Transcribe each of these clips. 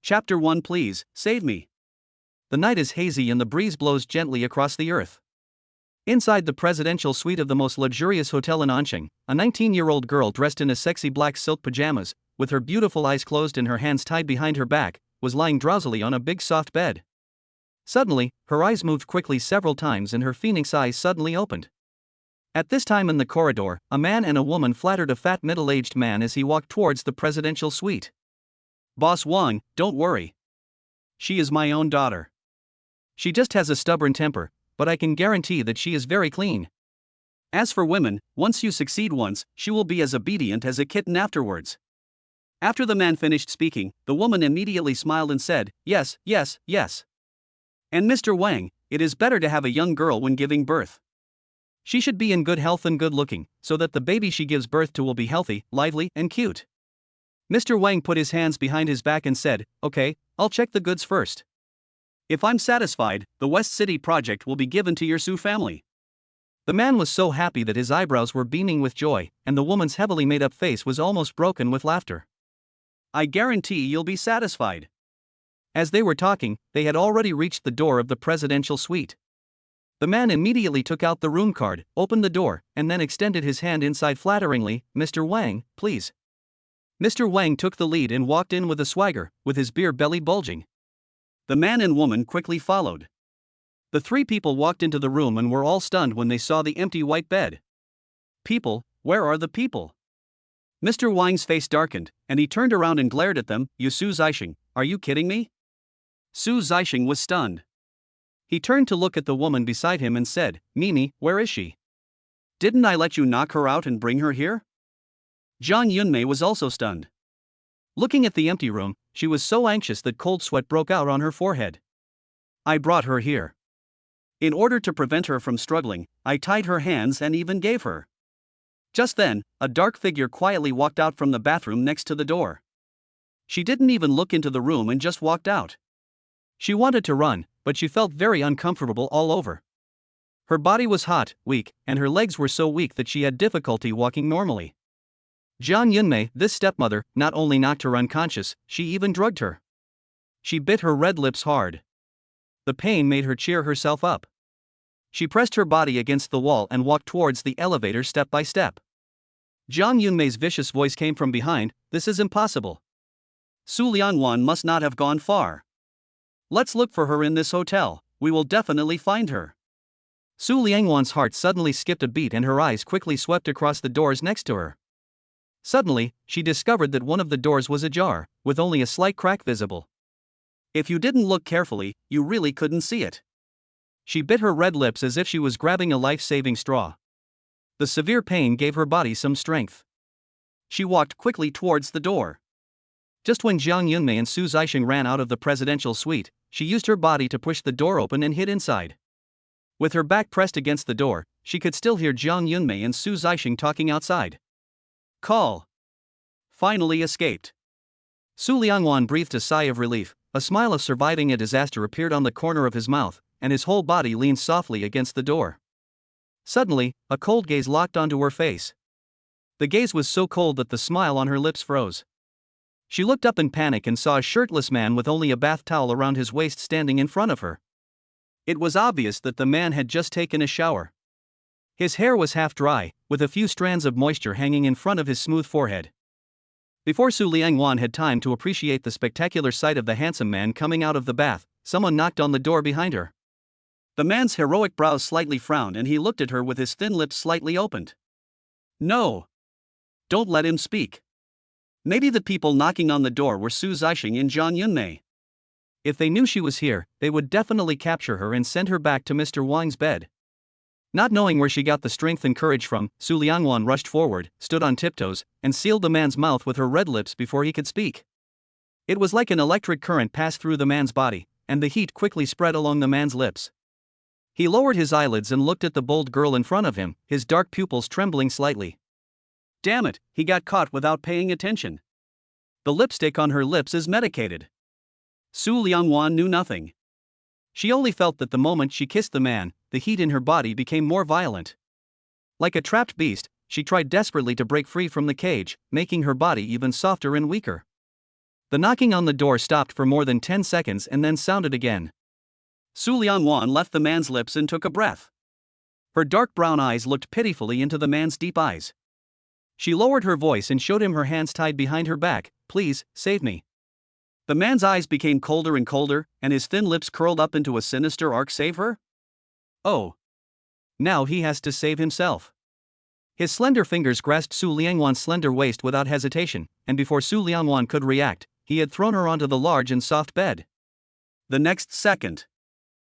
Chapter 1. Please, save me. The night is hazy and the breeze blows gently across the earth. Inside the presidential suite of the most luxurious hotel in Anqing, a 19-year-old girl dressed in a sexy black silk pajamas, with her beautiful eyes closed and her hands tied behind her back, was lying drowsily on a big soft bed. Suddenly, her eyes moved quickly several times and her phoenix eyes suddenly opened. At this time in the corridor, a man and a woman flattered a fat middle-aged man as he walked towards the presidential suite. "Boss Wang, don't worry. She is my own daughter. She just has a stubborn temper, but I can guarantee that she is very clean. As for women, once you succeed once, she will be as obedient as a kitten afterwards." After the man finished speaking, the woman immediately smiled and said, "Yes, yes, yes. And Mr. Wang, it is better to have a young girl when giving birth. She should be in good health and good looking, so that the baby she gives birth to will be healthy, lively, and cute." Mr. Wang put his hands behind his back and said, "Okay, I'll check the goods first. If I'm satisfied, the West City project will be given to your Su family." The man was so happy that his eyebrows were beaming with joy, and the woman's heavily made up face was almost broken with laughter. "I guarantee you'll be satisfied." As they were talking, they had already reached the door of the presidential suite. The man immediately took out the room card, opened the door, and then extended his hand inside flatteringly. "Mr. Wang, please." Mr. Wang took the lead and walked in with a swagger, with his beer belly bulging. The man and woman quickly followed. The three people walked into the room and were all stunned when they saw the empty white bed. "People, where are the people?" Mr. Wang's face darkened, and he turned around and glared at them. "You Su Zixing, are you kidding me?" Su Zixing was stunned. He turned to look at the woman beside him and said, "Mimi, where is she? Didn't I let you knock her out and bring her here?" Zhang Yunmei was also stunned. Looking at the empty room, she was so anxious that cold sweat broke out on her forehead. "I brought her here. In order to prevent her from struggling, I tied her hands and even gave her." Just then, a dark figure quietly walked out from the bathroom next to the door. She didn't even look into the room and just walked out. She wanted to run, but she felt very uncomfortable all over. Her body was hot, weak, and her legs were so weak that she had difficulty walking normally. Zhang Yunmei, this stepmother, not only knocked her unconscious, she even drugged her. She bit her red lips hard. The pain made her cheer herself up. She pressed her body against the wall and walked towards the elevator step by step. Zhang Yunmei's vicious voice came from behind, "This is impossible. Su Liangwan must not have gone far. Let's look for her in this hotel, we will definitely find her." Su Liangwan's heart suddenly skipped a beat and her eyes quickly swept across the doors next to her. Suddenly, she discovered that one of the doors was ajar, with only a slight crack visible. If you didn't look carefully, you really couldn't see it. She bit her red lips as if she was grabbing a life-saving straw. The severe pain gave her body some strength. She walked quickly towards the door. Just when Zhang Yunmei and Su Zixing ran out of the presidential suite, she used her body to push the door open and hid inside. With her back pressed against the door, she could still hear Zhang Yunmei and Su Zixing talking outside. "Call. Finally escaped." Su Liangwan breathed a sigh of relief. A smile of surviving a disaster appeared on the corner of his mouth, and his whole body leaned softly against the door. Suddenly, a cold gaze locked onto her face. The gaze was so cold that the smile on her lips froze. She looked up in panic and saw a shirtless man with only a bath towel around his waist standing in front of her. It was obvious that the man had just taken a shower. His hair was half dry, with a few strands of moisture hanging in front of his smooth forehead. Before Su Liangwan had time to appreciate the spectacular sight of the handsome man coming out of the bath, someone knocked on the door behind her. The man's heroic brows slightly frowned and he looked at her with his thin lips slightly opened. "No. Don't let him speak." Maybe the people knocking on the door were Su Zixing and Zhang Yunmei. If they knew she was here, they would definitely capture her and send her back to Mr. Wang's bed. Not knowing where she got the strength and courage from, Su Liangwan rushed forward, stood on tiptoes, and sealed the man's mouth with her red lips before he could speak. It was like an electric current passed through the man's body, and the heat quickly spread along the man's lips. He lowered his eyelids and looked at the bold girl in front of him, his dark pupils trembling slightly. Damn it, he got caught without paying attention. The lipstick on her lips is medicated. Su Liangwan knew nothing. She only felt that the moment she kissed the man, the heat in her body became more violent. Like a trapped beast, she tried desperately to break free from the cage, making her body even softer and weaker. The knocking on the door stopped for more than 10 seconds and then sounded again. Su Liangwan left the man's lips and took a breath. Her dark brown eyes looked pitifully into the man's deep eyes. She lowered her voice and showed him her hands tied behind her back. Please, save me. The man's eyes became colder and colder, and his thin lips curled up into a sinister arc. Save her? Oh. Now he has to save himself. His slender fingers grasped Su Liangwan's slender waist without hesitation, and before Su Liangwan could react, he had thrown her onto the large and soft bed. The next second,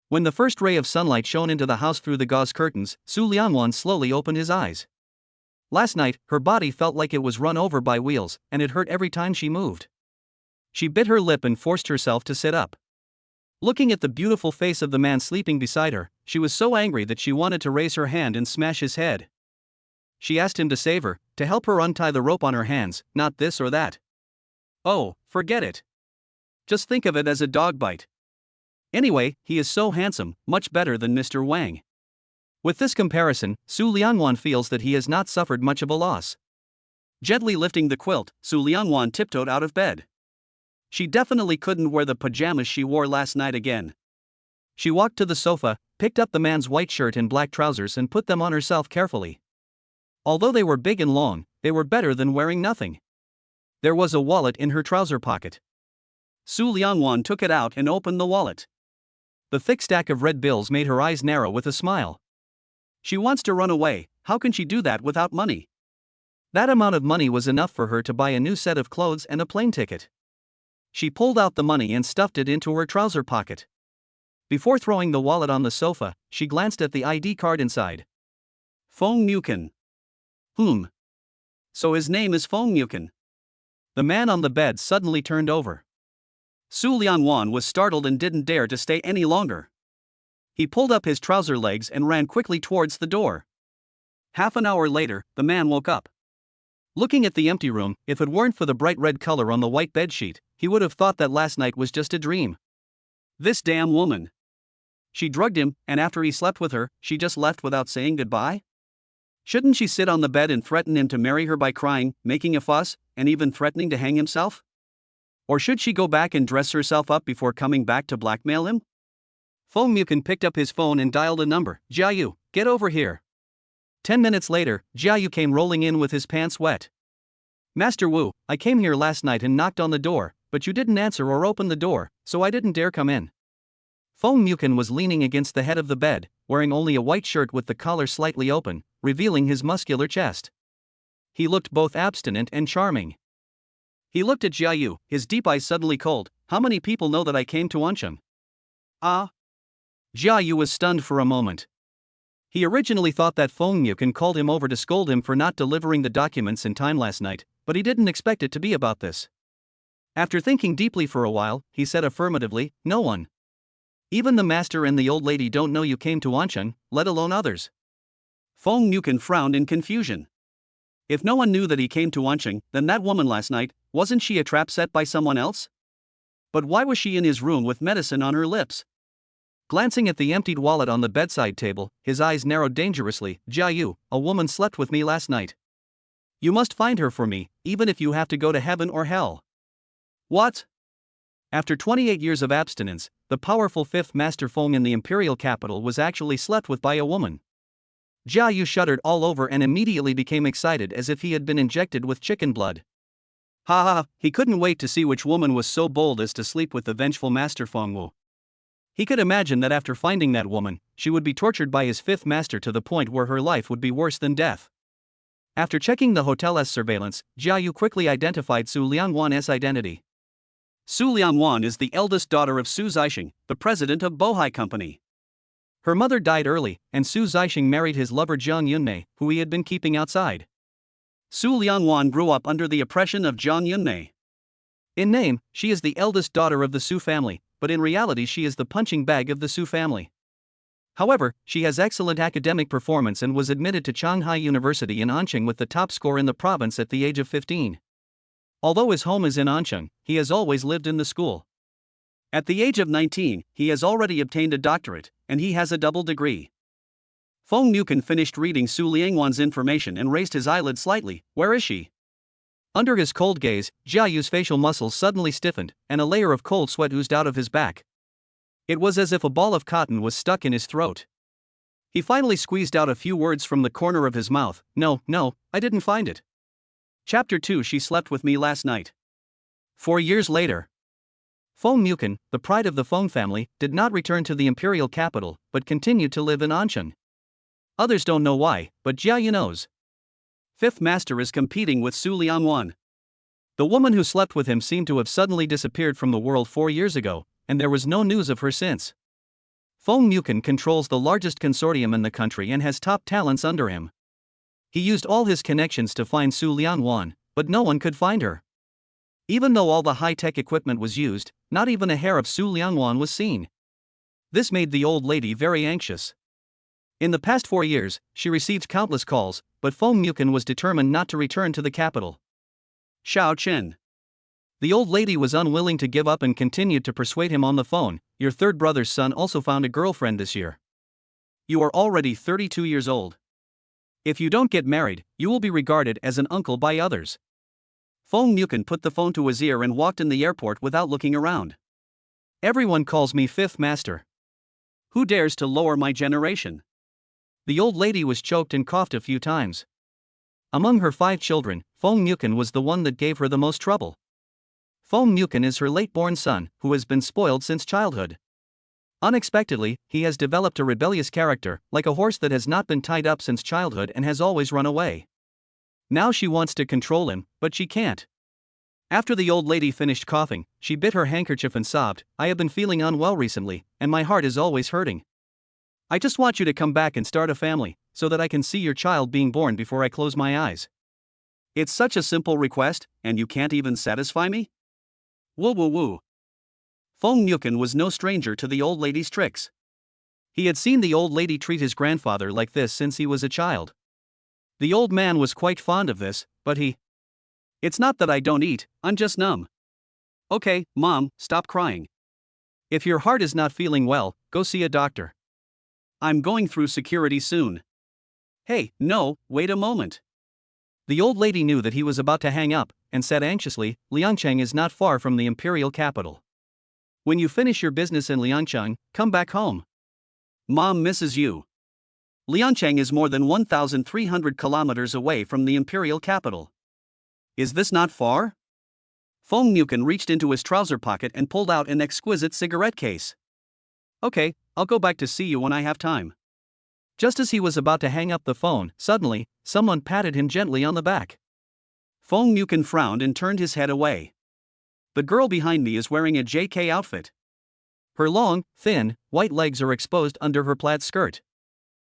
when the first ray of sunlight shone into the house through the gauze curtains, Su Liangwan slowly opened his eyes. Last night, her body felt like it was run over by wheels, and it hurt every time she moved. She bit her lip and forced herself to sit up. Looking at the beautiful face of the man sleeping beside her, she was so angry that she wanted to raise her hand and smash his head. She asked him to save her, to help her untie the rope on her hands, not this or that. Oh, forget it. Just think of it as a dog bite. Anyway, he is so handsome, much better than Mr. Wang. With this comparison, Su Liangwan feels that he has not suffered much of a loss. Gently lifting the quilt, Su Liangwan tiptoed out of bed. She definitely couldn't wear the pajamas she wore last night again. She walked to the sofa, picked up the man's white shirt and black trousers and put them on herself carefully. Although they were big and long, they were better than wearing nothing. There was a wallet in her trouser pocket. Su Liangwan took it out and opened the wallet. The thick stack of red bills made her eyes narrow with a smile. She wants to run away. How can she do that without money? That amount of money was enough for her to buy a new set of clothes and a plane ticket. She pulled out the money and stuffed it into her trouser pocket. Before throwing the wallet on the sofa, she glanced at the ID card inside. Feng Mukin. So his name is Feng Mukin. The man on the bed suddenly turned over. Su Liangwan was startled and didn't dare to stay any longer. He pulled up his trouser legs and ran quickly towards the door. Half an hour later, the man woke up. Looking at the empty room, if it weren't for the bright red color on the white bedsheet, he would have thought that last night was just a dream. This damn woman. She drugged him, and after he slept with her, she just left without saying goodbye? Shouldn't she sit on the bed and threaten him to marry her by crying, making a fuss, and even threatening to hang himself? Or should she go back and dress herself up before coming back to blackmail him? Feng Mukin picked up his phone and dialed a number. Jiayu, get over here. 10 minutes later, Jiayu came rolling in with his pants wet. Master Wu, I came here last night and knocked on the door, but you didn't answer or open the door, so I didn't dare come in. Feng Mukin was leaning against the head of the bed, wearing only a white shirt with the collar slightly open, revealing his muscular chest. He looked both abstinent and charming. He looked at Jiayu, his deep eyes suddenly cold. How many people know that I came to Ansheng? Ah? Jiayu was stunned for a moment. He originally thought that Feng Mukin called him over to scold him for not delivering the documents in time last night, but he didn't expect it to be about this. After thinking deeply for a while, he said affirmatively, no one. Even the master and the old lady don't know you came to Ansheng, let alone others. Feng Mukin frowned in confusion. If no one knew that he came to Ansheng, then that woman last night, wasn't she a trap set by someone else? But why was she in his room with medicine on her lips? Glancing at the emptied wallet on the bedside table, his eyes narrowed dangerously. Jiayu, a woman slept with me last night. You must find her for me, even if you have to go to heaven or hell. What? After 28 years of abstinence, the powerful fifth master Feng in the imperial capital was actually slept with by a woman. Jiayu shuddered all over and immediately became excited as if he had been injected with chicken blood. Ha ha, he couldn't wait to see which woman was so bold as to sleep with the vengeful master Feng Wu. He could imagine that after finding that woman, she would be tortured by his fifth master to the point where her life would be worse than death. After checking the hotel's surveillance, Jiayu quickly identified Su Liangwan's identity. Su Liangwan is the eldest daughter of Su Zixing, the president of Bohai Company. Her mother died early, and Su Zixing married his lover Jiang Yunmei, who he had been keeping outside. Su Liangwan grew up under the oppression of Jiang Yunmei. In name, she is the eldest daughter of the Su family, but in reality she is the punching bag of the Su family. However, she has excellent academic performance and was admitted to Shanghai University in Ansheng with the top score in the province at the age of 15. Although his home is in Ansheng, he has always lived in the school. At the age of 19, he has already obtained a doctorate, and he has a double degree. Feng Mukin finished reading Su Liangwan's information and raised his eyelid slightly. Where is she? Under his cold gaze, Jia Yu's facial muscles suddenly stiffened, and a layer of cold sweat oozed out of his back. It was as if a ball of cotton was stuck in his throat. He finally squeezed out a few words from the corner of his mouth. No, I didn't find it. Chapter 2. She slept with me last night. 4 years later. Feng Mukin, the pride of the Feng family, did not return to the imperial capital, but continued to live in Ansheng. Others don't know why, but Jia Yu knows. Fifth Master is competing with Su Liangwan. The woman who slept with him seemed to have suddenly disappeared from the world 4 years ago, and there was no news of her since. Feng Mukin controls the largest consortium in the country and has top talents under him. He used all his connections to find Su Liangwan, but no one could find her. Even though all the high-tech equipment was used, not even a hair of Su Liangwan was seen. This made the old lady very anxious. In the past 4 years, she received countless calls, but Feng Mukin was determined not to return to the capital. Xiao Chen. The old lady was unwilling to give up and continued to persuade him on the phone. Your third brother's son also found a girlfriend this year. You are already 32 years old. If you don't get married, you will be regarded as an uncle by others. Feng Mukin put the phone to his ear and walked in the airport without looking around. Everyone calls me Fifth Master. Who dares to lower my generation? The old lady was choked and coughed a few times. Among her 5 children, Feng Mukin was the one that gave her the most trouble. Feng Mukin is her late-born son, who has been spoiled since childhood. Unexpectedly, he has developed a rebellious character, like a horse that has not been tied up since childhood and has always run away. Now she wants to control him, but she can't. After the old lady finished coughing, she bit her handkerchief and sobbed. I have been feeling unwell recently, and my heart is always hurting. I just want you to come back and start a family, so that I can see your child being born before I close my eyes. It's such a simple request, and you can't even satisfy me? Woo woo woo. Feng Mukin was no stranger to the old lady's tricks. He had seen the old lady treat his grandfather like this since he was a child. The old man was quite fond of this, but It's not that I don't eat, I'm just numb. Okay, Mom, stop crying. If your heart is not feeling well, go see a doctor. I'm going through security soon. Hey, no, wait a moment. The old lady knew that he was about to hang up, and said anxiously, Liangcheng is not far from the imperial capital. When you finish your business in Liangcheng, come back home. Mom misses you. Liangcheng is more than 1,300 kilometers away from the imperial capital. Is this not far? Feng Mukin reached into his trouser pocket and pulled out an exquisite cigarette case. Okay, I'll go back to see you when I have time. Just as he was about to hang up the phone, suddenly, someone patted him gently on the back. Feng Mukin frowned and turned his head away. The girl behind me is wearing a JK outfit. Her long, thin, white legs are exposed under her plaid skirt.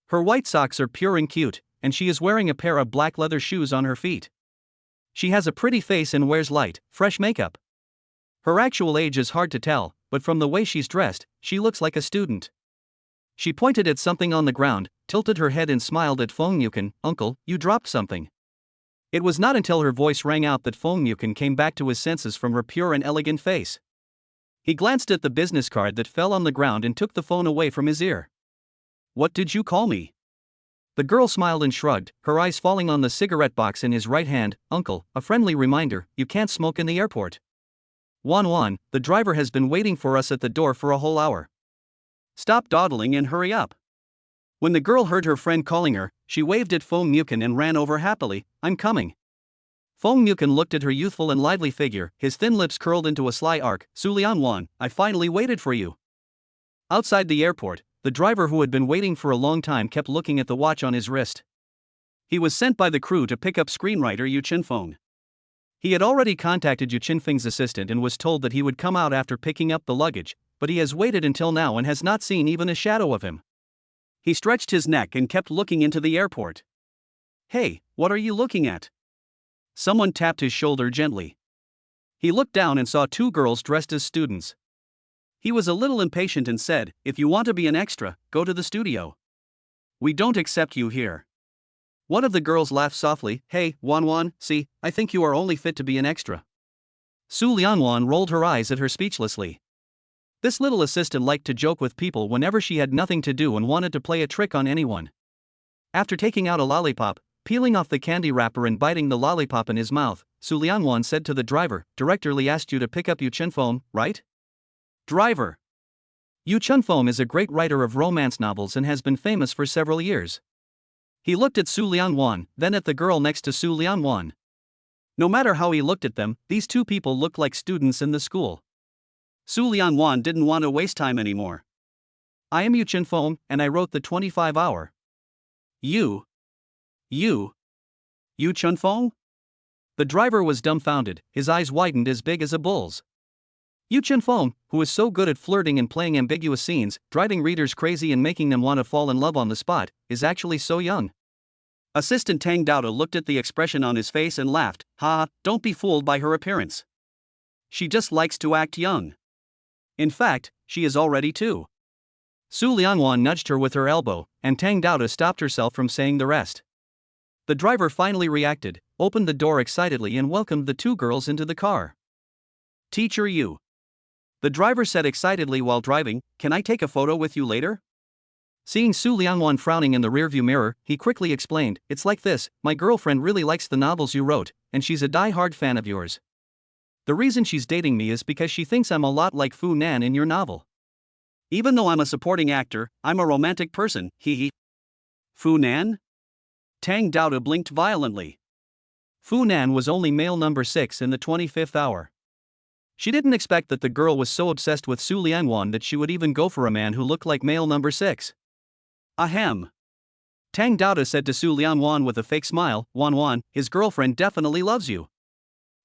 Her white socks are pure and cute, and she is wearing a pair of black leather shoes on her feet. She has a pretty face and wears light, fresh makeup. Her actual age is hard to tell, but from the way she's dressed, she looks like a student. She pointed at something on the ground, tilted her head and smiled at Feng Mukin. Uncle, you dropped something. It was not until her voice rang out that Feng Mukin came back to his senses from her pure and elegant face. He glanced at the business card that fell on the ground and took the phone away from his ear. What did you call me? The girl smiled and shrugged, her eyes falling on the cigarette box in his right hand. Uncle, a friendly reminder, you can't smoke in the airport. Wan, the driver has been waiting for us at the door for a whole hour. Stop dawdling and hurry up. When the girl heard her friend calling her, she waved at Feng Mukin and ran over happily. I'm coming. Feng Mukin looked at her youthful and lively figure, his thin lips curled into a sly arc. Su Liangwan, I finally waited for you. Outside the airport, the driver who had been waiting for a long time kept looking at the watch on his wrist. He was sent by the crew to pick up screenwriter Yu Qinfeng. He had already contacted Yu Qinfeng's assistant and was told that he would come out after picking up the luggage, but he has waited until now and has not seen even a shadow of him. He stretched his neck and kept looking into the airport. Hey, what are you looking at? Someone tapped his shoulder gently. He looked down and saw 2 girls dressed as students. He was a little impatient and said, if you want to be an extra, go to the studio. We don't accept you here. One of the girls laughed softly. Hey, Wan, see, I think you are only fit to be an extra. Su Liangwan rolled her eyes at her speechlessly. This little assistant liked to joke with people whenever she had nothing to do and wanted to play a trick on anyone. After taking out a lollipop, peeling off the candy wrapper and biting the lollipop in his mouth, Su Lianwan said to the driver. Director Li asked you to pick up Yu Chunfeng, right? Driver. Yu Chunfeng is a great writer of romance novels and has been famous for several years. He looked at Su Lianwan, then at the girl next to Su Lianwan. No matter how he looked at them, these two people looked like students in the school. Su Lianwan didn't want to waste time anymore. I am Yu Chunfeng, and I wrote the 25-hour. Yu Chunfeng? The driver was dumbfounded, his eyes widened as big as a bull's. Yu Chunfeng, who is so good at flirting and playing ambiguous scenes, driving readers crazy and making them want to fall in love on the spot, is actually so young. Assistant Tang Daoda looked at the expression on his face and laughed. Ha, don't be fooled by her appearance. She just likes to act young. In fact, she is already too. Su Lianwan nudged her with her elbow, and Tang Daoda stopped herself from saying the rest. The driver finally reacted, opened the door excitedly and welcomed the two girls into the car. Teacher Yu. The driver said excitedly while driving, can I take a photo with you later? Seeing Su Lianwan frowning in the rearview mirror, he quickly explained, it's like this, my girlfriend really likes the novels you wrote, and she's a die-hard fan of yours. The reason she's dating me is because she thinks I'm a lot like Fu Nan in your novel. Even though I'm a supporting actor, I'm a romantic person, hee. Fu Nan? Tang Daoda blinked violently. Fu Nan was only male number 6 in the 25th hour. She didn't expect that the girl was so obsessed with Su Lianwan that she would even go for a man who looked like male number 6. Ahem. Tang Daoda said to Su Lianwan with a fake smile, Wan, his girlfriend definitely loves you.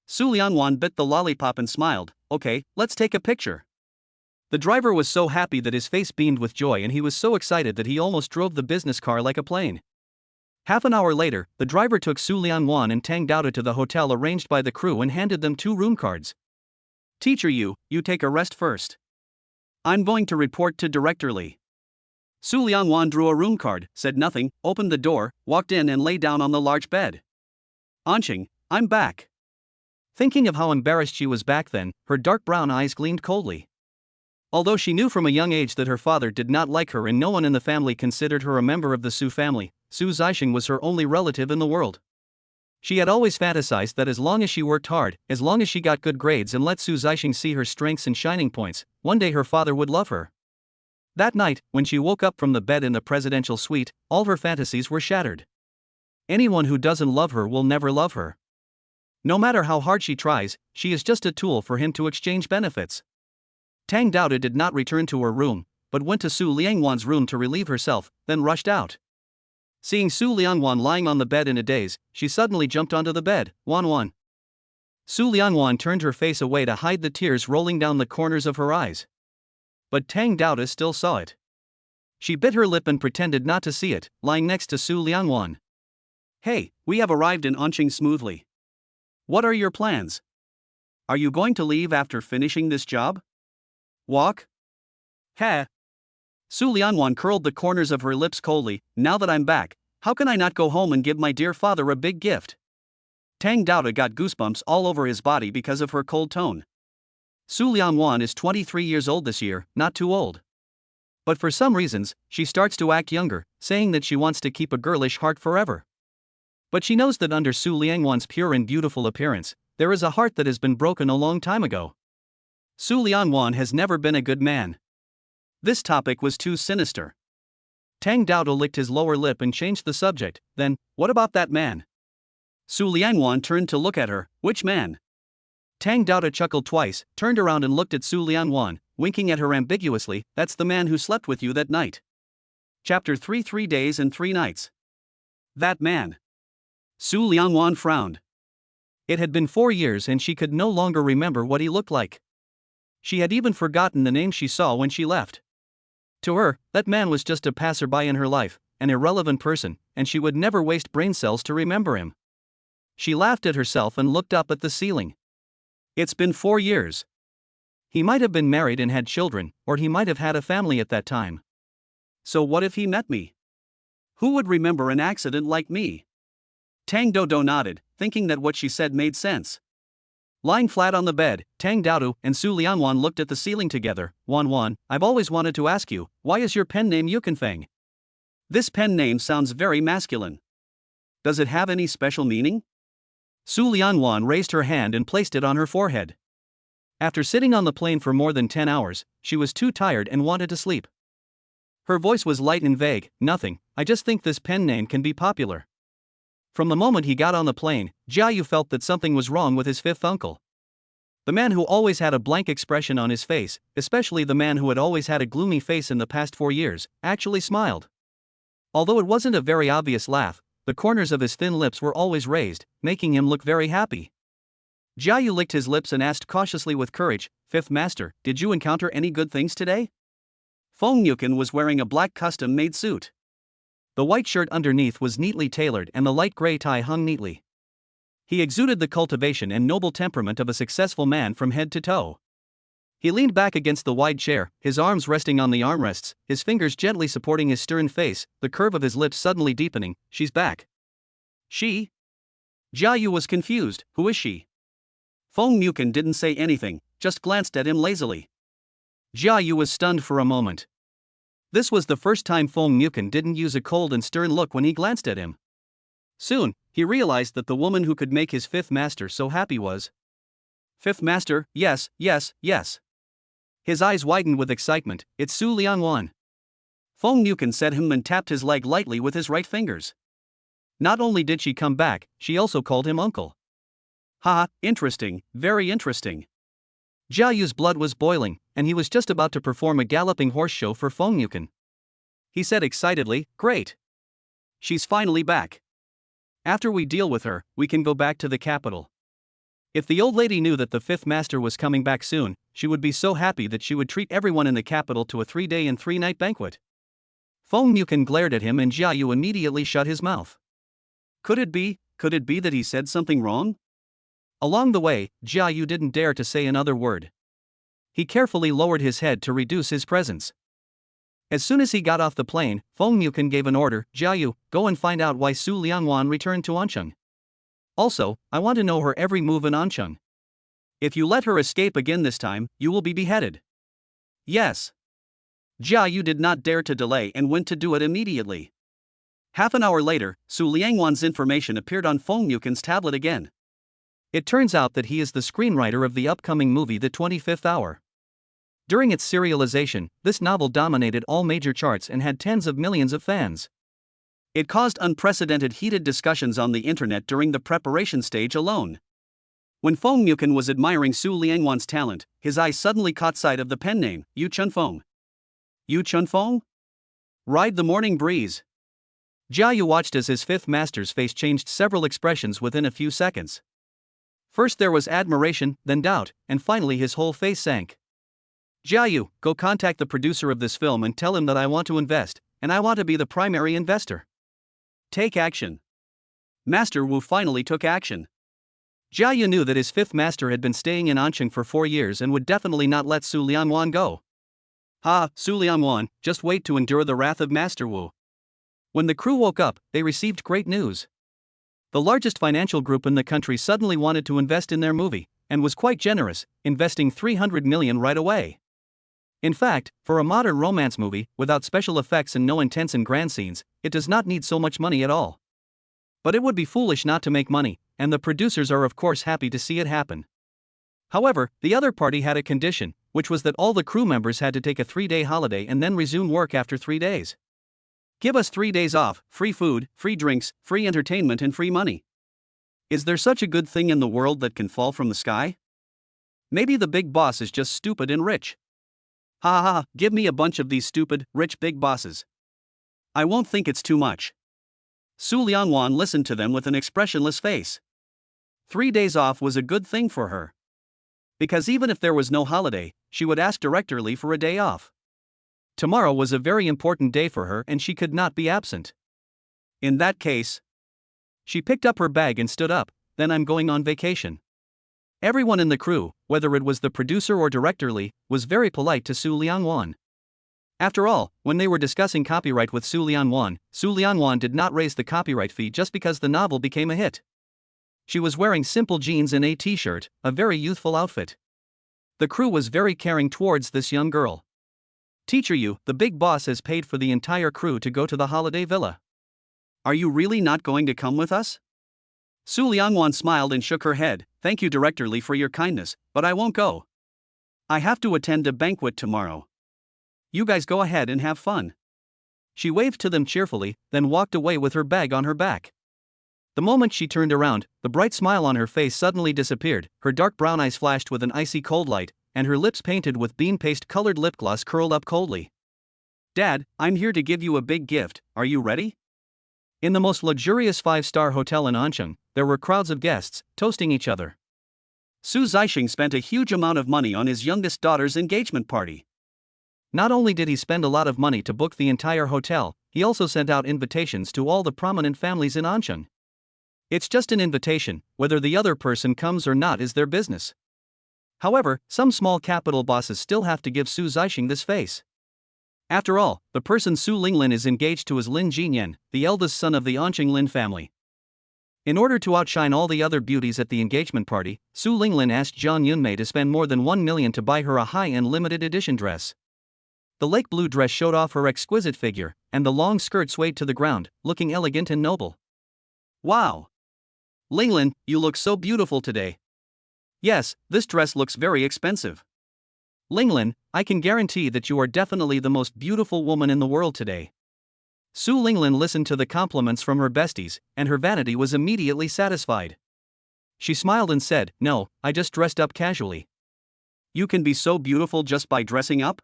Su Lianwan bit the lollipop and smiled, okay, let's take a picture. The driver was so happy that his face beamed with joy and he was so excited that he almost drove the business car like a plane. Half an hour later, the driver took Su Lianwan and Tang Daoda to the hotel arranged by the crew and handed them 2 room cards. Teacher Yu, you take a rest first. I'm going to report to Director Li. Su Lianwan drew a room card, said nothing, opened the door, walked in and lay down on the large bed. Anqing, I'm back. Thinking of how embarrassed she was back then, her dark brown eyes gleamed coldly. Although she knew from a young age that her father did not like her and no one in the family considered her a member of the Su family, Su Zixing was her only relative in the world. She had always fantasized that as long as she worked hard, as long as she got good grades and let Su Zixing see her strengths and shining points, one day her father would love her. That night, when she woke up from the bed in the presidential suite, all her fantasies were shattered. Anyone who doesn't love her will never love her. No matter how hard she tries, she is just a tool for him to exchange benefits. Tang Daoda did not return to her room, but went to Su Lianwan's room to relieve herself, then rushed out. Seeing Su Lianwan lying on the bed in a daze, she suddenly jumped onto the bed. Wan. Su Lianwan turned her face away to hide the tears rolling down the corners of her eyes. But Tang Daoda still saw it. She bit her lip and pretended not to see it, lying next to Su Lianwan. Hey, we have arrived in Anqing smoothly. What are your plans? Are you going to leave after finishing this job? Walk? Ha! Su Lianwan curled the corners of her lips coldly. Now that I'm back, how can I not go home and give my dear father a big gift? Tang Daoda got goosebumps all over his body because of her cold tone. Su Lianwan is 23 years old this year, not too old. But for some reasons, she starts to act younger, saying that she wants to keep a girlish heart forever. But she knows that under Su Lianwan's pure and beautiful appearance, there is a heart that has been broken a long time ago. Su Lianwan has never been a good man. This topic was too sinister. Tang Daoda licked his lower lip and changed the subject. Then, what about that man? Su Lianwan turned to look at her. Which man? Tang Daoda chuckled twice, turned around and looked at Su Lianwan, winking at her ambiguously. That's the man who slept with you that night. Chapter 3 3 Days and 3 Nights. That man. Su Lianwan frowned. It had been 4 years and she could no longer remember what he looked like. She had even forgotten the name she saw when she left. To her, that man was just a passerby in her life, an irrelevant person, and she would never waste brain cells to remember him. She laughed at herself and looked up at the ceiling. It's been 4 years. He might have been married and had children, or he might have had a family at that time. So what if he met me? Who would remember an accident like me? Tang Daoda nodded, thinking that what she said made sense. Lying flat on the bed, Tang Daoda and Su Lianwan looked at the ceiling together. Wan, I've always wanted to ask you, why is your pen name Yukenfeng? This pen name sounds very masculine. Does it have any special meaning? Su Lianwan raised her hand and placed it on her forehead. After sitting on the plane for more than 10 hours, she was too tired and wanted to sleep. Her voice was light and vague. Nothing, I just think this pen name can be popular. From the moment he got on the plane, Jiayu felt that something was wrong with his fifth uncle. The man who always had a blank expression on his face, especially the man who had always had a gloomy face in the past 4 years, actually smiled. Although it wasn't a very obvious laugh, the corners of his thin lips were always raised, making him look very happy. Jiayu licked his lips and asked cautiously with courage, "Fifth Master, did you encounter any good things today?" Feng Yuken was wearing a black custom-made suit. The white shirt underneath was neatly tailored and the light gray tie hung neatly. He exuded the cultivation and noble temperament of a successful man from head to toe. He leaned back against the wide chair, his arms resting on the armrests, his fingers gently supporting his stern face, the curve of his lips suddenly deepening. "She's back." "She?" Jiayu was confused. "Who is she?" Feng Yuken didn't say anything, just glanced at him lazily. Jiayu was stunned for a moment. This was the first time Feng Yuken didn't use a cold and stern look when he glanced at him. Soon, he realized that the woman who could make his fifth master so happy was Fifth Master. Yes, yes, yes. His eyes widened with excitement. "It's Su Lianwan." Feng Yuken said him and tapped his leg lightly with his right fingers. Not only did she come back, she also called him uncle. "Ha, interesting, very interesting." Jiayu's blood was boiling, and he was just about to perform a galloping horse show for Feng Yuken. He said excitedly, "Great. She's finally back. After we deal with her, we can go back to the capital." If the old lady knew that the fifth master was coming back soon, she would be so happy that she would treat everyone in the capital to a 3-day and 3-night banquet. Feng Yuken glared at him and Jiayu immediately shut his mouth. Could it be that he said something wrong? Along the way, Jiayu didn't dare to say another word. He carefully lowered his head to reduce his presence. As soon as he got off the plane, Feng Yuken gave an order, "Jiayu, go and find out why Su Lianwan returned to Ancheng. Also, I want to know her every move in Ancheng. If you let her escape again this time, you will be beheaded." "Yes." Jiayu did not dare to delay and went to do it immediately. Half an hour later, Su Lianwan's information appeared on Feng Yuken's tablet again. It turns out that he is the screenwriter of the upcoming movie The 25th Hour. During its serialization, this novel dominated all major charts and had tens of millions of fans. It caused unprecedented heated discussions on the internet during the preparation stage alone. When Feng Yuken was admiring Su Lianwan's talent, his eyes suddenly caught sight of the pen name, Yu Chunfeng. Yu Chunfeng? Ride the morning breeze. Jiayu watched as his fifth master's face changed several expressions within a few seconds. First there was admiration, then doubt, and finally his whole face sank. "Jiayu, go contact the producer of this film and tell him that I want to invest, and I want to be the primary investor. Take action." Master Wu finally took action. Jiayu knew that his fifth master had been staying in Ancheng for 4 years and would definitely not let Su Lianwan go. Su Lianwan, just wait to endure the wrath of Master Wu. When the crew woke up, they received great news. The largest financial group in the country suddenly wanted to invest in their movie, and was quite generous, investing 300 million right away. In fact, for a modern romance movie, without special effects and no intense and grand scenes, it does not need so much money at all. But it would be foolish not to make money, and the producers are of course happy to see it happen. However, the other party had a condition, which was that all the crew members had to take a 3-day holiday and then resume work after 3 days. "Give us 3 days off, free food, free drinks, free entertainment and free money. Is there such a good thing in the world that can fall from the sky? Maybe the big boss is just stupid and rich. Give me a bunch of these stupid, rich big bosses. I won't think it's too much." Su Lianwan listened to them with an expressionless face. 3 days off was a good thing for her. Because even if there was no holiday, she would ask directorly for a day off. Tomorrow was a very important day for her and she could not be absent. In that case, she picked up her bag and stood up. "Then I'm going on vacation." Everyone in the crew, whether it was the producer or directorly, was very polite to Su Lianwan. After all, when they were discussing copyright with Su Lianwan did not raise the copyright fee just because the novel became a hit. She was wearing simple jeans and a t-shirt, a very youthful outfit. The crew was very caring towards this young girl. "Teacher Yu, the big boss has paid for the entire crew to go to the holiday villa. Are you really not going to come with us?" Su Liangwan smiled and shook her head. Thank you directorly for your kindness, but I won't go. I have to attend a banquet tomorrow. You guys go ahead and have fun. She waved to them cheerfully, then walked away with her bag on her back. The moment she turned around, the bright smile on her face suddenly disappeared, her dark brown eyes flashed with an icy cold light, and her lips painted with bean paste-colored lip gloss curled up coldly. Dad, I'm here to give you a big gift, are you ready? In the most luxurious 5-star hotel in Ansheng, there were crowds of guests, toasting each other. Su Zixing spent a huge amount of money on his youngest daughter's engagement party. Not only did he spend a lot of money to book the entire hotel, he also sent out invitations to all the prominent families in Ansheng. It's just an invitation, whether the other person comes or not is their business. However, some small capital bosses still have to give Su Zixing this face. After all, the person Su Linglin is engaged to is Lin Jinyan, the eldest son of the Ansheng Lin family. In order to outshine all the other beauties at the engagement party, Su Linglin asked Jiang Yunmei to spend more than 1 million to buy her a high-end limited edition dress. The lake blue dress showed off her exquisite figure, and the long skirt swayed to the ground, looking elegant and noble. Wow! Linglin, you look so beautiful today. Yes, this dress looks very expensive. Linglin, I can guarantee that you are definitely the most beautiful woman in the world today. Su Linglin listened to the compliments from her besties, and her vanity was immediately satisfied. She smiled and said, "No, I just dressed up casually." You can be so beautiful just by dressing up?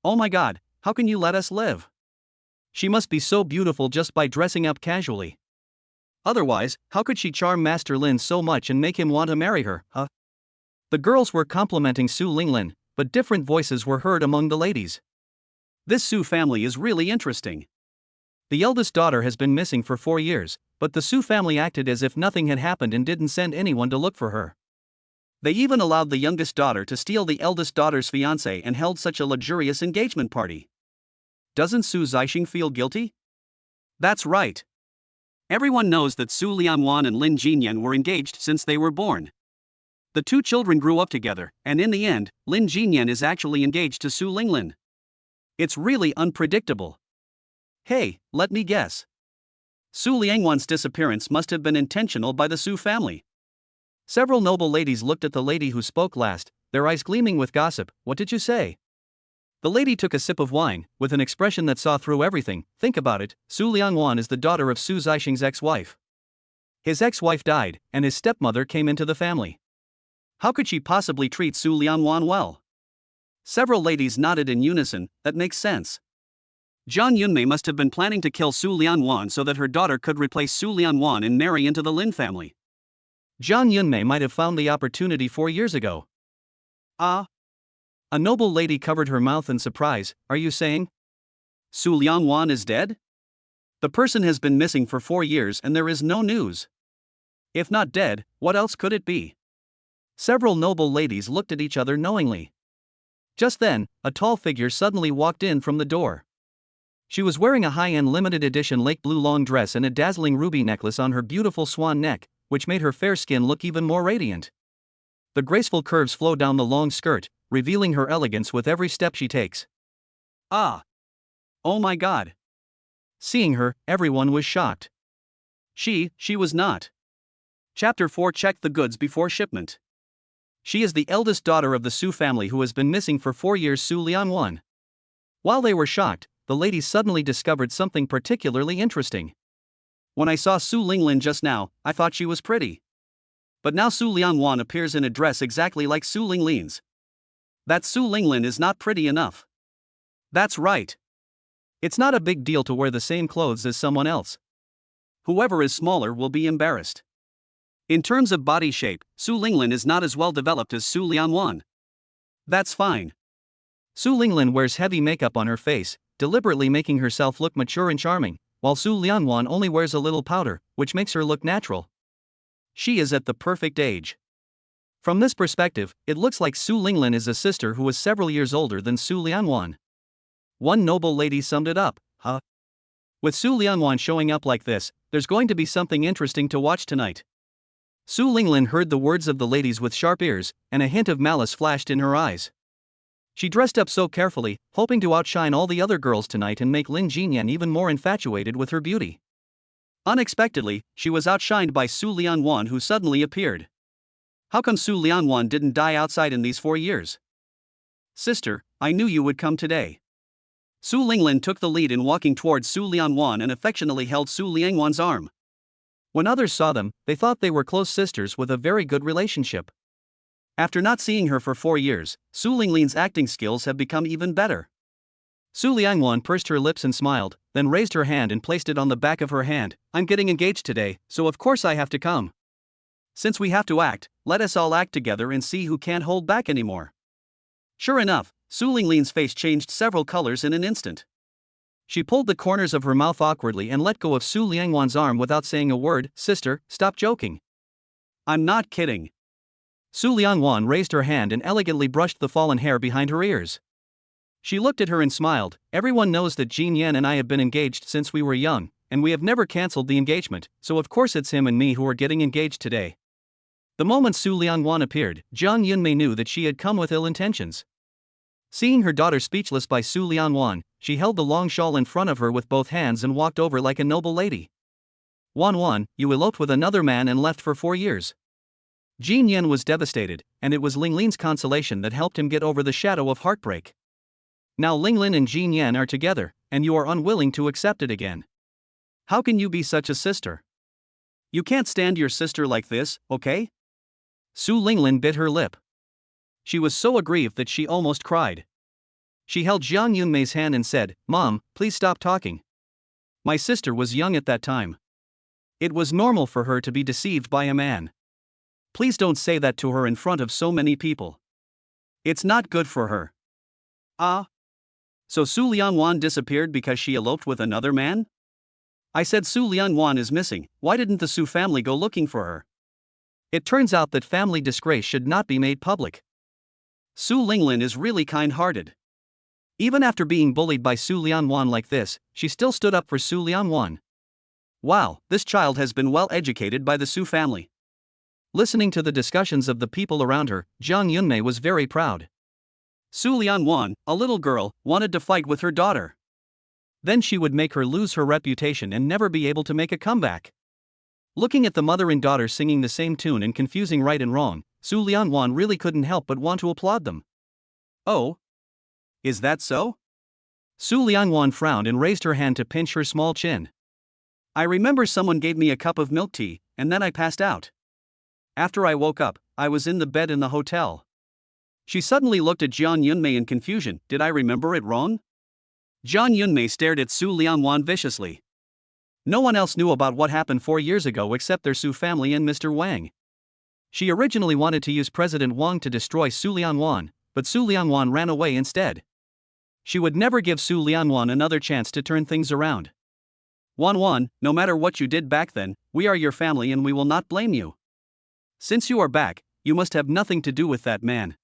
Oh my god, how can you let us live? She must be so beautiful just by dressing up casually. Otherwise, how could she charm Master Lin so much and make him want to marry her, huh? The girls were complimenting Su Linglin, but different voices were heard among the ladies. This Su family is really interesting. The eldest daughter has been missing for 4 years, but the Su family acted as if nothing had happened and didn't send anyone to look for her. They even allowed the youngest daughter to steal the eldest daughter's fiancé and held such a luxurious engagement party. Doesn't Su Zixing feel guilty? That's right. Everyone knows that Su Liangwan and Lin Jinyan were engaged since they were born. The two children grew up together, and in the end, Lin Jinyan is actually engaged to Su Linglin. It's really unpredictable. Hey, let me guess. Su Liangwan's disappearance must have been intentional by the Su family. Several noble ladies looked at the lady who spoke last, their eyes gleaming with gossip. What did you say? The lady took a sip of wine, with an expression that saw through everything. Think about it, Su Liangwan is the daughter of Su Zixing's ex-wife. His ex-wife died, and his stepmother came into the family. How could she possibly treat Su Liangwan well? Several ladies nodded in unison. That makes sense. Jiang Yunmei must have been planning to kill Su Liangwan so that her daughter could replace Su Liangwan and marry into the Lin family. Jiang Yunmei might have found the opportunity 4 years ago. Ah? A noble lady covered her mouth in surprise. Are you saying Su Liangwan is dead? The person has been missing for 4 years and there is no news. If not dead, what else could it be? Several noble ladies looked at each other knowingly. Just then, a tall figure suddenly walked in from the door. She was wearing a high-end limited edition lake blue long dress and a dazzling ruby necklace on her beautiful swan neck, which made her fair skin look even more radiant. The graceful curves flow down the long skirt, revealing her elegance with every step she takes. Ah! Oh my god! Seeing her, everyone was shocked. She was not. Chapter 4. Check the goods before shipment. She is the eldest daughter of the Su family who has been missing for 4 years, Su Liangwan. While they were shocked, the ladies suddenly discovered something particularly interesting. When I saw Su Linglin just now, I thought she was pretty. But now Su Liangwan appears in a dress exactly like Su Linglin's. That Su Linglin is not pretty enough. That's right. It's not a big deal to wear the same clothes as someone else. Whoever is smaller will be embarrassed. In terms of body shape, Su Linglin is not as well developed as Su Liangwan. That's fine. Su Linglin wears heavy makeup on her face, deliberately making herself look mature and charming, while Su Liangwan only wears a little powder, which makes her look natural. She is at the perfect age. From this perspective, it looks like Su Linglin is a sister who is several years older than Su Liangwan. One noble lady summed it up, huh? With Su Liangwan showing up like this, there's going to be something interesting to watch tonight. Su Linglin heard the words of the ladies with sharp ears, and a hint of malice flashed in her eyes. She dressed up so carefully, hoping to outshine all the other girls tonight and make Lin Jinyan even more infatuated with her beauty. Unexpectedly, she was outshined by Su Lianwan, who suddenly appeared. How come Su Lianwan didn't die outside in these 4 years? Sister, I knew you would come today. Su Linglin took the lead in walking towards Su Lianwan and affectionately held Su Lianwan's arm. When others saw them, they thought they were close sisters with a very good relationship. After not seeing her for 4 years, Su Linglin's acting skills have become even better. Su Liangwan pursed her lips and smiled, then raised her hand and placed it on the back of her hand. I'm getting engaged today, so of course I have to come. Since we have to act, let us all act together and see who can't hold back anymore. Sure enough, Su Linglin's face changed several colors in an instant. She pulled the corners of her mouth awkwardly and let go of Su Liangwan's arm without saying a word. Sister, stop joking. I'm not kidding. Su Liangwan raised her hand and elegantly brushed the fallen hair behind her ears. She looked at her and smiled. Everyone knows that Jin Yan and I have been engaged since we were young, and we have never cancelled the engagement, so of course it's him and me who are getting engaged today. The moment Su Liangwan appeared, Jiang Yunmei knew that she had come with ill intentions. Seeing her daughter speechless by Su Lianwan, she held the long shawl in front of her with both hands and walked over like a noble lady. Wan, you eloped with another man and left for 4 years. Jin Yan was devastated, and it was Linglin's consolation that helped him get over the shadow of heartbreak. Now Linglin and Jin Yan are together, and you are unwilling to accept it again. How can you be such a sister? You can't stand your sister like this, okay? Su Linglin bit her lip. She was so aggrieved that she almost cried. She held Jiang Yunmei's hand and said, Mom, please stop talking. My sister was young at that time. It was normal for her to be deceived by a man. Please don't say that to her in front of so many people. It's not good for her. Ah? So Su Lianwan disappeared because she eloped with another man? I said Su Lianwan is missing. Why didn't the Su family go looking for her? It turns out that family disgrace should not be made public. Su Linglin is really kind-hearted. Even after being bullied by Su Lianwan like this, she still stood up for Su Lianwan. Wow, this child has been well educated by the Su family. Listening to the discussions of the people around her, Jiang Yunmei was very proud. Su Lianwan, a little girl, wanted to fight with her daughter. Then she would make her lose her reputation and never be able to make a comeback. Looking at the mother and daughter singing the same tune and confusing right and wrong, Su Lianwan really couldn't help but want to applaud them. Oh? Is that so? Su Lianwan frowned and raised her hand to pinch her small chin. I remember someone gave me a cup of milk tea, and then I passed out. After I woke up, I was in the bed in the hotel. She suddenly looked at Jiang Yunmei in confusion. Did I remember it wrong? Jiang Yunmei stared at Su Lianwan viciously. No one else knew about what happened 4 years ago except their Su family and Mr. Wang. She originally wanted to use President Wang to destroy Su Lianwan, but Su Lianwan ran away instead. She would never give Su Lianwan another chance to turn things around. Wan, no matter what you did back then, we are your family and we will not blame you. Since you are back, you must have nothing to do with that man.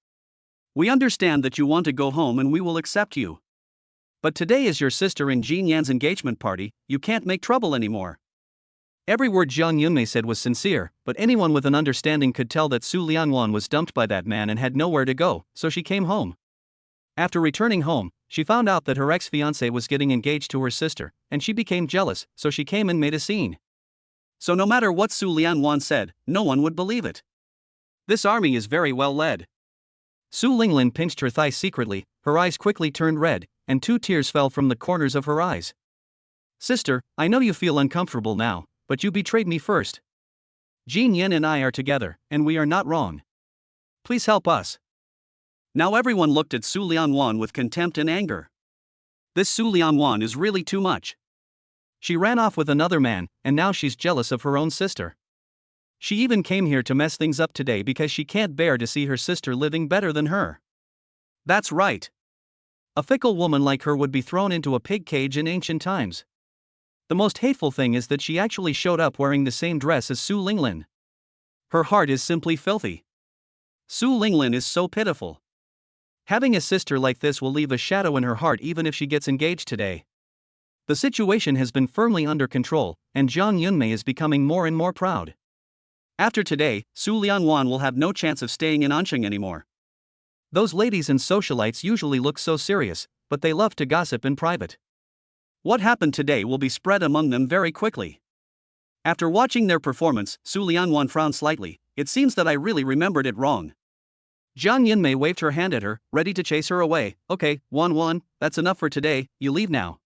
We understand that you want to go home and we will accept you. But today is your sister and Jin Yan's engagement party, you can't make trouble anymore. Every word Jiang Yunmei said was sincere, but anyone with an understanding could tell that Su Lianwan was dumped by that man and had nowhere to go, so she came home. After returning home, she found out that her ex-fiancé was getting engaged to her sister, and she became jealous, so she came and made a scene. So no matter what Su Lianwan said, no one would believe it. This army is very well led. Su Linglin pinched her thigh secretly, her eyes quickly turned red, and 2 tears fell from the corners of her eyes. Sister, I know you feel uncomfortable now, but you betrayed me first. Jin Yan and I are together, and we are not wrong. Please help us. Now everyone looked at Su Lianwan with contempt and anger. This Su Lianwan is really too much. She ran off with another man, and now she's jealous of her own sister. She even came here to mess things up today because she can't bear to see her sister living better than her. That's right. A fickle woman like her would be thrown into a pig cage in ancient times. The most hateful thing is that she actually showed up wearing the same dress as Su Linglin. Her heart is simply filthy. Su Linglin is so pitiful. Having a sister like this will leave a shadow in her heart even if she gets engaged today. The situation has been firmly under control, and Jiang Yunmei is becoming more and more proud. After today, Su Lianwan will have no chance of staying in Anqing anymore. Those ladies and socialites usually look so serious, but they love to gossip in private. What happened today will be spread among them very quickly. After watching their performance, Su Lianwan frowned slightly. It seems that I really remembered it wrong. Jiang Yunmei waved her hand at her, ready to chase her away. Okay, Wan, that's enough for today, you leave now.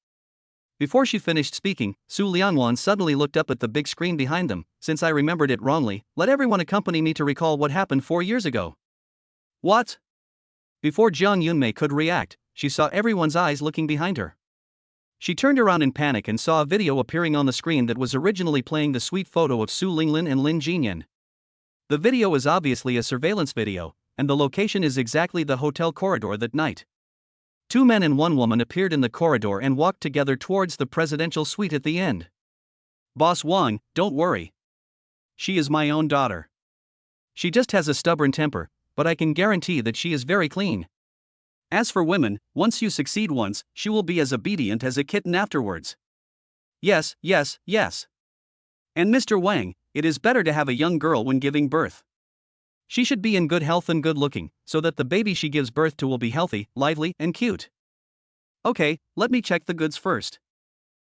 Before she finished speaking, Su Lianwan suddenly looked up at the big screen behind them. Since I remembered it wrongly, let everyone accompany me to recall what happened 4 years ago. What? Before Jiang Yunmei could react, she saw everyone's eyes looking behind her. She turned around in panic and saw a video appearing on the screen that was originally playing the sweet photo of Su Linglin and Lin Jinyan. The video is obviously a surveillance video, and the location is exactly the hotel corridor that night. 2 men and 1 woman appeared in the corridor and walked together towards the presidential suite at the end. Boss Wang, don't worry. She is my own daughter. She just has a stubborn temper, but I can guarantee that she is very clean. As for women, once you succeed once, she will be as obedient as a kitten afterwards. Yes. And Mr. Wang, it is better to have a young girl when giving birth. She should be in good health and good looking, so that the baby she gives birth to will be healthy, lively, and cute. Okay, let me check the goods first.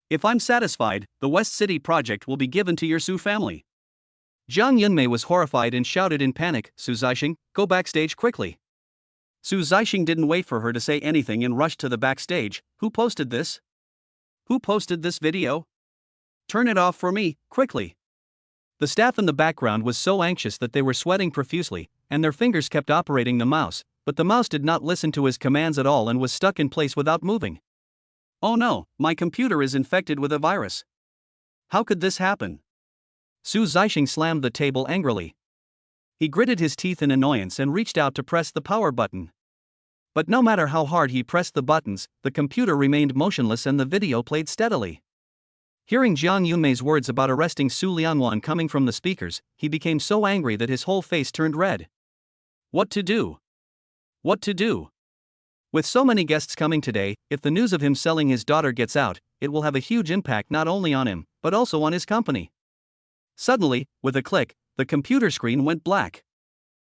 If I'm satisfied, the West City project will be given to your Su family. Jiang Yunmei was horrified and shouted in panic, Su Zixing, go backstage quickly. Su Zixing didn't wait for her to say anything and rushed to the backstage. Who posted this? Who posted this video? Turn it off for me, quickly. The staff in the background was so anxious that they were sweating profusely, and their fingers kept operating the mouse, but the mouse did not listen to his commands at all and was stuck in place without moving. Oh no, my computer is infected with a virus. How could this happen? Su Zixing slammed the table angrily. He gritted his teeth in annoyance and reached out to press the power button. But no matter how hard he pressed the buttons, the computer remained motionless and the video played steadily. Hearing Jiang Yunmei's words about arresting Su Lianwan coming from the speakers, he became so angry that his whole face turned red. What to do? What to do? With so many guests coming today, if the news of him selling his daughter gets out, it will have a huge impact not only on him, but also on his company. Suddenly, with a click, the computer screen went black.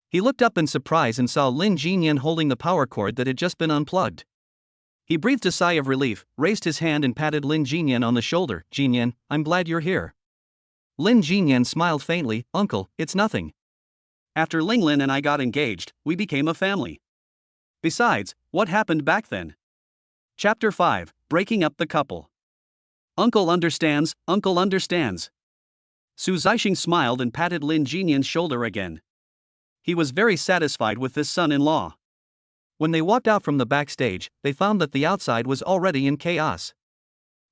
He looked up in surprise and saw Lin Jinyan holding the power cord that had just been unplugged. He breathed a sigh of relief, raised his hand and patted Lin Jinyan on the shoulder. Jinyan, I'm glad you're here. Lin Jinyan smiled faintly. Uncle, it's nothing. After Linglin and I got engaged, we became a family. Besides, what happened back then? Chapter 5, Breaking Up the Couple. Uncle understands, Uncle understands. Su Zixing smiled and patted Lin Jinyan's shoulder again. He was very satisfied with this son-in-law. When they walked out from the backstage, they found that the outside was already in chaos.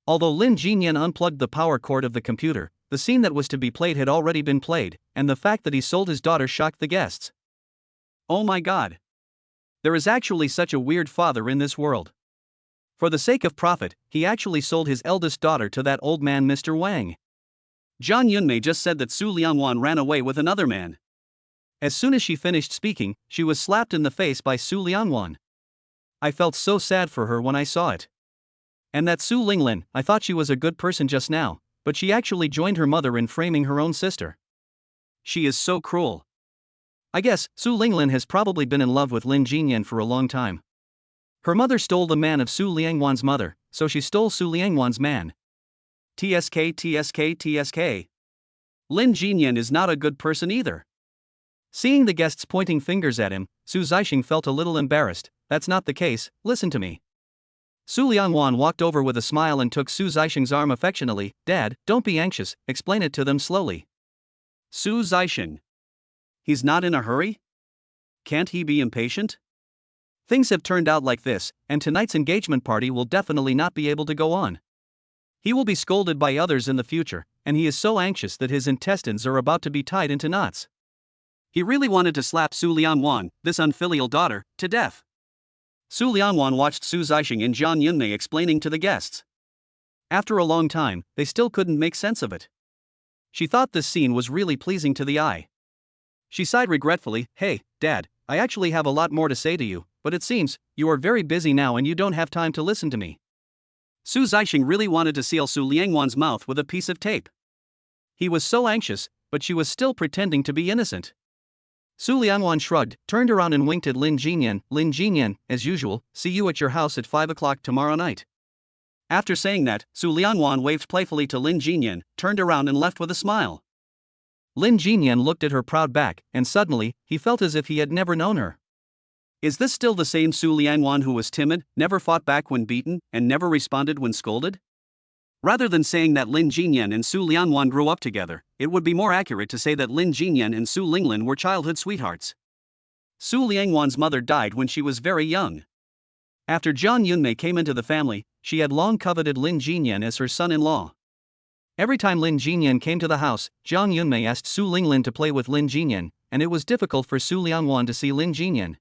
Although Lin Jinyan unplugged the power cord of the computer, the scene that was to be played had already been played, and the fact that he sold his daughter shocked the guests. Oh my god. There is actually such a weird father in this world. For the sake of profit, he actually sold his eldest daughter to that old man Mr. Wang. Jiang Yunmei just said that Su Lianwan ran away with another man. As soon as she finished speaking, she was slapped in the face by Su Lianwan. I felt so sad for her when I saw it. And that Su Linglin, I thought she was a good person just now, but she actually joined her mother in framing her own sister. She is so cruel. I guess Su Linglin has probably been in love with Lin Jinyan for a long time. Her mother stole the man of Su Liangwan's mother, so she stole Su Liangwan's man. TSK. Lin Jinyan is not a good person either. Seeing the guests pointing fingers at him, Su Zixing felt a little embarrassed. That's not the case, listen to me. Su Lianwan walked over with a smile and took Su Zixing's arm affectionately. Dad, don't be anxious, explain it to them slowly. Su Zixing. He's not in a hurry? Can't he be impatient? Things have turned out like this, and tonight's engagement party will definitely not be able to go on. He will be scolded by others in the future, and he is so anxious that his intestines are about to be tied into knots. He really wanted to slap Su Lianwan, this unfilial daughter, to death. Su Lianwan watched Su Zixing and Jiang Yunmei explaining to the guests. After a long time, they still couldn't make sense of it. She thought this scene was really pleasing to the eye. She sighed regretfully. Hey, Dad, I actually have a lot more to say to you, but it seems you are very busy now and you don't have time to listen to me. Su Zixing really wanted to seal Su Liangwan's mouth with a piece of tape. He was so anxious, but she was still pretending to be innocent. Su Lianwan shrugged, turned around and winked at Lin Jinyan. Lin Jinyan, as usual, see you at your house at 5 o'clock tomorrow night. After saying that, Su Lianwan waved playfully to Lin Jinyan, turned around and left with a smile. Lin Jinyan looked at her proud back, and suddenly, he felt as if he had never known her. Is this still the same Su Lianwan who was timid, never fought back when beaten, and never responded when scolded? Rather than saying that Lin Jinyan and Su Lianwan grew up together, it would be more accurate to say that Lin Jinyan and Su Linglin were childhood sweethearts. Su Lianwan's mother died when she was very young. After Jiang Yunmei came into the family, she had long coveted Lin Jinyan as her son-in-law. Every time Lin Jinyan came to the house, Jiang Yunmei asked Su Linglin to play with Lin Jinyan, and it was difficult for Su Lianwan to see Lin Jinyan.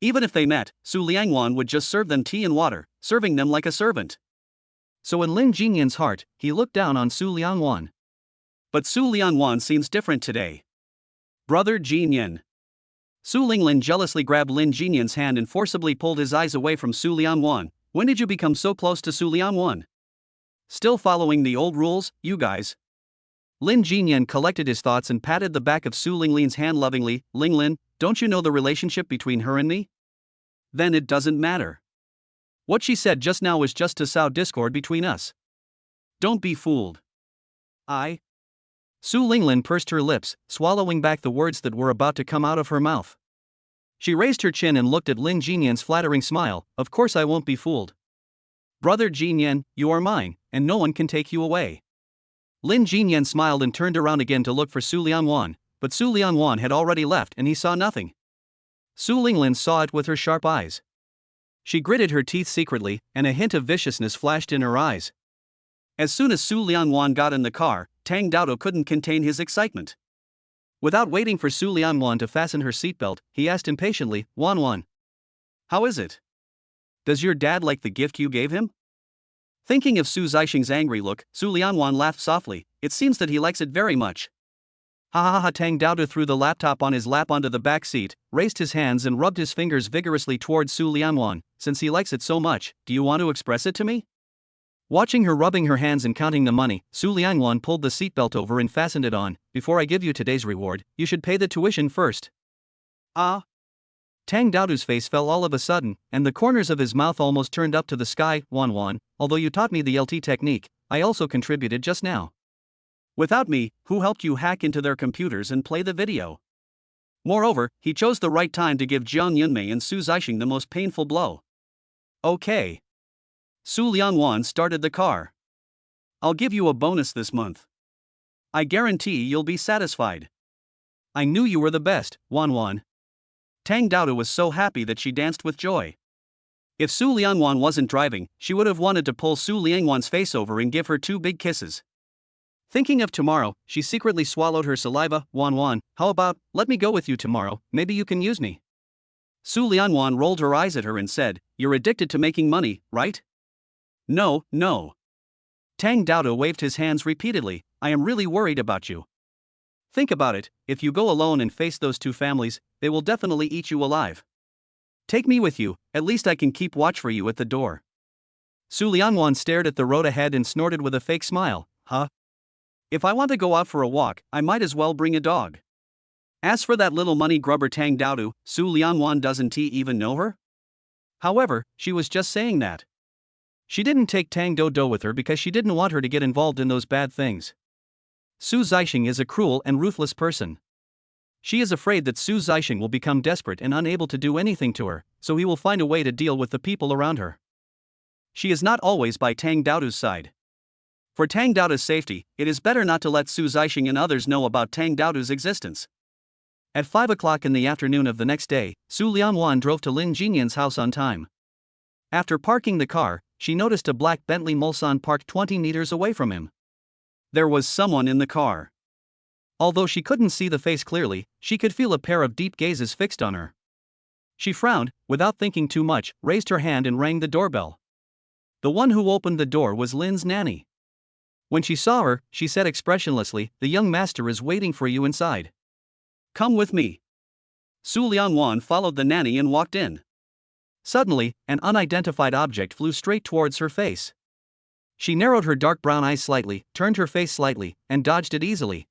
Even if they met, Su Lianwan would just serve them tea and water, serving them like a servant. So in Lin Jinyan's heart, he looked down on Su Lianwan. But Su Lianwan seems different today. Brother Jinyan. Su Linglin jealously grabbed Lin Jinyan's hand and forcibly pulled his eyes away from Su Lianwan. When did you become so close to Su Lianwan? Still following the old rules, you guys? Lin Jinyan collected his thoughts and patted the back of Su Linglin's hand lovingly. Linglin, don't you know the relationship between her and me? Then it doesn't matter. What she said just now was just to sow discord between us. Don't be fooled. Su Linglin pursed her lips, swallowing back the words that were about to come out of her mouth. She raised her chin and looked at Lin Jinyan's flattering smile. Of course I won't be fooled. Brother Jinyan, you are mine, and no one can take you away. Lin Jinyan smiled and turned around again to look for Su Lianwan, but Su Lianwan had already left and he saw nothing. Su Linglin saw it with her sharp eyes. She gritted her teeth secretly, and a hint of viciousness flashed in her eyes. As soon as Su Lianwan got in the car, Tang Daodo couldn't contain his excitement. Without waiting for Su Lianwan to fasten her seatbelt, he asked impatiently, Wanwan, how is it? Does your dad like the gift you gave him? Thinking of Su Zixing's angry look, Su Lianwan laughed softly. It seems that he likes it very much. Ha ha ha! Tang Daodo threw the laptop on his lap onto the back seat, raised his hands and rubbed his fingers vigorously towards Su Lianwan. Since he likes it so much, do you want to express it to me? Watching her rubbing her hands and counting the money, Su Lianwan pulled the seatbelt over and fastened it on. Before I give you today's reward, you should pay the tuition first. Ah! Tang Daodo's face fell all of a sudden, and the corners of his mouth almost turned up to the sky. Wanwan, although you taught me the LT technique, I also contributed just now. Without me, who helped you hack into their computers and play the video? Moreover, he chose the right time to give Jiang Yunmei and Su Zixing the most painful blow. Okay. Su Lianwan started the car. I'll give you a bonus this month. I guarantee you'll be satisfied. I knew you were the best, Wanwan. Tang Daodo was so happy that she danced with joy. If Su Lianwan wasn't driving, she would have wanted to pull Su Lianwan's face over and give her 2 big kisses. Thinking of tomorrow, she secretly swallowed her saliva. Wanwan, how about, let me go with you tomorrow, maybe you can use me. Su Lianwan rolled her eyes at her and said, you're addicted to making money, right? No, no. Tang Daodo waved his hands repeatedly. I am really worried about you. Think about it, if you go alone and face those 2 families, they will definitely eat you alive. Take me with you, at least I can keep watch for you at the door. Su Lianwan stared at the road ahead and snorted with a fake smile. Huh? If I want to go out for a walk, I might as well bring a dog. As for that little money grubber Tang Daodo, Su Lianwan doesn't he even know her? However, she was just saying that. She didn't take Tang Daodo with her because she didn't want her to get involved in those bad things. Su Zixing is a cruel and ruthless person. She is afraid that Su Zixing will become desperate and unable to do anything to her, so he will find a way to deal with the people around her. She is not always by Tang Daodo's side. For Tang Daodo's safety, it is better not to let Su Zixing and others know about Tang Daodo's existence. At 5 o'clock in the afternoon of the next day, Su Lianwan drove to Lin Jinyan's house on time. After parking the car, she noticed a black Bentley Mulsanne parked 20 meters away from him. There was someone in the car. Although she couldn't see the face clearly, she could feel a pair of deep gazes fixed on her. She frowned, without thinking too much, raised her hand and rang the doorbell. The one who opened the door was Lin's nanny. When she saw her, she said expressionlessly, the young master is waiting for you inside. Come with me. Su Lianwan followed the nanny and walked in. Suddenly, an unidentified object flew straight towards her face. She narrowed her dark brown eyes slightly, turned her face slightly, and dodged it easily.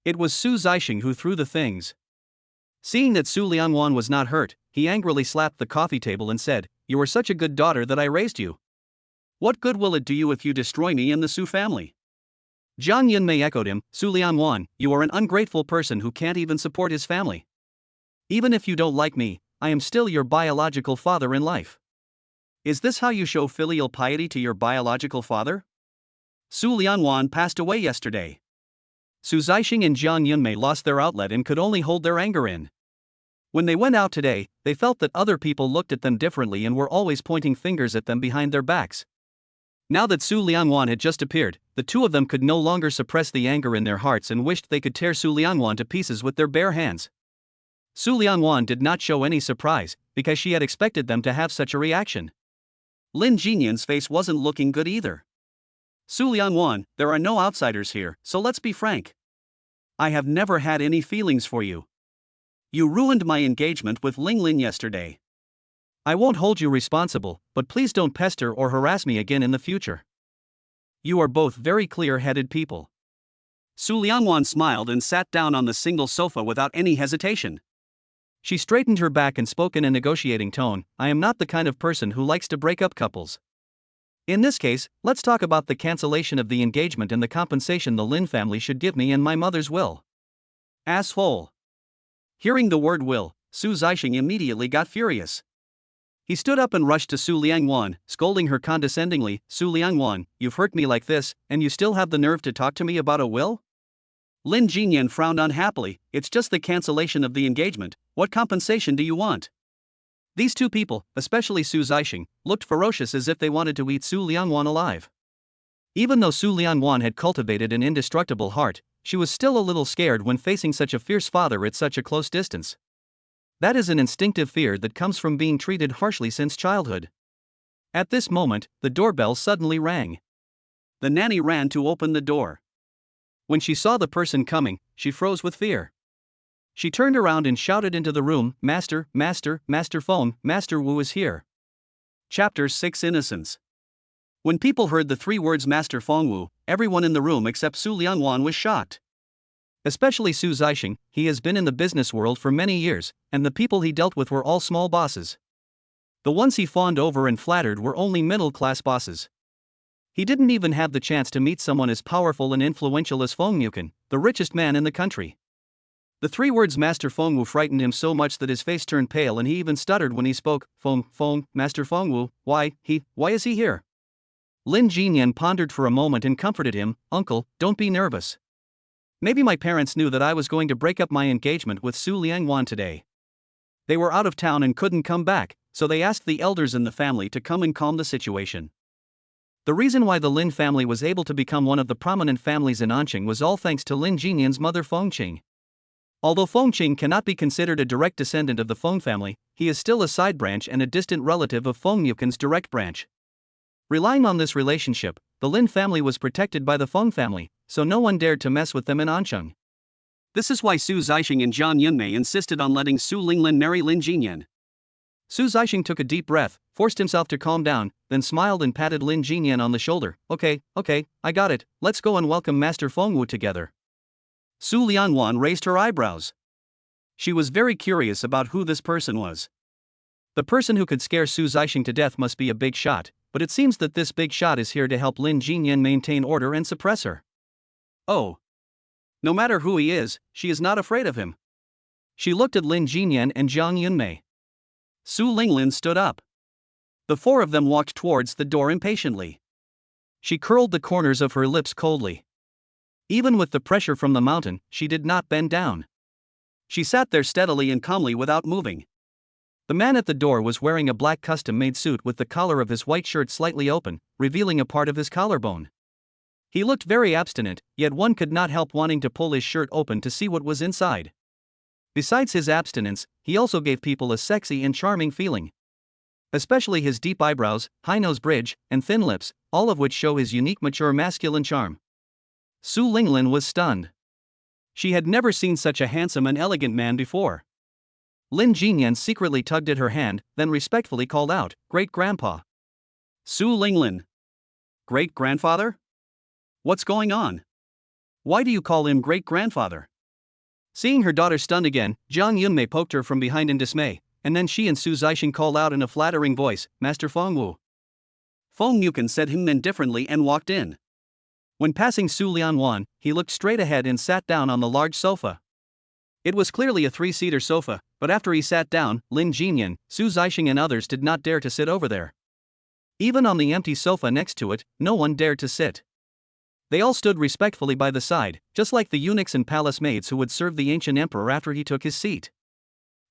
It was Su Zixing who threw the things. Seeing that Su Lianwan was not hurt, he angrily slapped the coffee table and said, you are such a good daughter that I raised you. What good will it do you if you destroy me and the Su family? Jiang Yunmei echoed him. Su Lianwan, you are an ungrateful person who can't even support his family. Even if you don't like me, I am still your biological father in life. Is this how you show filial piety to your biological father? Su Lianwan passed away yesterday. Su Zixing and Jiang Yunmei lost their outlet and could only hold their anger in. When they went out today, they felt that other people looked at them differently and were always pointing fingers at them behind their backs. Now that Su Lianwan had just appeared, the two of them could no longer suppress the anger in their hearts and wished they could tear Su Lianwan to pieces with their bare hands. Su Lianwan did not show any surprise, because she had expected them to have such a reaction. Lin Jinyan's face wasn't looking good either. Su Lianwan, there are no outsiders here, so let's be frank. I have never had any feelings for you. You ruined my engagement with Ling Lin yesterday. I won't hold you responsible, but please don't pester or harass me again in the future. You are both very clear-headed people. Su Lianwan smiled and sat down on the single sofa without any hesitation. She straightened her back and spoke in a negotiating tone. I am not the kind of person who likes to break up couples. In this case, let's talk about the cancellation of the engagement and the compensation the Lin family should give me and my mother's will. Asshole. Hearing the word will, Su Zixing immediately got furious. He stood up and rushed to Su Lianwan, scolding her condescendingly. Su Lianwan, you've hurt me like this, and you still have the nerve to talk to me about a will? Lin Jinyan frowned unhappily. It's just the cancellation of the engagement. What compensation do you want? These two people, especially Su Zixing, looked ferocious as if they wanted to eat Su Lianwan alive. Even though Su Lianwan had cultivated an indestructible heart, she was still a little scared when facing such a fierce father at such a close distance. That is an instinctive fear that comes from being treated harshly since childhood. At this moment, the doorbell suddenly rang. The nanny ran to open the door. When she saw the person coming, she froze with fear. She turned around and shouted into the room, Master, Master, Master Feng, Master Wu is here. Chapter 6 Innocence. When people heard the three words Master Feng Wu, everyone in the room except Su Lianwan was shocked. Especially Su Zixing, he has been in the business world for many years, and the people he dealt with were all small bosses. The ones he fawned over and flattered were only middle-class bosses. He didn't even have the chance to meet someone as powerful and influential as Feng Yukan, the richest man in the country. The three words Master Feng Wu frightened him so much that his face turned pale and he even stuttered when he spoke. Feng, Master Feng Wu, why is he here? Lin Jinyan pondered for a moment and comforted him, Uncle, don't be nervous. Maybe my parents knew that I was going to break up my engagement with Su Lianwan today. They were out of town and couldn't come back, so they asked the elders in the family to come and calm the situation. The reason why the Lin family was able to become one of the prominent families in Anqing was all thanks to Lin Jinyan's mother Fengqing. Although Fengqing cannot be considered a direct descendant of the Feng family, he is still a side branch and a distant relative of Feng Yukan's direct branch. Relying on this relationship, the Lin family was protected by the Feng family, so no one dared to mess with them in Anqing. This is why Su Zixing and Jiang Yunmei insisted on letting Su Linglin marry Lin Jinyan. Su Zixing took a deep breath, forced himself to calm down, then smiled and patted Lin Jinyan on the shoulder. Okay, I got it, let's go and welcome Master Feng Wu together. Su Lianwan raised her eyebrows. She was very curious about who this person was. The person who could scare Su Zixing to death must be a big shot, but it seems that this big shot is here to help Lin Jinyan maintain order and suppress her. Oh. No matter who he is, she is not afraid of him. She looked at Lin Jinyan and Jiang Yunmei. Su Linglin stood up. The four of them walked towards the door impatiently. She curled the corners of her lips coldly. Even with the pressure from the mountain, she did not bend down. She sat there steadily and calmly without moving. The man at the door was wearing a black custom-made suit with the collar of his white shirt slightly open, revealing a part of his collarbone. He looked very abstinent, yet one could not help wanting to pull his shirt open to see what was inside. Besides his abstinence, he also gave people a sexy and charming feeling. Especially his deep eyebrows, high nose bridge, and thin lips, all of which show his unique mature masculine charm. Su Linglin was stunned. She had never seen such a handsome and elegant man before. Lin Jinyan secretly tugged at her hand, then respectfully called out, Great-grandpa. Su Linglin. Great-grandfather? What's going on? Why do you call him great-grandfather? Seeing her daughter stunned again, Jiang Yunmei poked her from behind in dismay, and then she and Su Zixing called out in a flattering voice, Master Feng Wu. Feng Yuken said him indifferently and walked in. When passing Su Lianwan, he looked straight ahead and sat down on the large sofa. It was clearly a three-seater sofa, but after he sat down, Lin Jinyan, Su Zixing and others did not dare to sit over there. Even on the empty sofa next to it, no one dared to sit. They all stood respectfully by the side, just like the eunuchs and palace maids who would serve the ancient emperor after he took his seat.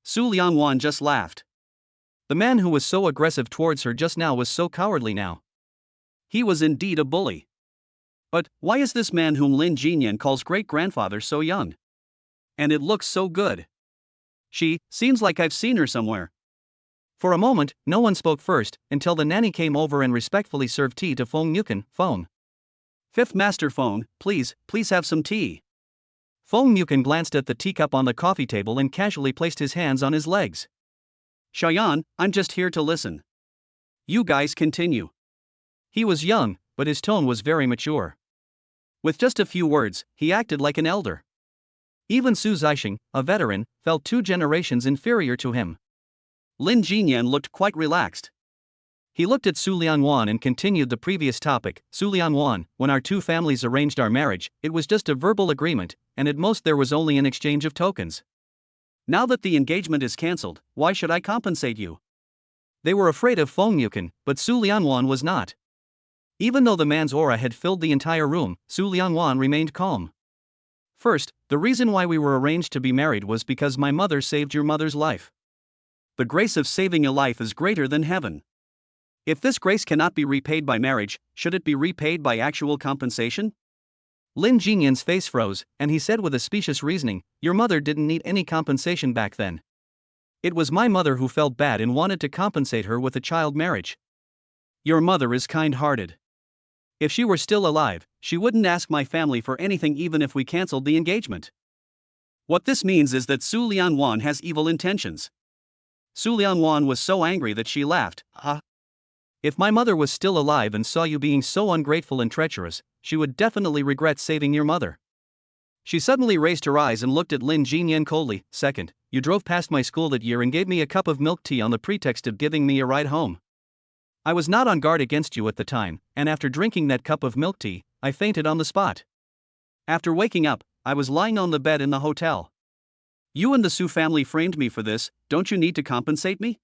Su Lianwan just laughed. The man who was so aggressive towards her just now was so cowardly now. He was indeed a bully. But why is this man whom Lin Jinyan calls great-grandfather so young? And it looks so good. She seems like I've seen her somewhere. For a moment, no one spoke first, until the nanny came over and respectfully served tea to Feng Yuken. Feng. Fifth Master Feng, please have some tea. Feng Yuken glanced at the teacup on the coffee table and casually placed his hands on his legs. Xiaoyan, I'm just here to listen. You guys continue. He was young, but his tone was very mature. With just a few words, he acted like an elder. Even Su Zixing, a veteran, felt 2 generations inferior to him. Lin Jinyan looked quite relaxed. He looked at Su Lianwan and continued the previous topic. Su Lianwan, when our 2 families arranged our marriage, it was just a verbal agreement, and at most there was only an exchange of tokens. Now that the engagement is cancelled, why should I compensate you? They were afraid of Feng Yuken, but Su Lianwan was not. Even though the man's aura had filled the entire room, Su Lianwan remained calm. First, the reason why we were arranged to be married was because my mother saved your mother's life. The grace of saving a life is greater than heaven. If this grace cannot be repaid by marriage, should it be repaid by actual compensation? Lin Jinyan's face froze, and he said with a specious reasoning, your mother didn't need any compensation back then. It was my mother who felt bad and wanted to compensate her with a child marriage. Your mother is kind-hearted. If she were still alive, she wouldn't ask my family for anything even if we cancelled the engagement. What this means is that Su Lianwan has evil intentions. Su Lianwan was so angry that she laughed. If my mother was still alive and saw you being so ungrateful and treacherous, she would definitely regret saving your mother. She suddenly raised her eyes and looked at Lin Jinyan coldly. Second, you drove past my school that year and gave me a cup of milk tea on the pretext of giving me a ride home. I was not on guard against you at the time, and after drinking that cup of milk tea, I fainted on the spot. After waking up, I was lying on the bed in the hotel. You and the Su family framed me for this, don't you need to compensate me?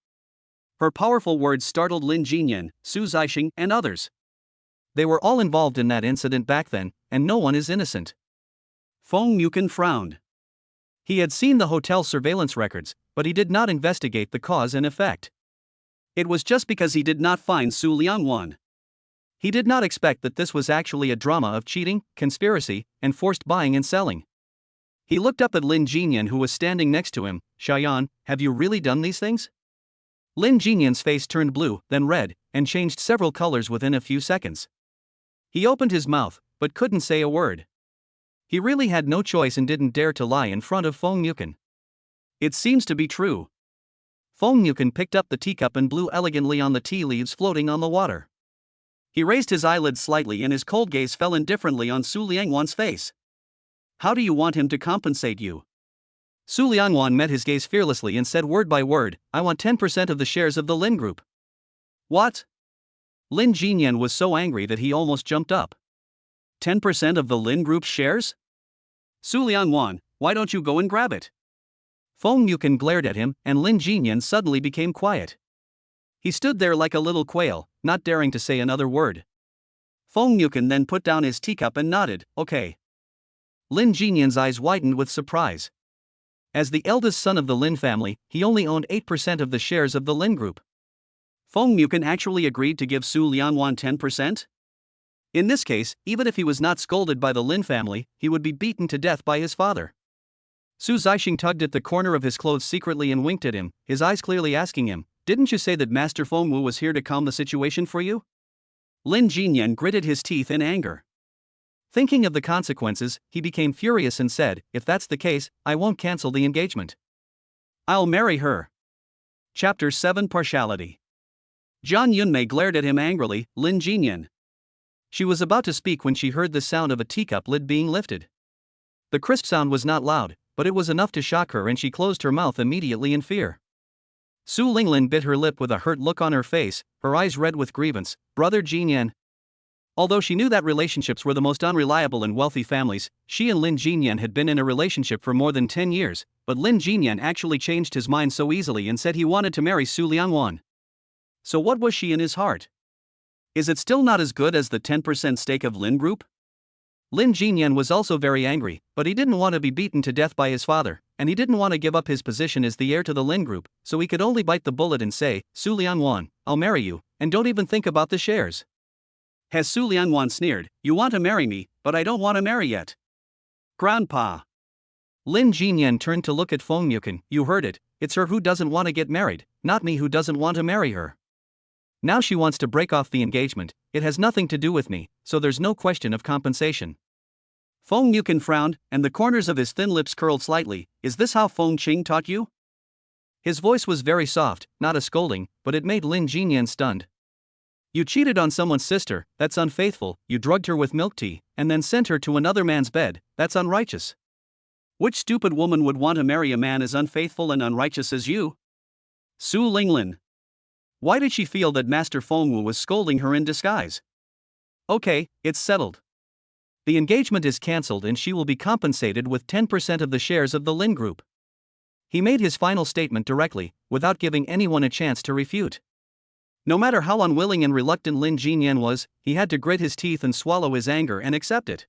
Her powerful words startled Lin Jinyan, Su Zixing, and others. They were all involved in that incident back then, and no one is innocent. Feng Yuken frowned. He had seen the hotel surveillance records, but he did not investigate the cause and effect. It was just because he did not find Su Lianwan. He did not expect that this was actually a drama of cheating, conspiracy, and forced buying and selling. He looked up at Lin Jinyan who was standing next to him. Xiaoyan, have you really done these things? Lin Jinyan's face turned blue, then red, and changed several colors within a few seconds. He opened his mouth, but couldn't say a word. He really had no choice and didn't dare to lie in front of Feng Yuken. It seems to be true. Feng Yuken picked up the teacup and blew elegantly on the tea leaves floating on the water. He raised his eyelids slightly and his cold gaze fell indifferently on Su Lianwan's face. How do you want him to compensate you? Su Lianwan met his gaze fearlessly and said word by word, I want 10% of the shares of the Lin Group. What? Lin Jinyan was so angry that he almost jumped up. 10% of the Lin Group's shares? Su Lianwan, why don't you go and grab it? Feng Yuken glared at him, and Lin Jinyan suddenly became quiet. He stood there like a little quail, not daring to say another word. Feng Yuken then put down his teacup and nodded, okay. Lin Jinyan's eyes widened with surprise. As the eldest son of the Lin family, he only owned 8% of the shares of the Lin Group. Feng Yuken actually agreed to give Su Lianwan 10%? In this case, even if he was not scolded by the Lin family, he would be beaten to death by his father. Su Zixing tugged at the corner of his clothes secretly and winked at him, his eyes clearly asking him, didn't you say that Master Feng Wu was here to calm the situation for you? Lin Jinyan gritted his teeth in anger. Thinking of the consequences, he became furious and said, if that's the case, I won't cancel the engagement. I'll marry her. Chapter 7 Partiality. Zhang Yunmei glared at him angrily. Lin Jinyan. She was about to speak when she heard the sound of a teacup lid being lifted. The crisp sound was not loud, but it was enough to shock her and she closed her mouth immediately in fear. Su Linglin bit her lip with a hurt look on her face, her eyes red with grievance. Brother Jinyan. Although she knew that relationships were the most unreliable in wealthy families, she and Lin Jinyan had been in a relationship for more than 10 years, but Lin Jinyan actually changed his mind so easily and said he wanted to marry Su Liangwan. So what was she in his heart? Is it still not as good as the 10% stake of Lin Group? Lin Jinyan was also very angry, but he didn't want to be beaten to death by his father, and he didn't want to give up his position as the heir to the Lin Group, so he could only bite the bullet and say, Su Liangwan, I'll marry you, and don't even think about the shares. Has Su Liangwan sneered, you want to marry me, but I don't want to marry yet. Grandpa. Lin Jinyan turned to look at Feng Yukin. You heard it, it's her who doesn't want to get married, not me who doesn't want to marry her. Now she wants to break off the engagement, it has nothing to do with me, so there's no question of compensation. Feng Yukin frowned, and the corners of his thin lips curled slightly. Is this how Feng Qing taught you? His voice was very soft, not a scolding, but it made Lin Jinyan stunned. You cheated on someone's sister, that's unfaithful. You drugged her with milk tea, and then sent her to another man's bed, that's unrighteous. Which stupid woman would want to marry a man as unfaithful and unrighteous as you? Su Linglin. Why did she feel that Master Fengwu was scolding her in disguise? Okay, it's settled. The engagement is cancelled and she will be compensated with 10% of the shares of the Lin Group. He made his final statement directly, without giving anyone a chance to refute. No matter how unwilling and reluctant Lin Jinyan was, he had to grit his teeth and swallow his anger and accept it.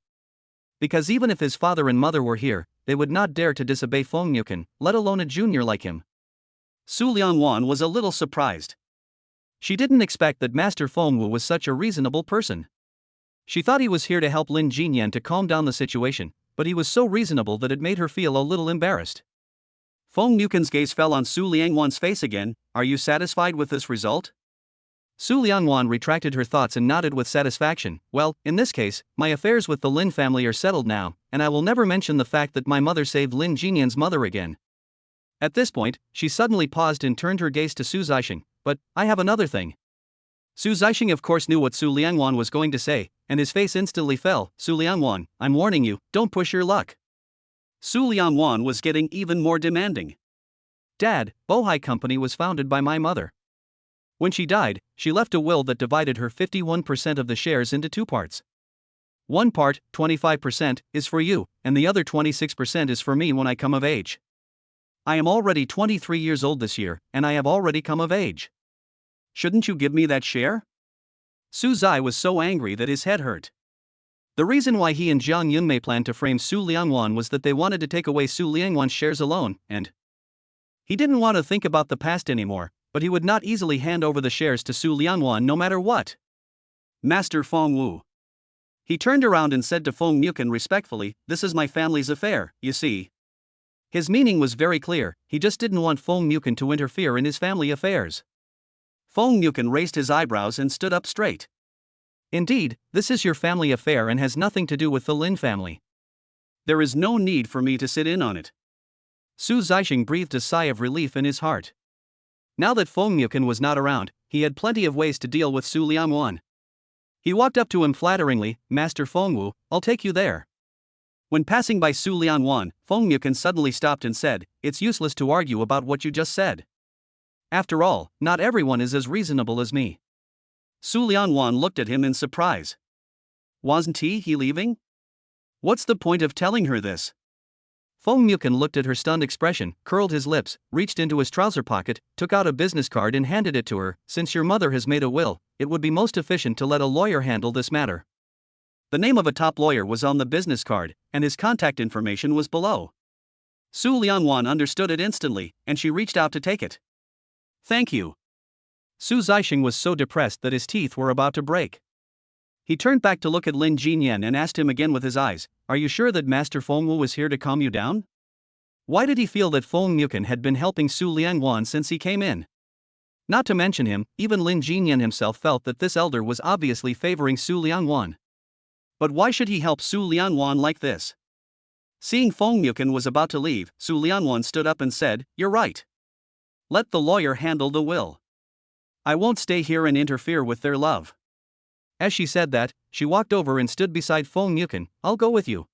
Because even if his father and mother were here, they would not dare to disobey Feng Yukin, let alone a junior like him. Su Liangwan was a little surprised. She didn't expect that Master Fengwu was such a reasonable person. She thought he was here to help Lin Jinyan to calm down the situation, but he was so reasonable that it made her feel a little embarrassed. Feng Yukin's gaze fell on Su Liangwan's face again. Are you satisfied with this result? Su Liangwan retracted her thoughts and nodded with satisfaction. Well, in this case, my affairs with the Lin family are settled now, and I will never mention the fact that my mother saved Lin Jinyan's mother again. At this point, she suddenly paused and turned her gaze to Su Zixing. But, I have another thing. Su Zixing of course knew what Su Liangwan was going to say, and his face instantly fell. Su Liangwan, I'm warning you, don't push your luck. Su Liangwan was getting even more demanding. Dad, Bohai Company was founded by my mother. When she died, she left a will that divided her 51% of the shares into two parts. One part, 25%, is for you, and the other 26% is for me when I come of age. I am already 23 years old this year, and I have already come of age. Shouldn't you give me that share? Su Zai was so angry that his head hurt. The reason why he and Jiang Yunmei planned to frame Su Liangwan was that they wanted to take away Su Liangwan's shares alone, and he didn't want to think about the past anymore, but he would not easily hand over the shares to Su Liangwan no matter what. Master Fengwu. He turned around and said to Feng Yukin respectfully, this is my family's affair, you see. His meaning was very clear, he just didn't want Feng Yukin to interfere in his family affairs. Feng Yukin raised his eyebrows and stood up straight. Indeed, this is your family affair and has nothing to do with the Lin family. There is no need for me to sit in on it. Su Zixing breathed a sigh of relief in his heart. Now that Feng Yukin was not around, he had plenty of ways to deal with Su Liangwan. He walked up to him flatteringly, Master Fengwu, I'll take you there. When passing by Su Liangwan, Feng Yukin suddenly stopped and said, it's useless to argue about what you just said. After all, not everyone is as reasonable as me. Su Liangwan looked at him in surprise. Wasn't he leaving? What's the point of telling her this? Feng Yukin looked at her stunned expression, curled his lips, reached into his trouser pocket, took out a business card and handed it to her. Since your mother has made a will, it would be most efficient to let a lawyer handle this matter. The name of a top lawyer was on the business card, and his contact information was below. Su Liangwan understood it instantly, and she reached out to take it. Thank you. Su Zixing was so depressed that his teeth were about to break. He turned back to look at Lin Jinyan and asked him again with his eyes, are you sure that Master Fengwu was here to calm you down? Why did he feel that Feng Yukin had been helping Su Liangwan since he came in? Not to mention him, even Lin Jinyan himself felt that this elder was obviously favoring Su Liangwan. But why should he help Su Liangwan like this? Seeing Feng Yukin was about to leave, Su Liangwan stood up and said, you're right. Let the lawyer handle the will. I won't stay here and interfere with their love. As she said that, she walked over and stood beside Feng Yukin. I'll go with you.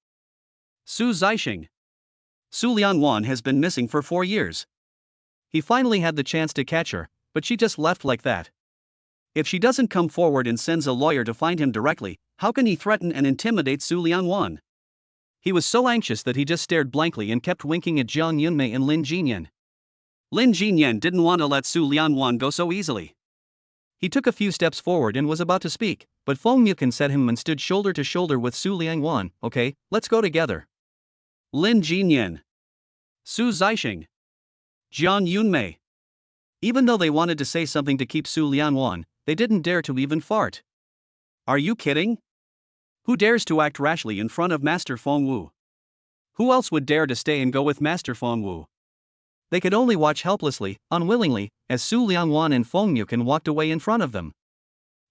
Su Zixing. Su Liangwan has been missing for 4 years. He finally had the chance to catch her, but she just left like that. If she doesn't come forward and sends a lawyer to find him directly, how can he threaten and intimidate Su Liangwan? He was so anxious that he just stared blankly and kept winking at Jiang Yunmei and Lin Jinyan. Lin Jinyan didn't want to let Su Liangwan go so easily. He took a few steps forward and was about to speak, but Feng Yuken set him and stood shoulder to shoulder with Su Liangwan. Okay, let's go together. Lin Jinyan, Su Zixing, Jiang Yunmei. Even though they wanted to say something to keep Su Liangwan, they didn't dare to even fart. Are you kidding? Who dares to act rashly in front of Master Feng Wu? Who else would dare to stay and go with Master Feng Wu? They could only watch helplessly, unwillingly, as Su Liangwan and Feng Yuken walked away in front of them.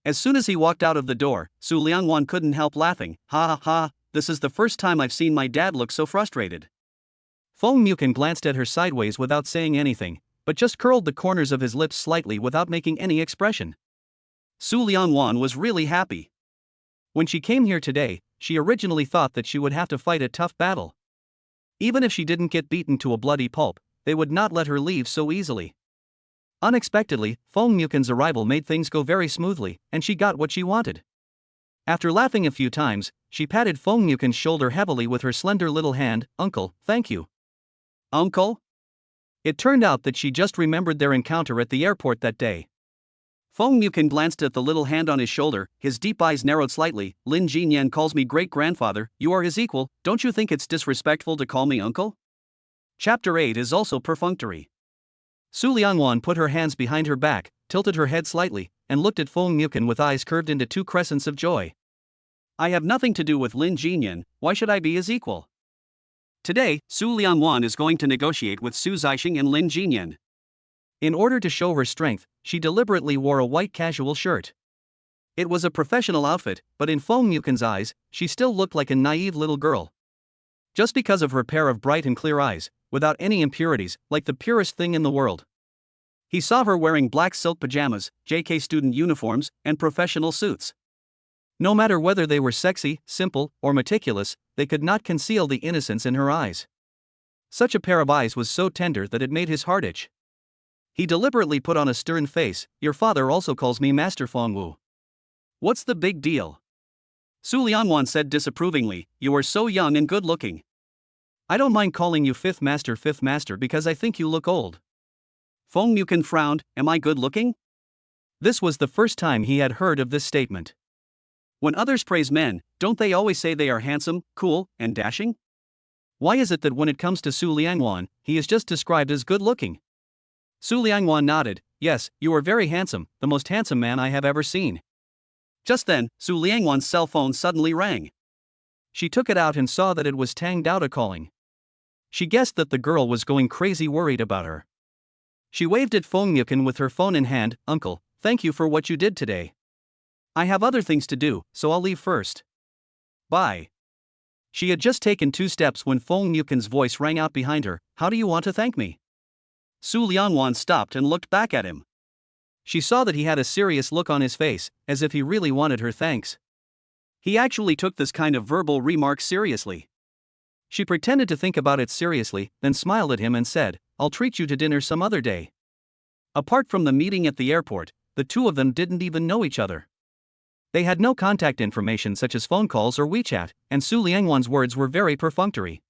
As soon as he walked out of the door, Su Liangwan couldn't help laughing. Ha ha ha, this is the first time I've seen my dad look so frustrated. Feng Yuken glanced at her sideways without saying anything, but just curled the corners of his lips slightly without making any expression. Su Liangwan was really happy. When she came here today, she originally thought that she would have to fight a tough battle. Even if she didn't get beaten to a bloody pulp, they would not let her leave so easily. Unexpectedly, Feng Yuken's arrival made things go very smoothly, and she got what she wanted. After laughing a few times, she patted Feng Yuken's shoulder heavily with her slender little hand. Uncle, thank you. Uncle? It turned out that she just remembered their encounter at the airport that day. Feng Yuken glanced at the little hand on his shoulder, his deep eyes narrowed slightly. Lin Jinyan calls me great-grandfather, you are his equal, don't you think it's disrespectful to call me uncle? Chapter 8 is also perfunctory. Su Liangwan put her hands behind her back, tilted her head slightly, and looked at Feng Yuken with eyes curved into two crescents of joy. I have nothing to do with Lin Jinyan, why should I be his equal? Today, Su Liangwan is going to negotiate with Su Zixing and Lin Jinyan. In order to show her strength, she deliberately wore a white casual shirt. It was a professional outfit, but in Feng Yuken's eyes, she still looked like a naive little girl. Just because of her pair of bright and clear eyes, without any impurities, like the purest thing in the world. He saw her wearing black silk pajamas, JK student uniforms, and professional suits. No matter whether they were sexy, simple, or meticulous, they could not conceal the innocence in her eyes. Such a pair of eyes was so tender that it made his heart itch. He deliberately put on a stern face. Your father also calls me Master Feng Wu. What's the big deal? Su Liangwan said disapprovingly, you are so young and good looking. I don't mind calling you fifth master because I think you look old. Feng Yuken frowned, am I good looking? This was the first time he had heard of this statement. When others praise men, don't they always say they are handsome, cool, and dashing? Why is it that when it comes to Su Liangwan, he is just described as good looking? Su Liangwan nodded, yes, you are very handsome, the most handsome man I have ever seen. Just then, Su Liangwan's cell phone suddenly rang. She took it out and saw that it was Tang Daoda calling. She guessed that the girl was going crazy worried about her. She waved at Feng Yuken with her phone in hand. Uncle, thank you for what you did today. I have other things to do, so I'll leave first. Bye. She had just taken 2 steps when Feng Yuken's voice rang out behind her. How do you want to thank me? Su Liangwan stopped and looked back at him. She saw that he had a serious look on his face, as if he really wanted her thanks. He actually took this kind of verbal remark seriously. She pretended to think about it seriously, then smiled at him and said, I'll treat you to dinner some other day. Apart from the meeting at the airport, the two of them didn't even know each other. They had no contact information such as phone calls or WeChat, and Su Liangwan's words were very perfunctory.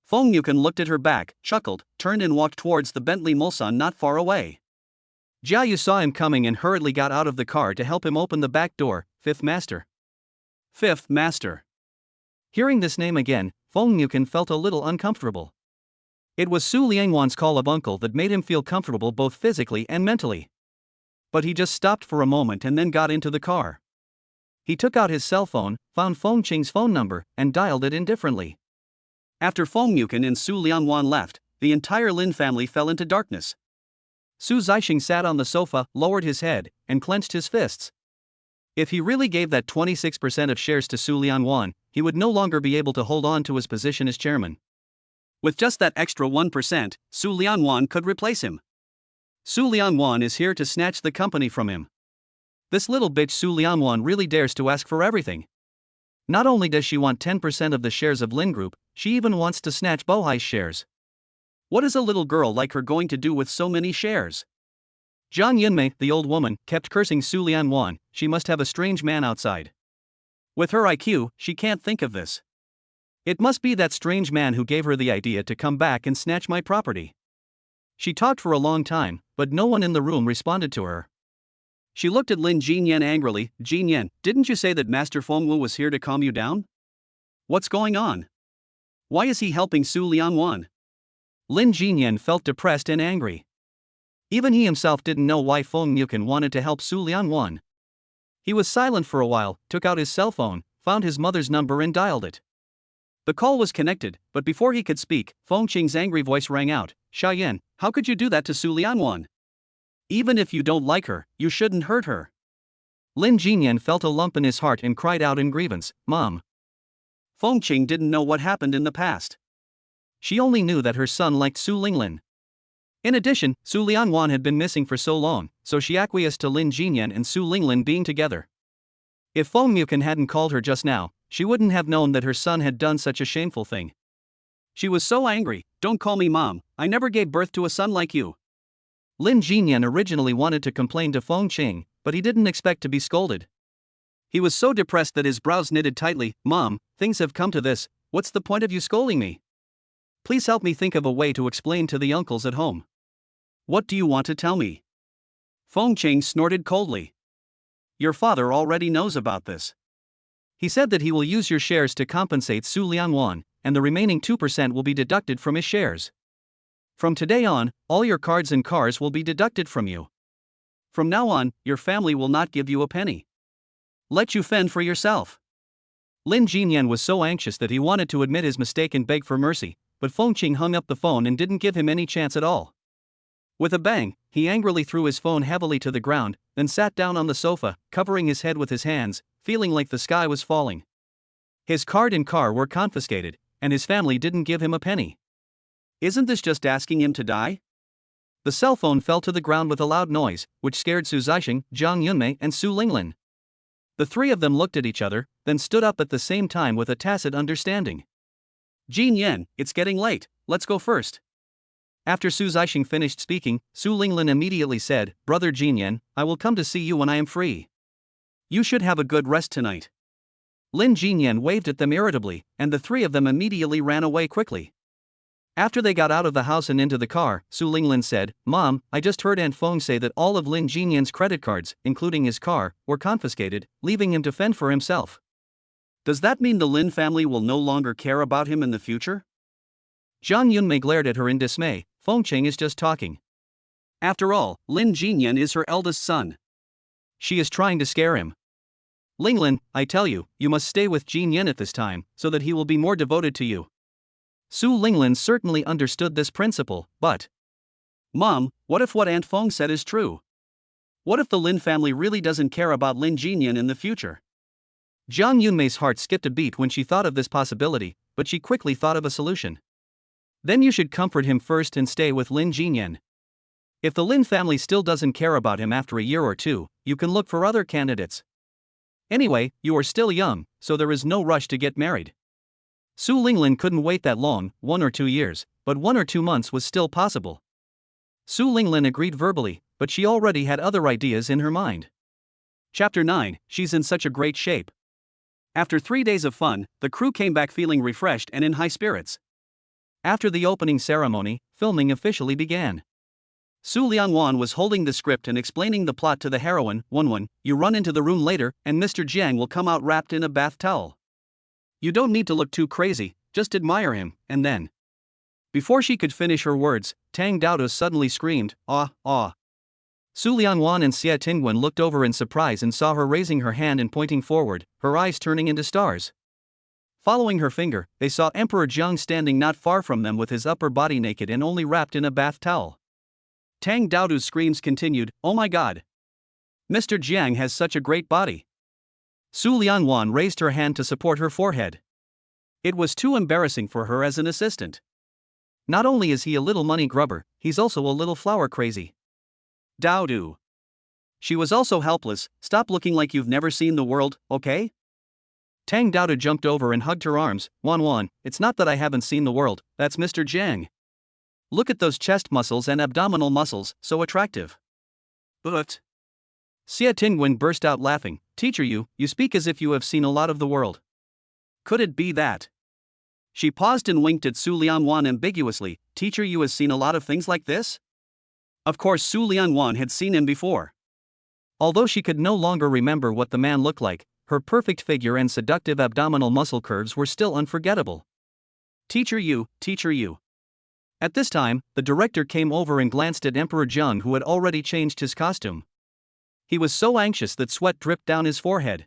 Feng Yuken looked at her back, chuckled, turned and walked towards the Bentley Mulsanne not far away. Jia Yu saw him coming and hurriedly got out of the car to help him open the back door. Fifth Master. Fifth Master. Hearing this name again, Feng Yuken felt a little uncomfortable. It was Su Liangwan's call of uncle that made him feel comfortable both physically and mentally. But he just stopped for a moment and then got into the car. He took out his cell phone, found Feng Qing's phone number, and dialed it indifferently. After Feng Yuken and Su Liangwan left, the entire Lin family fell into darkness. Su Zixing sat on the sofa, lowered his head, and clenched his fists. If he really gave that 26% of shares to Su Liangwan, he would no longer be able to hold on to his position as chairman. With just that extra 1%, Su Liangwan could replace him. Su Liangwan is here to snatch the company from him. This little bitch Su Liangwan really dares to ask for everything. Not only does she want 10% of the shares of Lin Group, she even wants to snatch Bohai's shares. What is a little girl like her going to do with so many shares? Jiang Yunmei, the old woman, kept cursing Su Lianwan. She must have a strange man outside. With her IQ, she can't think of this. It must be that strange man who gave her the idea to come back and snatch my property. She talked for a long time, but no one in the room responded to her. She looked at Lin Jinyan angrily. Jinyan, didn't you say that Master Fengwu was here to calm you down? What's going on? Why is he helping Su Lianwan? Lin Jinyan felt depressed and angry. Even he himself didn't know why Feng Yukan wanted to help Su Lianwan. He was silent for a while, took out his cell phone, found his mother's number and dialed it. The call was connected, but before he could speak, Feng Qing's angry voice rang out. Xiaoyan, how could you do that to Su Lianwan? Even if you don't like her, you shouldn't hurt her. Lin Jinyan felt a lump in his heart and cried out in grievance, Mom. Feng Qing didn't know what happened in the past. She only knew that her son liked Su Linglin. In addition, Su Lianwan had been missing for so long, so she acquiesced to Lin Jinyan and Su Linglin being together. If Feng Yukan hadn't called her just now, she wouldn't have known that her son had done such a shameful thing. She was so angry. Don't call me Mom, I never gave birth to a son like you. Lin Jinyan originally wanted to complain to Feng Qing, but he didn't expect to be scolded. He was so depressed that his brows knitted tightly. Mom, things have come to this, what's the point of you scolding me? Please help me think of a way to explain to the uncles at home. What do you want to tell me? Feng Qing snorted coldly. Your father already knows about this. He said that he will use your shares to compensate Su Lianwan, and the remaining 2% will be deducted from his shares. From today on, all your cards and cars will be deducted from you. From now on, your family will not give you a penny. Let you fend for yourself. Lin Jinyan was so anxious that he wanted to admit his mistake and beg for mercy, but Feng Qing hung up the phone and didn't give him any chance at all. With a bang, he angrily threw his phone heavily to the ground, then sat down on the sofa, covering his head with his hands, feeling like the sky was falling. His card and car were confiscated, and his family didn't give him a penny. Isn't this just asking him to die? The cell phone fell to the ground with a loud noise, which scared Su Zixing, Jiang Yunmei, and Su Linglin. The three of them looked at each other, then stood up at the same time with a tacit understanding. Jin Yan, it's getting late, let's go first. After Su Zixing finished speaking, Su Linglin immediately said, Brother Jin Yan, I will come to see you when I am free. You should have a good rest tonight. Lin Jinyan waved at them irritably, and the three of them immediately ran away quickly. After they got out of the house and into the car, Su Linglin said, Mom, I just heard Aunt Feng say that all of Lin Jinyan's credit cards, including his car, were confiscated, leaving him to fend for himself. Does that mean the Lin family will no longer care about him in the future? Jiang Yunmei glared at her in dismay. Feng Qing is just talking. After all, Lin Jinyan is her eldest son. She is trying to scare him. Linglin, I tell you, you must stay with Jin Yan at this time, so that he will be more devoted to you. Su Linglin certainly understood this principle, but... Mom, what if what Aunt Feng said is true? What if the Lin family really doesn't care about Lin Jinyan in the future? Jiang Yunmei's heart skipped a beat when she thought of this possibility, but she quickly thought of a solution. Then you should comfort him first and stay with Lin Jinyan. If the Lin family still doesn't care about him after a year or two, you can look for other candidates. Anyway, you are still young, so there is no rush to get married. Su Linglin couldn't wait that long, 1 or 2 years, but 1 or 2 months was still possible. Su Linglin agreed verbally, but she already had other ideas in her mind. Chapter 9, She's in such a great shape. After 3 days of fun, the crew came back feeling refreshed and in high spirits. After the opening ceremony, filming officially began. Su Lianwan was holding the script and explaining the plot to the heroine. 1-1, you run into the room later, and Mr. Jiang will come out wrapped in a bath towel. You don't need to look too crazy, just admire him, and then... Before she could finish her words, Tang Daodu suddenly screamed, Ah, ah. Su Lianwan and Xie Tingwen looked over in surprise and saw her raising her hand and pointing forward, her eyes turning into stars. Following her finger, they saw Emperor Jiang standing not far from them with his upper body naked and only wrapped in a bath towel. Tang Daodu's screams continued, Oh my god! Mr. Jiang has such a great body. Su Lianwan raised her hand to support her forehead. It was too embarrassing for her as an assistant. Not only is he a little money grubber, he's also a little flower crazy. Daodu. She was also helpless. Stop looking like you've never seen the world, okay? Tang Daodu jumped over and hugged her arms. Wan, it's not that I haven't seen the world, that's Mr. Jiang. Look at those chest muscles and abdominal muscles, so attractive. But Xia Tingwen burst out laughing. Teacher, you speak as if you have seen a lot of the world. Could it be that? She paused and winked at Su Lianwan ambiguously. Teacher, you has seen a lot of things like this? Of course Su Lianwan had seen him before. Although she could no longer remember what the man looked like, her perfect figure and seductive abdominal muscle curves were still unforgettable. Teacher, you. At this time, the director came over and glanced at Emperor Zheng, who had already changed his costume. He was so anxious that sweat dripped down his forehead.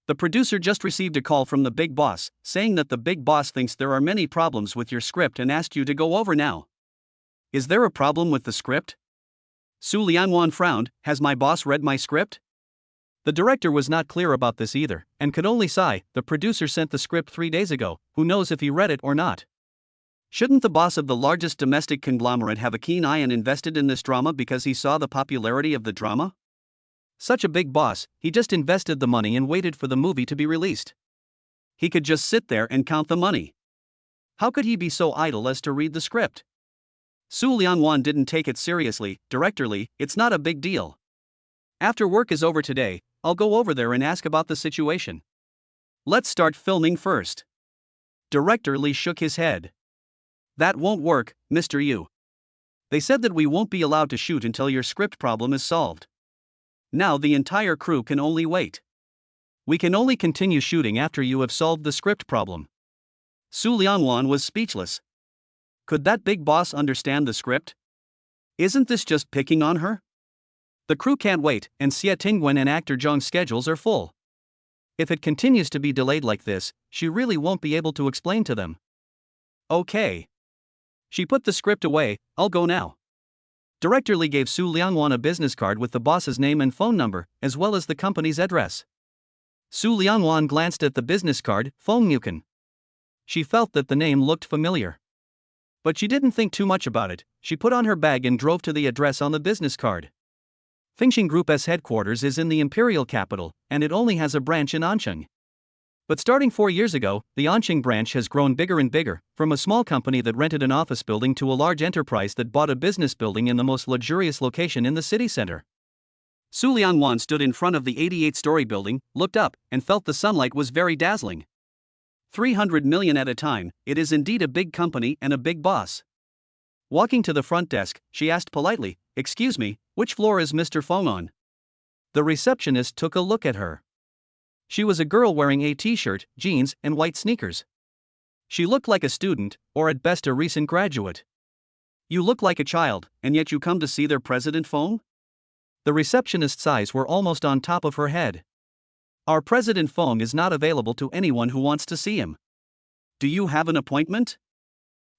The producer just received a call from the big boss, saying that the big boss thinks there are many problems with your script and asked you to go over now. Is there a problem with the script? Su Lianwan frowned. Has my boss read my script? The director was not clear about this either, and could only sigh. The producer sent the script 3 days ago, who knows if he read it or not. Shouldn't the boss of the largest domestic conglomerate have a keen eye and invested in this drama because he saw the popularity of the drama? Such a big boss, he just invested the money and waited for the movie to be released. He could just sit there and count the money. How could he be so idle as to read the script? Su Lianwan didn't take it seriously. Directorly, it's not a big deal. After work is over today, I'll go over there and ask about the situation. Let's start filming first. Director Lee shook his head. That won't work, Mr. Yu. They said that we won't be allowed to shoot until your script problem is solved. Now the entire crew can only wait. We can only continue shooting after you have solved the script problem. Su Lianwan was speechless. Could that big boss understand the script? Isn't this just picking on her? The crew can't wait, and Xia Tingwen and actor Zhang's schedules are full. If it continues to be delayed like this, she really won't be able to explain to them. Okay. She put the script away. I'll go now. Director Lee gave Su Lianwan a business card with the boss's name and phone number, as well as the company's address. Su Lianwan glanced at the business card, Feng Yukan. She felt that the name looked familiar. But she didn't think too much about it. She put on her bag and drove to the address on the business card. Fengxing Group's headquarters is in the imperial capital, and it only has a branch in Ansheng. But starting 4 years ago, the Ansheng branch has grown bigger and bigger, from a small company that rented an office building to a large enterprise that bought a business building in the most luxurious location in the city center. Su Lianwan stood in front of the 88-story building, looked up, and felt the sunlight was very dazzling. 300 million at a time, it is indeed a big company and a big boss. Walking to the front desk, she asked politely, "Excuse me, which floor is Mr. Feng on?" The receptionist took a look at her. She was a girl wearing a t-shirt, jeans, and white sneakers. She looked like a student, or at best a recent graduate. You look like a child, and yet you come to see their President Feng? The receptionist's eyes were almost on top of her head. Our President Feng is not available to anyone who wants to see him. Do you have an appointment?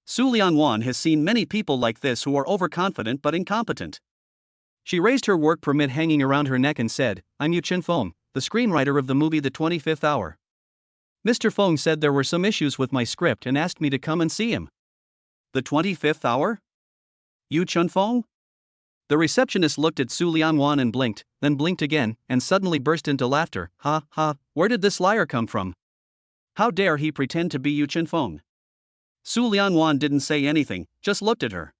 Su Lianwan has seen many people like this who are overconfident but incompetent. She raised her work permit hanging around her neck and said, "I'm Yu Feng, the screenwriter of the movie The 25th Hour. Mr. Feng said there were some issues with my script and asked me to come and see him." The 25th Hour? Yu Feng? The receptionist looked at Su Lianwan and blinked, then blinked again, and suddenly burst into laughter. Ha ha, where did this liar come from? How dare he pretend to be Yu Feng? Su Lianwan didn't say anything, just looked at her.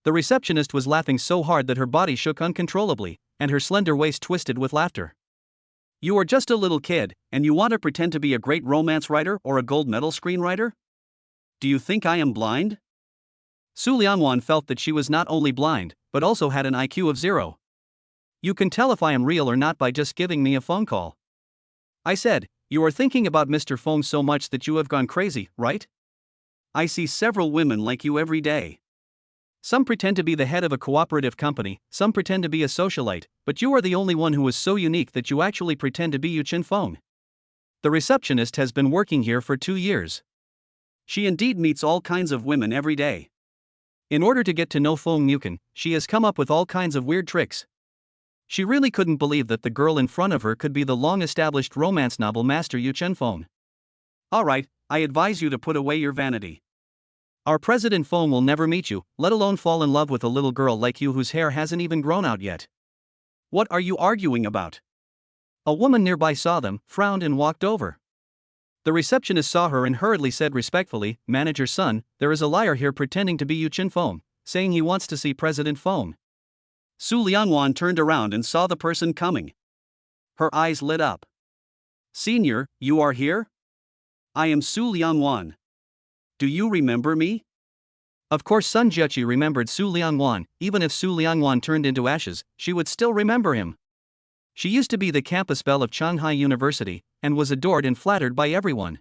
The receptionist was laughing so hard that her body shook uncontrollably, and her slender waist twisted with laughter. You are just a little kid, and you want to pretend to be a great romance writer or a gold medal screenwriter? Do you think I am blind? Su Lianwan felt that she was not only blind, but also had an IQ of 0. You can tell if I am real or not by just giving me a phone call. I said, you are thinking about Mr. Feng so much that you have gone crazy, right? I see several women like you every day. Some pretend to be the head of a cooperative company, some pretend to be a socialite, but you are the only one who is so unique that you actually pretend to be Yu Feng. The receptionist has been working here for 2 years. She indeed meets all kinds of women every day. In order to get to know Feng Yukan, she has come up with all kinds of weird tricks. She really couldn't believe that the girl in front of her could be the long-established romance novel master Yu Feng. Alright, I advise you to put away your vanity. Our President Feng will never meet you, let alone fall in love with a little girl like you whose hair hasn't even grown out yet. What are you arguing about? A woman nearby saw them, frowned and walked over. The receptionist saw her and hurriedly said respectfully, "Manager Sun, there is a liar here pretending to be Yu Chen Feng, saying he wants to see President Feng." Su Liangwan turned around and saw the person coming. Her eyes lit up. "Senior, you are here? I am Su Liangwan. Do you remember me?" Of course Sun Jiaqi remembered Su Liangwan. Even if Su Liangwan turned into ashes, she would still remember him. She used to be the campus belle of Shanghai University, and was adored and flattered by everyone.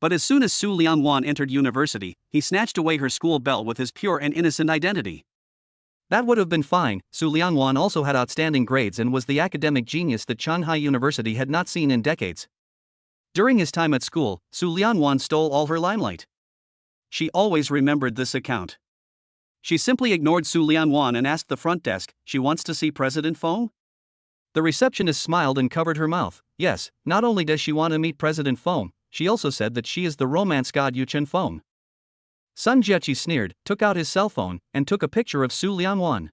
But as soon as Su Liangwan entered university, he snatched away her school belle with his pure and innocent identity. That would have been fine. Su Liangwan also had outstanding grades and was the academic genius that Shanghai University had not seen in decades. During his time at school, Su Liangwan stole all her limelight. She always remembered this account. She simply ignored Su Liangwan and asked the front desk, "She wants to see President Feng?" The receptionist smiled and covered her mouth. Yes, not only does she want to meet President Feng, she also said that she is the romance god Yu Chen Feng. Sun Jiaqi sneered, took out his cell phone, and took a picture of Su Liangwan.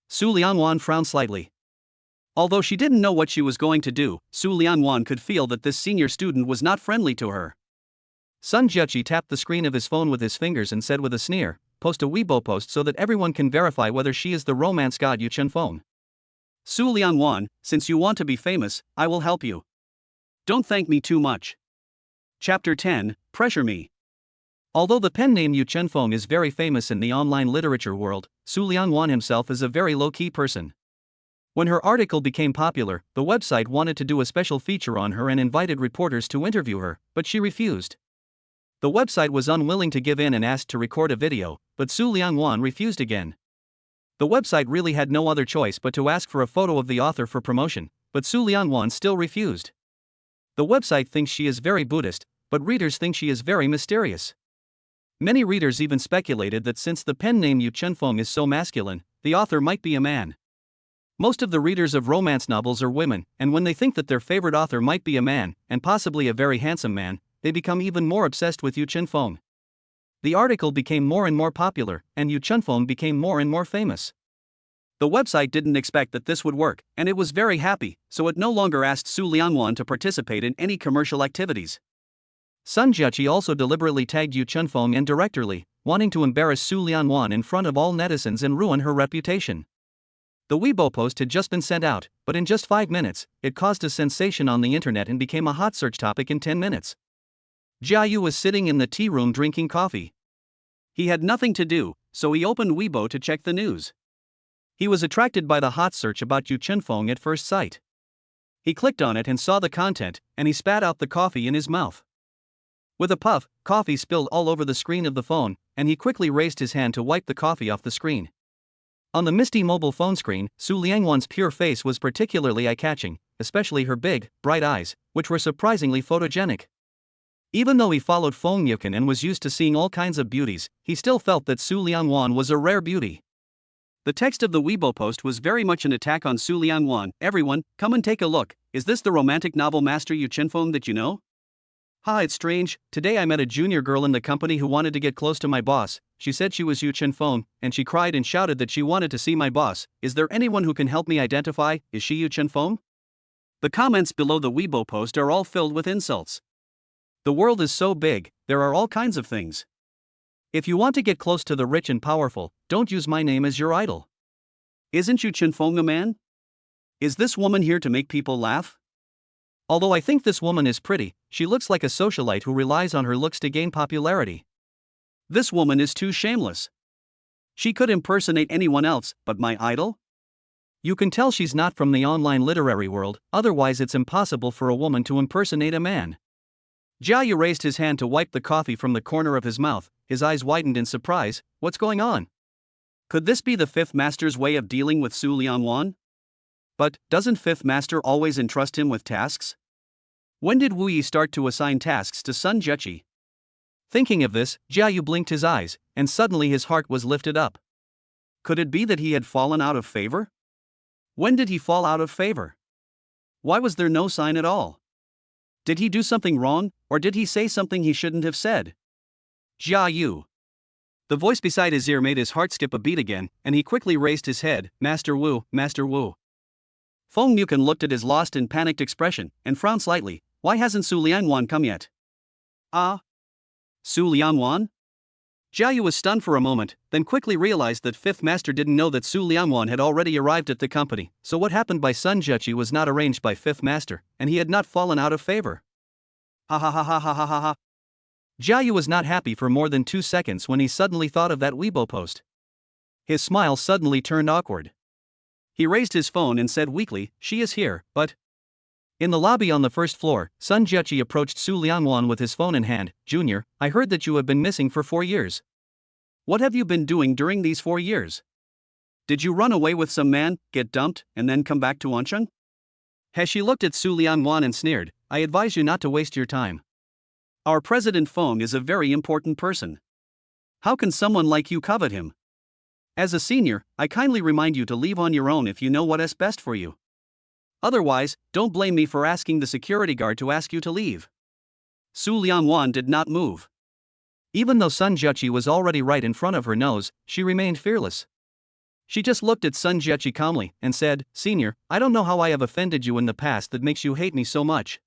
Su Liangwan frowned slightly. Although she didn't know what she was going to do, Su Liangwan could feel that this senior student was not friendly to her. Sun Jiaqi tapped the screen of his phone with his fingers and said with a sneer, "Post a Weibo post so that everyone can verify whether she is the romance god Yu Chen Feng." "Su Liangwan, since you want to be famous, I will help you. Don't thank me too much." Chapter 10, Pressure Me. Although the pen name Yu Chen Feng is very famous in the online literature world, Su Liangwan himself is a very low-key person. When her article became popular, the website wanted to do a special feature on her and invited reporters to interview her, but she refused. The website was unwilling to give in and asked to record a video, but Su Liangwan refused again. The website really had no other choice but to ask for a photo of the author for promotion, but Su Liangwan still refused. The website thinks she is very Buddhist, but readers think she is very mysterious. Many readers even speculated that since the pen name Yu Chen Feng is so masculine, the author might be a man. Most of the readers of romance novels are women, and when they think that their favorite author might be a man, and possibly a very handsome man, they become even more obsessed with Yu Chen Feng. The article became more and more popular, and Yu Chen Feng became more and more famous. The website didn't expect that this would work, and it was very happy, so it no longer asked Su Liangwan to participate in any commercial activities. Sun Jiaqi also deliberately tagged Yu Chen Feng indirectly, wanting to embarrass Su Liangwan in front of all netizens and ruin her reputation. The Weibo post had just been sent out, but in just 5 minutes, it caused a sensation on the internet and became a hot search topic in 10 minutes. Jia Yu was sitting in the tea room drinking coffee. He had nothing to do, so he opened Weibo to check the news. He was attracted by the hot search about Yu Chen Feng at first sight. He clicked on it and saw the content, and he spat out the coffee in his mouth. With a puff, coffee spilled all over the screen of the phone, and he quickly raised his hand to wipe the coffee off the screen. On the misty mobile phone screen, Su Liangwan's pure face was particularly eye-catching, especially her big, bright eyes, which were surprisingly photogenic. Even though he followed Feng Yukin and was used to seeing all kinds of beauties, he still felt that Su Liangwan was a rare beauty. The text of the Weibo post was very much an attack on Su Liangwan. "Everyone, come and take a look. Is this the romantic novel master Yu Chen Feng that you know? Ha, it's strange. Today I met a junior girl in the company who wanted to get close to my boss. She said she was Yu Chen Feng, and she cried and shouted that she wanted to see my boss. Is there anyone who can help me identify? Is she Yu Chen Feng?" The comments below the Weibo post are all filled with insults. The world is so big, there are all kinds of things. If you want to get close to the rich and powerful, don't use my name as your idol. Isn't Yu Chen Feng a man? Is this woman here to make people laugh? Although I think this woman is pretty, she looks like a socialite who relies on her looks to gain popularity. This woman is too shameless. She could impersonate anyone else, but my idol? You can tell she's not from the online literary world, otherwise it's impossible for a woman to impersonate a man. Jia Yu raised his hand to wipe the coffee from the corner of his mouth, his eyes widened in surprise. What's going on? Could this be the fifth master's way of dealing with Su Liangwan? But, doesn't fifth master always entrust him with tasks? When did Wu Yi start to assign tasks to Sun Jiaqi? Thinking of this, Jia Yu blinked his eyes, and suddenly his heart was lifted up. Could it be that he had fallen out of favor? When did he fall out of favor? Why was there no sign at all? Did he do something wrong, or did he say something he shouldn't have said? Jia Yu. The voice beside his ear made his heart skip a beat again, and he quickly raised his head. Master Wu, Master Wu. Feng Yukan looked at his lost and panicked expression, and frowned slightly. Why hasn't Su Liangwan come yet? Ah? Su Liangwan? Jiayu was stunned for a moment, then quickly realized that Fifth Master didn't know that Su Liangwan had already arrived at the company, so what happened by Sun Jueqi was not arranged by Fifth Master, and he had not fallen out of favor. Ha ha ha ha ha ha ha ha. Jiayu was not happy for more than 2 seconds when he suddenly thought of that Weibo post. His smile suddenly turned awkward. He raised his phone and said weakly, "She is here, but..." In the lobby on the first floor, Sun Jueqi approached Su Liangwan with his phone in hand. "Junior, I heard that you have been missing for 4 years. What have you been doing during these 4 years? Did you run away with some man, get dumped, and then come back to Ansheng?" She looked at Su Liangwan and sneered, "I advise you not to waste your time. Our President Feng is a very important person. How can someone like you covet him? As a senior, I kindly remind you to leave on your own if you know what is best for you. Otherwise, don't blame me for asking the security guard to ask you to leave." Su Liangwan did not move. Even though Sun Jueqi was already right in front of her nose, she remained fearless. She just looked at Sun Jueqi calmly and said, "Senior, I don't know how I have offended you in the past that makes you hate me so much.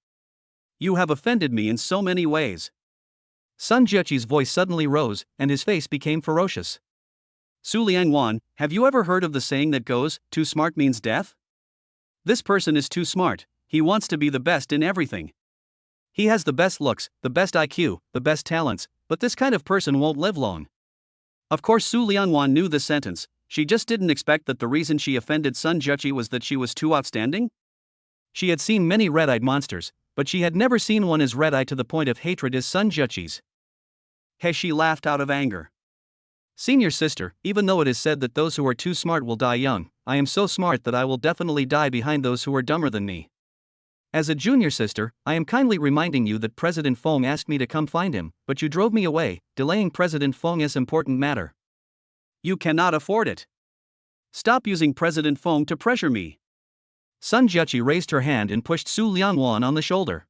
You have offended me in so many ways." Sun Jueqi's voice suddenly rose, and his face became ferocious. "Su Liangwan, have you ever heard of the saying that goes, 'Too smart means death'? This person is too smart. He wants to be the best in everything. He has the best looks, the best IQ, the best talents, but this kind of person won't live long." Of course Su Liangwan knew this sentence. She just didn't expect that the reason she offended Sun Jueqi was that she was too outstanding. She had seen many red-eyed monsters, but she had never seen one as red-eyed to the point of hatred as Sun Jueqi's. She laughed out of anger. "Senior sister, even though it is said that those who are too smart will die young, I am so smart that I will definitely die behind those who are dumber than me. As a junior sister, I am kindly reminding you that President Feng asked me to come find him, but you drove me away, delaying President Feng's important matter. You cannot afford it. Stop using President Feng to pressure me." Sun Jueqi raised her hand and pushed Su Liangwan on the shoulder.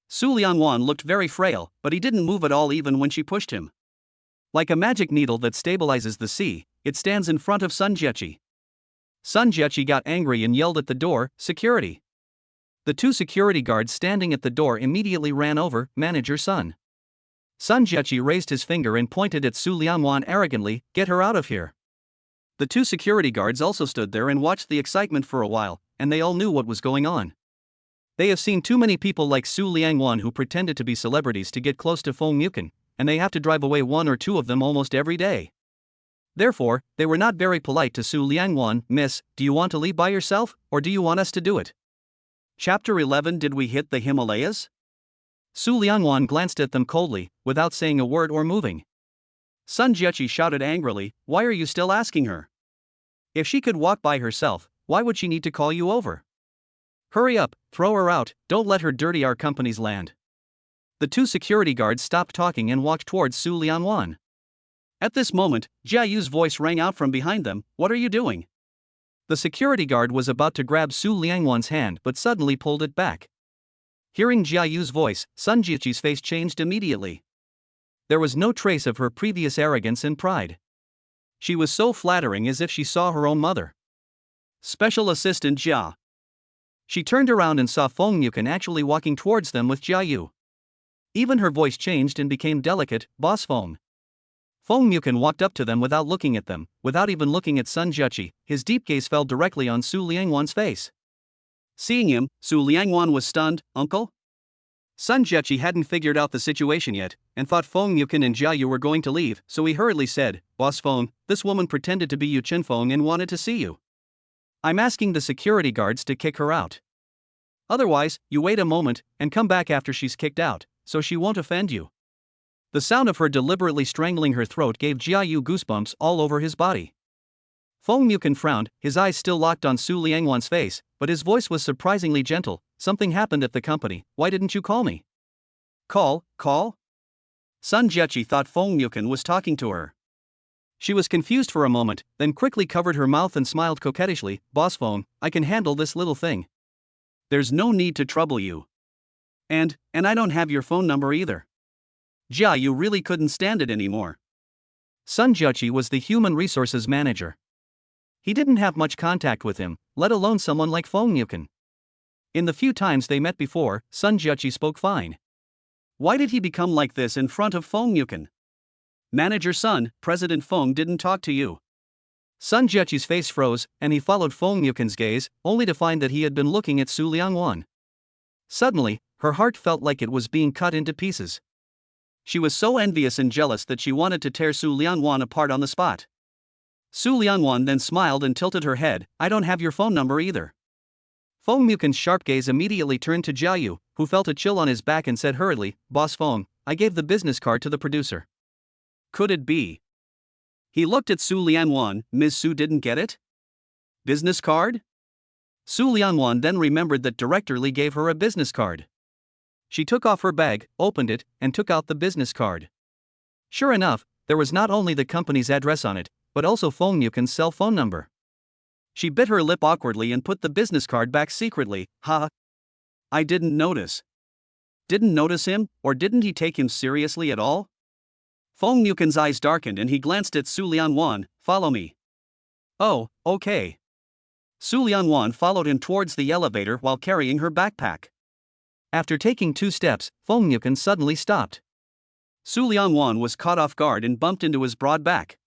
Su Liangwan looked very frail, but he didn't move at all even when she pushed him. Like a magic needle that stabilizes the sea, it stands in front of Sun Jueqi. Sun Jueqi got angry and yelled at the door, "Security!" The 2 security guards standing at the door immediately ran over, "Manager Sun." Sun Jueqi raised his finger and pointed at Su Liangwan arrogantly, "Get her out of here." The 2 security guards also stood there and watched the excitement for a while, and they all knew what was going on. They have seen too many people like Su Liangwan who pretended to be celebrities to get close to Feng Yuken, and they have to drive away 1 or 2 of them almost every day. Therefore, they were not very polite to Su Liangwan. "Miss, do you want to leave by yourself, or do you want us to do it?" Chapter 11. Did we hit the Himalayas? Su Liangwan glanced at them coldly, without saying a word or moving. Sun Jueqi shouted angrily, "Why are you still asking her? If she could walk by herself, why would she need to call you over? Hurry up, throw her out, don't let her dirty our company's land." The 2 security guards stopped talking and walked towards Su Liangwan. At this moment, Jiayu's voice rang out from behind them, "What are you doing?" The security guard was about to grab Su Liangwan's hand but suddenly pulled it back. Hearing Jiayu's voice, Sun Jueqi's face changed immediately. There was no trace of her previous arrogance and pride. She was so flattering as if she saw her own mother. "Special Assistant Jia." She turned around and saw Feng Yuken actually walking towards them with Jiayu. Even her voice changed and became delicate, "Boss Feng." Feng Yuken walked up to them without looking at them, without even looking at Sun Jueqi. His deep gaze fell directly on Su Liangwan's face. Seeing him, Su Liangwan was stunned. "Uncle?" Sun Jueqi hadn't figured out the situation yet, and thought Feng Yuken and Jiayu were going to leave, so he hurriedly said, "Boss Feng, this woman pretended to be Yu Qinfeng and wanted to see you. I'm asking the security guards to kick her out. Otherwise, you wait a moment, and come back after she's kicked out, so she won't offend you." The sound of her deliberately strangling her throat gave Jiayu goosebumps all over his body. Feng Yuken frowned, his eyes still locked on Su Liangwan's face, but his voice was surprisingly gentle. "Something happened at the company, why didn't you call me?" Call? Sun Jueqi thought Feng Yuken was talking to her. She was confused for a moment, then quickly covered her mouth and smiled coquettishly. "Boss Feng, I can handle this little thing. There's no need to trouble you. And I don't have your phone number either." Jiayu really couldn't stand it anymore. Sun Jueqi was the human resources manager. He didn't have much contact with him, let alone someone like Feng Yuken. In the few times they met before, Sun Jiachi spoke fine. Why did he become like this in front of Feng Yukin? Manager Sun, President Feng didn't talk to you. Sun Jiachi's face froze, and he followed Feng Yukin's gaze, only to find that he had been looking at Su Liangwan. Suddenly, her heart felt like it was being cut into pieces. She was so envious and jealous that she wanted to tear Su Liangwan apart on the spot. Su Liangwan then smiled and tilted her head. I don't have your phone number either. Feng Yukin's sharp gaze immediately turned to Jiayu, who felt a chill on his back and said hurriedly, Boss Feng, I gave the business card to the producer. Could it be? He looked at Su Liangwan. Ms. Su didn't get it? Business card? Su Liangwan then remembered that Director Li gave her a business card. She took off her bag, opened it, and took out the business card. Sure enough, there was not only the company's address on it, but also Feng Yukin's cell phone number. She bit her lip awkwardly and put the business card back secretly. Ha! I didn't notice. Didn't notice him, or didn't he take him seriously at all? Feng Yukin's eyes darkened and he glanced at Su Liangwan. Follow me. Oh, okay. Su Liangwan followed him towards the elevator while carrying her backpack. After taking 2 steps, Feng Yukin suddenly stopped. Su Liangwan was caught off guard and bumped into his broad back.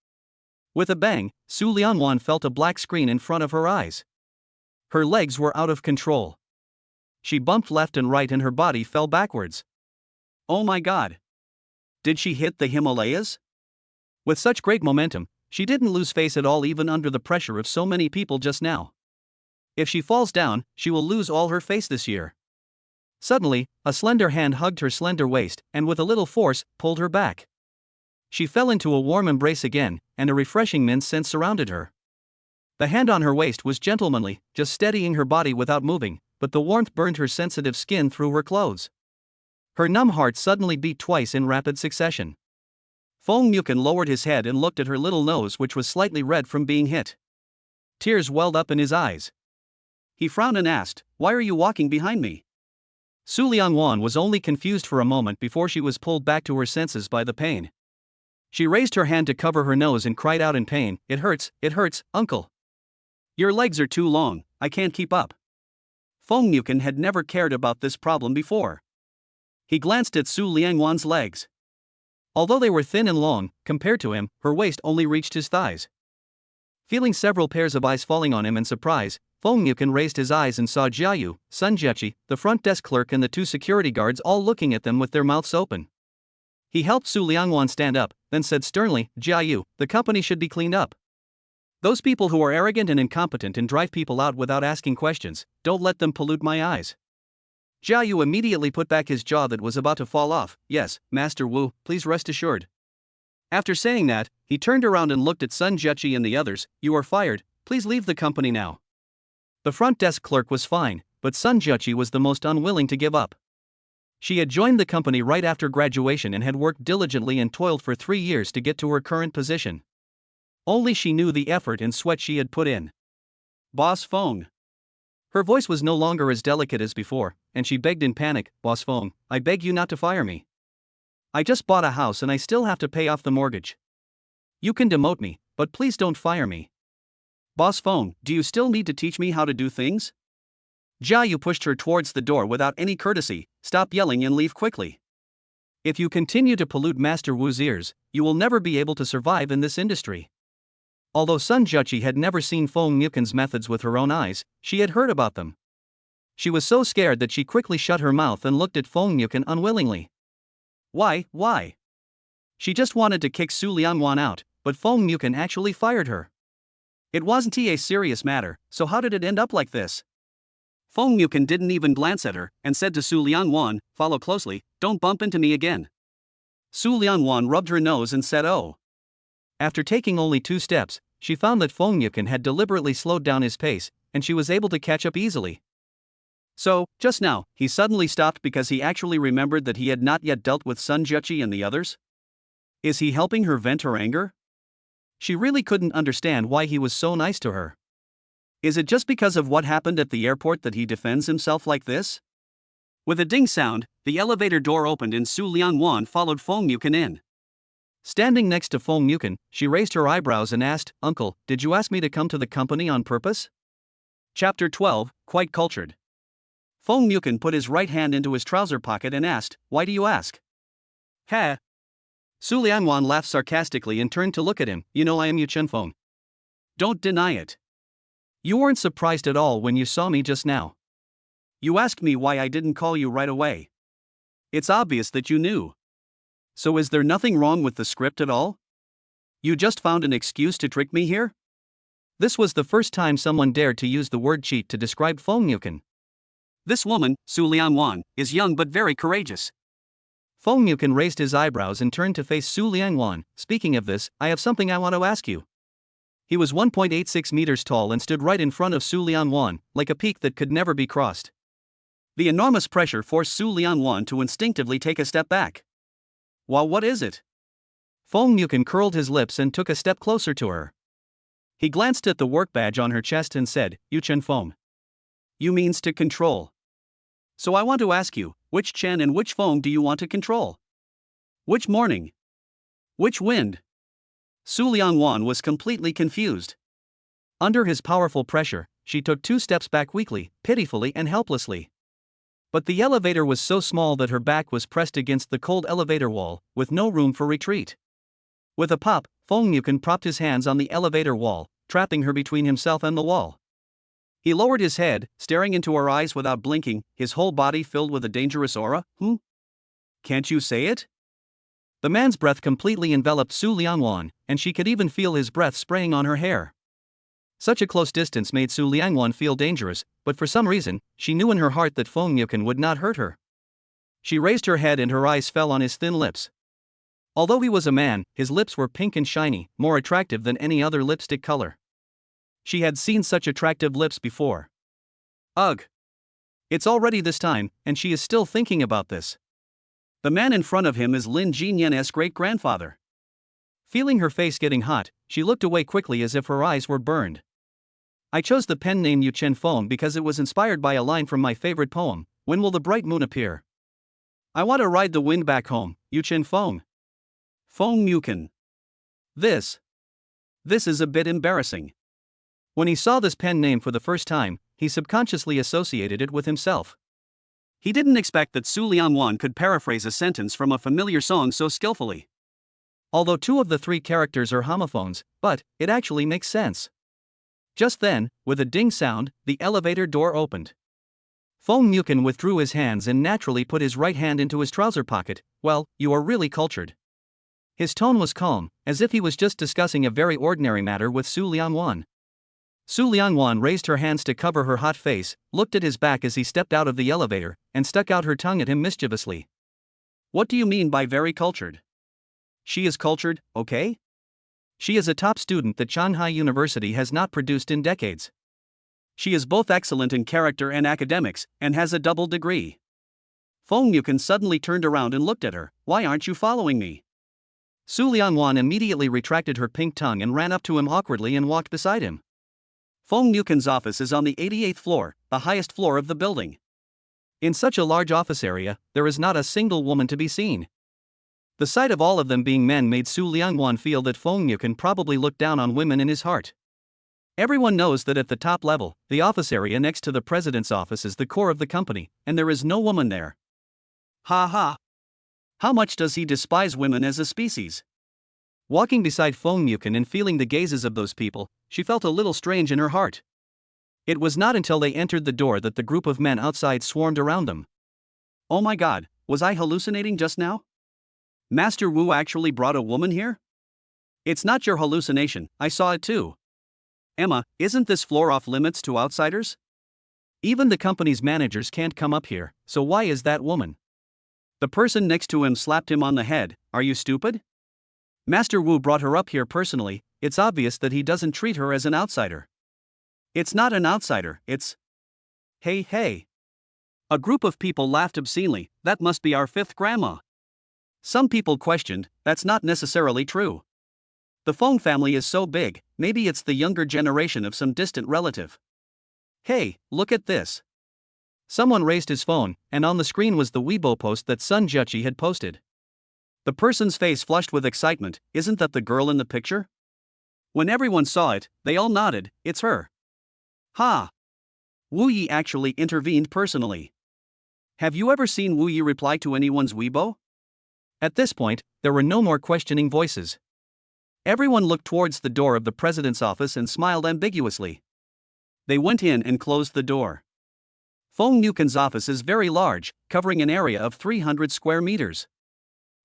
With a bang, Su Liangwan felt a black screen in front of her eyes. Her legs were out of control. She bumped left and right and her body fell backwards. Oh my god! Did she hit the Himalayas? With such great momentum, she didn't lose face at all even under the pressure of so many people just now. If she falls down, she will lose all her face this year. Suddenly, a slender hand hugged her slender waist and with a little force, pulled her back. She fell into a warm embrace again, and a refreshing mint scent surrounded her. The hand on her waist was gentlemanly, just steadying her body without moving, but the warmth burned her sensitive skin through her clothes. Her numb heart suddenly beat twice in rapid succession. Feng Yukin lowered his head and looked at her little nose, which was slightly red from being hit. Tears welled up in his eyes. He frowned and asked, Why are you walking behind me? Su Liangwan was only confused for a moment before she was pulled back to her senses by the pain. She raised her hand to cover her nose and cried out in pain, It hurts, uncle. Your legs are too long, I can't keep up. Feng Yukin had never cared about this problem before. He glanced at Su Liangwan's legs. Although they were thin and long, compared to him, her waist only reached his thighs. Feeling several pairs of eyes falling on him in surprise, Feng Yukin raised his eyes and saw Jiayu, Sun Jiachi, the front desk clerk and the 2 security guards all looking at them with their mouths open. He helped Su Liangwan stand up, then said sternly, Jiayu, the company should be cleaned up. Those people who are arrogant and incompetent and drive people out without asking questions, don't let them pollute my eyes. Jiayu immediately put back his jaw that was about to fall off. Yes, Master Wu, please rest assured. After saying that, he turned around and looked at Sun Jiachi and the others. You are fired, please leave the company now. The front desk clerk was fine, but Sun Jiachi was the most unwilling to give up. She had joined the company right after graduation and had worked diligently and toiled for 3 years to get to her current position. Only she knew the effort and sweat she had put in. Boss Feng. Her voice was no longer as delicate as before, and she begged in panic, Boss Feng, I beg you not to fire me. I just bought a house and I still have to pay off the mortgage. You can demote me, but please don't fire me. Boss Feng, do you still need to teach me how to do things? Jiayu pushed her towards the door without any courtesy. Stop yelling and leave quickly. If you continue to pollute Master Wu's ears, you will never be able to survive in this industry. Although Sun Jiachi had never seen Feng Yukin's methods with her own eyes, she had heard about them. She was so scared that she quickly shut her mouth and looked at Feng Yukin unwillingly. Why? She just wanted to kick Su Liangwan out, but Feng Yukin actually fired her. It wasn't a serious matter, so how did it end up like this? Feng Yukin didn't even glance at her, and said to Su Liangwan, follow closely, don't bump into me again. Su Liangwan rubbed her nose and said oh. After taking only 2 steps, she found that Feng Yukin had deliberately slowed down his pace, and she was able to catch up easily. So, just now, he suddenly stopped because he actually remembered that he had not yet dealt with Sun Jiachi and the others? Is he helping her vent her anger? She really couldn't understand why he was so nice to her. Is it just because of what happened at the airport that he defends himself like this? With a ding sound, the elevator door opened and Su Liangwan followed Feng Yukin in. Standing next to Feng Yukin, she raised her eyebrows and asked, Uncle, did you ask me to come to the company on purpose? Chapter 12, Quite Cultured. Feng Mukin put his right hand into his trouser pocket and asked, "Why do you ask?" "Ha." Su Lianwan laughed sarcastically and turned to look at him. "You know I am Yu Chenfeng. Don't deny it. You weren't surprised at all when you saw me just now. You asked me why I didn't call you right away. It's obvious that you knew. So is there nothing wrong with the script at all? You just found an excuse to trick me here?" This was the first time someone dared to use the word cheat to describe Feng Mukin. "This woman, Su Lianwan, is young but very courageous." Feng Mukin raised his eyebrows and turned to face Su Lianwan. "Speaking of this, I have something I want to ask you." He was 1.86 meters tall and stood right in front of Su Lianwan, like a peak that could never be crossed. The enormous pressure forced Su Lianwan to instinctively take a step back. "Well, what is it?" Feng Mukin curled his lips and took a step closer to her. He glanced at the work badge on her chest and said, "Yu Chen Feng. You means to control. So I want to ask you, which Chen and which Feng do you want to control? Which morning? Which wind?" Su Lianwan was completely confused. Under his powerful pressure, she took 2 steps back weakly, pitifully and helplessly. But the elevator was so small that her back was pressed against the cold elevator wall, with no room for retreat. With a pop, Feng Mukin propped his hands on the elevator wall, trapping her between himself and the wall. He lowered his head, staring into her eyes without blinking, his whole body filled with a dangerous aura. Can't you say it?" The man's breath completely enveloped Su Lianwan, and she could even feel his breath spraying on her hair. Such a close distance made Su Lianwan feel dangerous, but for some reason, she knew in her heart that Feng Mukin would not hurt her. She raised her head and her eyes fell on his thin lips. Although he was a man, his lips were pink and shiny, more attractive than any other lipstick color. She had seen such attractive lips before. Ugh! It's already this time, and she is still thinking about this. The man in front of him is Lin Jinyan's great-grandfather. Feeling her face getting hot, she looked away quickly as if her eyes were burned. "I chose the pen name Yu Chen Feng because it was inspired by a line from my favorite poem, When Will the Bright Moon Appear? I want to ride the wind back home, Yu Chen Feng." Feng Mukin. This is a bit embarrassing. When he saw this pen name for the first time, he subconsciously associated it with himself. He didn't expect that Su Lianwan could paraphrase a sentence from a familiar song so skillfully. Although 2 of the 3 characters are homophones, but it actually makes sense. Just then, with a ding sound, the elevator door opened. Feng Mukin withdrew his hands and naturally put his right hand into his trouser pocket. "Well, you are really cultured." His tone was calm, as if he was just discussing a very ordinary matter with Su Lianwan. Su Lianwan raised her hands to cover her hot face, looked at his back as he stepped out of the elevator, and stuck out her tongue at him mischievously. "What do you mean by very cultured? She is cultured, okay? She is a top student that Shanghai University has not produced in decades. She is both excellent in character and academics, and has a double degree." Feng Mukin suddenly turned around and looked at her. "Why aren't you following me?" Su Lianwan immediately retracted her pink tongue and ran up to him awkwardly and walked beside him. Feng Mukin's office is on the 88th floor, the highest floor of the building. In such a large office area, there is not a single woman to be seen. The sight of all of them being men made Su Lianwan feel that Feng Mukin probably looked down on women in his heart. Everyone knows that at the top level, the office area next to the president's office is the core of the company, and there is no woman there. Ha ha! How much does he despise women as a species? Walking beside Feng Mukin and feeling the gazes of those people, she felt a little strange in her heart. It was not until they entered the door that the group of men outside swarmed around them. "Oh my god, was I hallucinating just now? Master Wu actually brought a woman here? It's not your hallucination, I saw it too. Emma, isn't this floor off limits to outsiders? Even the company's managers can't come up here, so why is that woman?" The person next to him slapped him on the head. "Are you stupid? Master Wu brought her up here personally, it's obvious that he doesn't treat her as an outsider." "It's not an outsider, it's..." "Hey hey." A group of people laughed obscenely. "That must be our 5th grandma." Some people questioned, "That's not necessarily true. The Feng family is so big, maybe it's the younger generation of some distant relative." "Hey, look at this." Someone raised his phone, and on the screen was the Weibo post that Sun Juchi had posted. The person's face flushed with excitement. "Isn't that the girl in the picture?" When everyone saw it, they all nodded. "It's her." Ha! Wu Yi actually intervened personally. Have you ever seen Wu Yi reply to anyone's Weibo? At this point, there were no more questioning voices. Everyone looked towards the door of the president's office and smiled ambiguously. They went in and closed the door. Fong Nukin's office is very large, covering an area of 300 square meters.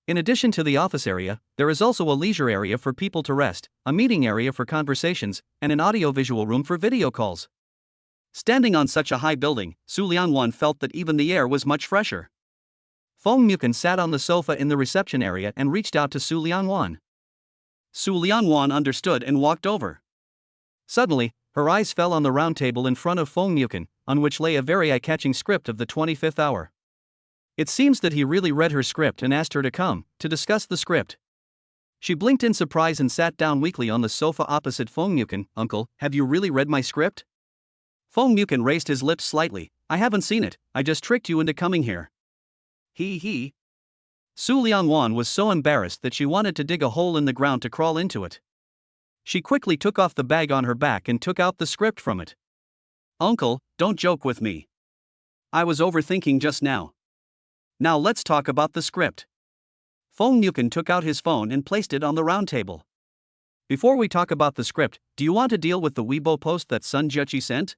In addition to the office area, there is also a leisure area for people to rest, a meeting area for conversations, and an audio-visual room for video calls. Standing on such a high building, Su Lianwan felt that even the air was much fresher. Fong Nukin sat on the sofa in the reception area and reached out to Su Lianwan. Su Lianwan understood and walked over. Suddenly, her eyes fell on the round table in front of Fong Nukin, on which lay a very eye-catching script of the 25th hour. It seems that he really read her script and asked her to come, to discuss the script. She blinked in surprise and sat down weakly on the sofa opposite Fong Nukin. Uncle, have you really read my script? Fong Nukin raised his lips slightly. I haven't seen it, I just tricked you into coming here. He. Su Lianwan was so embarrassed that she wanted to dig a hole in the ground to crawl into it. She quickly took off the bag on her back and took out the script from it. Uncle, don't joke with me. I was overthinking just now. Now let's talk about the script. Fong Nukin took out his phone and placed it on the round table. Before we talk about the script, do you want to deal with the Weibo post that Sun Jiechi sent?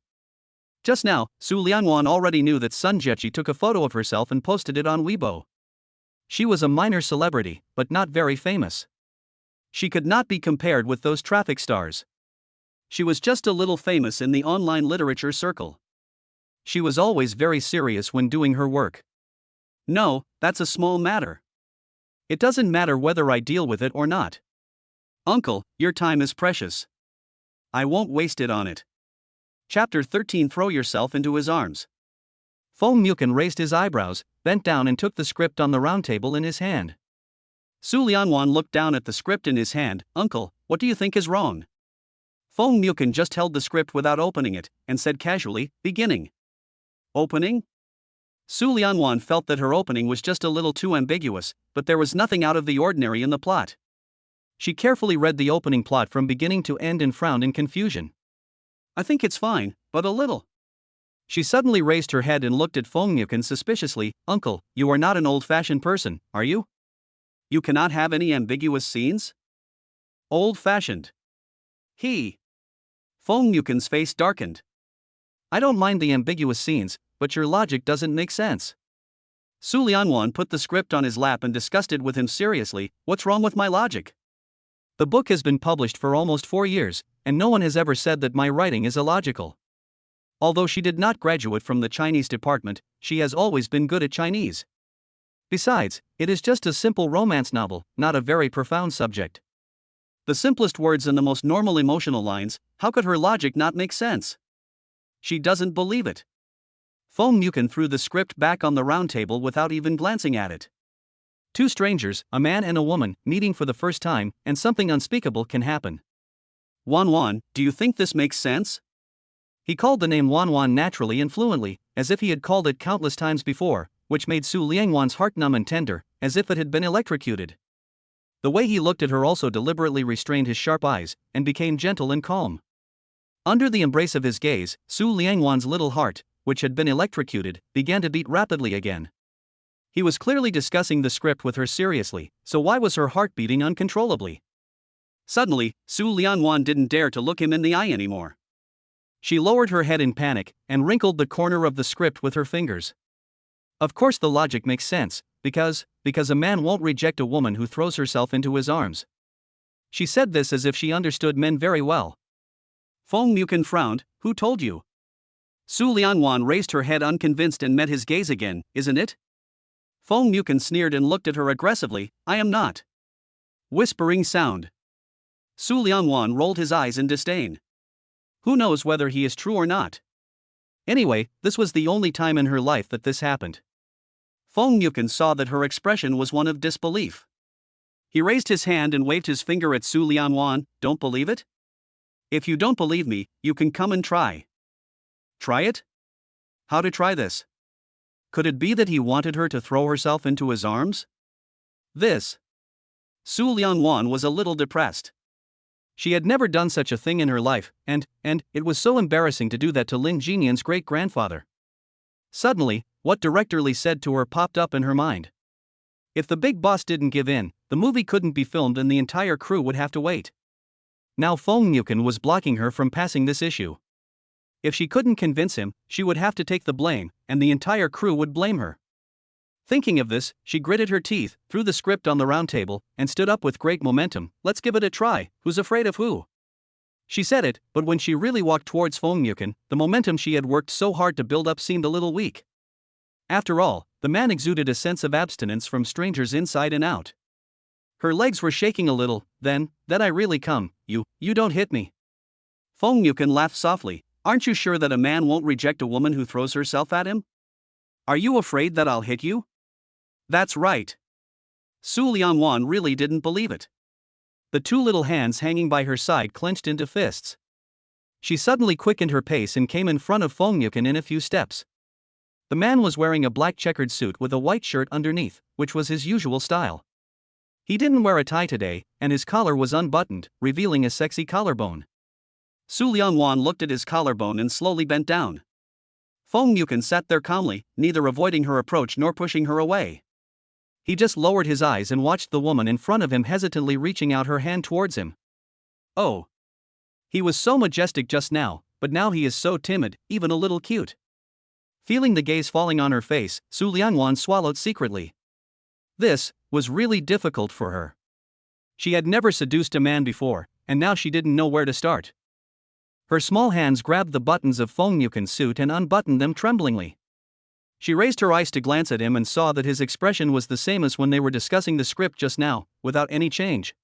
Just now, Su Lianwan already knew that Sun Jiechi took a photo of herself and posted it on Weibo. She was a minor celebrity, but not very famous. She could not be compared with those traffic stars. She was just a little famous in the online literature circle. She was always very serious when doing her work. No, that's a small matter. It doesn't matter whether I deal with it or not. Uncle, your time is precious. I won't waste it on it. Chapter 13. Throw yourself into his arms. Fong Nukin raised his eyebrows, bent down and took the script on the round table in his hand. Su Lianwan looked down at the script in his hand. Uncle, what do you think is wrong? Fong Nukin just held the script without opening it, and said casually, beginning. Opening? Su Lianwan felt that her opening was just a little too ambiguous, but there was nothing out of the ordinary in the plot. She carefully read the opening plot from beginning to end and frowned in confusion. I think it's fine, but a little. She suddenly raised her head and looked at Fong Nukin suspiciously. Uncle, you are not an old-fashioned person, are you? You cannot have any ambiguous scenes? Old-fashioned. Fong Nukin's face darkened. I don't mind the ambiguous scenes, but your logic doesn't make sense. Su Lianwan put the script on his lap and discussed it with him seriously. What's wrong with my logic? The book has been published for almost 4 years, and no one has ever said that my writing is illogical. Although she did not graduate from the Chinese department, she has always been good at Chinese. Besides, it is just a simple romance novel, not a very profound subject. The simplest words and the most normal emotional lines, how could her logic not make sense? She doesn't believe it. Fong Nukin threw the script back on the round table without even glancing at it. Two strangers, a man and a woman, meeting for the first time, and something unspeakable can happen. Wan, do you think this makes sense? He called the name Wan naturally and fluently, as if he had called it countless times before, which made Su Lianwan's heart numb and tender, as if it had been electrocuted. The way he looked at her also deliberately restrained his sharp eyes, and became gentle and calm. Under the embrace of his gaze, Su Lianwan's little heart, which had been electrocuted, began to beat rapidly again. He was clearly discussing the script with her seriously, so why was her heart beating uncontrollably? Suddenly, Su Lianwan didn't dare to look him in the eye anymore. She lowered her head in panic, and wrinkled the corner of the script with her fingers. Of course the logic makes sense, because a man won't reject a woman who throws herself into his arms. She said this as if she understood men very well. Fong Nukin frowned. Who told you? Su Lianwan raised her head unconvinced and met his gaze again. Isn't it? Fong Nukin sneered and looked at her aggressively. I am not. Whispering sound. Su Lianwan rolled his eyes in disdain. Who knows whether he is true or not? Anyway, this was the only time in her life that this happened. Fong Nukin saw that her expression was one of disbelief. He raised his hand and waved his finger at Su Lianwan. Don't believe it? If you don't believe me, you can come and try. Try it? How to try this? Could it be that he wanted her to throw herself into his arms? Su Lianwan was a little depressed. She had never done such a thing in her life, and it was so embarrassing to do that to Lin Jinian's great-grandfather. Suddenly, what directorly said to her popped up in her mind. If the big boss didn't give in, the movie couldn't be filmed and the entire crew would have to wait. Now Fong Yukin was blocking her from passing this issue. If she couldn't convince him, she would have to take the blame, and the entire crew would blame her. Thinking of this, she gritted her teeth, threw the script on the round table, and stood up with great momentum. Let's give it a try, who's afraid of who? She said it, but when she really walked towards Fong Yukin, the momentum she had worked so hard to build up seemed a little weak. After all, the man exuded a sense of abstinence from strangers inside and out. Her legs were shaking a little. Then I really come, you don't hit me. Fong Yukin laughed softly. Aren't you sure that a man won't reject a woman who throws herself at him? Are you afraid that I'll hit you? That's right. Su Liangwan really didn't believe it. The two little hands hanging by her side clenched into fists. She suddenly quickened her pace and came in front of Fong Yukin in a few steps. The man was wearing a black checkered suit with a white shirt underneath, which was his usual style. He didn't wear a tie today, and his collar was unbuttoned, revealing a sexy collarbone. Su Liangwan looked at his collarbone and slowly bent down. Fong Yukin sat there calmly, neither avoiding her approach nor pushing her away. He just lowered his eyes and watched the woman in front of him hesitantly reaching out her hand towards him. Oh! He was so majestic just now, but now he is so timid, even a little cute. Feeling the gaze falling on her face, Su Liangwan swallowed secretly. This was really difficult for her. She had never seduced a man before, and now she didn't know where to start. Her small hands grabbed the buttons of Fong Yukin's suit and unbuttoned them tremblingly. She raised her eyes to glance at him and saw that his expression was the same as when they were discussing the script just now, without any change.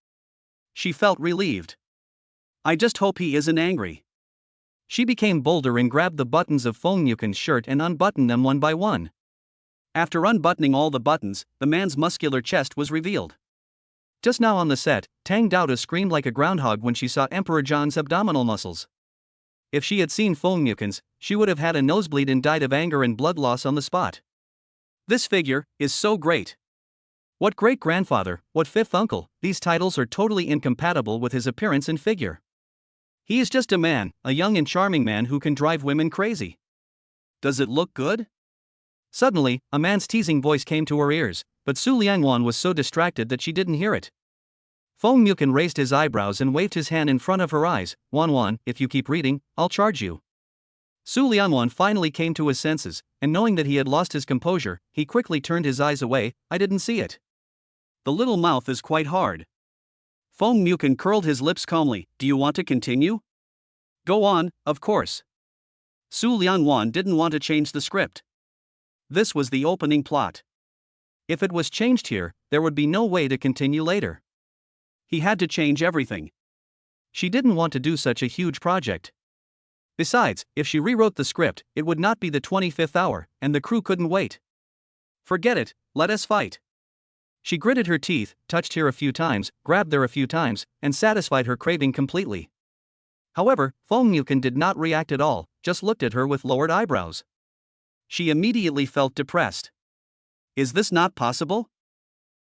She felt relieved. I just hope he isn't angry. She became bolder and grabbed the buttons of Fong Yukin's shirt and unbuttoned them one by one. After unbuttoning all the buttons, the man's muscular chest was revealed. Just now on the set, Tang Daoda screamed like a groundhog when she saw Emperor Zhang's abdominal muscles. If she had seen Fong Yukin's, she would have had a nosebleed and died of anger and blood loss on the spot. This figure is so great. What great-grandfather, what fifth uncle, these titles are totally incompatible with his appearance and figure. He is just a man, a young and charming man who can drive women crazy. Does it look good? Suddenly, a man's teasing voice came to her ears, but Su Liangwan was so distracted that she didn't hear it. Fong Yukin raised his eyebrows and waved his hand in front of her eyes. Wan, if you keep reading, I'll charge you. Su Liangwan finally came to his senses, and knowing that he had lost his composure, he quickly turned his eyes away. I didn't see it. The little mouth is quite hard. Fong Yukin curled his lips calmly. Do you want to continue? Go on, of course. Su Liangwan didn't want to change the script. This was the opening plot. If it was changed here, there would be no way to continue later. He had to change everything. She didn't want to do such a huge project. Besides, if she rewrote the script, it would not be the 25th hour, and the crew couldn't wait. Forget it, let us fight. She gritted her teeth, touched here a few times, grabbed there a few times, and satisfied her craving completely. However, Fong Yukin did not react at all, just looked at her with lowered eyebrows. She immediately felt depressed. Is this not possible?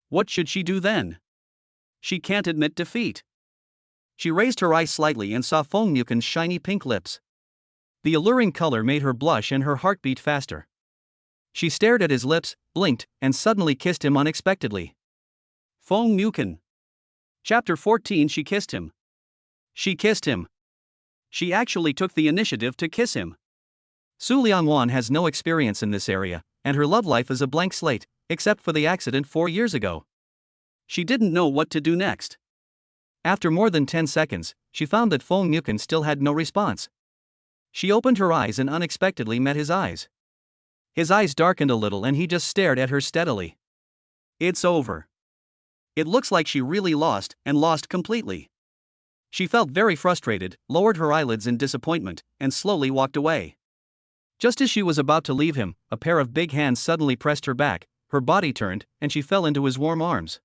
What should she do then? She can't admit defeat. She raised her eyes slightly and saw Fong Yukin's shiny pink lips. The alluring color made her blush and her heart beat faster. She stared at his lips, blinked, and suddenly kissed him unexpectedly. Fong Yukin. Chapter 14. She kissed him. She kissed him. She actually took the initiative to kiss him. Su Liangwan has no experience in this area, and her love life is a blank slate, except for the accident 4 years ago. She didn't know what to do next. After more than 10 seconds, she found that Fong Yukin still had no response. She opened her eyes and unexpectedly met his eyes. His eyes darkened a little and he just stared at her steadily. It's over. It looks like she really lost, and lost completely. She felt very frustrated, lowered her eyelids in disappointment, and slowly walked away. Just as she was about to leave him, a pair of big hands suddenly pressed her back, her body turned, and she fell into his warm arms.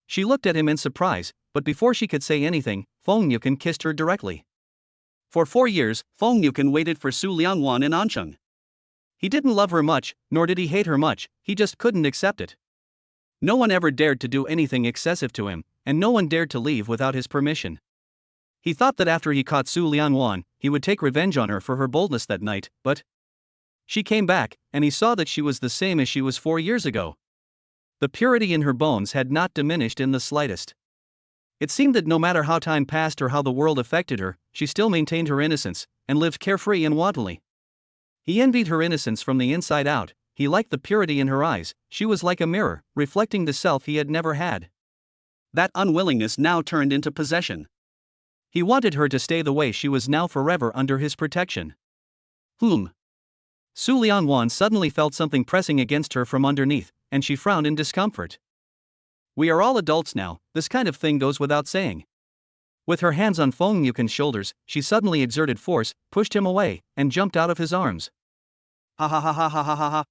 She looked at him in surprise, but before she could say anything, Fong Yukin kissed her directly. For 4 years, Fong Yukin waited for Su Liangwan in Ansheng. He didn't love her much, nor did he hate her much, he just couldn't accept it. No one ever dared to do anything excessive to him, and no one dared to leave without his permission. He thought that after he caught Su Liangwan, he would take revenge on her for her boldness that night, but She came back, and he saw that she was the same as she was 4 years ago. The purity in her bones had not diminished in the slightest. It seemed that no matter how time passed or how the world affected her, she still maintained her innocence, and lived carefree and wantonly. He envied her innocence from the inside out. He liked the purity in her eyes. She was like a mirror, reflecting the self he had never had. That unwillingness now turned into possession. He wanted her to stay the way she was now, forever under his protection. Su Lianwan suddenly felt something pressing against her from underneath, and she frowned in discomfort. We are all adults now, this kind of thing goes without saying. With her hands on Feng Yukin's shoulders, she suddenly exerted force, pushed him away, and jumped out of his arms. Ha ha ha ha ha ha ha ha.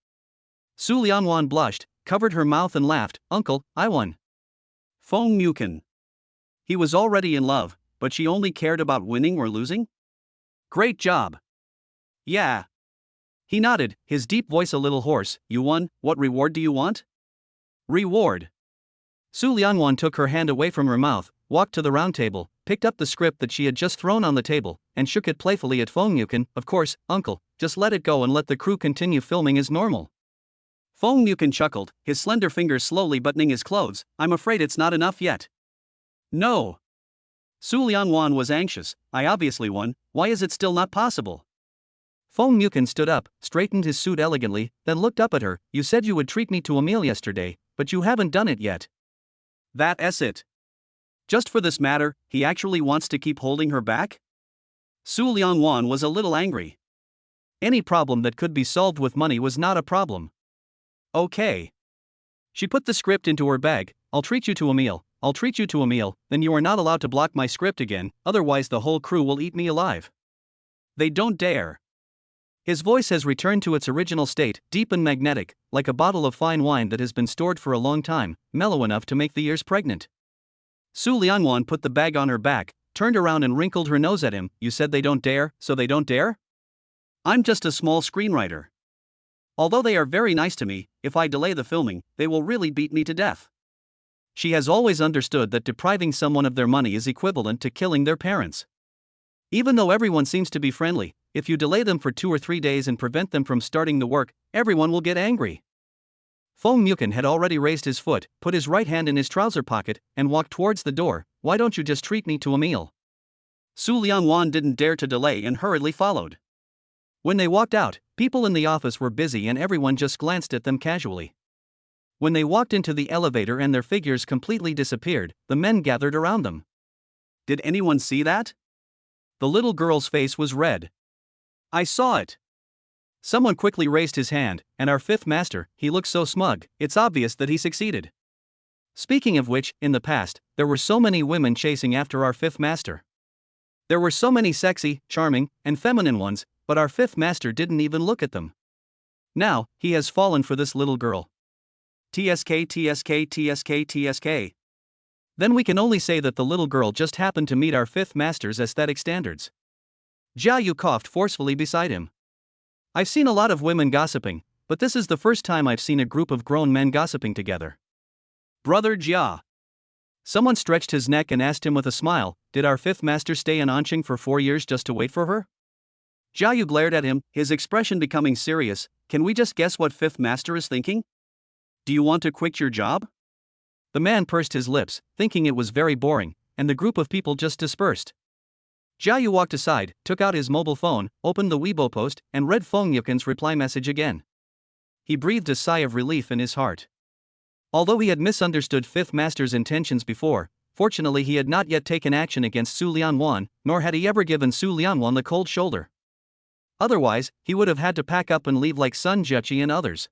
Su Lianwan blushed, covered her mouth and laughed. Uncle, I won. Feng Yukin. He was already in love, but she only cared about winning or losing? Great job. Yeah. He nodded, his deep voice a little hoarse. You won, what reward do you want? Reward. Su Lianwan took her hand away from her mouth, walked to the round table, picked up the script that she had just thrown on the table, and shook it playfully at Feng Yukin. Of course, uncle, just let it go and let the crew continue filming as normal. Feng Yukin chuckled, his slender fingers slowly buttoning his clothes. I'm afraid it's not enough yet. No. Su Lianwan was anxious. I obviously won, why is it still not possible? Feng Yukin stood up, straightened his suit elegantly, then looked up at her. You said you would treat me to a meal yesterday, but you haven't done it yet. That's it. Just for this matter, he actually wants to keep holding her back? Su Lianwan was a little angry. Any problem that could be solved with money was not a problem. Okay. She put the script into her bag. I'll treat you to a meal, then you are not allowed to block my script again, otherwise the whole crew will eat me alive. They don't dare. His voice has returned to its original state, deep and magnetic, like a bottle of fine wine that has been stored for a long time, mellow enough to make the ears pregnant. Su Lianwan put the bag on her back, turned around and wrinkled her nose at him. You said they don't dare, so they don't dare? I'm just a small screenwriter. Although they are very nice to me, if I delay the filming, they will really beat me to death. She has always understood that depriving someone of their money is equivalent to killing their parents. Even though everyone seems to be friendly, if you delay them for 2 or 3 days and prevent them from starting the work, everyone will get angry. Feng Yukin had already raised his foot, put his right hand in his trouser pocket, and walked towards the door. Why don't you just treat me to a meal? Su Lianwan didn't dare to delay and hurriedly followed. When they walked out, people in the office were busy and everyone just glanced at them casually. When they walked into the elevator and their figures completely disappeared, the men gathered around them. Did anyone see that? The little girl's face was red. I saw it. Someone quickly raised his hand, and our fifth master, he looks so smug, it's obvious that he succeeded. Speaking of which, in the past, there were so many women chasing after our fifth master. There were so many sexy, charming, and feminine ones, but our fifth master didn't even look at them. Now, he has fallen for this little girl. TSK TSK TSK TSK. Then we can only say that the little girl just happened to meet our fifth master's aesthetic standards. Jia Yu coughed forcefully beside him. I've seen a lot of women gossiping, but this is the first time I've seen a group of grown men gossiping together. Brother Jia. Someone stretched his neck and asked him with a smile, did our fifth master stay in Anqing for 4 years just to wait for her? Jia Yu glared at him, his expression becoming serious. Can we just guess what fifth master is thinking? Do you want to quit your job? The man pursed his lips, thinking it was very boring, and the group of people just dispersed. Jia Yu walked aside, took out his mobile phone, opened the Weibo post, and read Feng Yukin's reply message again. He breathed a sigh of relief in his heart. Although he had misunderstood Fifth Master's intentions before, fortunately he had not yet taken action against Su Lianwan, nor had he ever given Su Lianwan the cold shoulder. Otherwise, he would have had to pack up and leave like Sun Jueqi and others.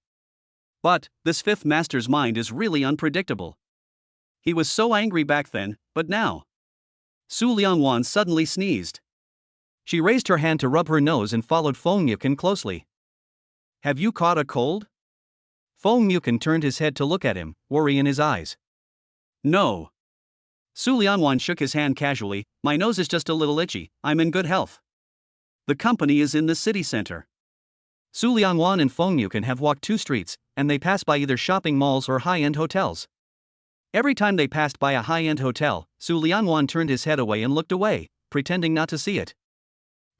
But, this Fifth Master's mind is really unpredictable. He was so angry back then, but now. Su Lianwan suddenly sneezed. She raised her hand to rub her nose and followed Feng Yukin closely. Have you caught a cold? Feng Yukin turned his head to look at him, worry in his eyes. No. Su Lianwan shook his hand casually, my nose is just a little itchy, I'm in good health. The company is in the city center. Su Lianwan and Feng Yukin have walked 2 streets, and they pass by either shopping malls or high-end hotels. Every time they passed by a high-end hotel, Su Lianwan turned his head away and looked away, pretending not to see it.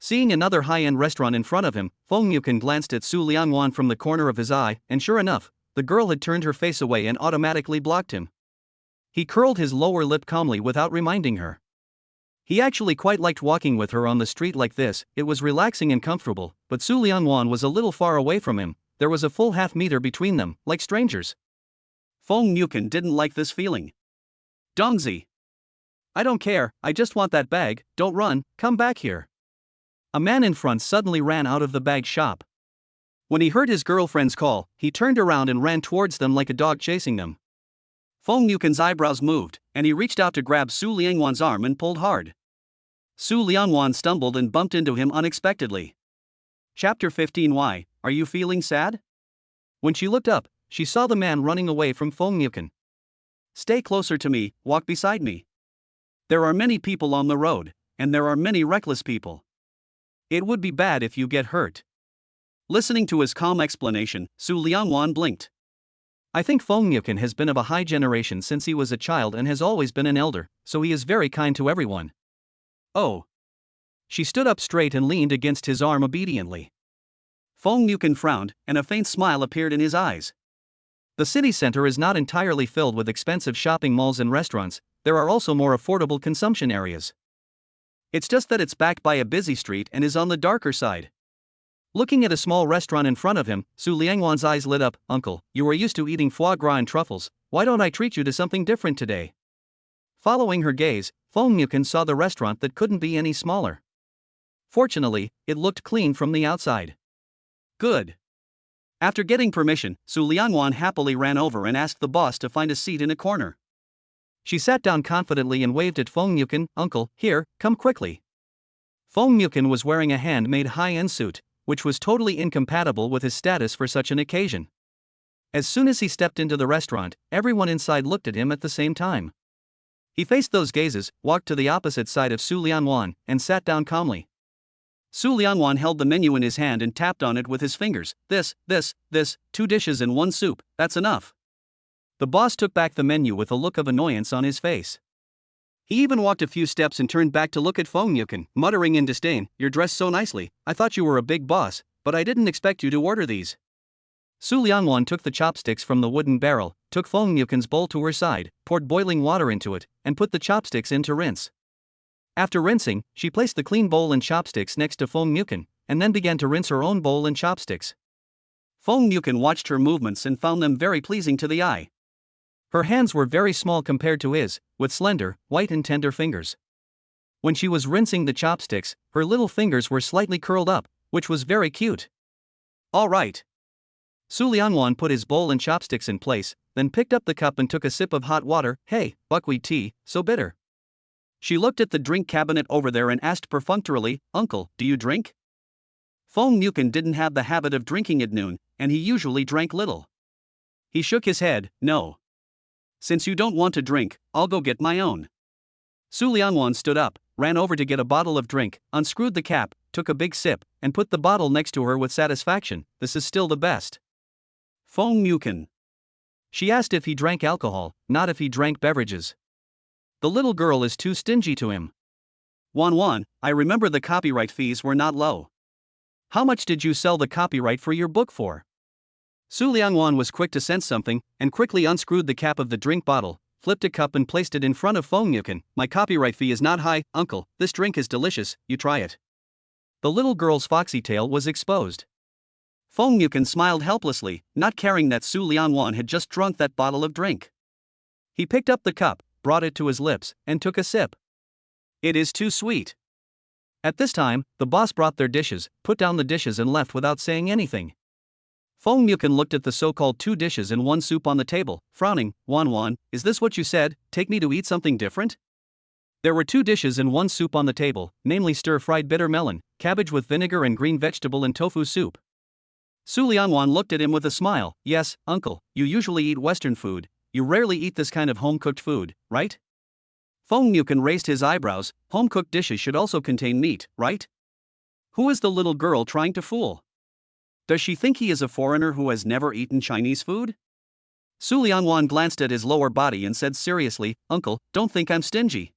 Seeing another high-end restaurant in front of him, Feng Yukin glanced at Su Liangwan from the corner of his eye, and sure enough, the girl had turned her face away and automatically blocked him. He curled his lower lip calmly without reminding her. He actually quite liked walking with her on the street like this, it was relaxing and comfortable, but Su Liangwan was a little far away from him, there was a full half-meter between them, like strangers. Feng Yukin didn't like this feeling. Dongzi. I don't care, I just want that bag, don't run, come back here. A man in front suddenly ran out of the bag shop. When he heard his girlfriend's call, he turned around and ran towards them like a dog chasing them. Feng Yukin's eyebrows moved, and he reached out to grab Su Liangwan's arm and pulled hard. Su Liangwan stumbled and bumped into him unexpectedly. Chapter 15. Why, are you feeling sad? When she looked up, she saw the man running away from Feng Yukin. Stay closer to me, walk beside me. There are many people on the road, and there are many reckless people. It would be bad if you get hurt. Listening to his calm explanation, Su Liangwan blinked. I think Feng Yukin has been of a high generation since he was a child and has always been an elder, so he is very kind to everyone. Oh. She stood up straight and leaned against his arm obediently. Feng Yukin frowned, and a faint smile appeared in his eyes. The city center is not entirely filled with expensive shopping malls and restaurants, there are also more affordable consumption areas. It's just that it's backed by a busy street and is on the darker side. Looking at a small restaurant in front of him, Su Liangwan's eyes lit up. Uncle, you are used to eating foie gras and truffles, why don't I treat you to something different today? Following her gaze, Feng Yukin saw the restaurant that couldn't be any smaller. Fortunately, it looked clean from the outside. Good. After getting permission, Su Liangwan happily ran over and asked the boss to find a seat in a corner. She sat down confidently and waved at Feng Yukin. Uncle, here, come quickly. Feng Yukin was wearing a handmade high-end suit, which was totally incompatible with his status for such an occasion. As soon as he stepped into the restaurant, everyone inside looked at him at the same time. He faced those gazes, walked to the opposite side of Su Liangwan, and sat down calmly. Su Liangwan held the menu in his hand and tapped on it with his fingers. This, 2 dishes and 1 soup, that's enough. The boss took back the menu with a look of annoyance on his face. He even walked a few steps and turned back to look at Feng Yukin, muttering in disdain, You're dressed so nicely, I thought you were a big boss, but I didn't expect you to order these. Su Liangwan took the chopsticks from the wooden barrel, took Feng Yukin's bowl to her side, poured boiling water into it, and put the chopsticks in to rinse. After rinsing, she placed the clean bowl and chopsticks next to Feng Yukin, and then began to rinse her own bowl and chopsticks. Feng Yukin watched her movements and found them very pleasing to the eye. Her hands were very small compared to his, with slender, white and tender fingers. When she was rinsing the chopsticks, her little fingers were slightly curled up, which was very cute. All right. Su Liangwan put his bowl and chopsticks in place, then picked up the cup and took a sip of hot water. Hey, buckwheat tea, so bitter. She looked at the drink cabinet over there and asked perfunctorily, Uncle, do you drink? Feng Yukin didn't have the habit of drinking at noon, and he usually drank little. He shook his head, No. Since you don't want to drink, I'll go get my own. Su Liangwan stood up, ran over to get a bottle of drink, unscrewed the cap, took a big sip, and put the bottle next to her with satisfaction. This is still the best. Feng Yukin. She asked if he drank alcohol, not if he drank beverages. The little girl is too stingy to him. Wan, I remember the copyright fees were not low. How much did you sell the copyright for your book for? Su Liangwan was quick to sense something, and quickly unscrewed the cap of the drink bottle, flipped a cup and placed it in front of Feng Yukin. My copyright fee is not high, uncle, this drink is delicious, you try it. The little girl's foxy tail was exposed. Feng Yukin smiled helplessly, not caring that Su Liangwan had just drunk that bottle of drink. He picked up the cup, brought it to his lips, and took a sip. It is too sweet. At this time, the boss brought their dishes, put down the dishes and left without saying anything. Feng Yukin looked at the so-called 2 dishes and 1 soup on the table, frowning. Wan, is this what you said, take me to eat something different? There were 2 dishes and 1 soup on the table, namely stir-fried bitter melon, cabbage with vinegar and green vegetable and tofu soup. Su Liangwan looked at him with a smile. Yes, uncle, you usually eat Western food, you rarely eat this kind of home-cooked food, right? Feng Yukin raised his eyebrows. Home-cooked dishes should also contain meat, right? Who is the little girl trying to fool? Does she think he is a foreigner who has never eaten Chinese food? Su Liangwan glanced at his lower body and said seriously, Uncle, don't think I'm stingy.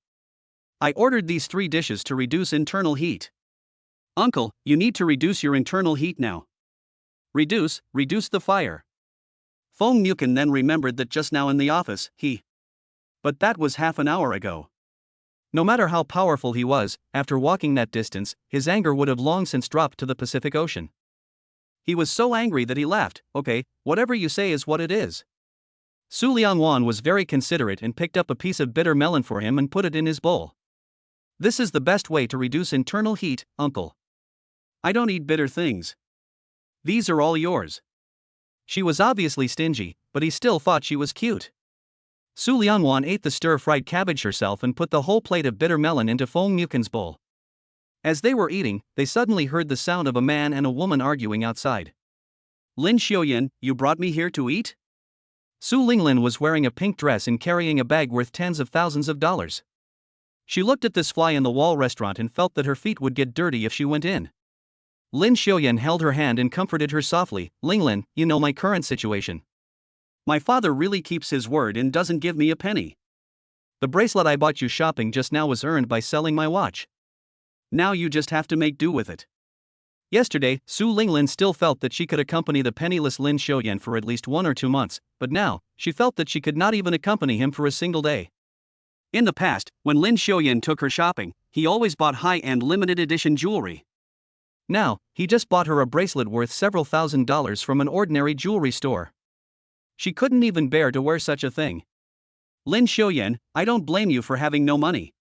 I ordered these 3 dishes to reduce internal heat. Uncle, you need to reduce your internal heat now. Reduce the fire. Fong Mukin then remembered that just now in the office, But that was half an hour ago. No matter how powerful he was, after walking that distance, his anger would have long since dropped to the Pacific Ocean. He was so angry that he laughed. Okay, whatever you say is what it is. Su Liangwan was very considerate and picked up a piece of bitter melon for him and put it in his bowl. This is the best way to reduce internal heat, uncle. I don't eat bitter things. These are all yours. She was obviously stingy, but he still thought she was cute. Su Liangwan ate the stir-fried cabbage herself and put the whole plate of bitter melon into Fong Mukin's bowl. As they were eating, they suddenly heard the sound of a man and a woman arguing outside. Lin Xiuyan, you brought me here to eat? Su Linglin was wearing a pink dress and carrying a bag worth tens of thousands of dollars. She looked at this fly-in-the-wall restaurant and felt that her feet would get dirty if she went in. Lin Xiuyan held her hand and comforted her softly. Linglin, you know my current situation. My father really keeps his word and doesn't give me a penny. The bracelet I bought you shopping just now was earned by selling my watch. Now you just have to make do with it. Yesterday, Su Linglin still felt that she could accompany the penniless Lin Xiuyan for at least 1 or 2 months, but now, she felt that she could not even accompany him for a single day. In the past, when Lin Xiuyan took her shopping, he always bought high-end limited edition jewelry. Now, he just bought her a bracelet worth several $1,000s from an ordinary jewelry store. She couldn't even bear to wear such a thing. Lin Xiuyan, I don't blame you for having no money.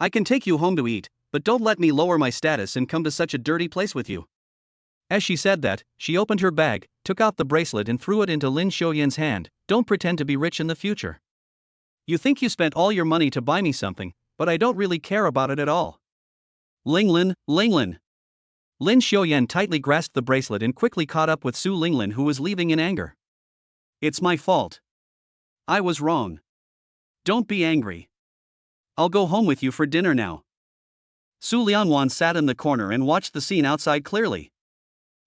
I can take you home to eat, but don't let me lower my status and come to such a dirty place with you. As she said that, she opened her bag, took out the bracelet and threw it into Lin Xiuyan's hand. Don't pretend to be rich in the future. You think you spent all your money to buy me something, but I don't really care about it at all. Linglin. Lin Xiuyan tightly grasped the bracelet and quickly caught up with Su Linglin, who was leaving in anger. It's my fault. I was wrong. Don't be angry. I'll go home with you for dinner now. Su Liangwan sat in the corner and watched the scene outside clearly.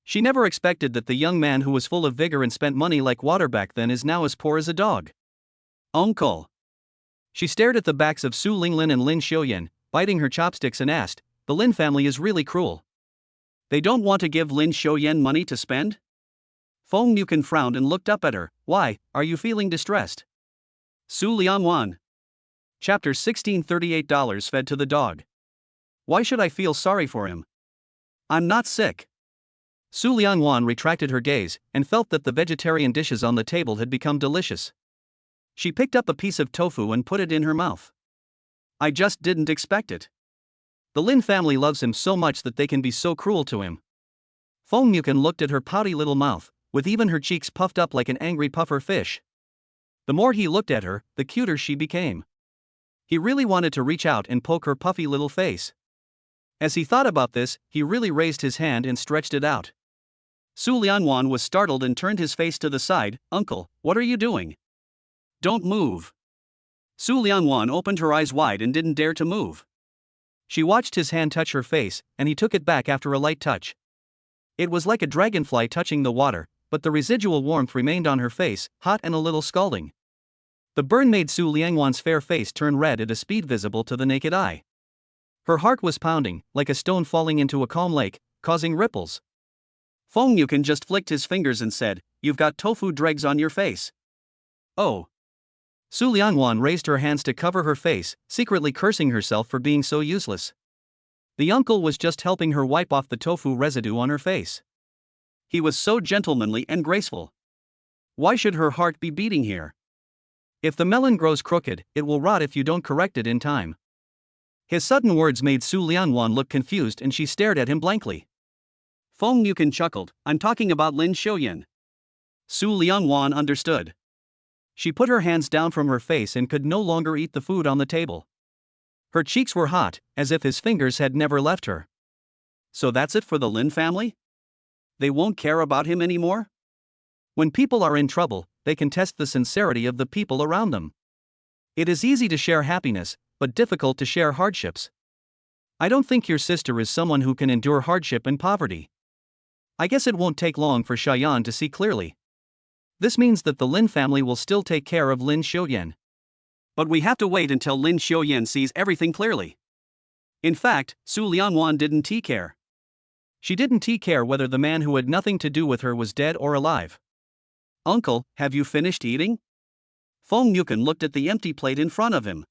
She never expected that the young man who was full of vigor and spent money like water back then is now as poor as a dog. Uncle. She stared at the backs of Su Linglin and Lin Xiuyan, biting her chopsticks, and asked, the Lin family is really cruel. They don't want to give Lin Xiuyan money to spend? Fong Mukin frowned and looked up at her. Why, are you feeling distressed? Su Liangwan. Chapter 16. $38 fed to the dog. Why should I feel sorry for him? I'm not sick. Su Liangwan retracted her gaze and felt that the vegetarian dishes on the table had become delicious. She picked up a piece of tofu and put it in her mouth. I just didn't expect it. The Lin family loves him so much that they can be so cruel to him. Fong Mukin looked at her pouty little mouth, with even her cheeks puffed up like an angry puffer fish. The more he looked at her, the cuter she became. He really wanted to reach out and poke her puffy little face. As he thought about this, he really raised his hand and stretched it out. Su Liangwan was startled and turned his face to the side. Uncle, what are you doing? Don't move. Su Liangwan opened her eyes wide and didn't dare to move. She watched his hand touch her face, and he took it back after a light touch. It was like a dragonfly touching the water, but the residual warmth remained on her face, hot and a little scalding. The burn made Su Liangwan's fair face turn red at a speed visible to the naked eye. Her heart was pounding, like a stone falling into a calm lake, causing ripples. Fong Mukin just flicked his fingers and said, You've got tofu dregs on your face. Oh. Su Liangwan raised her hands to cover her face, secretly cursing herself for being so useless. The uncle was just helping her wipe off the tofu residue on her face. He was so gentlemanly and graceful. Why should her heart be beating here? If the melon grows crooked, it will rot if you don't correct it in time. His sudden words made Su Liangwan look confused and she stared at him blankly. Fong Mukin chuckled, I'm talking about Lin Xiuyan. Su Liangwan understood. She put her hands down from her face and could no longer eat the food on the table. Her cheeks were hot, as if his fingers had never left her. So that's it for the Lin family? They won't care about him anymore? When people are in trouble, they can test the sincerity of the people around them. It is easy to share happiness, but difficult to share hardships. I don't think your sister is someone who can endure hardship and poverty. I guess it won't take long for Xiaoyan to see clearly. This means that the Lin family will still take care of Lin Xiuyan. But we have to wait until Lin Xiuyan sees everything clearly. In fact, Su Liangwan didn't care. She didn't care whether the man who had nothing to do with her was dead or alive. "Uncle, have you finished eating?" Fong Yuken looked at the empty plate in front of him.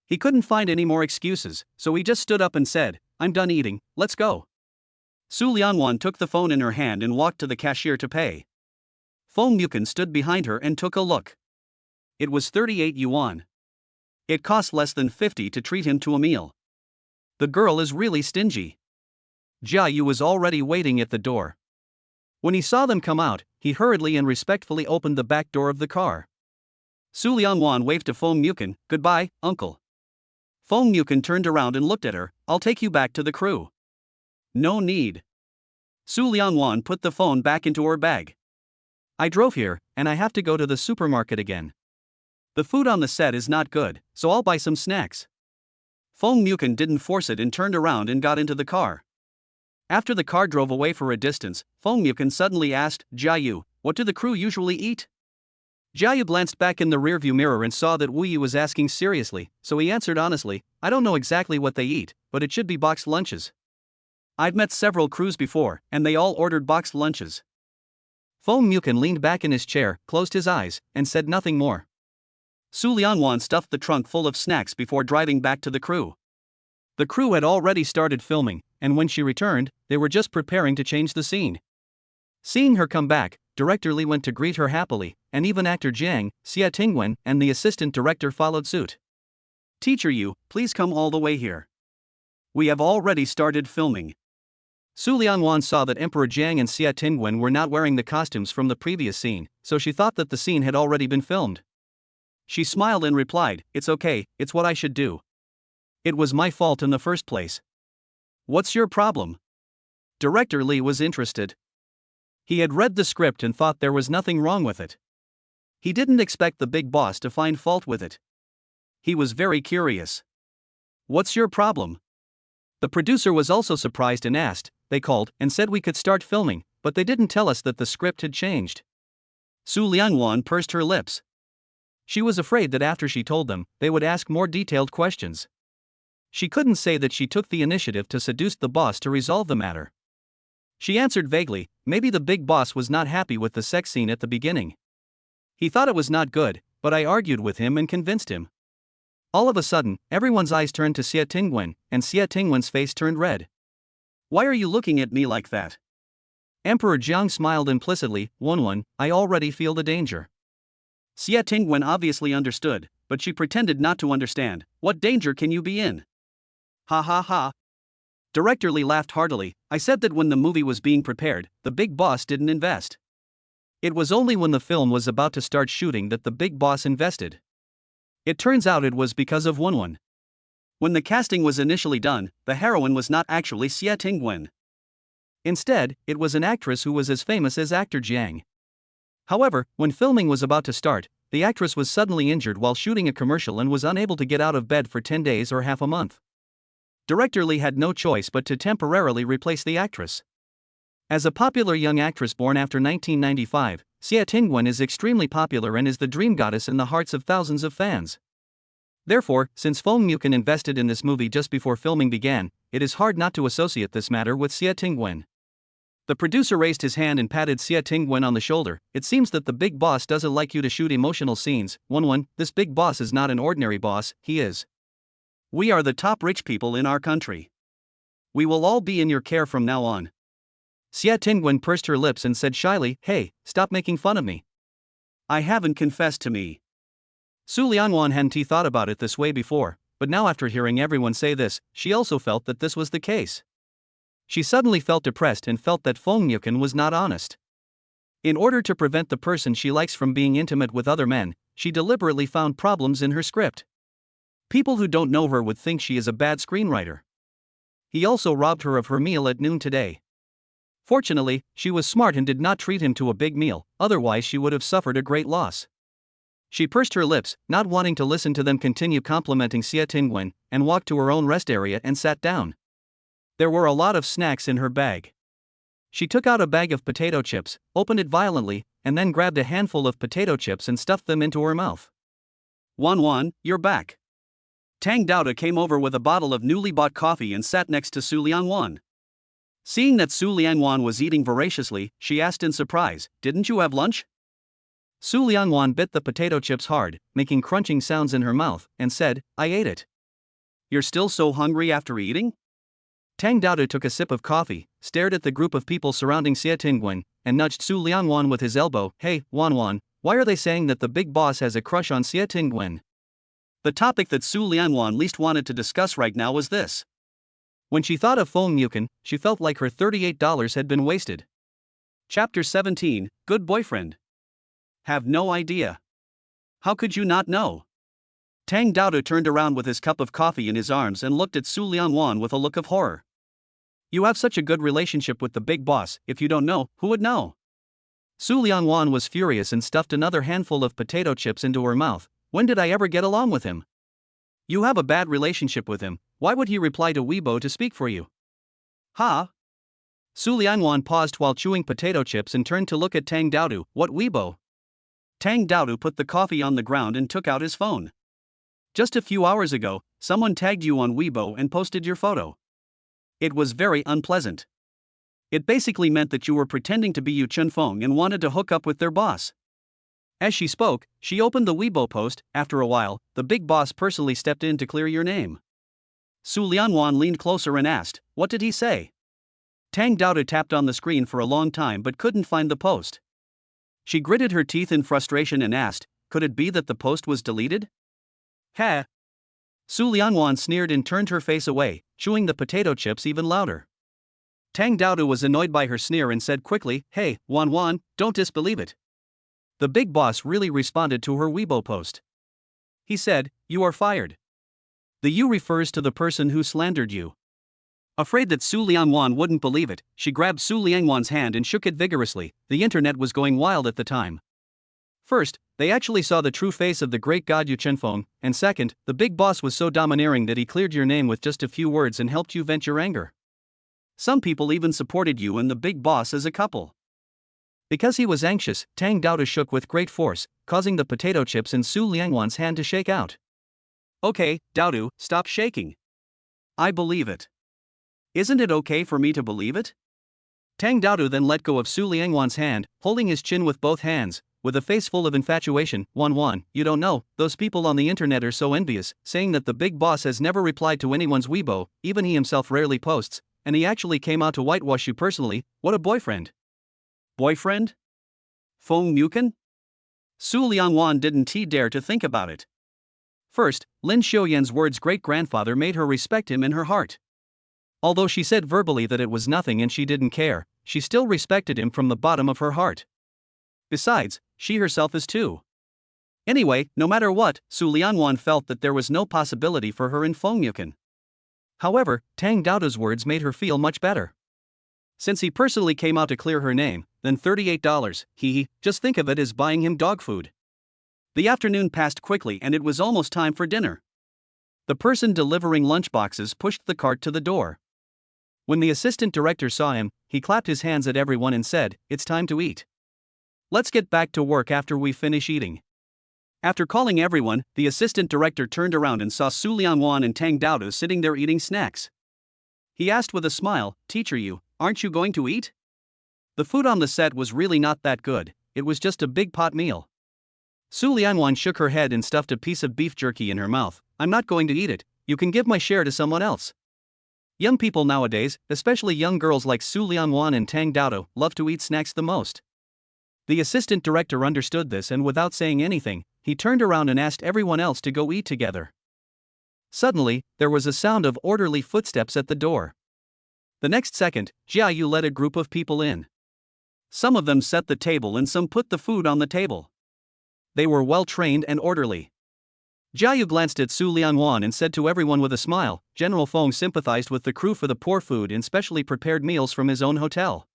He couldn't find any more excuses, so he just stood up and said, "I'm done eating, let's go." Su Lianwan took the phone in her hand and walked to the cashier to pay. Fong Yuken stood behind her and took a look. It was 38 yuan. It cost less than 50 to treat him to a meal. The girl is really stingy. Jia Yu was already waiting at the door. When he saw them come out, he hurriedly and respectfully opened the back door of the car. Su Lianwan waved to Fong Yuken, "Goodbye, uncle." Fong Yuken turned around and looked at her, "I'll take you back to the crew." "No need." Su Lianwan put the phone back into her bag. "I drove here, and I have to go to the supermarket again. The food on the set is not good, so I'll buy some snacks." Fong Yuken didn't force it and turned around and got into the car. After the car drove away for a distance, Fong Yuken suddenly asked, "Jia Yu, what do the crew usually eat?" Jia Yu glanced back in the rearview mirror and saw that Wu Yi was asking seriously, so he answered honestly, "I don't know exactly what they eat, but it should be boxed lunches. I've met several crews before, and they all ordered boxed lunches." Fong Yuken leaned back in his chair, closed his eyes, and said nothing more. Su Lianwan stuffed the trunk full of snacks before driving back to the crew. The crew had already started filming, and when she returned, they were just preparing to change the scene. Seeing her come back, Director Li went to greet her happily, and even actor Jiang, Xia Tingwen, and the assistant director followed suit. "Teacher Yu, please come all the way here. We have already started filming." Su Lianwan saw that Emperor Jiang and Xia Tingwen were not wearing the costumes from the previous scene, so she thought that the scene had already been filmed. She smiled and replied, "It's okay, it's what I should do. It was my fault in the first place." "What's your problem?" Director Li was interested. He had read the script and thought there was nothing wrong with it. He didn't expect the big boss to find fault with it. He was very curious. "What's your problem?" The producer was also surprised and asked. "They called and said we could start filming, but they didn't tell us that the script had changed." Su Lianwan pursed her lips. She was afraid that after she told them, they would ask more detailed questions. She couldn't say that she took the initiative to seduce the boss to resolve the matter. She answered vaguely, "Maybe the big boss was not happy with the sex scene at the beginning. He thought it was not good, but I argued with him and convinced him." All of a sudden, everyone's eyes turned to Xia Tingwen, and Xia Tingwen's face turned red. "Why are you looking at me like that?" Emperor Jiang smiled implicitly, "Wenwen, I already feel the danger." Xia Tingwen obviously understood, but she pretended not to understand. "What danger can you be in?" "Ha ha ha." Director Li laughed heartily. "I said that when the movie was being prepared, the big boss didn't invest. It was only when the film was about to start shooting that the big boss invested. It turns out it was because of Wenwen. When the casting was initially done, the heroine was not actually Xia Tingwen. Instead, it was an actress who was as famous as actor Jiang. However, when filming was about to start, the actress was suddenly injured while shooting a commercial and was unable to get out of bed for 10 days or half a month. Director Li had no choice but to temporarily replace the actress. As a popular young actress born after 1995, Xia Tingwen is extremely popular and is the dream goddess in the hearts of thousands of fans. Therefore, since Fong Yuken invested in this movie just before filming began, it is hard not to associate this matter with Xia Tingwen. The producer raised his hand and patted Xia Tingwen on the shoulder. "It seems that the big boss doesn't like you to shoot emotional scenes. Wenwen, this big boss is not an ordinary boss, he is. We are the top rich people in our country. We will all be in your care from now on." Xia Tingwen pursed her lips and said shyly, "Hey, stop making fun of me. I haven't confessed to me." Su Lianwan hadn't thought about it this way before, but now after hearing everyone say this, she also felt that this was the case. She suddenly felt depressed and felt that Fong Yuken was not honest. In order to prevent the person she likes from being intimate with other men, she deliberately found problems in her script. People who don't know her would think she is a bad screenwriter. He also robbed her of her meal at noon today. Fortunately, she was smart and did not treat him to a big meal, otherwise she would have suffered a great loss. She pursed her lips, not wanting to listen to them continue complimenting Xia Tingwen, and walked to her own rest area and sat down. There were a lot of snacks in her bag. She took out a bag of potato chips, opened it violently, and then grabbed a handful of potato chips and stuffed them into her mouth. "Wenwen, you're back." Tang Daoda came over with a bottle of newly bought coffee and sat next to Su Lianwan. Seeing that Su Liangwan was eating voraciously, she asked in surprise, "Didn't you have lunch?" Su Liangwan bit the potato chips hard, making crunching sounds in her mouth, and said, "I ate it." "You're still so hungry after eating?" Tang Daodu took a sip of coffee, stared at the group of people surrounding Xie Tingwen, and nudged Su Liangwan with his elbow. "Hey, Wanwan, why are they saying that the big boss has a crush on Xie Tingwen?" The topic that Su Liangwan least wanted to discuss right now was this. When she thought of Feng Mukin, she felt like her $38 had been wasted. Chapter 17, Good Boyfriend. Have no idea. How could you not know? Tang Daodu turned around with his cup of coffee in his arms and looked at Su Liangwan with a look of horror. "You have such a good relationship with the big boss, if you don't know, who would know?" Su Liangwan was furious and stuffed another handful of potato chips into her mouth. "When did I ever get along with him? You have a bad relationship with him, why would he reply to Weibo to speak for you?" "Ha?" Su Liangwan paused while chewing potato chips and turned to look at Tang Daodu. "What Weibo?" Tang Daodu put the coffee on the ground and took out his phone. "Just a few hours ago, someone tagged you on Weibo and posted your photo. It was very unpleasant. It basically meant that you were pretending to be Yu Chunfeng and wanted to hook up with their boss." As she spoke, she opened the Weibo post. "After a while, the big boss personally stepped in to clear your name." Su Lianwan leaned closer and asked, "What did he say?" Tang Daodu tapped on the screen for a long time but couldn't find the post. She gritted her teeth in frustration and asked, "Could it be that the post was deleted?" "Ha!" Su Lianwan sneered and turned her face away, chewing the potato chips even louder. Tang Daodu was annoyed by her sneer and said quickly, "Hey, Wanwan, don't disbelieve it. The big boss really responded to her Weibo post. He said, 'You are fired.' The you refers to the person who slandered you." Afraid that Su Liangwan wouldn't believe it, she grabbed Su Liangwan's hand and shook it vigorously. The internet was going wild at the time. First, they actually saw the true face of the great god Yu Chenfeng, and second, the big boss was so domineering that he cleared your name with just a few words and helped you vent your anger. Some people even supported you and the big boss as a couple. Because he was anxious, Tang Daodu shook with great force, causing the potato chips in Su Liangwan's hand to shake out. "Okay, Daodu, stop shaking. I believe it. Isn't it okay for me to believe it?" Tang Daodu then let go of Su Liangwan's hand, holding his chin with both hands, with a face full of infatuation. "Wanwan, you don't know, those people on the internet are so envious, saying that the big boss has never replied to anyone's Weibo, even he himself rarely posts, and he actually came out to whitewash you personally. What a boyfriend." Boyfriend? Feng Mukin? Su Liangwan didn't dare to think about it. First, Lin Xiuyan's words great-grandfather made her respect him in her heart. Although she said verbally that it was nothing and she didn't care, she still respected him from the bottom of her heart. Besides, she herself is too. Anyway, no matter what, Su Liangwan felt that there was no possibility for her in Feng Mukin. However, Tang Daodu's words made her feel much better. Since he personally came out to clear her name, then $38, just think of it as buying him dog food. The afternoon passed quickly and it was almost time for dinner. The person delivering lunchboxes pushed the cart to the door. When the assistant director saw him, he clapped his hands at everyone and said, "It's time to eat. Let's get back to work after we finish eating." After calling everyone, the assistant director turned around and saw Su Liangwan and Tang Daodu sitting there eating snacks. He asked with a smile, "Teacher, aren't you going to eat?" The food on the set was really not that good, it was just a big pot meal. Su Liangwan shook her head and stuffed a piece of beef jerky in her mouth. "I'm not going to eat it, you can give my share to someone else." Young people nowadays, especially young girls like Su Liangwan and Tang Daodu, love to eat snacks the most. The assistant director understood this and without saying anything, he turned around and asked everyone else to go eat together. Suddenly, there was a sound of orderly footsteps at the door. The next second, Jia Yu led a group of people in. Some of them set the table and some put the food on the table. They were well trained and orderly. Jia Yu glanced at Su Liangwan and said to everyone with a smile, "General Feng sympathized with the crew for the poor food and specially prepared meals from his own hotel.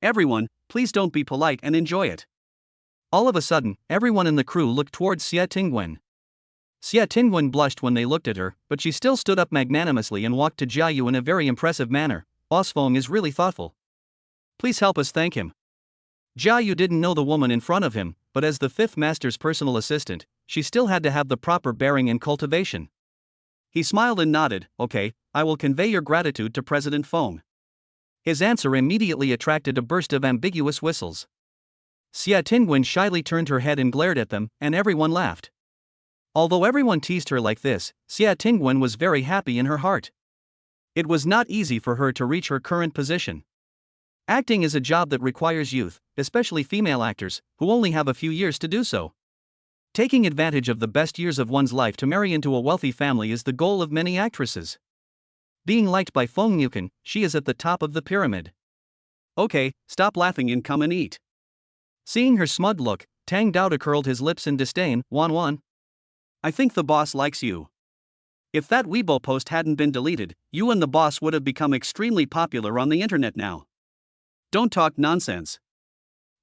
Everyone, please don't be polite and enjoy it." All of a sudden, everyone in the crew looked towards Xie Tingwen. Xie Tingwen blushed when they looked at her, but she still stood up magnanimously and walked to Jia Yu in a very impressive manner. "Boss Feng is really thoughtful. Please help us thank him." Jia Yu didn't know the woman in front of him, but as the fifth master's personal assistant, she still had to have the proper bearing and cultivation. He smiled and nodded, "Okay, I will convey your gratitude to President Feng." His answer immediately attracted a burst of ambiguous whistles. Xia Tingwen shyly turned her head and glared at them, and everyone laughed. Although everyone teased her like this, Xia Tingwen was very happy in her heart. It was not easy for her to reach her current position. Acting is a job that requires youth, especially female actors, who only have a few years to do so. Taking advantage of the best years of one's life to marry into a wealthy family is the goal of many actresses. Being liked by Feng Yukan, she is at the top of the pyramid. Okay, stop laughing and come and eat. Seeing her smug look, Tang Daoda curled his lips in disdain. Wan. I think the boss likes you. If that Weibo post hadn't been deleted, you and the boss would have become extremely popular on the internet now. Don't talk nonsense.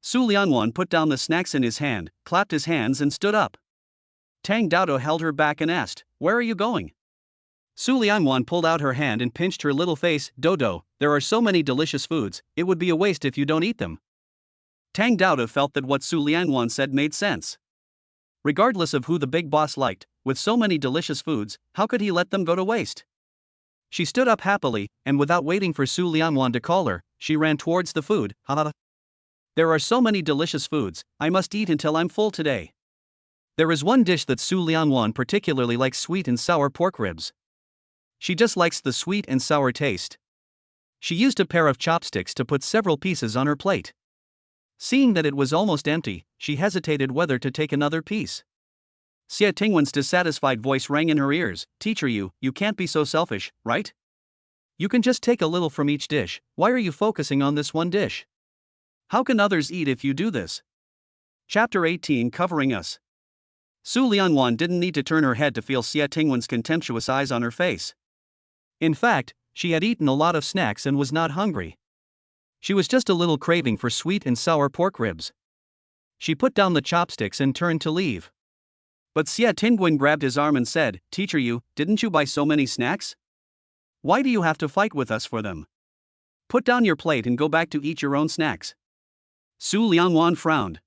Su Lianwan put down the snacks in his hand, clapped his hands and stood up. Tang Daoda held her back and asked, "Where are you going?" Su Lianwan pulled out her hand and pinched her little face. Dodo, there are so many delicious foods, it would be a waste if you don't eat them. Tang Daoda felt that what Su Lianwan said made sense. Regardless of who the big boss liked, with so many delicious foods, how could he let them go to waste? She stood up happily, and without waiting for Su Lianwan to call her, she ran towards the food. There are so many delicious foods, I must eat until I'm full today. There is one dish that Su Lianwan particularly likes: sweet and sour pork ribs. She just likes the sweet and sour taste. She used a pair of chopsticks to put several pieces on her plate. Seeing that it was almost empty, she hesitated whether to take another piece. Xia Tingwen's dissatisfied voice rang in her ears. Teacher, you can't be so selfish, right? You can just take a little from each dish. Why are you focusing on this one dish? How can others eat if you do this? Chapter 18, Covering Us. Su Lianwan didn't need to turn her head to feel Xia Tingwen's contemptuous eyes on her face. In fact, she had eaten a lot of snacks and was not hungry. She was just a little craving for sweet and sour pork ribs. She put down the chopsticks and turned to leave. But Xia Tingwen grabbed his arm and said, Teacher, didn't you buy so many snacks? Why do you have to fight with us for them? Put down your plate and go back to eat your own snacks. Su Lianwan frowned.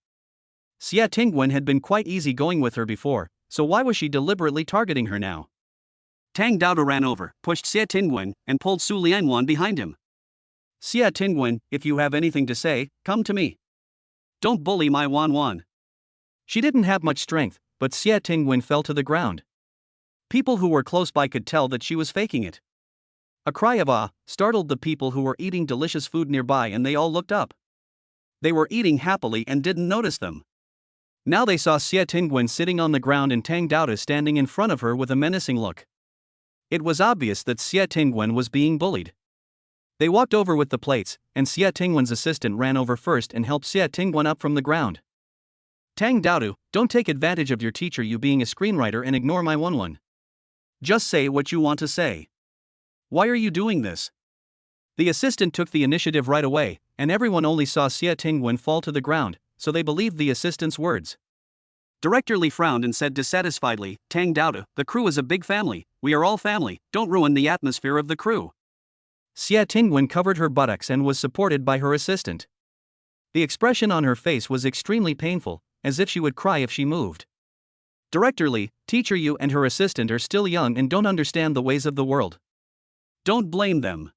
Xia Tingwen had been quite easygoing with her before, so why was she deliberately targeting her now? Tang Daoda ran over, pushed Xia Tingwen, and pulled Su Lianwan behind him. Xia Tingwen, if you have anything to say, come to me. Don't bully my Wan. She didn't have much strength, but Xia Tingwen fell to the ground. People who were close by could tell that she was faking it. A cry of ah startled the people who were eating delicious food nearby, and they all looked up. They were eating happily and didn't notice them. Now they saw Xia Tingwen sitting on the ground and Tang Daoda standing in front of her with a menacing look. It was obvious that Xia Tingwen was being bullied. They walked over with the plates, and Xia Tingwen's assistant ran over first and helped Xia Tingwen up from the ground. Tang Daoda, don't take advantage of your teacher, you being a screenwriter, and ignore my Wan. Just say what you want to say. Why are you doing this? The assistant took the initiative right away, and everyone only saw Xia Tingwen fall to the ground, so they believed the assistant's words. Director Li frowned and said dissatisfiedly, Tang Daoda, the crew is a big family, we are all family, don't ruin the atmosphere of the crew. Xia Tingwen covered her buttocks and was supported by her assistant. The expression on her face was extremely painful, as if she would cry if she moved. Director Li, Teacher Yu and her assistant are still young and don't understand the ways of the world. Don't blame them.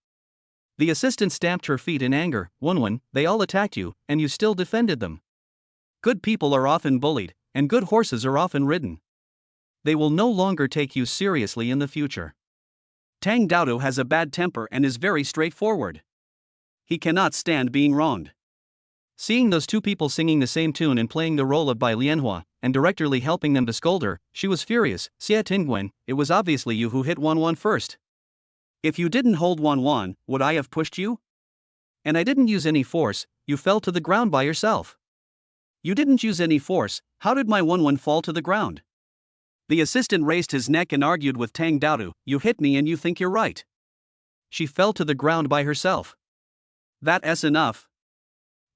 The assistant stamped her feet in anger. Wan, they all attacked you, and you still defended them. Good people are often bullied, and good horses are often ridden. They will no longer take you seriously in the future. Tang Daoda has a bad temper and is very straightforward. He cannot stand being wronged. Seeing those two people singing the same tune and playing the role of Bai Lianhua, and Director Li helping them to scold her, she was furious. Xia Tingwen, it was obviously you who hit Wan first. If you didn't hold Wan, would I have pushed you? And I didn't use any force, you fell to the ground by yourself. You didn't use any force, how did my Wan fall to the ground? The assistant raised his neck and argued with Tang Daoda, you hit me and you think you're right. She fell to the ground by herself. That's enough.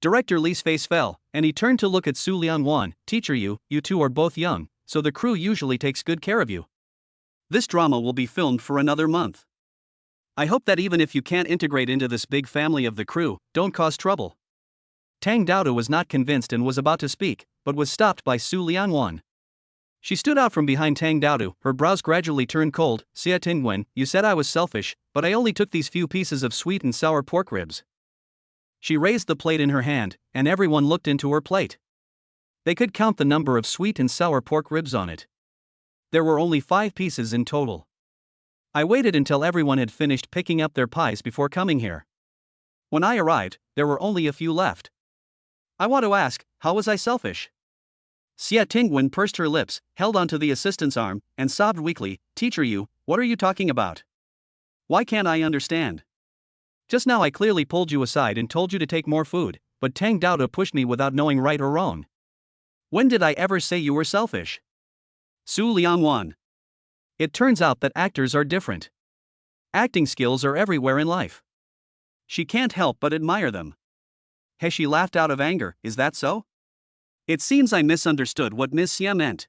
Director Li's face fell, and he turned to look at Su Lianwan. Teacher you two are both young, so the crew usually takes good care of you. This drama will be filmed for another month. I hope that even if you can't integrate into this big family of the crew, don't cause trouble. Tang Daoda was not convinced and was about to speak, but was stopped by Su Lianwan. She stood out from behind Tang Daodu, her brows gradually turned cold. Xia Tingwen, you said I was selfish, but I only took these few pieces of sweet and sour pork ribs. She raised the plate in her hand, and everyone looked into her plate. They could count the number of sweet and sour pork ribs on it. There were only 5 pieces in total. I waited until everyone had finished picking up their pies before coming here. When I arrived, there were only a few left. I want to ask, how was I selfish? Xia Tingwen pursed her lips, held onto the assistant's arm, and sobbed weakly. Teacher you, what are you talking about? Why can't I understand? Just now I clearly pulled you aside and told you to take more food, but Tang Daoda pushed me without knowing right or wrong. When did I ever say you were selfish? Su Liangwan. It turns out that actors are different. Acting skills are everywhere in life. She can't help but admire them. He laughed out of anger. Is that so? It seems I misunderstood what Miss Xia meant.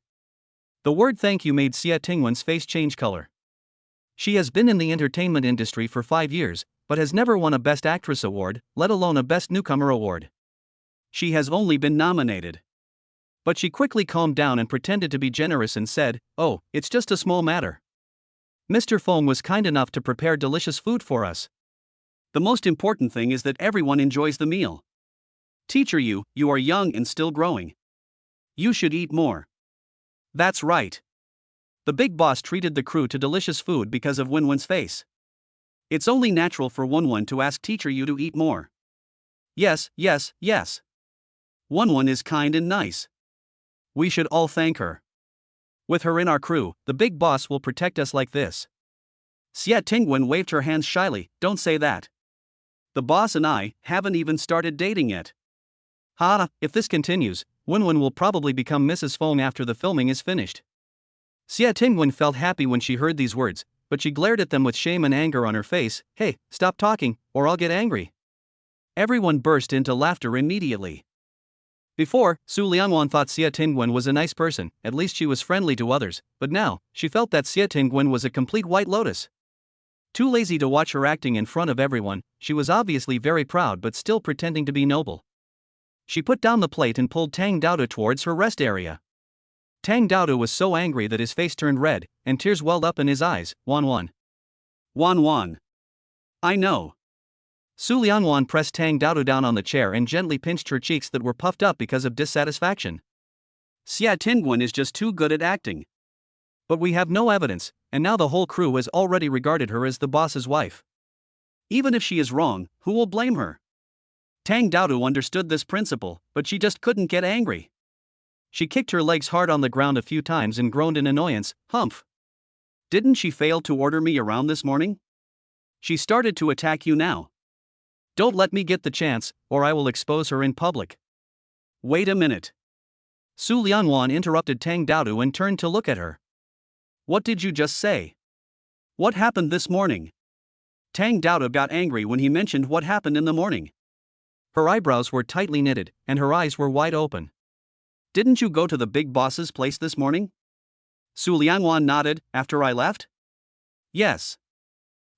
The word thank you made Xia Tingwen's face change color. She has been in the entertainment industry for 5 years, but has never won a Best Actress award, let alone a Best Newcomer award. She has only been nominated. But she quickly calmed down and pretended to be generous and said, oh, it's just a small matter. Mr. Feng was kind enough to prepare delicious food for us. The most important thing is that everyone enjoys the meal. Teacher you are young and still growing. You should eat more. That's right. The big boss treated the crew to delicious food because of Wenwen's face. It's only natural for Wenwen to ask teacher you to eat more. Yes. Wenwen is kind and nice. We should all thank her. With her in our crew, the big boss will protect us like this. Xia Tingwen waved her hands shyly. Don't say that. The boss and I haven't even started dating yet. If this continues, Wenwen will probably become Mrs. Feng after the filming is finished. Xia Tingwen felt happy when she heard these words, but she glared at them with shame and anger on her face. Hey, stop talking, or I'll get angry. Everyone burst into laughter immediately. Before, Su Liangwan thought Xia Tingwen was a nice person, at least she was friendly to others, but now, she felt that Xia Tingwen was a complete white lotus. Too lazy to watch her acting in front of everyone, she was obviously very proud but still pretending to be noble. She put down the plate and pulled Tang Daoda towards her rest area. Tang Daoda was so angry that his face turned red, and tears welled up in his eyes. Wan. I know. Su Liangwan pressed Tang Daoda down on the chair and gently pinched her cheeks that were puffed up because of dissatisfaction. Xia Tingwen is just too good at acting. But we have no evidence, and now the whole crew has already regarded her as the boss's wife. Even if she is wrong, who will blame her? Tang Daodu understood this principle, but she just couldn't get angry. She kicked her legs hard on the ground a few times and groaned in annoyance. Humph! Didn't she fail to order me around this morning? She started to attack you now. Don't let me get the chance, or I will expose her in public. Wait a minute. Su Liangwan interrupted Tang Daodu and turned to look at her. What did you just say? What happened this morning? Tang Daodu got angry when he mentioned what happened in the morning. Her eyebrows were tightly knitted, and her eyes were wide open. Didn't you go to the big boss's place this morning? Su Liangwan nodded. After I left? Yes.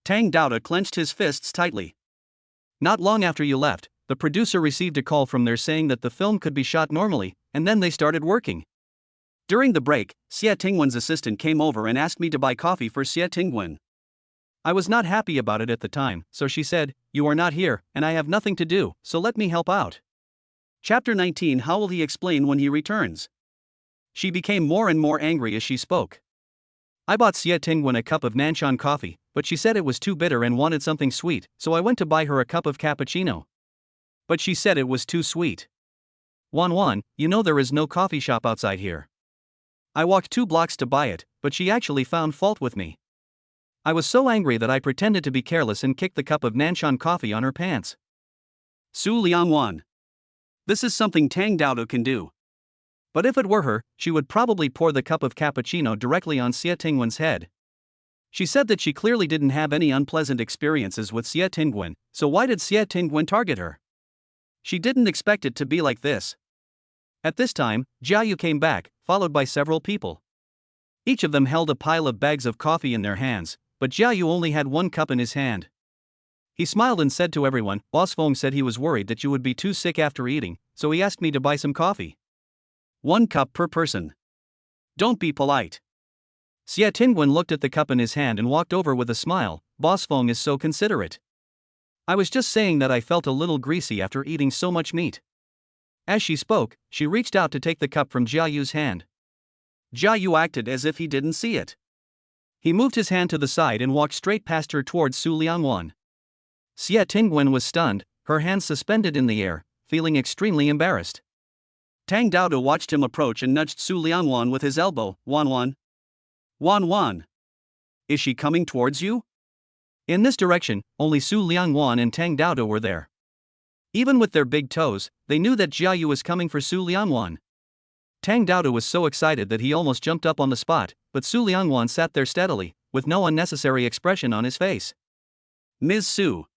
Tang Daoda clenched his fists tightly. Not long after you left, the producer received a call from there saying that the film could be shot normally, and then they started working. During the break, Xia Tingwen's assistant came over and asked me to buy coffee for Xia Tingwen. I was not happy about it at the time, so she said, you are not here, and I have nothing to do, so let me help out. Chapter 19. How will he explain when he returns? She became more and more angry as she spoke. I bought Xia Tingwen a cup of Nanshan coffee, but she said it was too bitter and wanted something sweet, so I went to buy her a cup of cappuccino. But she said it was too sweet. Wan, you know there is no coffee shop outside here. I walked 2 blocks to buy it, but she actually found fault with me. I was so angry that I pretended to be careless and kicked the cup of Nanshan coffee on her pants. Su Liangwan. This is something Tang Daoda can do. But if it were her, she would probably pour the cup of cappuccino directly on Xia Tingwen's head. She said that she clearly didn't have any unpleasant experiences with Xia Tingwen, so why did Xia Tingwen target her? She didn't expect it to be like this. At this time, Jiayu came back, followed by several people. Each of them held a pile of bags of coffee in their hands, but Jiayu only had 1 cup in his hand. He smiled and said to everyone, Boss Feng said he was worried that you would be too sick after eating, so he asked me to buy some coffee. 1 cup per person. Don't be polite. Xie Tingwen looked at the cup in his hand and walked over with a smile. Boss Feng is so considerate. I was just saying that I felt a little greasy after eating so much meat. As she spoke, she reached out to take the cup from Jia Yu's hand. Jia Yu acted as if he didn't see it. He moved his hand to the side and walked straight past her towards Su Liangwan. Xie Tingwen was stunned, her hands suspended in the air, feeling extremely embarrassed. Tang Daoda watched him approach and nudged Su Liangwan with his elbow. Wan. Is she coming towards you? In this direction, only Su Liangwan and Tang Daoda were there. Even with their big toes, they knew that Jia Yu was coming for Su Liangwan. Tang Daoda was so excited that he almost jumped up on the spot, but Su Liangwan sat there steadily, with no unnecessary expression on his face. Ms. Su.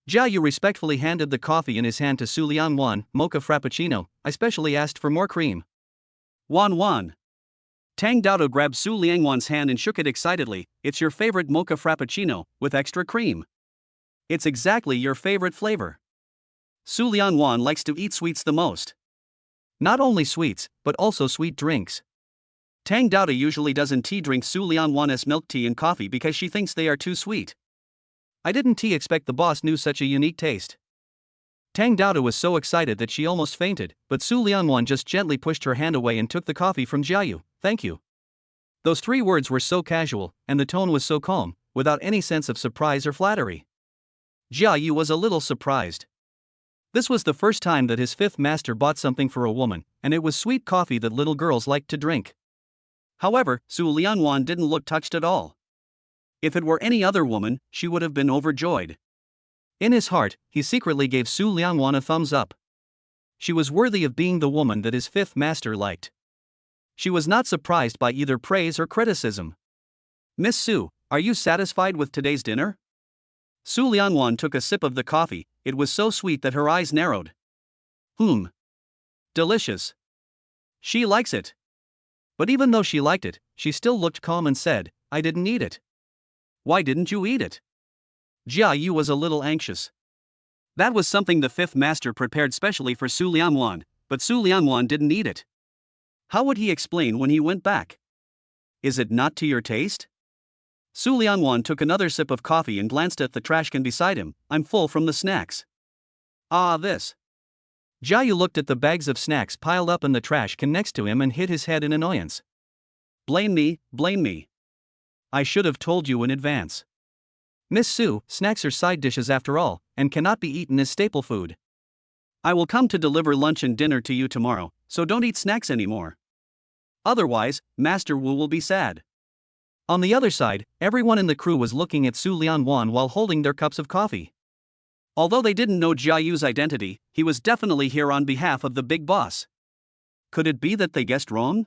Jia Yu respectfully handed the coffee in his hand to Su Liangwan. Mocha frappuccino, I specially asked for more cream. Wan. Tang Daoda grabbed Su Liangwan's hand and shook it excitedly. It's your favorite mocha frappuccino, with extra cream. It's exactly your favorite flavor. Su Liangwan likes to eat sweets the most. Not only sweets, but also sweet drinks. Tang Daoda usually doesn't drink Su Liangwan's milk tea and coffee because she thinks they are too sweet. I didn't expect the boss knew such a unique taste. Tang Daoda was so excited that she almost fainted, but Su Liangwan just gently pushed her hand away and took the coffee from Jia Yu. Thank you. Those 3 words were so casual, and the tone was so calm, without any sense of surprise or flattery. Jia Yu was a little surprised. This was the first time that his 5th master bought something for a woman, and it was sweet coffee that little girls liked to drink. However, Su Liangwan didn't look touched at all. If it were any other woman, she would have been overjoyed. In his heart, he secretly gave Su Liangwan a thumbs up. She was worthy of being the woman that his 5th master liked. She was not surprised by either praise or criticism. Miss Su, are you satisfied with today's dinner? Su Liangwan took a sip of the coffee. It was so sweet that her eyes narrowed. Delicious. She likes it. But even though she liked it, she still looked calm and said, I didn't eat it. Why didn't you eat it? Jia Yu was a little anxious. That was something the 5th master prepared specially for Su Liangwan, but Su Liangwan didn't eat it. How would he explain when he went back? Is it not to your taste? Su Liangwan took another sip of coffee and glanced at the trash can beside him. I'm full from the snacks. This. Jia Yu looked at the bags of snacks piled up in the trash can next to him and hit his head in annoyance. Blame me. I should have told you in advance. Miss Su, snacks are side dishes after all, and cannot be eaten as staple food. I will come to deliver lunch and dinner to you tomorrow, so don't eat snacks anymore. Otherwise, Master Wu will be sad. On the other side, everyone in the crew was looking at Su Liangwan while holding their cups of coffee. Although they didn't know Jia Yu's identity, he was definitely here on behalf of the big boss. Could it be that they guessed wrong?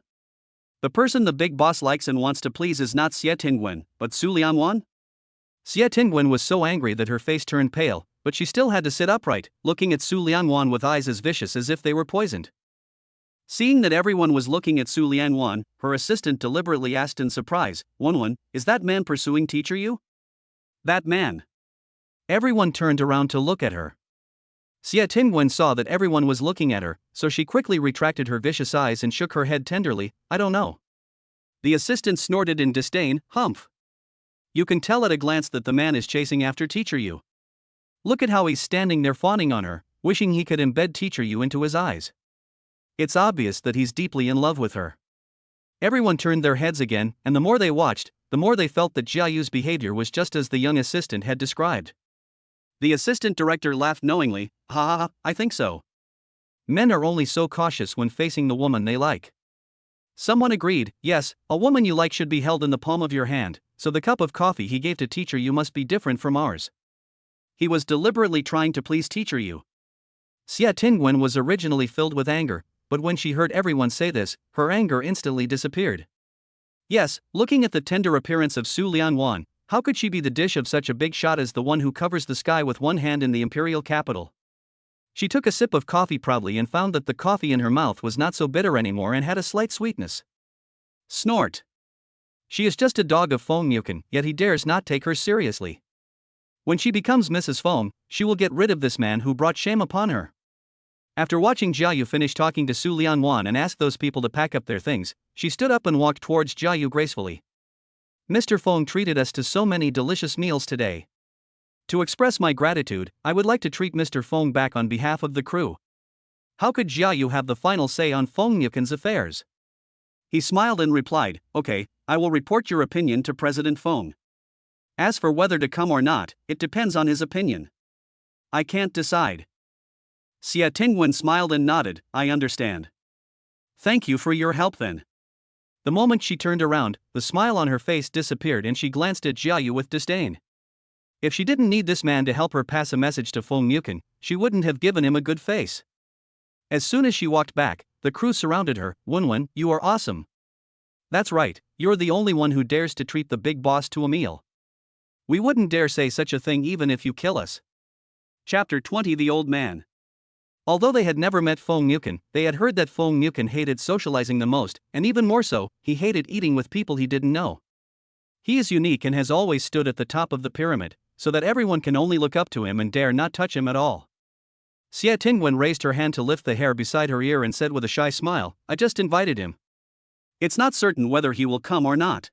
The person the big boss likes and wants to please is not Xie Tingwen, but Su Liangwan? Xie Tingwen was so angry that her face turned pale, but she still had to sit upright, looking at Su Liangwan with eyes as vicious as if they were poisoned. Seeing that everyone was looking at Su Liangwan, her assistant deliberately asked in surprise, Wanwan, is that man pursuing Teacher Yu? That man. Everyone turned around to look at her. Xie Tingwen saw that everyone was looking at her, so she quickly retracted her vicious eyes and shook her head tenderly. I don't know. The assistant snorted in disdain. Humph. You can tell at a glance that the man is chasing after Teacher Yu. Look at how he's standing there fawning on her, wishing he could embed Teacher Yu into his eyes. It's obvious that he's deeply in love with her. Everyone turned their heads again, and the more they watched, the more they felt that Jia Yu's behavior was just as the young assistant had described. The assistant director laughed knowingly. Ha, I think so. Men are only so cautious when facing the woman they like. Someone agreed, yes, a woman you like should be held in the palm of your hand, so the cup of coffee he gave to Teacher Yu must be different from ours. He was deliberately trying to please Teacher Yu. Xie Tingwen was originally filled with anger, but when she heard everyone say this, her anger instantly disappeared. Yes, looking at the tender appearance of Su Liangwan, how could she be the dish of such a big shot as the one who covers the sky with one hand in the imperial capital? She took a sip of coffee proudly and found that the coffee in her mouth was not so bitter anymore and had a slight sweetness. Snort. She is just a dog of Feng Mukin, yet he dares not take her seriously. When she becomes Mrs. Feng, she will get rid of this man who brought shame upon her. After watching Jiayu finish talking to Su Lianwan and ask those people to pack up their things, she stood up and walked towards Jiayu gracefully. Mr. Feng treated us to so many delicious meals today. To express my gratitude, I would like to treat Mr. Feng back on behalf of the crew. How could Jiayu have the final say on Feng Yukin's affairs? He smiled and replied, "Okay, I will report your opinion to President Feng. As for whether to come or not, it depends on his opinion. I can't decide." Xia Tingwen smiled and nodded, "I understand. Thank you for your help then." The moment she turned around, the smile on her face disappeared and she glanced at Jiayu with disdain. If she didn't need this man to help her pass a message to Feng Yukin, she wouldn't have given him a good face. As soon as she walked back, the crew surrounded her. "Wenwen, you are awesome. That's right, you're the only one who dares to treat the big boss to a meal. We wouldn't dare say such a thing even if you kill us." Chapter 20 The Old Man. Although they had never met Feng Yukin, they had heard that Feng Yukin hated socializing the most, and even more so, he hated eating with people he didn't know. He is unique and has always stood at the top of the pyramid, so that everyone can only look up to him and dare not touch him at all. Xia Tingwen raised her hand to lift the hair beside her ear and said with a shy smile, "I just invited him. It's not certain whether he will come or not."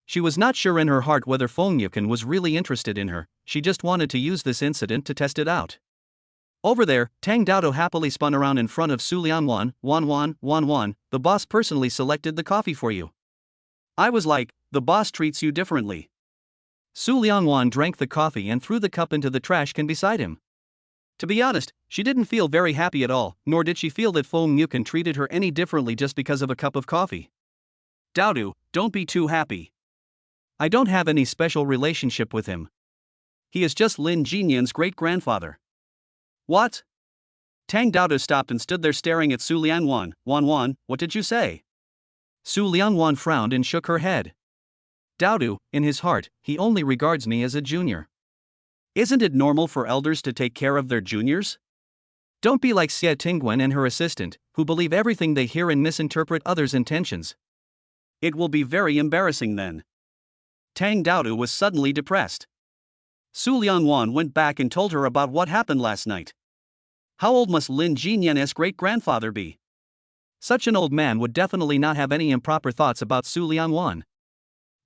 She was not sure in her heart whether Feng Yukin was really interested in her, she just wanted to use this incident to test it out. Over there, Tang Daodo happily spun around in front of Su Lianwan. Wan, the boss personally selected the coffee for you. I was like, the boss treats you differently. Su Lianwan drank the coffee and threw the cup into the trash can beside him. To be honest, she didn't feel very happy at all, nor did she feel that Feng Yukin treated her any differently just because of a cup of coffee. "Daodu, don't be too happy. I don't have any special relationship with him. He is just Lin Jinyan's great-grandfather." "What?" Tang Daodo stopped and stood there staring at Su Lianwan. Wan, what did you say?" Su Lianwan frowned and shook her head. "Daodu, in his heart, he only regards me as a junior. Isn't it normal for elders to take care of their juniors? Don't be like Xia Tingwen and her assistant, who believe everything they hear and misinterpret others' intentions. It will be very embarrassing then." Tang Daodu was suddenly depressed. Su Lianwan went back and told her about what happened last night. How old must Lin Jinyan's great-grandfather be? Such an old man would definitely not have any improper thoughts about Su Lianwan.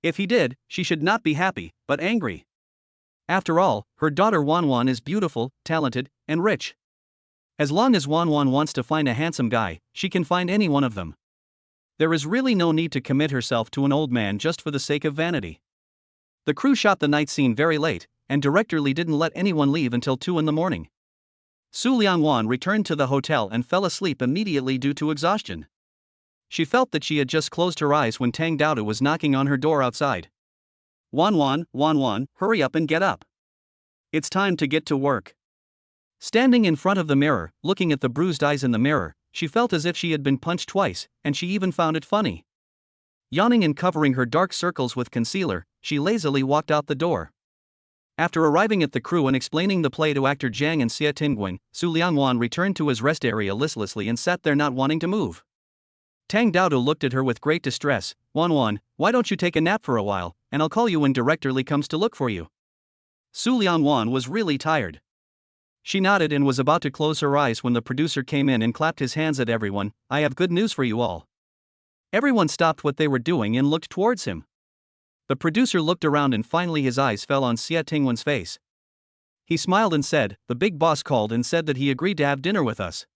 If he did, she should not be happy, but angry. After all, her daughter Wanwan is beautiful, talented, and rich. As long as Wanwan wants to find a handsome guy, she can find any one of them. There is really no need to commit herself to an old man just for the sake of vanity. The crew shot the night scene very late, and Director Li didn't let anyone leave until 2 in the morning. Su Lianwan returned to the hotel and fell asleep immediately due to exhaustion. She felt that she had just closed her eyes when Tang Daodo was knocking on her door outside. Wanwan, hurry up and get up. It's time to get to work." Standing in front of the mirror, looking at the bruised eyes in the mirror, she felt as if she had been punched twice, and she even found it funny. Yawning and covering her dark circles with concealer, she lazily walked out the door. After arriving at the crew and explaining the play to actor Jiang and Xia Tingwen, Su Lianwan returned to his rest area listlessly and sat there not wanting to move. Tang Daodo looked at her with great distress. "Wanwan, why don't you take a nap for a while, and I'll call you when Director Li comes to look for you." Su Lianwan was really tired. She nodded and was about to close her eyes when the producer came in and clapped his hands at everyone. "I have good news for you all." Everyone stopped what they were doing and looked towards him. The producer looked around and finally his eyes fell on Xia Tingwen's face. He smiled and said, "The big boss called and said that he agreed to have dinner with us.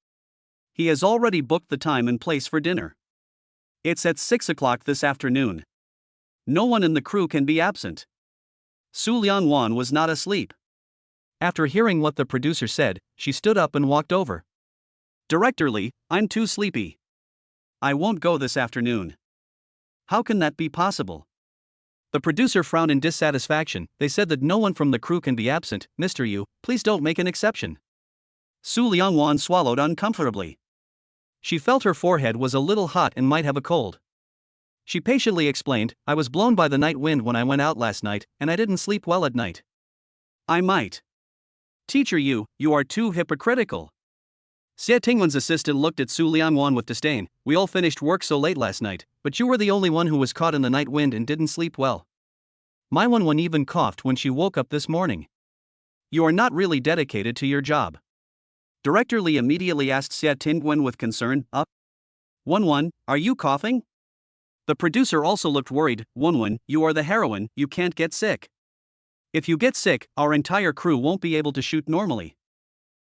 He has already booked the time and place for dinner. It's at 6 o'clock this afternoon. No one in the crew can be absent." Su Lianwan was not asleep. After hearing what the producer said, she stood up and walked over. "Director Li, I'm too sleepy. I won't go this afternoon." "How can that be possible?" The producer frowned in dissatisfaction. "They said that no one from the crew can be absent. Mr. Yu, please don't make an exception." Su Lianwan swallowed uncomfortably. She felt her forehead was a little hot and might have a cold. She patiently explained, "I was blown by the night wind when I went out last night, and I didn't sleep well at night." "I might." "Teacher Yu, you are too hypocritical." Xia Tingwen's assistant looked at Su Lianwan with disdain. "We all finished work so late last night, but you were the only one who was caught in the night wind and didn't sleep well. My Wanwan even coughed when she woke up this morning. You are not really dedicated to your job." Director Lee immediately asked Xia Tingwen with concern, 1-1, are you coughing? The producer also looked worried. 1-1, you are the heroine, you can't get sick. If you get sick, our entire crew won't be able to shoot normally.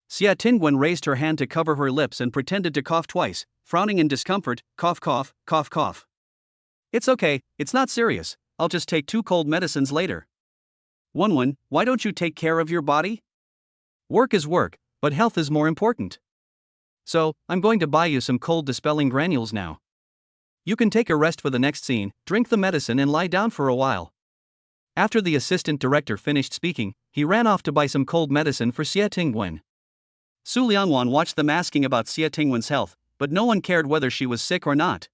Xia Tingwen raised her hand to cover her lips and pretended to cough twice, frowning in discomfort. Cough, cough, cough, cough. It's okay, it's not serious, I'll just take 2 cold medicines later. 1-1, why don't you take care of your body? Work is work, but health is more important. So, I'm going to buy you some cold dispelling granules now. You can take a rest for the next scene, drink the medicine and lie down for a while. After the assistant director finished speaking, he ran off to buy some cold medicine for Xia Tingwen. Su Liangwan watched them asking about Xia Tingwen's health, but no one cared whether she was sick or not.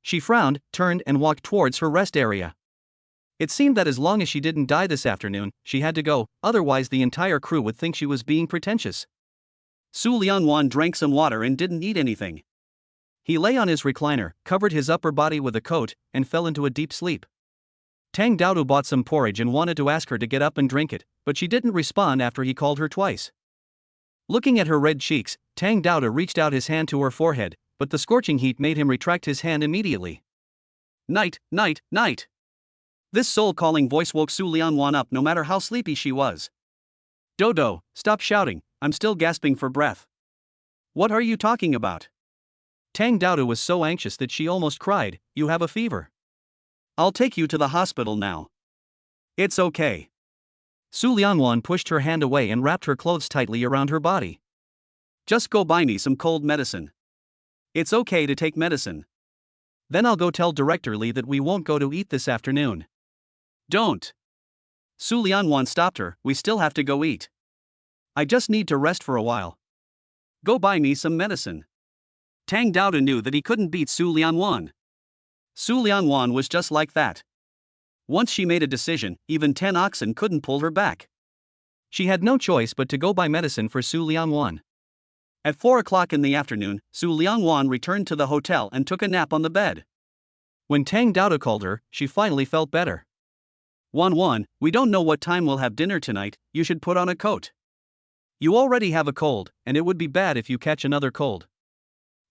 She frowned, turned and walked towards her rest area. It seemed that as long as she didn't die this afternoon, she had to go, otherwise the entire crew would think she was being pretentious. Su Liangwan drank some water and didn't eat anything. He lay on his recliner, covered his upper body with a coat, and fell into a deep sleep. Tang Daodu bought some porridge and wanted to ask her to get up and drink it, but she didn't respond after he called her twice. Looking at her red cheeks, Tang Daodu reached out his hand to her forehead, but the scorching heat made him retract his hand immediately. Night, night, night. This soul-calling voice woke Su Liangwan up no matter how sleepy she was. Dodo, stop shouting, I'm still gasping for breath. What are you talking about? Tang Daodu was so anxious that she almost cried. You have a fever. I'll take you to the hospital now. It's okay. Su Liangwan pushed her hand away and wrapped her clothes tightly around her body. Just go buy me some cold medicine. It's okay to take medicine. Then I'll go tell Director Lee that we won't go to eat this afternoon. Don't. Su Liangwan stopped her, we still have to go eat. I just need to rest for a while. Go buy me some medicine. Tang Daodu knew that he couldn't beat Su Liangwan. Su Liangwan was just like that. Once she made a decision, even 10 oxen couldn't pull her back. She had no choice but to go buy medicine for Su Liangwan. At 4 o'clock in the afternoon, Su Liangwan returned to the hotel and took a nap on the bed. When Tang Daodu called her, she finally felt better. 1-1, we don't know what time we'll have dinner tonight, you should put on a coat. You already have a cold, and it would be bad if you catch another cold.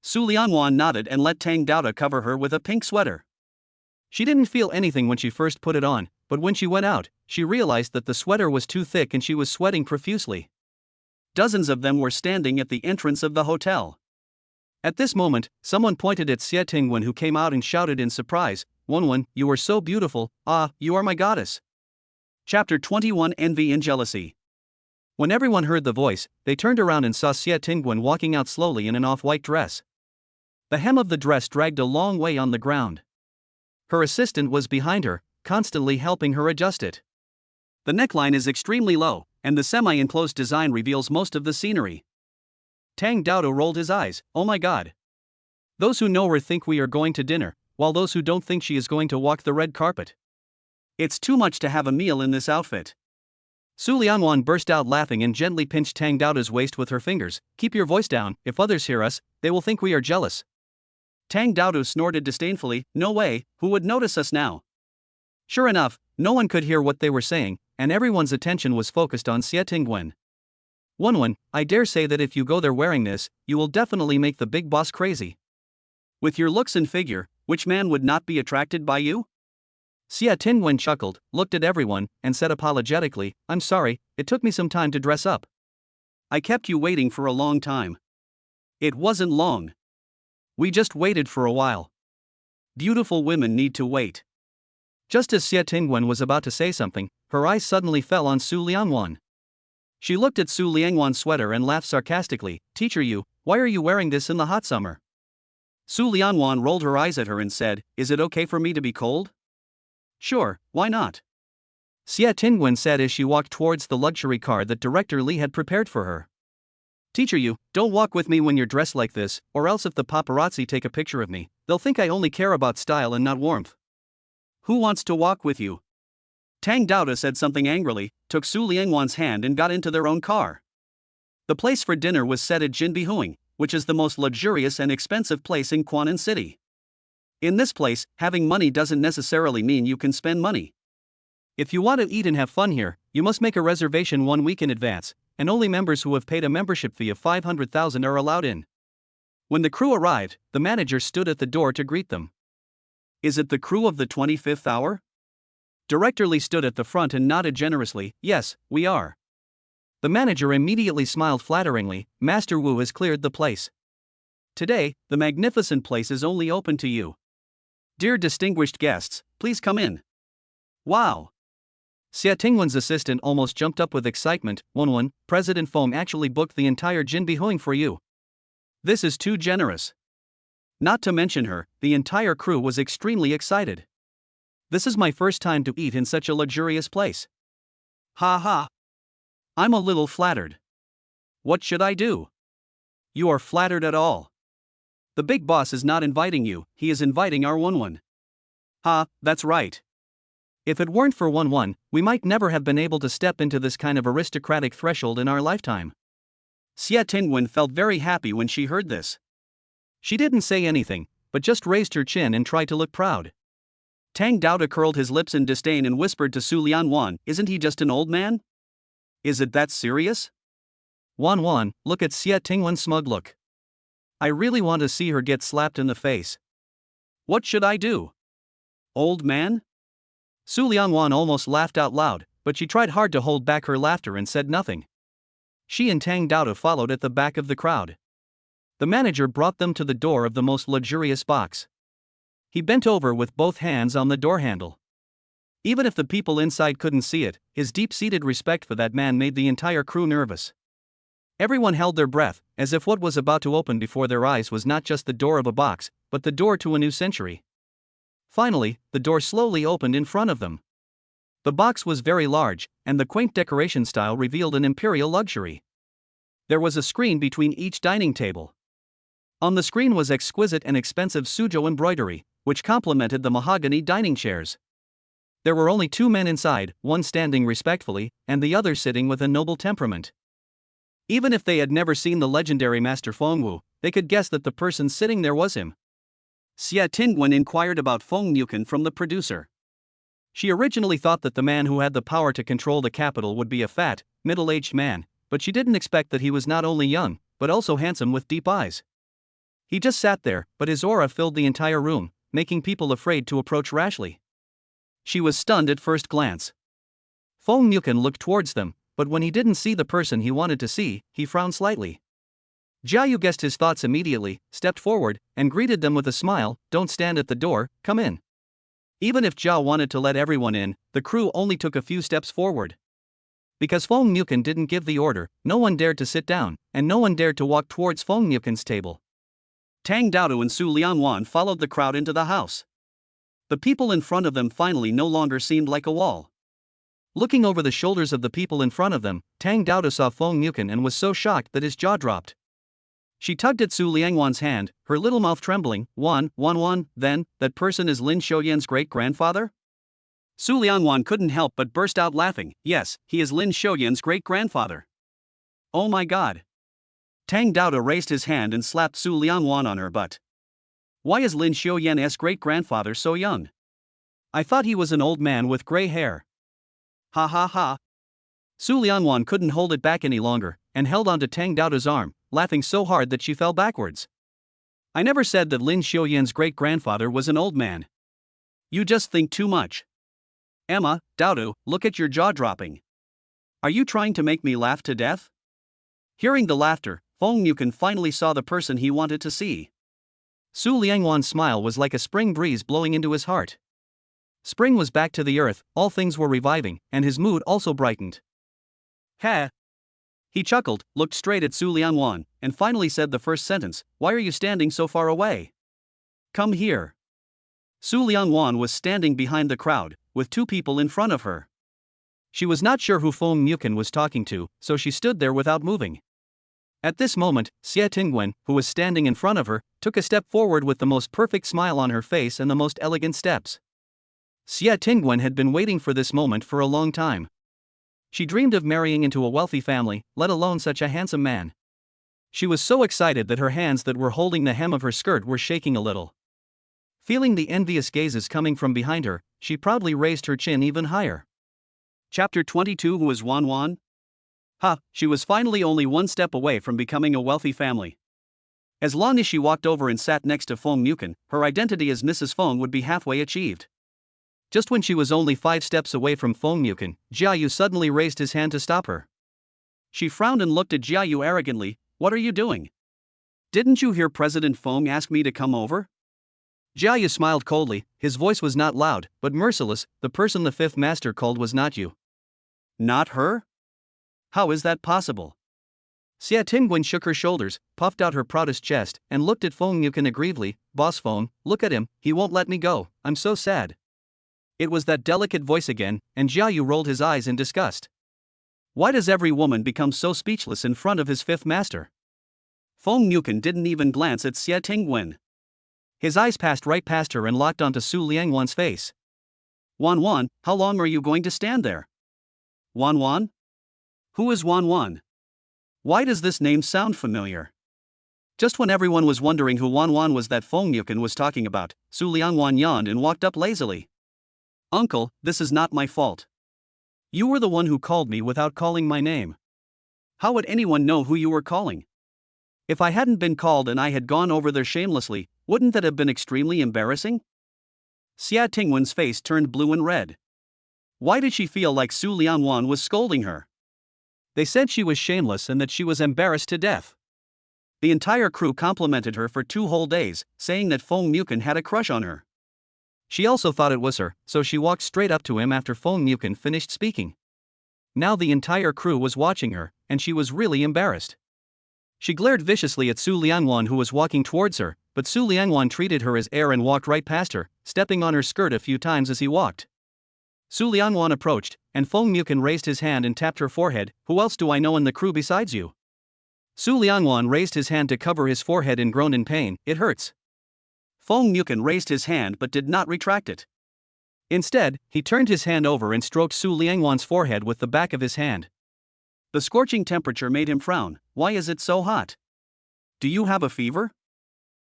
Su Liangwan nodded and let Tang Daodu cover her with a pink sweater. She didn't feel anything when she first put it on, but when she went out, she realized that the sweater was too thick and she was sweating profusely. Dozens of them were standing at the entrance of the hotel. At this moment, someone pointed at Xia Tingwen, who came out and shouted in surprise, 1-1, you are so beautiful, you are my goddess. Chapter 21, Envy and Jealousy. When everyone heard the voice, they turned around and saw Xia Tingwen walking out slowly in an off-white dress. The hem of the dress dragged a long way on the ground. Her assistant was behind her, constantly helping her adjust it. The neckline is extremely low, and the semi-enclosed design reveals most of the scenery. Tang Daodu rolled his eyes, oh my god. Those who know her think we are going to dinner, while those who don't think she is going to walk the red carpet. It's too much to have a meal in this outfit. Su Liangwan burst out laughing and gently pinched Tang Daodu's waist with her fingers. Keep your voice down, if others hear us, they will think we are jealous. Tang Daodu snorted disdainfully, no way, who would notice us now? Sure enough, no one could hear what they were saying, and everyone's attention was focused on Xia Tingwen. 1-1, I dare say that if you go there wearing this, you will definitely make the big boss crazy. With your looks and figure, which man would not be attracted by you? Xia Tingwen chuckled, looked at everyone, and said apologetically, I'm sorry, it took me some time to dress up. I kept you waiting for a long time. It wasn't long. We just waited for a while. Beautiful women need to wait. Just as Xia Tingwen was about to say something, her eyes suddenly fell on Su Liangwan. She looked at Su Liangwan's sweater and laughed sarcastically, Teacher you, why are you wearing this in the hot summer? Su Liangwan rolled her eyes at her and said, is it okay for me to be cold? Sure, why not? Xia Tingwen said as she walked towards the luxury car that Director Lee had prepared for her. Teacher you, don't walk with me when you're dressed like this, or else if the paparazzi take a picture of me, they'll think I only care about style and not warmth. Who wants to walk with you? Tang Daodu said something angrily, took Su Liangwan's hand and got into their own car. The place for dinner was set at Jinbihuing, which is the most luxurious and expensive place in Quanan City. In this place, having money doesn't necessarily mean you can spend money. If you want to eat and have fun here, you must make a reservation 1 week in advance, and only members who have paid a membership fee of 500,000 are allowed in. When the crew arrived, the manager stood at the door to greet them. Is it the crew of the 25th hour? Director Lee stood at the front and nodded generously. Yes, we are. The manager immediately smiled flatteringly. Master Wu has cleared the place. Today, the magnificent place is only open to you. Dear distinguished guests, please come in. Wow! Xia Tingwen's assistant almost jumped up with excitement. Wenwen, President Feng actually booked the entire Jinbihuing for you. This is too generous. Not to mention her, the entire crew was extremely excited. This is my first time to eat in such a luxurious place. Ha ha! I'm a little flattered. What should I do? You are flattered at all. The big boss is not inviting you, he is inviting our Wenwen. Ha, that's right. If it weren't for Wenwen, we might never have been able to step into this kind of aristocratic threshold in our lifetime. Xia Tingwen felt very happy when she heard this. She didn't say anything, but just raised her chin and tried to look proud. Tang Daoda curled his lips in disdain and whispered to Su Lianwan, isn't he just an old man? Is it that serious? Wan, look at Xia Tingwen's smug look. I really want to see her get slapped in the face. What should I do? Old man? Su Lianwan almost laughed out loud, but she tried hard to hold back her laughter and said nothing. She and Tang Daoda followed at the back of the crowd. The manager brought them to the door of the most luxurious box. He bent over with both hands on the door handle. Even if the people inside couldn't see it, his deep-seated respect for that man made the entire crew nervous. Everyone held their breath, as if what was about to open before their eyes was not just the door of a box, but the door to a new century. Finally, the door slowly opened in front of them. The box was very large, and the quaint decoration style revealed an imperial luxury. There was a screen between each dining table. On the screen was exquisite and expensive Suzhou embroidery, which complemented the mahogany dining chairs. There were only two men inside, one standing respectfully, and the other sitting with a noble temperament. Even if they had never seen the legendary Master Feng Wu, they could guess that the person sitting there was him. Xia Tingwen inquired about Feng Nuken from the producer. She originally thought that the man who had the power to control the capital would be a fat, middle-aged man, but she didn't expect that he was not only young, but also handsome with deep eyes. He just sat there, but his aura filled the entire room, making people afraid to approach rashly. She was stunned at first glance. Feng Nuken looked towards them, but when he didn't see the person he wanted to see, he frowned slightly. Jiayu guessed his thoughts immediately, stepped forward, and greeted them with a smile. Don't stand at the door, come in. Even if Jia wanted to let everyone in, the crew only took a few steps forward. Because Feng Nuken didn't give the order, no one dared to sit down, and no one dared to walk towards Feng Nuken's table. Tang Daoda and Su Lianwan followed the crowd into the house. The people in front of them finally no longer seemed like a wall. Looking over the shoulders of the people in front of them, Tang Daoda saw Feng Nuken and was so shocked that his jaw dropped. She tugged at Su Lianwan's hand, her little mouth trembling. Wan, then, that person is Lin Xiuyan's great-grandfather? Su Lianwan couldn't help but burst out laughing. Yes, he is Lin Xiuyan's great-grandfather. Oh my god. Tang Daoda raised his hand and slapped Su Lianwan on her butt. Why is Lin Xiuyan's great-grandfather so young? I thought he was an old man with gray hair. Ha ha ha. Su Lianwan couldn't hold it back any longer, and held onto Tang Daoda's arm, laughing so hard that she fell backwards. I never said that Lin Xiuyan's great-grandfather was an old man. You just think too much. Emma, Daoda, look at your jaw dropping. Are you trying to make me laugh to death? Hearing the laughter, Feng Nuken finally saw the person he wanted to see. Su Lianwan's smile was like a spring breeze blowing into his heart. Spring was back to the earth, all things were reviving, and his mood also brightened. Ha! He chuckled, looked straight at Su Lianwan, and finally said the first sentence, why are you standing so far away? Come here. Su Lianwan was standing behind the crowd, with two people in front of her. She was not sure who Feng Nuken was talking to, so she stood there without moving. At this moment, Xia Tingwen, who was standing in front of her, took a step forward with the most perfect smile on her face and the most elegant steps. Xia Tingwen had been waiting for this moment for a long time. She dreamed of marrying into a wealthy family, let alone such a handsome man. She was so excited that her hands that were holding the hem of her skirt were shaking a little. Feeling the envious gazes coming from behind her, she proudly raised her chin even higher. Chapter 22. Who is Wan? Ha, she was finally only one step away from becoming a wealthy family. As long as she walked over and sat next to Fong Mukin, her identity as Mrs. Fong would be halfway achieved. Just when she was only 5 steps away from Fong Mukin, Jiayu suddenly raised his hand to stop her. She frowned and looked at Jiayu arrogantly. What are you doing? Didn't you hear President Fong ask me to come over? Jiayu smiled coldly. His voice was not loud, but merciless. The person the fifth master called was not you. Not her? How is that possible? Xia Tingwen shook her shoulders, puffed out her proudest chest, and looked at Fong Mukin aggrievedly. Boss Fong, look at him, he won't let me go, I'm so sad. It was that delicate voice again, and Jiayu rolled his eyes in disgust. Why does every woman become so speechless in front of his fifth master? Fong Mukin didn't even glance at Xia Tingwen. His eyes passed right past her and locked onto Su Liangwan's face. Wan Wan, how long are you going to stand there? Wan Wan? Who is Wan Wan? Why does this name sound familiar? Just when everyone was wondering who Wan Wan was that Fong Mukin was talking about, Su Liangwan yawned and walked up lazily. Uncle, this is not my fault. You were the one who called me without calling my name. How would anyone know who you were calling? If I hadn't been called and I had gone over there shamelessly, wouldn't that have been extremely embarrassing? Xia Tingwen's face turned blue and red. Why did she feel like Su Liangwan was scolding her? They said she was shameless and that she was embarrassed to death. The entire crew complimented her for 2 whole days, saying that Fong Mukin had a crush on her. She also thought it was her, so she walked straight up to him after Fong Mukin finished speaking. Now the entire crew was watching her, and she was really embarrassed. She glared viciously at Su Liangwan who was walking towards her, but Su Liangwan treated her as air and walked right past her, stepping on her skirt a few times as he walked. Su Liangwan approached, and Fong Mukin raised his hand and tapped her forehead. Who else do I know in the crew besides you? Su Liangwan raised his hand to cover his forehead and groaned in pain. It hurts. Fong Mukin raised his hand but did not retract it. Instead, he turned his hand over and stroked Su Liangwan's forehead with the back of his hand. The scorching temperature made him frown. Why is it so hot? Do you have a fever?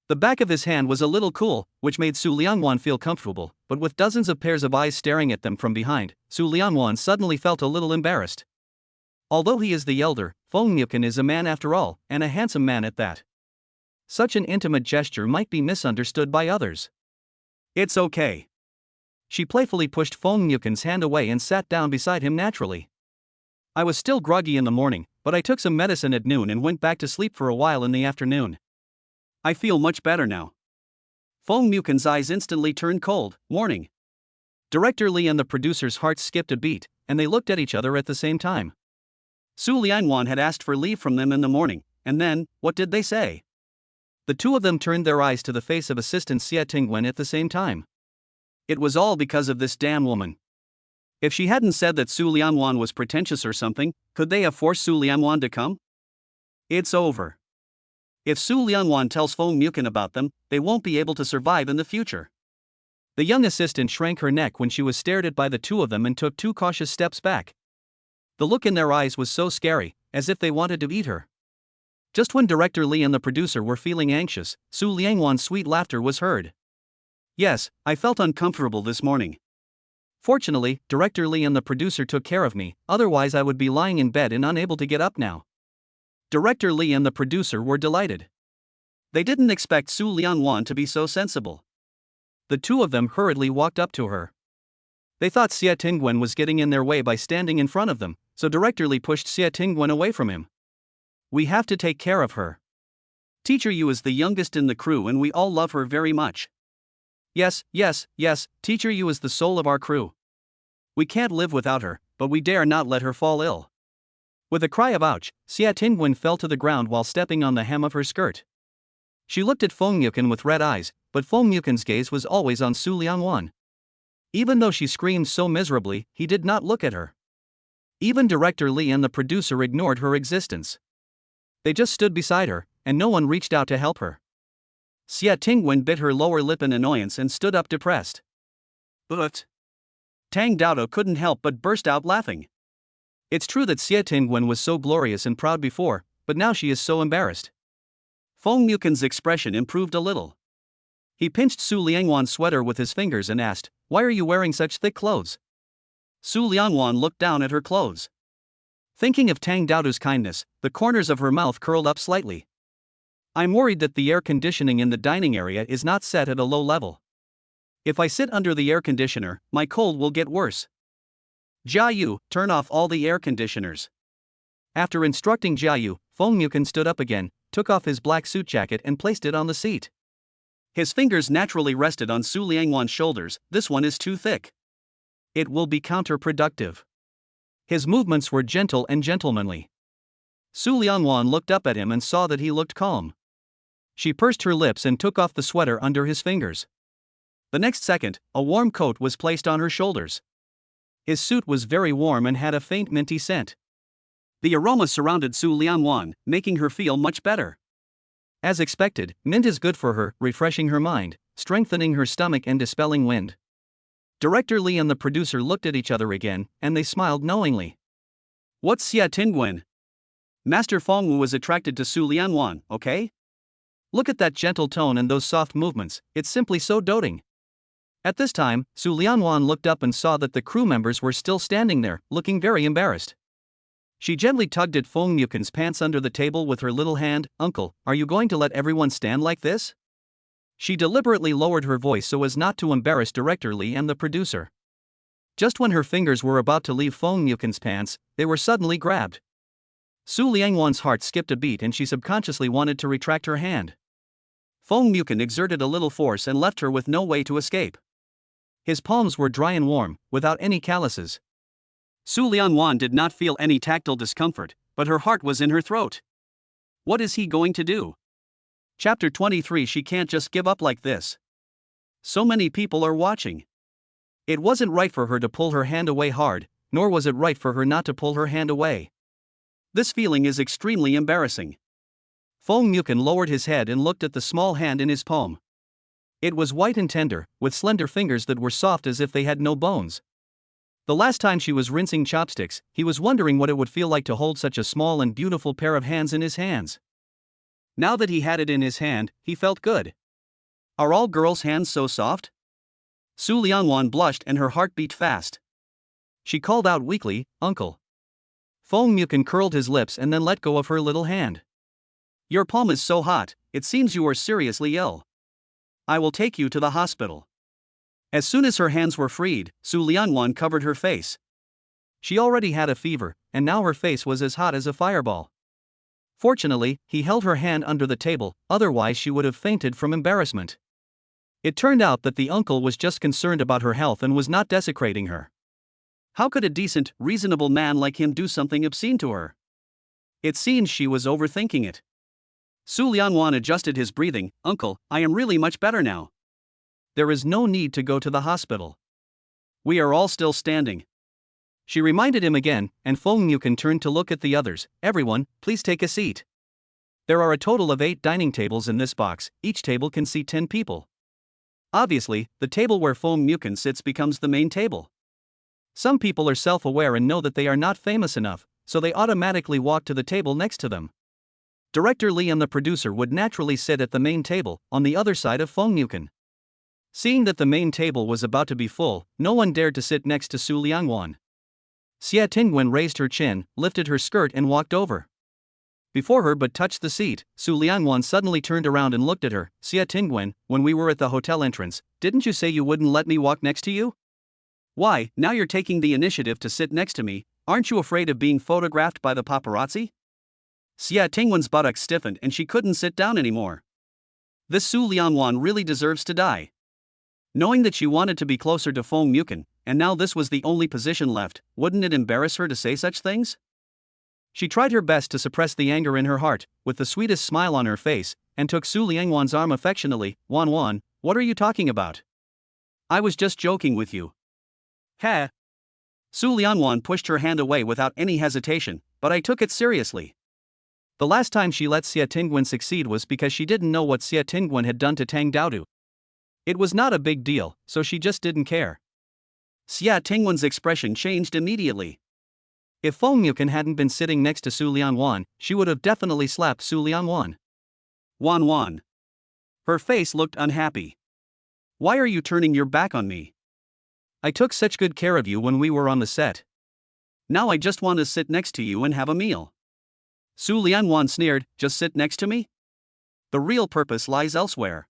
The back of his hand was a little cool, which made Su Liangwan feel comfortable, but with dozens of pairs of eyes staring at them from behind, Su Liangwan suddenly felt a little embarrassed. Although he is the elder, Fong Mukin is a man after all, and a handsome man at that. Such an intimate gesture might be misunderstood by others. It's okay. She playfully pushed Fong Mukin's hand away and sat down beside him naturally. I was still groggy in the morning, but I took some medicine at noon and went back to sleep for a while in the afternoon. I feel much better now. Fong Mukin's eyes instantly turned cold. Warning. Director Li and the producer's hearts skipped a beat, and they looked at each other at the same time. Su Liangwan had asked for leave from them in the morning, and then, what did they say? The two of them turned their eyes to the face of Assistant Xia Tingwen at the same time. It was all because of this damn woman. If she hadn't said that Su Liangwan was pretentious or something, could they have forced Su Liangwan to come? It's over. If Su Liangwan tells Fong Mukin about them, they won't be able to survive in the future. The young assistant shrank her neck when she was stared at by the two of them and took 2 cautious steps back. The look in their eyes was so scary, as if they wanted to eat her. Just when Director Li and the producer were feeling anxious, Su Liangwan's sweet laughter was heard. Yes, I felt uncomfortable this morning. Fortunately, Director Li and the producer took care of me, otherwise I would be lying in bed and unable to get up now. Director Li and the producer were delighted. They didn't expect Su Liangwan to be so sensible. The two of them hurriedly walked up to her. They thought Xia Tingwen was getting in their way by standing in front of them, so Director Li pushed Xia Tingwen away from him. We have to take care of her. Teacher Yu is the youngest in the crew and we all love her very much. Yes, Teacher Yu is the soul of our crew. We can't live without her, but we dare not let her fall ill. With a cry of ouch, Xia Tingwen fell to the ground while stepping on the hem of her skirt. She looked at Fong Mukin with red eyes, but Fong Mukin's gaze was always on Su Liangwan. Even though she screamed so miserably, he did not look at her. Even Director Li and the producer ignored her existence. They just stood beside her, and no one reached out to help her. Xia Tingwen bit her lower lip in annoyance and stood up depressed. But Tang Daodo couldn't help but burst out laughing. It's true that Xia Tingwen was so glorious and proud before, but now she is so embarrassed. Fong Mukin's expression improved a little. He pinched Su Liangwan's sweater with his fingers and asked, "Why are you wearing such thick clothes?" Su Liangwan looked down at her clothes. Thinking of Tang Daodu's kindness, the corners of her mouth curled up slightly. I'm worried that the air conditioning in the dining area is not set at a low level. If I sit under the air conditioner, my cold will get worse. Jia Yu, turn off all the air conditioners. After instructing Jia Yu, Feng Yuken stood up again, took off his black suit jacket and placed it on the seat. His fingers naturally rested on Su Liangwan's shoulders. This one is too thick. It will be counterproductive. His movements were gentle and gentlemanly. Su Liangwan looked up at him and saw that he looked calm. She pursed her lips and took off the sweater under his fingers. The next second, a warm coat was placed on her shoulders. His suit was very warm and had a faint minty scent. The aroma surrounded Su Liangwan, making her feel much better. As expected, mint is good for her, refreshing her mind, strengthening her stomach and dispelling wind. Director Li and the producer looked at each other again, and they smiled knowingly. What's Xia Tingwen? Master Feng Wu was attracted to Su Liangwan, okay? Look at that gentle tone and those soft movements, it's simply so doting. At this time, Su Liangwan looked up and saw that the crew members were still standing there, looking very embarrassed. She gently tugged at Feng Yuken's pants under the table with her little hand. Uncle, are you going to let everyone stand like this? She deliberately lowered her voice so as not to embarrass Director Li and the producer. Just when her fingers were about to leave Feng Yuken's pants, they were suddenly grabbed. Su Liangwan's heart skipped a beat and she subconsciously wanted to retract her hand. Feng Yuken exerted a little force and left her with no way to escape. His palms were dry and warm, without any calluses. Su Liangwan did not feel any tactile discomfort, but her heart was in her throat. What is he going to do? Chapter 23. She can't just give up like this. So many people are watching. It wasn't right for her to pull her hand away hard, nor was it right for her not to pull her hand away. This feeling is extremely embarrassing. Feng Yuken lowered his head and looked at the small hand in his palm. It was white and tender, with slender fingers that were soft as if they had no bones. The last time she was rinsing chopsticks, he was wondering what it would feel like to hold such a small and beautiful pair of hands in his hands. Now that he had it in his hand, he felt good. Are all girls' hands so soft? Su Liangwan blushed and her heart beat fast. She called out weakly, Uncle. Feng Yuken curled his lips and then let go of her little hand. Your palm is so hot, it seems you are seriously ill. I will take you to the hospital. As soon as her hands were freed, Su Liangwan covered her face. She already had a fever, and now her face was as hot as a fireball. Fortunately, he held her hand under the table, otherwise she would have fainted from embarrassment. It turned out that the uncle was just concerned about her health and was not desecrating her. How could a decent, reasonable man like him do something obscene to her? It seems she was overthinking it. Su Liangwan adjusted his breathing. Uncle, I am really much better now. There is no need to go to the hospital. We are all still standing. She reminded him again, and Feng Yuken turned to look at the others. Everyone, please take a seat. There are a total of 8 dining tables in this box, each table can seat 10 people. Obviously, the table where Feng Yuken sits becomes the main table. Some people are self-aware and know that they are not famous enough, so they automatically walk to the table next to them. Director Li and the producer would naturally sit at the main table, on the other side of Feng Yuken. Seeing that the main table was about to be full, no one dared to sit next to Su Liangwan. Xia Tingwen raised her chin, lifted her skirt and walked over. Before her but touched the seat, Su Liangwan suddenly turned around and looked at her. Xia Tingwen, when we were at the hotel entrance, didn't you say you wouldn't let me walk next to you? Why, now you're taking the initiative to sit next to me, aren't you afraid of being photographed by the paparazzi? Xia Tingwen's buttocks stiffened and she couldn't sit down anymore. This Su Liangwan really deserves to die. Knowing that she wanted to be closer to Feng Yuken, and now this was the only position left, wouldn't it embarrass her to say such things? She tried her best to suppress the anger in her heart, with the sweetest smile on her face, and took Su Liangwan's arm affectionately. Wan, what are you talking about? I was just joking with you. Ha! Su Liangwan pushed her hand away without any hesitation, but I took it seriously. The last time she let Xia Tingwen succeed was because she didn't know what Xia Tingwen had done to Tang Daodu. It was not a big deal, so she just didn't care. Xia Tingwen's expression changed immediately. If Feng Yuken hadn't been sitting next to Su Liangwan, she would have definitely slapped Su Liangwan. Wan. Her face looked unhappy. Why are you turning your back on me? I took such good care of you when we were on the set. Now I just want to sit next to you and have a meal. Su Lianwan sneered, just sit next to me? The real purpose lies elsewhere.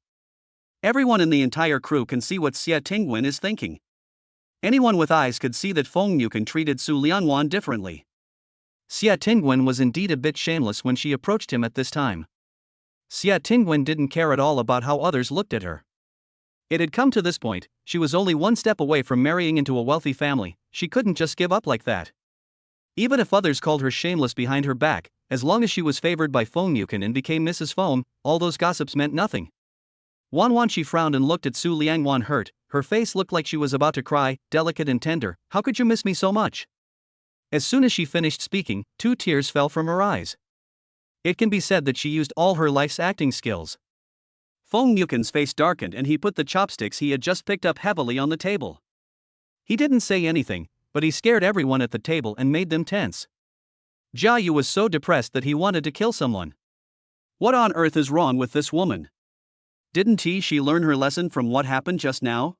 Everyone in the entire crew can see what Xie Tingwen is thinking. Anyone with eyes could see that Feng Yukan treated Su Lianwan differently. Xie Tingwen was indeed a bit shameless when she approached him at this time. Xie Tingwen didn't care at all about how others looked at her. It had come to this point, she was only one step away from marrying into a wealthy family, she couldn't just give up like that. Even if others called her shameless behind her back, as long as she was favored by Feng Yukan and became Mrs. Feng, all those gossips meant nothing. Wan she frowned and looked at Su Lianwan hurt, her face looked like she was about to cry, delicate and tender, how could you miss me so much? As soon as she finished speaking, 2 tears fell from her eyes. It can be said that she used all her life's acting skills. Feng Yukan's face darkened and he put the chopsticks he had just picked up heavily on the table. He didn't say anything, but he scared everyone at the table and made them tense. Jia Yu was so depressed that he wanted to kill someone. What on earth is wrong with this woman? Didn't she learn her lesson from what happened just now?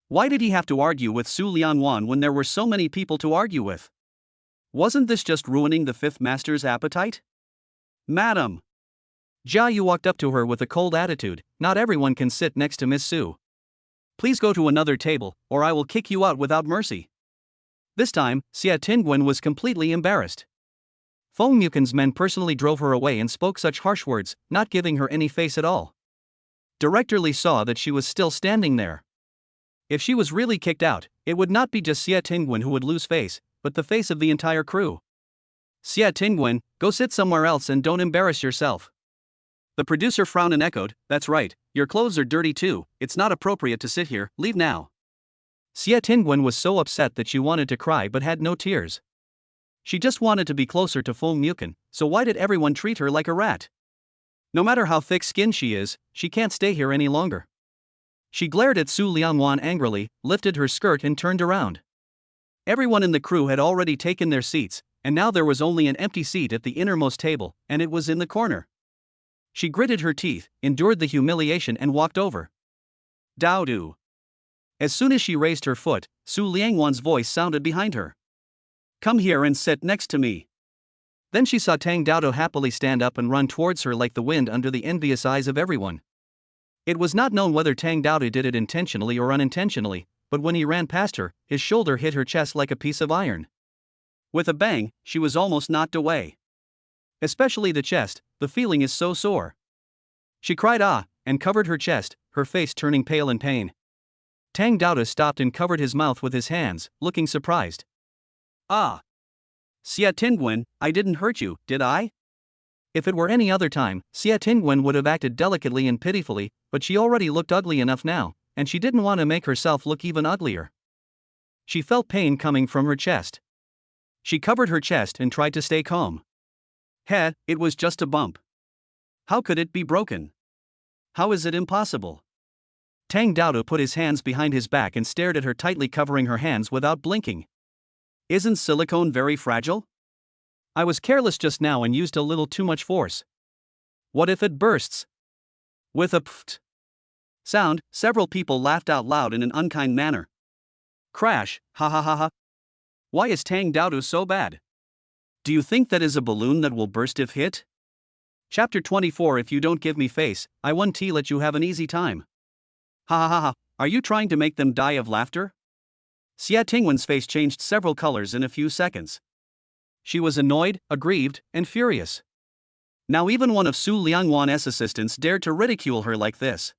Why did he have to argue with Su Lianwan when there were so many people to argue with? Wasn't this just ruining the 5th master's appetite? Madam! Jia Yu walked up to her with a cold attitude, not everyone can sit next to Miss Su. Please go to another table, or I will kick you out without mercy. This time, Xie Tingwen was completely embarrassed. Feng Yukan's men personally drove her away and spoke such harsh words, not giving her any face at all. Director Li saw that she was still standing there. If she was really kicked out, it would not be just Xie Tingwen who would lose face, but the face of the entire crew. Xie Tingwen, go sit somewhere else and don't embarrass yourself. The producer frowned and echoed, that's right, your clothes are dirty too, it's not appropriate to sit here, leave now. Xie Tingwen was so upset that she wanted to cry but had no tears. She just wanted to be closer to Feng Yukan, so why did everyone treat her like a rat? No matter how thick-skinned she is, she can't stay here any longer. She glared at Su Lianwan angrily, lifted her skirt and turned around. Everyone in the crew had already taken their seats, and now there was only an empty seat at the innermost table, and it was in the corner. She gritted her teeth, endured the humiliation and walked over. Daodu. As soon as she raised her foot, Su Lianwan's voice sounded behind her. Come here and sit next to me. Then she saw Tang Daodu happily stand up and run towards her like the wind under the envious eyes of everyone. It was not known whether Tang Daodu did it intentionally or unintentionally, but when he ran past her, his shoulder hit her chest like a piece of iron. With a bang, she was almost knocked away. Especially the chest, the feeling is so sore. She cried ah, and covered her chest, her face turning pale in pain. Tang Daodu stopped and covered his mouth with his hands, looking surprised. Ah! Xie Tingwen, I didn't hurt you, did I? If it were any other time, Xie Tingwen would have acted delicately and pitifully, but she already looked ugly enough now, and she didn't want to make herself look even uglier. She felt pain coming from her chest. She covered her chest and tried to stay calm. It was just a bump. How could it be broken? How is it impossible? Tang Daodu put his hands behind his back and stared at her, tightly covering her hands without blinking. Isn't silicone very fragile? I was careless just now and used a little too much force. What if it bursts? With a pft sound, several people laughed out loud in an unkind manner. Crash, ha ha ha ha. Why is Tang Daodu so bad? Do you think that is a balloon that will burst if hit? Chapter 24. If you don't give me face, I won't let you have an easy time. Ha ha ha ha, are you trying to make them die of laughter? Xie Tingwen's face changed several colors in a few seconds. She was annoyed, aggrieved, and furious. Now even one of Su Lianwan's assistants dared to ridicule her like this.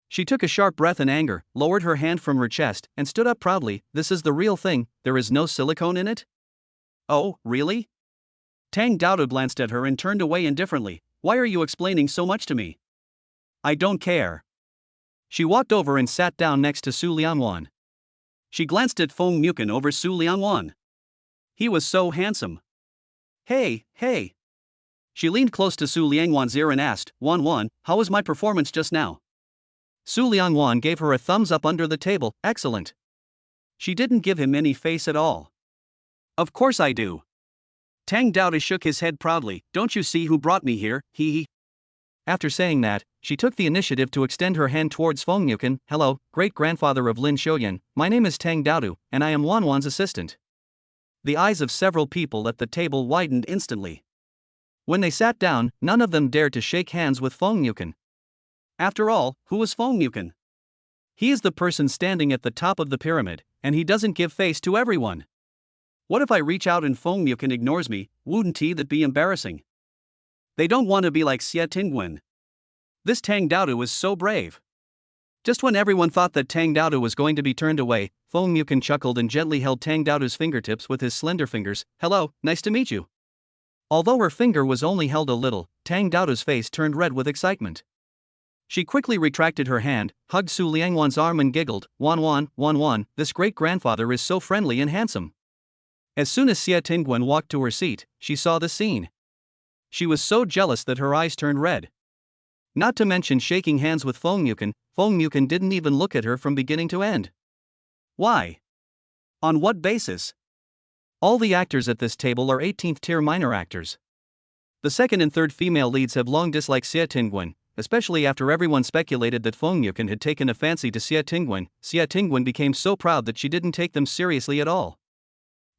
She took a sharp breath in anger, lowered her hand from her chest, and stood up proudly. This is the real thing, there is no silicone in it? Oh, really? Tang Daodu glanced at her and turned away indifferently. Why are you explaining so much to me? I don't care. She walked over and sat down next to Su Lianwan. She glanced at Feng Yukan over Su Lianwan. He was so handsome. Hey. She leaned close to Su Lianwan's ear and asked, Wan, how was my performance just now? Su Lianwan gave her a thumbs up under the table, excellent. She didn't give him any face at all. Of course I do. Tang Daodu shook his head proudly, don't you see who brought me here, he. After saying that, she took the initiative to extend her hand towards Feng Yukan. Hello, great-grandfather of Lin Xiuyan, my name is Tang Daodu, and I am Wan's assistant. The eyes of several people at the table widened instantly. When they sat down, none of them dared to shake hands with Fong Yukin. After all, who was Fong Yukin? He is the person standing at the top of the pyramid, and he doesn't give face to everyone. What if I reach out and Fong Yukin ignores me? Wouldn't that be embarrassing? They don't want to be like Xie Tingwen. This Tang Daodu is so brave. Just when everyone thought that Tang Daodu was going to be turned away, Fong Yukin chuckled and gently held Tang Daodu's fingertips with his slender fingers. "Hello, nice to meet you." Although her finger was only held a little, Tang Daodu's face turned red with excitement. She quickly retracted her hand, hugged Su Liangwan's arm and giggled, Wan, this great-grandfather is so friendly and handsome." As soon as Xie Tingwen walked to her seat, she saw the scene. She was so jealous that her eyes turned red. Not to mention shaking hands with Fong Yukin didn't even look at her from beginning to end. Why? On what basis? All the actors at this table are 18th-tier minor actors. The second and third female leads have long disliked Xie Tingwen, especially after everyone speculated that Fong Yukin had taken a fancy to Xie Tingwen. Xie Tingwen became so proud that she didn't take them seriously at all.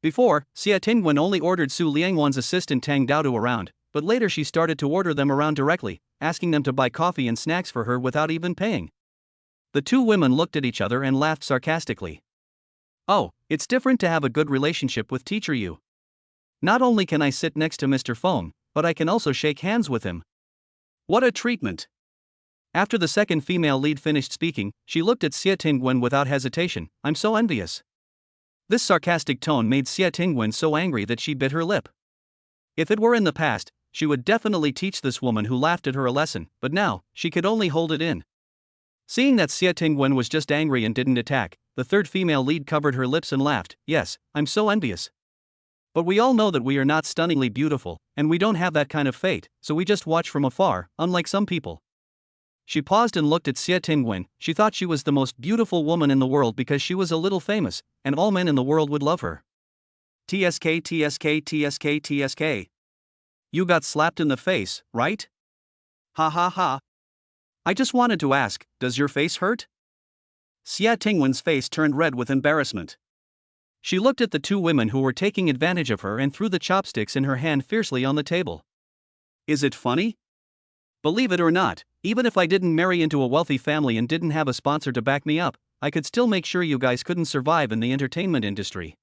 Before, Xie Tingwen only ordered Su Liangwan's assistant Tang Daodu around, but later she started to order them around directly, asking them to buy coffee and snacks for her without even paying. The two women looked at each other and laughed sarcastically. "Oh, it's different to have a good relationship with Teacher Yu. Not only can I sit next to Mr. Fong, but I can also shake hands with him. What a treatment." After the second female lead finished speaking, she looked at Xie Tingwen without hesitation. "I'm so envious." This sarcastic tone made Xie Tingwen so angry that she bit her lip. If it were in the past, she would definitely teach this woman who laughed at her a lesson, but now, she could only hold it in. Seeing that Xie Tingwen was just angry and didn't attack, the third female lead covered her lips and laughed. "Yes, I'm so envious. But we all know that we are not stunningly beautiful, and we don't have that kind of fate, so we just watch from afar, unlike some people." She paused and looked at Xie Tingwen. She thought she was the most beautiful woman in the world because she was a little famous, and all men in the world would love her. TSK. You got slapped in the face, right? Ha ha ha. I just wanted to ask, does your face hurt? Xie Tingwen's face turned red with embarrassment. She looked at the two women who were taking advantage of her and threw the chopsticks in her hand fiercely on the table. Is it funny? Believe it or not, even if I didn't marry into a wealthy family and didn't have a sponsor to back me up, I could still make sure you guys couldn't survive in the entertainment industry.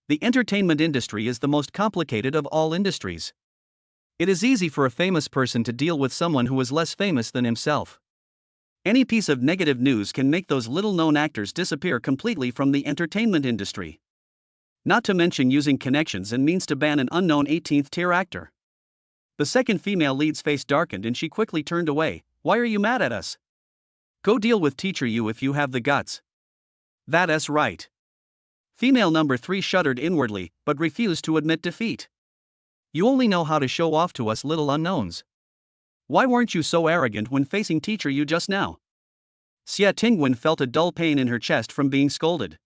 The entertainment industry is the most complicated of all industries. It is easy for a famous person to deal with someone who is less famous than himself. Any piece of negative news can make those little-known actors disappear completely from the entertainment industry. Not to mention using connections and means to ban an unknown 18th-tier actor. The second female lead's face darkened and she quickly turned away. Why are you mad at us? Go deal with Teacher Yu if you have the guts. That's right. Female number 3 shuddered inwardly, but refused to admit defeat. You only know how to show off to us little unknowns. Why weren't you so arrogant when facing Teacher Yu just now? Xie Tingwen felt a dull pain in her chest from being scolded.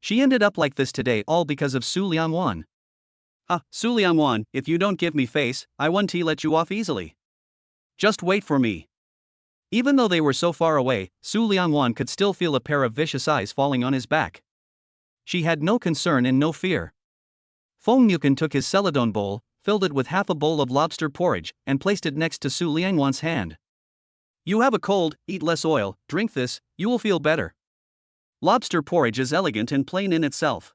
She ended up like this today all because of Su Liangwan. Su Liangwan, if you don't give me face, I won't let you off easily. Just wait for me. Even though they were so far away, Su Liangwan could still feel a pair of vicious eyes falling on his back. She had no concern and no fear. Fong Yukin took his celadon bowl, filled it with half a bowl of lobster porridge, and placed it next to Su Liangwan's hand. You have a cold, eat less oil, drink this, you will feel better. Lobster porridge is elegant and plain in itself.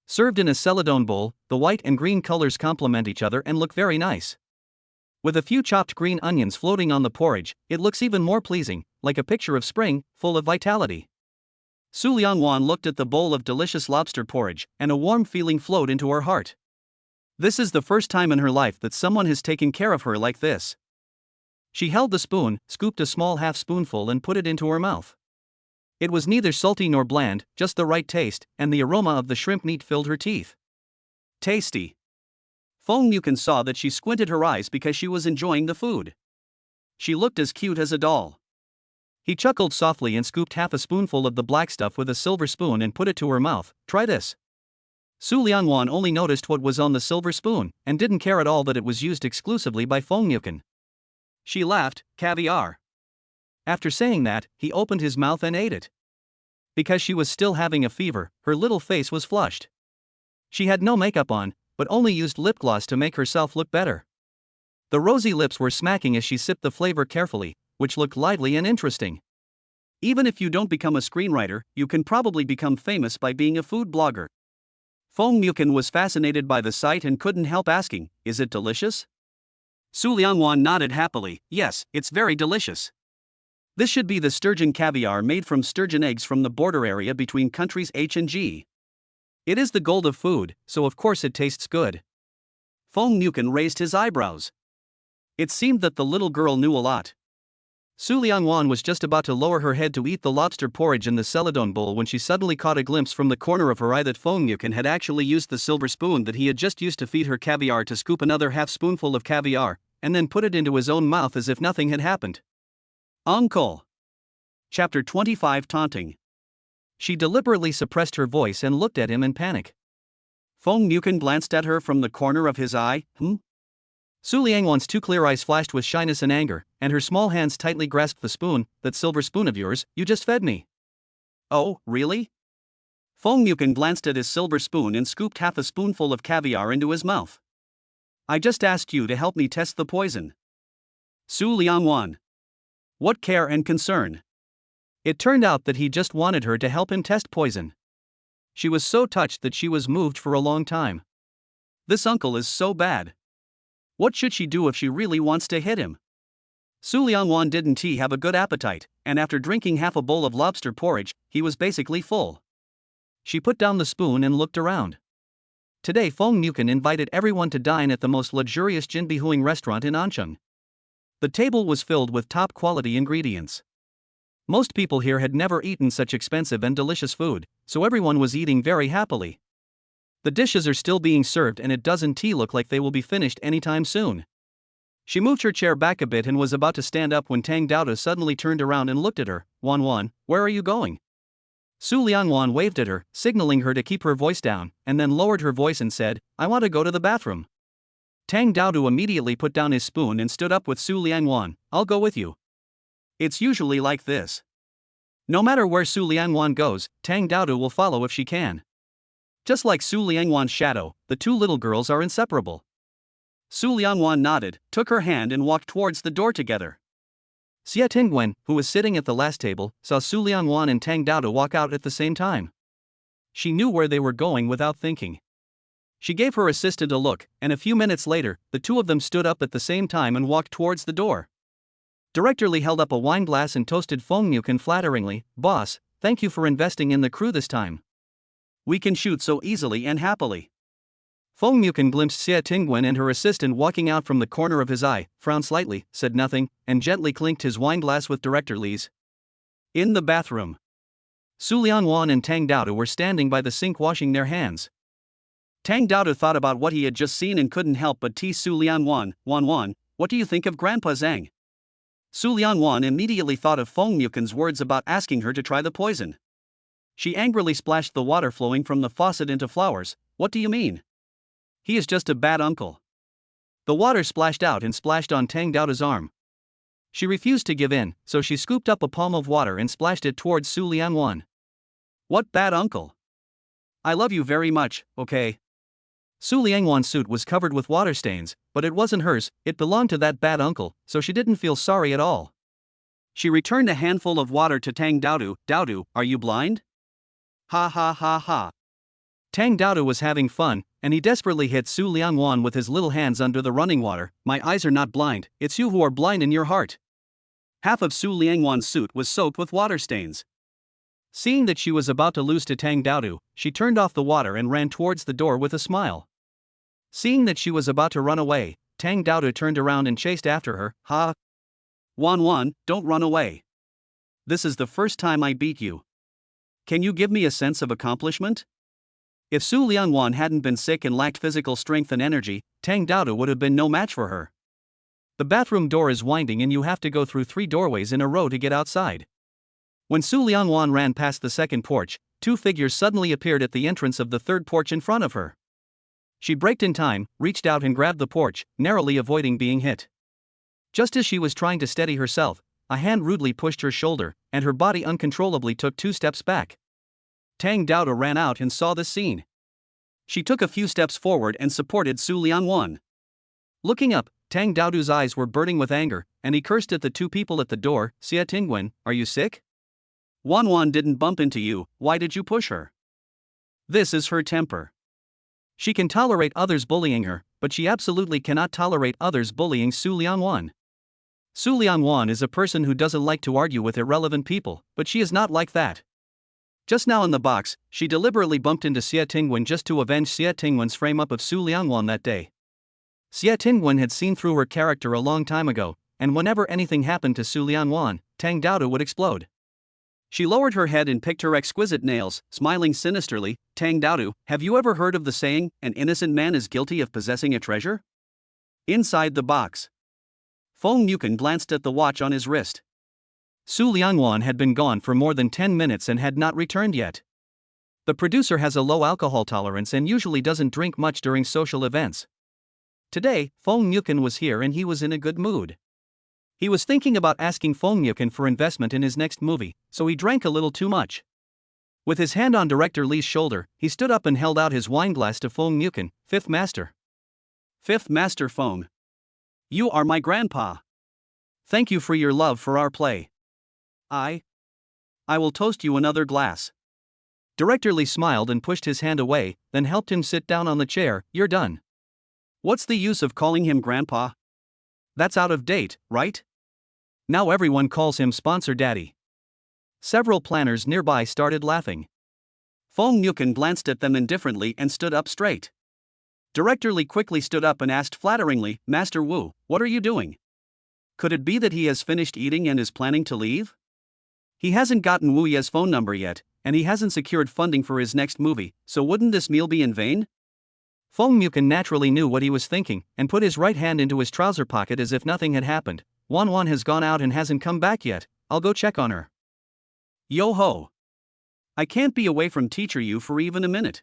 Served in a celadon bowl, the white and green colors complement each other and look very nice. With a few chopped green onions floating on the porridge, it looks even more pleasing, like a picture of spring, full of vitality. Su Liangwan looked at the bowl of delicious lobster porridge, and a warm feeling flowed into her heart. This is the first time in her life that someone has taken care of her like this. She held the spoon, scooped a small half-spoonful and put it into her mouth. It was neither salty nor bland, just the right taste, and the aroma of the shrimp meat filled her teeth. Tasty. Fong Yukin saw that she squinted her eyes because she was enjoying the food. She looked as cute as a doll. He chuckled softly and scooped half a spoonful of the black stuff with a silver spoon and put it to her mouth. Try this. Su Liangwan only noticed what was on the silver spoon, and didn't care at all that it was used exclusively by Fong Yukin. She laughed. Caviar. After saying that, he opened his mouth and ate it. Because she was still having a fever, her little face was flushed. She had no makeup on, but only used lip gloss to make herself look better. The rosy lips were smacking as she sipped the flavor carefully, which looked lively and interesting. Even if you don't become a screenwriter, you can probably become famous by being a food blogger. Fong Mukin was fascinated by the sight and couldn't help asking, "Is it delicious?" Su Liangwan nodded happily, "Yes, it's very delicious. This should be the sturgeon caviar made from sturgeon eggs from the border area between countries H and G. It is the gold of food, so of course it tastes good." Fong Mukin raised his eyebrows. It seemed that the little girl knew a lot. Su Liangwan was just about to lower her head to eat the lobster porridge in the celadon bowl when she suddenly caught a glimpse from the corner of her eye that Fong Mukin had actually used the silver spoon that he had just used to feed her caviar to scoop another half-spoonful of caviar, and then put it into his own mouth as if nothing had happened. Uncle. Chapter 25 Taunting. She deliberately suppressed her voice and looked at him in panic. Fong Mukin glanced at her from the corner of his eye. Su Liangwan's two clear eyes flashed with shyness and anger, and her small hands tightly grasped the spoon. "That silver spoon of yours, you just fed me." "Oh, really?" Fong Mukin glanced at his silver spoon and scooped half a spoonful of caviar into his mouth. "I just asked you to help me test the poison." Su Liangwan. What care and concern. It turned out that he just wanted her to help him test poison. She was so touched that she was moved for a long time. This uncle is so bad. What should she do if she really wants to hit him? Su Liangwan didn't have a good appetite, and after drinking half a bowl of lobster porridge, he was basically full. She put down the spoon and looked around. Today Fong Mukin invited everyone to dine at the most luxurious Jinbihuing restaurant in Ancheng. The table was filled with top-quality ingredients. Most people here had never eaten such expensive and delicious food, so everyone was eating very happily. The dishes are still being served and it doesn't look like they will be finished anytime soon. She moved her chair back a bit and was about to stand up when Tang Daoda suddenly turned around and looked at her. "Wan Wan, where are you going?" Su Liangwan waved at her, signaling her to keep her voice down, and then lowered her voice and said, "I want to go to the bathroom." Tang Daoda immediately put down his spoon and stood up with Su Liangwan. "I'll go with you." It's usually like this. No matter where Su Liangwan goes, Tang Daoda will follow if she can. Just like Su Liangwan's shadow, the two little girls are inseparable. Su Liangwan nodded, took her hand and walked towards the door together. Xie Tingwen, who was sitting at the last table, saw Su Liangwan and Tang Daoda walk out at the same time. She knew where they were going without thinking. She gave her assistant a look, and a few minutes later, the two of them stood up at the same time and walked towards the door. Director Li held up a wine glass and toasted Fong Mukin flatteringly. "Boss, thank you for investing in the crew this time. We can shoot so easily and happily." Fong Mukin glimpsed Xie Tingwen and her assistant walking out from the corner of his eye, frowned slightly, said nothing, and gently clinked his wine glass with Director Li's. In the bathroom, Su Liangwan and Tang Daoda were standing by the sink washing their hands. Tang Daoda thought about what he had just seen and couldn't help but tease Su Liangwan. "Wan Wan, what do you think of Grandpa Zhang?" Su Liangwan immediately thought of Fong Mukin's words about asking her to try the poison. She angrily splashed the water flowing from the faucet into flowers. "What do you mean? He is just a bad uncle." The water splashed out and splashed on Tang Daoda's arm. She refused to give in, so she scooped up a palm of water and splashed it towards Su Liangwan. "What bad uncle? I love you very much, okay?" Su Liangwan's suit was covered with water stains, but it wasn't hers, it belonged to that bad uncle, so she didn't feel sorry at all. She returned a handful of water to Tang Daoda. "Daoda, are you blind?" "Ha ha ha ha." Tang Daoda was having fun, and he desperately hit Su Liangwan with his little hands under the running water. "My eyes are not blind, it's you who are blind in your heart." Half of Su Liangwan's suit was soaked with water stains. Seeing that she was about to lose to Tang Daoda, she turned off the water and ran towards the door with a smile. Seeing that she was about to run away, Tang Daoda turned around and chased after her. "Ha! Wan Wan, don't run away. This is the first time I beat you. Can you give me a sense of accomplishment?" If Su Liangwan hadn't been sick and lacked physical strength and energy, Tang Daoda would have been no match for her. The bathroom door is winding and you have to go through 3 doorways in a row to get outside. When Su Liangwan ran past the second porch, 2 figures suddenly appeared at the entrance of the third porch in front of her. She braked in time, reached out and grabbed the porch, narrowly avoiding being hit. Just as she was trying to steady herself, a hand rudely pushed her shoulder, and her body uncontrollably took 2 steps back. Tang Daoda ran out and saw the scene. She took a few steps forward and supported Su Lianwan. Looking up, Tang Daodu's eyes were burning with anger, and he cursed at the two people at the door. Xia Tingwen, are you sick? Wanwan didn't bump into you, why did you push her? This is her temper. She can tolerate others bullying her, but she absolutely cannot tolerate others bullying Su Lianwan. Su Lianwan is a person who doesn't like to argue with irrelevant people, but she is not like that. Just now in the box, she deliberately bumped into Xia Tingwen just to avenge Xia Tingwen's frame-up of Su Lianwan that day. Xia Tingwen had seen through her character a long time ago, and whenever anything happened to Su Lianwan, Tang Daodu would explode. She lowered her head and picked her exquisite nails, smiling sinisterly. Tang Daodu, have you ever heard of the saying, an innocent man is guilty of possessing a treasure? Inside the box. Feng Yuken glanced at the watch on his wrist. Su Lianwan had been gone for more than 10 minutes and had not returned yet. The producer has a low alcohol tolerance and usually doesn't drink much during social events. Today, Feng Yuken was here and he was in a good mood. He was thinking about asking Feng Yuken for investment in his next movie, so he drank a little too much. With his hand on Director Li's shoulder, he stood up and held out his wineglass to Feng Yuken. Fifth Master. Fifth Master Feng. You are my grandpa. Thank you for your love for our play. I will toast you another glass. Director Li smiled and pushed his hand away, then helped him sit down on the chair. You're done. What's the use of calling him grandpa? That's out of date, right? Now everyone calls him Sponsor Daddy. Several planners nearby started laughing. Feng Yuken glanced at them indifferently and stood up straight. Director Li quickly stood up and asked flatteringly, Master Wu, what are you doing? Could it be that he has finished eating and is planning to leave? He hasn't gotten Wu Ye's phone number yet, and he hasn't secured funding for his next movie, so wouldn't this meal be in vain? Feng Yuken naturally knew what he was thinking, and put his right hand into his trouser pocket as if nothing had happened. Wanwan has gone out and hasn't come back yet, I'll go check on her. Yo ho! I can't be away from Teacher Yu for even a minute.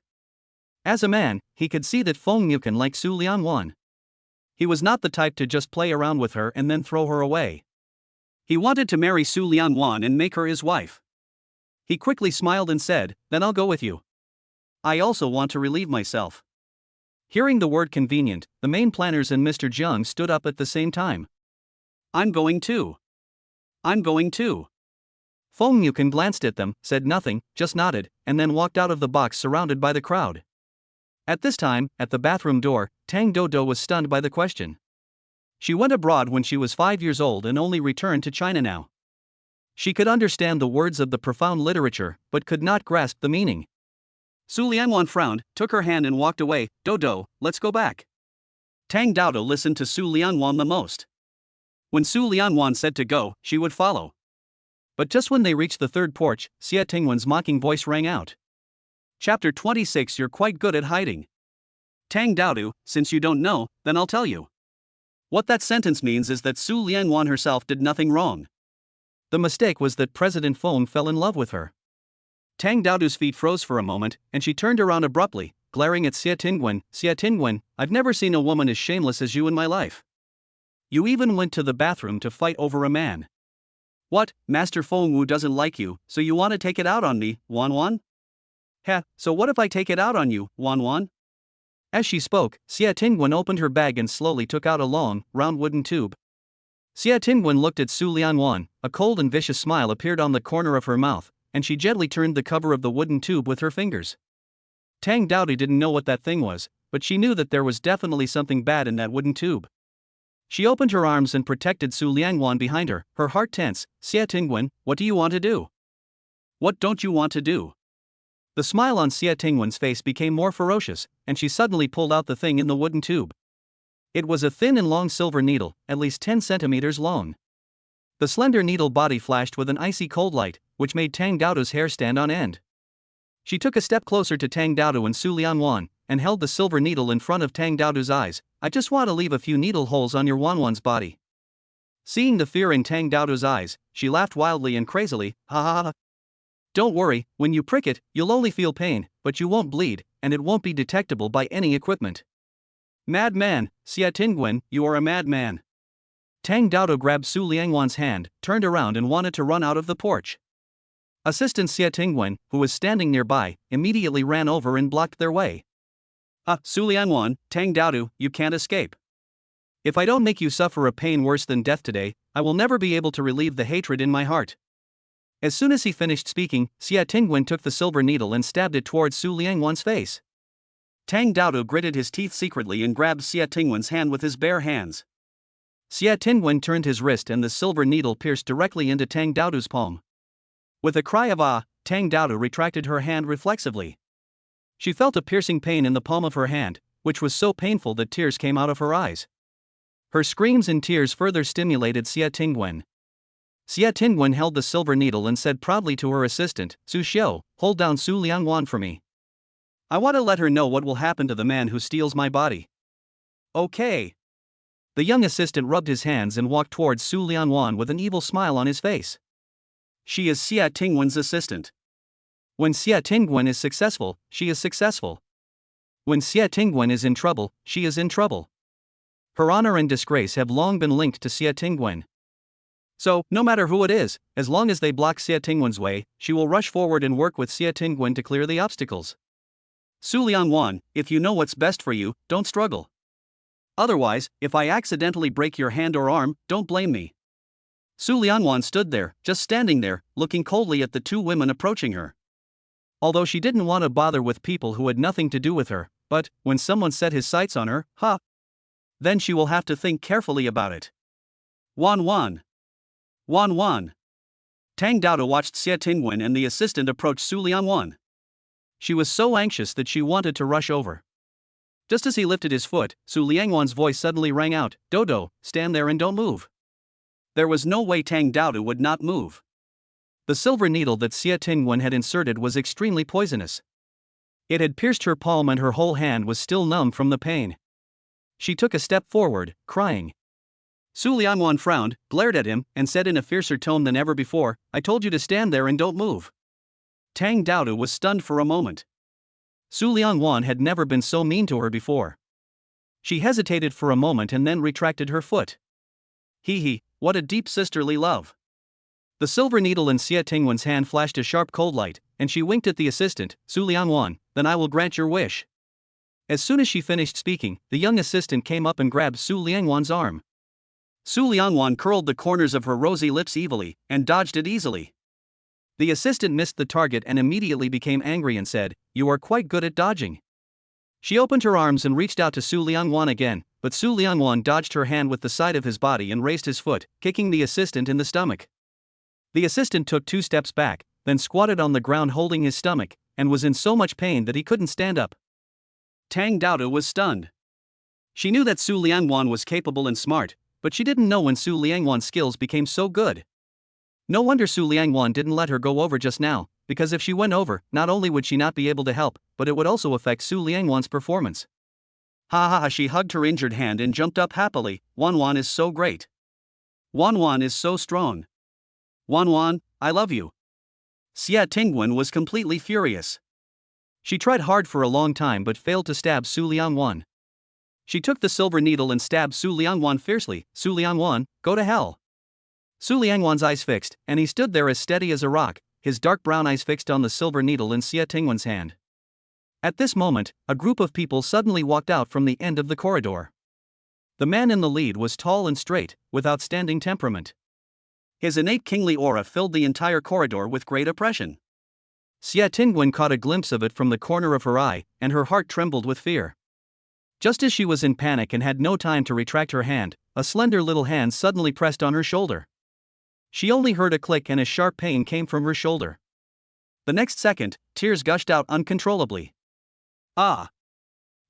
As a man, he could see that Feng Yuken liked Su Lianwan. He was not the type to just play around with her and then throw her away. He wanted to marry Su Lianwan and make her his wife. He quickly smiled and said, then I'll go with you. I also want to relieve myself. Hearing the word convenient, the main planners and Mr. Jiang stood up at the same time. I'm going too. I'm going too. Feng Yuken glanced at them, said nothing, just nodded, and then walked out of the box surrounded by the crowd. At this time, at the bathroom door, Tang Dodo was stunned by the question. She went abroad when she was 5 years old and only returned to China now. She could understand the words of the profound literature, but could not grasp the meaning. Su Lianwan frowned, took her hand and walked away. Dodo, let's go back. Tang Daodo listened to Su Lianwan the most. When Su Lianwan said to go, she would follow. But just when they reached the third porch, Xia Tingwen's mocking voice rang out. Chapter 26. You're quite good at hiding. Tang Daodu, since you don't know, then I'll tell you. What that sentence means is that Su Lianwan herself did nothing wrong. The mistake was that President Feng fell in love with her. Tang Daodu's feet froze for a moment, and she turned around abruptly, glaring at Xia Tingwen. Xia Tingwen, I've never seen a woman as shameless as you in my life. You even went to the bathroom to fight over a man. What, Master Feng Wu doesn't like you, so you want to take it out on me, Wanwan? Heh, so what if I take it out on you, Wanwan? As she spoke, Xia Tingwen opened her bag and slowly took out a long, round wooden tube. Xia Tingwen looked at Su Lianwan, a cold and vicious smile appeared on the corner of her mouth, and she gently turned the cover of the wooden tube with her fingers. Tang Daodu didn't know what that thing was, but she knew that there was definitely something bad in that wooden tube. She opened her arms and protected Su Lianwan behind her, her heart tense. Xia Tingwen, what do you want to do? What don't you want to do? The smile on Xia Tingwen's face became more ferocious, and she suddenly pulled out the thing in the wooden tube. It was a thin and long silver needle, at least 10 centimeters long. The slender needle body flashed with an icy cold light, which made Tang Daodu's hair stand on end. She took a step closer to Tang Daodu and Su Lianwan, and held the silver needle in front of Tang Daodu's eyes. I just want to leave a few needle holes on your Wanwan's body. Seeing the fear in Tang Daodu's eyes, she laughed wildly and crazily, ha ha ha. Don't worry, when you prick it, you'll only feel pain, but you won't bleed, and it won't be detectable by any equipment. Madman, Xia Tingwen, you are a madman. Tang Daodu grabbed Su Lianwan's hand, turned around and wanted to run out of the porch. Assistant Xia Tingwen, who was standing nearby, immediately ran over and blocked their way. Su Liangwan, Tang Daodu, you can't escape. If I don't make you suffer a pain worse than death today, I will never be able to relieve the hatred in my heart. As soon as he finished speaking, Xia Tingwen took the silver needle and stabbed it towards Su Liangwan's face. Tang Daodu gritted his teeth secretly and grabbed Xia Tingwen's hand with his bare hands. Xia Tingwen turned his wrist and the silver needle pierced directly into Tang Daodu's palm. With a cry of ah, Tang Daodu retracted her hand reflexively. She felt a piercing pain in the palm of her hand, which was so painful that tears came out of her eyes. Her screams and tears further stimulated Xia Tingwen. Xia Tingwen held the silver needle and said proudly to her assistant, Su Xiu, hold down Su Liangwan for me. I want to let her know what will happen to the man who steals my body. Okay. The young assistant rubbed his hands and walked towards Su Liangwan with an evil smile on his face. She is Xia Tingwen's assistant. When Xia Tingwen is successful, she is successful. When Xia Tingwen is in trouble, she is in trouble. Her honor and disgrace have long been linked to Xia Tingwen. So, no matter who it is, as long as they block Xia Tingwen's way, she will rush forward and work with Xia Tingwen to clear the obstacles. Su Liangwan, if you know what's best for you, don't struggle. Otherwise, if I accidentally break your hand or arm, don't blame me. Su Liangwan stood there, just standing there, looking coldly at the two women approaching her. Although she didn't want to bother with people who had nothing to do with her, but, when someone set his sights on her, then she will have to think carefully about it. Wan. Tang Daodu watched Xia Tingwen and the assistant approach Su Liangwan. She was so anxious that she wanted to rush over. Just as he lifted his foot, Su Liangwan's voice suddenly rang out, Dodo, stand there and don't move. There was no way Tang Daodu would not move. The silver needle that Xia Tingwen had inserted was extremely poisonous. It had pierced her palm and her whole hand was still numb from the pain. She took a step forward, crying. Su Liangwan frowned, glared at him, and said in a fiercer tone than ever before, I told you to stand there and don't move. Tang Daodu was stunned for a moment. Su Liangwan had never been so mean to her before. She hesitated for a moment and then retracted her foot. What a deep sisterly love. The silver needle in Xia Tingwen's hand flashed a sharp cold light, and she winked at the assistant, Su Liangwan, then I will grant your wish. As soon as she finished speaking, the young assistant came up and grabbed Su Liangwan's arm. Su Liangwan curled the corners of her rosy lips evilly, and dodged it easily. The assistant missed the target and immediately became angry and said, You are quite good at dodging. She opened her arms and reached out to Su Liangwan again, but Su Liangwan dodged her hand with the side of his body and raised his foot, kicking the assistant in the stomach. The assistant took 2 steps back, then squatted on the ground holding his stomach, and was in so much pain that he couldn't stand up. Tang Daodu was stunned. She knew that Su Liangwan was capable and smart, but she didn't know when Su Liangwan's skills became so good. No wonder Su Liangwan didn't let her go over just now, because if she went over, not only would she not be able to help, but it would also affect Su Liangwan's performance. She hugged her injured hand and jumped up happily, Wan is so great. Wan is so strong. Wan, I love you. Xia Tingwen was completely furious. She tried hard for a long time but failed to stab Su Liangwan. She took the silver needle and stabbed Su Liangwan fiercely, Su Liangwan, go to hell. Su Liangwan's eyes fixed, and he stood there as steady as a rock, his dark brown eyes fixed on the silver needle in Xia Tingwen's hand. At this moment, a group of people suddenly walked out from the end of the corridor. The man in the lead was tall and straight, with outstanding temperament. His innate kingly aura filled the entire corridor with great oppression. Xia Tingwen caught a glimpse of it from the corner of her eye, and her heart trembled with fear. Just as she was in panic and had no time to retract her hand, a slender little hand suddenly pressed on her shoulder. She only heard a click and a sharp pain came from her shoulder. The next second, tears gushed out uncontrollably. A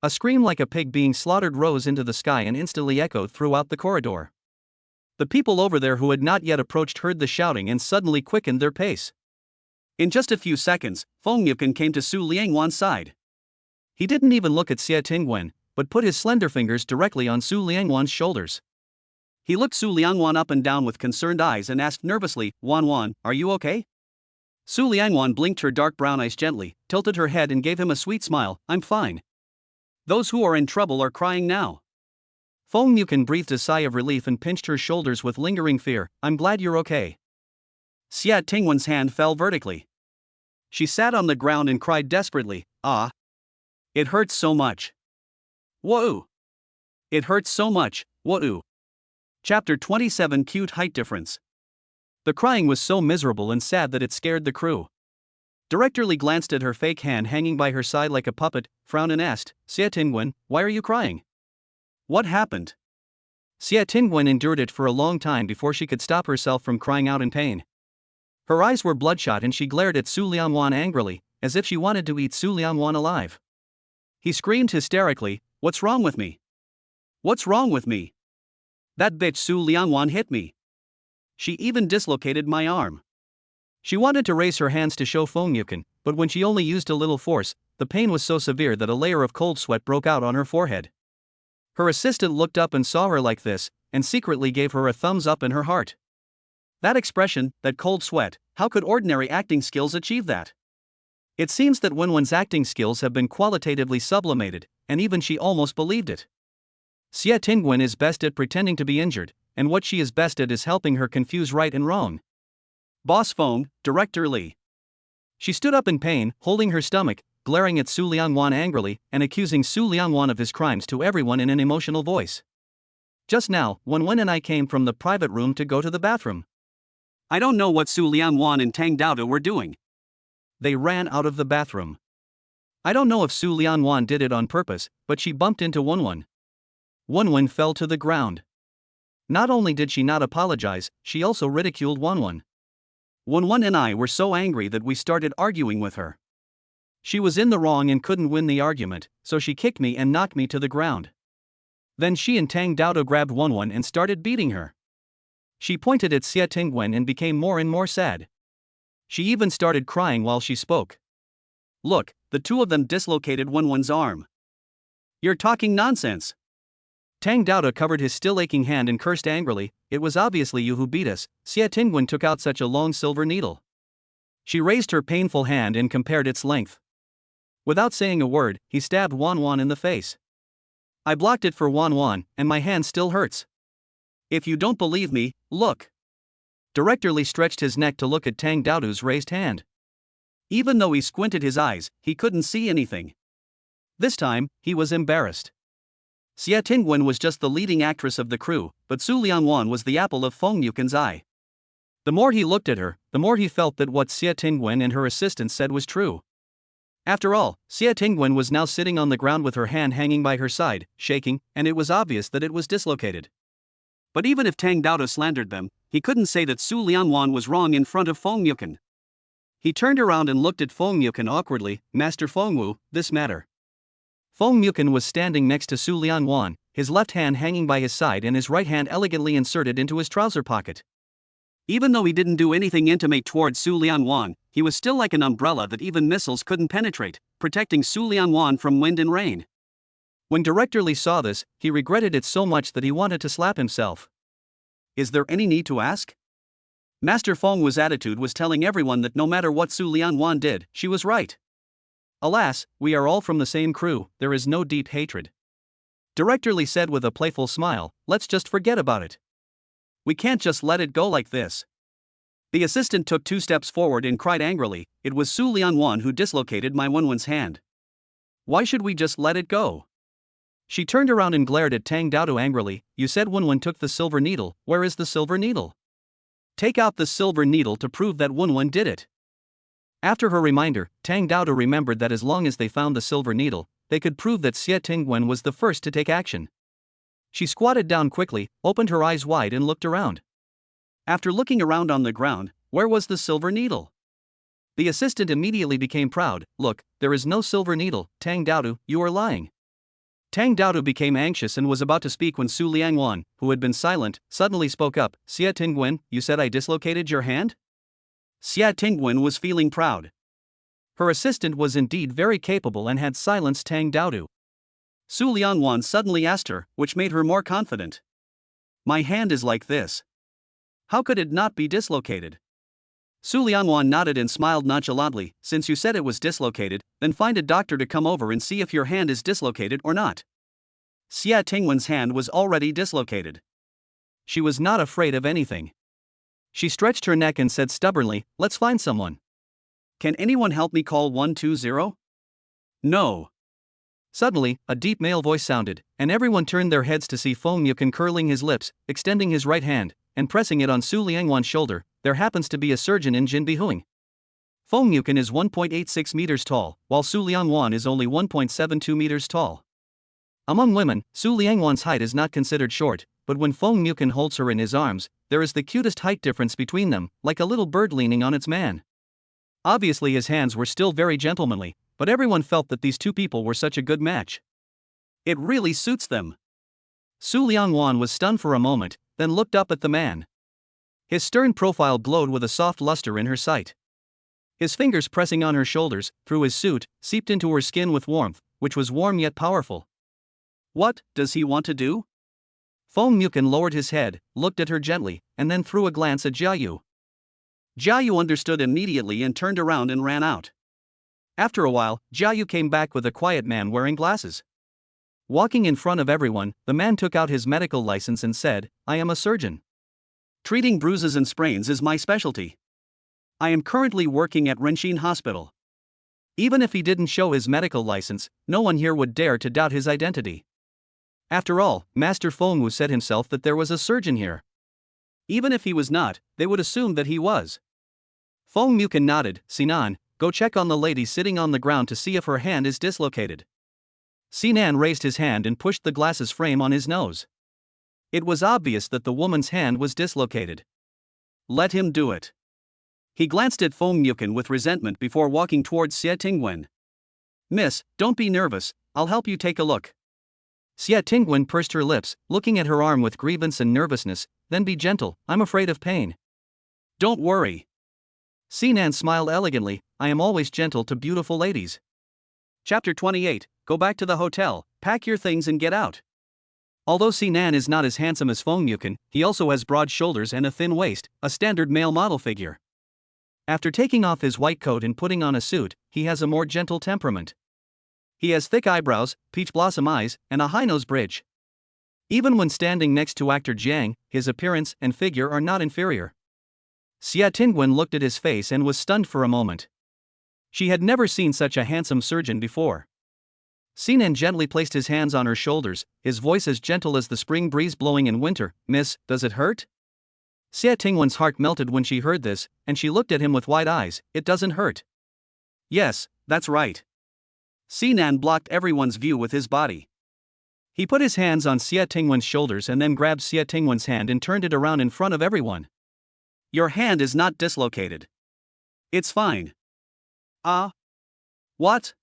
scream like a pig being slaughtered rose into the sky and instantly echoed throughout the corridor. The people over there who had not yet approached heard the shouting and suddenly quickened their pace. In just a few seconds, Feng Yuken came to Su Liangwan's side. He didn't even look at Xia Tingwen, but put his slender fingers directly on Su Liangwan's shoulders. He looked Su Liangwan up and down with concerned eyes and asked nervously, Wan, are you okay? Su Liangwan blinked her dark brown eyes gently, tilted her head and gave him a sweet smile, I'm fine. Those who are in trouble are crying now. Feng Yuken breathed a sigh of relief and pinched her shoulders with lingering fear, I'm glad you're okay. Xia Tingwen's hand fell vertically. She sat on the ground and cried desperately, It hurts so much. Whoa! It hurts so much, whoa. Chapter 27 Cute Height Difference. The crying was so miserable and sad that it scared the crew. Director Lee glanced at her fake hand hanging by her side like a puppet, frowned and asked, Xia Tingwen, why are you crying? What happened? Xia Tingwen endured it for a long time before she could stop herself from crying out in pain. Her eyes were bloodshot and she glared at Su Lianwan angrily, as if she wanted to eat Su Lianwan alive. He screamed hysterically, What's wrong with me? What's wrong with me? That bitch Su Lianwan hit me. She even dislocated my arm. She wanted to raise her hands to show Feng Yukin, but when she only used a little force, the pain was so severe that a layer of cold sweat broke out on her forehead. Her assistant looked up and saw her like this, and secretly gave her a thumbs up in her heart. That expression, that cold sweat, how could ordinary acting skills achieve that? It seems that Wenwen's acting skills have been qualitatively sublimated, and even she almost believed it. Xia Tingwen is best at pretending to be injured, and what she is best at is helping her confuse right and wrong. Boss Feng, Director Lee. She stood up in pain, holding her stomach, glaring at Su Lianwan angrily, and accusing Su Lianwan of his crimes to everyone in an emotional voice. Just now, Wenwen and I came from the private room to go to the bathroom. I don't know what Su Lianwan and Tang Daoda were doing. They ran out of the bathroom. I don't know if Su Lianwan did it on purpose, but she bumped into Wenwen. Wenwen fell to the ground. Not only did she not apologize, she also ridiculed Wenwen. Wenwen and I were so angry that we started arguing with her. She was in the wrong and couldn't win the argument, so she kicked me and knocked me to the ground. Then she and Tang Daoda grabbed Wenwen and started beating her. She pointed at Xia Tingwen and became more and more sad. She even started crying while she spoke. Look, the two of them dislocated Wenwen's arm. You're talking nonsense. Tang Daoda covered his still aching hand and cursed angrily, It was obviously you who beat us. Xia Tingwen took out such a long silver needle. She raised her painful hand and compared its length. Without saying a word, he stabbed Wenwen in the face. I blocked it for Wenwen, and my hand still hurts. If you don't believe me, look. Director Lee stretched his neck to look at Tang Daoda's raised hand. Even though he squinted his eyes, he couldn't see anything. This time, he was embarrassed. Xia Tingwen was just the leading actress of the crew, but Su Lianwan was the apple of Feng Yukin's eye. The more he looked at her, the more he felt that what Xia Tingwen and her assistant said was true. After all, Xia Tingwen was now sitting on the ground with her hand hanging by her side, shaking, and it was obvious that it was dislocated. But even if Tang Daoda slandered them, he couldn't say that Su Lianwan was wrong in front of Feng Yukin. He turned around and looked at Feng Yukin awkwardly, Master Fengwu, this matter. Feng Yukin was standing next to Su Lianwan, his left hand hanging by his side and his right hand elegantly inserted into his trouser pocket. Even though he didn't do anything intimate towards Su Lianwan, he was still like an umbrella that even missiles couldn't penetrate, protecting Su Lianwan from wind and rain. When Director Lee saw this, he regretted it so much that he wanted to slap himself. Is there any need to ask? Master Fengwu's attitude was telling everyone that no matter what Su Lianwan did, she was right. Alas, we are all from the same crew, there is no deep hatred. Director Lee said with a playful smile, let's just forget about it. We can't just let it go like this. The assistant took 2 steps forward and cried angrily, it was Su Lianwan who dislocated my Wenwen's hand. Why should we just let it go? She turned around and glared at Tang Daoda angrily, you said Wenwen took the silver needle, where is the silver needle? Take out the silver needle to prove that Wenwen did it. After her reminder, Tang Daoda remembered that as long as they found the silver needle, they could prove that Xia Tingwen was the first to take action. She squatted down quickly, opened her eyes wide and looked around. After looking around on the ground, where was the silver needle? The assistant immediately became proud, look, there is no silver needle, Tang Daoda, you are lying. Tang Daoda became anxious and was about to speak when Su Lianwan, who had been silent, suddenly spoke up, Xia Tingwen, you said I dislocated your hand? Xia Tingwen was feeling proud. Her assistant was indeed very capable and had silenced Tang Daoda. Su Lianwan suddenly asked her, which made her more confident. My hand is like this. How could it not be dislocated? Su Lianwan nodded and smiled nonchalantly, since you said it was dislocated, then find a doctor to come over and see if your hand is dislocated or not. Xia Tingwen's hand was already dislocated. She was not afraid of anything. She stretched her neck and said stubbornly, let's find someone. Can anyone help me call 120? No. Suddenly, a deep male voice sounded, and everyone turned their heads to see Feng Yukin curling his lips, extending his right hand, and pressing it on Su Liangwan's shoulder. There happens to be a surgeon in Jinbihuing. Feng Yukin is 1.86 meters tall, while Su Liangwan is only 1.72 meters tall. Among women, Su Liangwan's height is not considered short, but when Feng Yukin holds her in his arms, there is the cutest height difference between them, like a little bird leaning on its man. Obviously his hands were still very gentlemanly, but everyone felt that these two people were such a good match. It really suits them. Su Liangwan was stunned for a moment, then looked up at the man. His stern profile glowed with a soft luster in her sight. His fingers pressing on her shoulders, through his suit, seeped into her skin with warmth, which was warm yet powerful. What does he want to do? Feng Yukin lowered his head, looked at her gently, and then threw a glance at Jiayu. Jiayu understood immediately and turned around and ran out. After a while, Jiayu came back with a quiet man wearing glasses. Walking in front of everyone, the man took out his medical license and said, "I am a surgeon. Treating bruises and sprains is my specialty. I am currently working at Renshin Hospital." Even if he didn't show his medical license, no one here would dare to doubt his identity. After all, Master Fengwu said himself that there was a surgeon here. Even if he was not, they would assume that he was. Feng Yukin nodded. "Sinan, go check on the lady sitting on the ground to see if her hand is dislocated." Sinan raised his hand and pushed the glasses frame on his nose. It was obvious that the woman's hand was dislocated. Let him do it. He glanced at Feng Yukin with resentment before walking towards Xie Tingwen. "Miss, don't be nervous, I'll help you take a look." Xie Tingwen pursed her lips, looking at her arm with grievance and nervousness. "Then be gentle, I'm afraid of pain." "Don't worry." Sinan smiled elegantly. "I am always gentle to beautiful ladies." Chapter 28, Go back to the hotel, pack your things and get out. Although Sinan is not as handsome as Feng Yukin, he also has broad shoulders and a thin waist, a standard male model figure. After taking off his white coat and putting on a suit, he has a more gentle temperament. He has thick eyebrows, peach blossom eyes, and a high nose bridge. Even when standing next to actor Jiang, his appearance and figure are not inferior. Xie Tingwen looked at his face and was stunned for a moment. She had never seen such a handsome surgeon before. Sinan gently placed his hands on her shoulders, his voice as gentle as the spring breeze blowing in winter. "Miss, does it hurt?" Xie Tingwen's heart melted when she heard this, and she looked at him with wide eyes. "It doesn't hurt." "Yes, that's right." Sinan blocked everyone's view with his body. He put his hands on Xie Tingwen's shoulders and then grabbed Xie Tingwen's hand and turned it around in front of everyone. "Your hand is not dislocated. It's fine." What?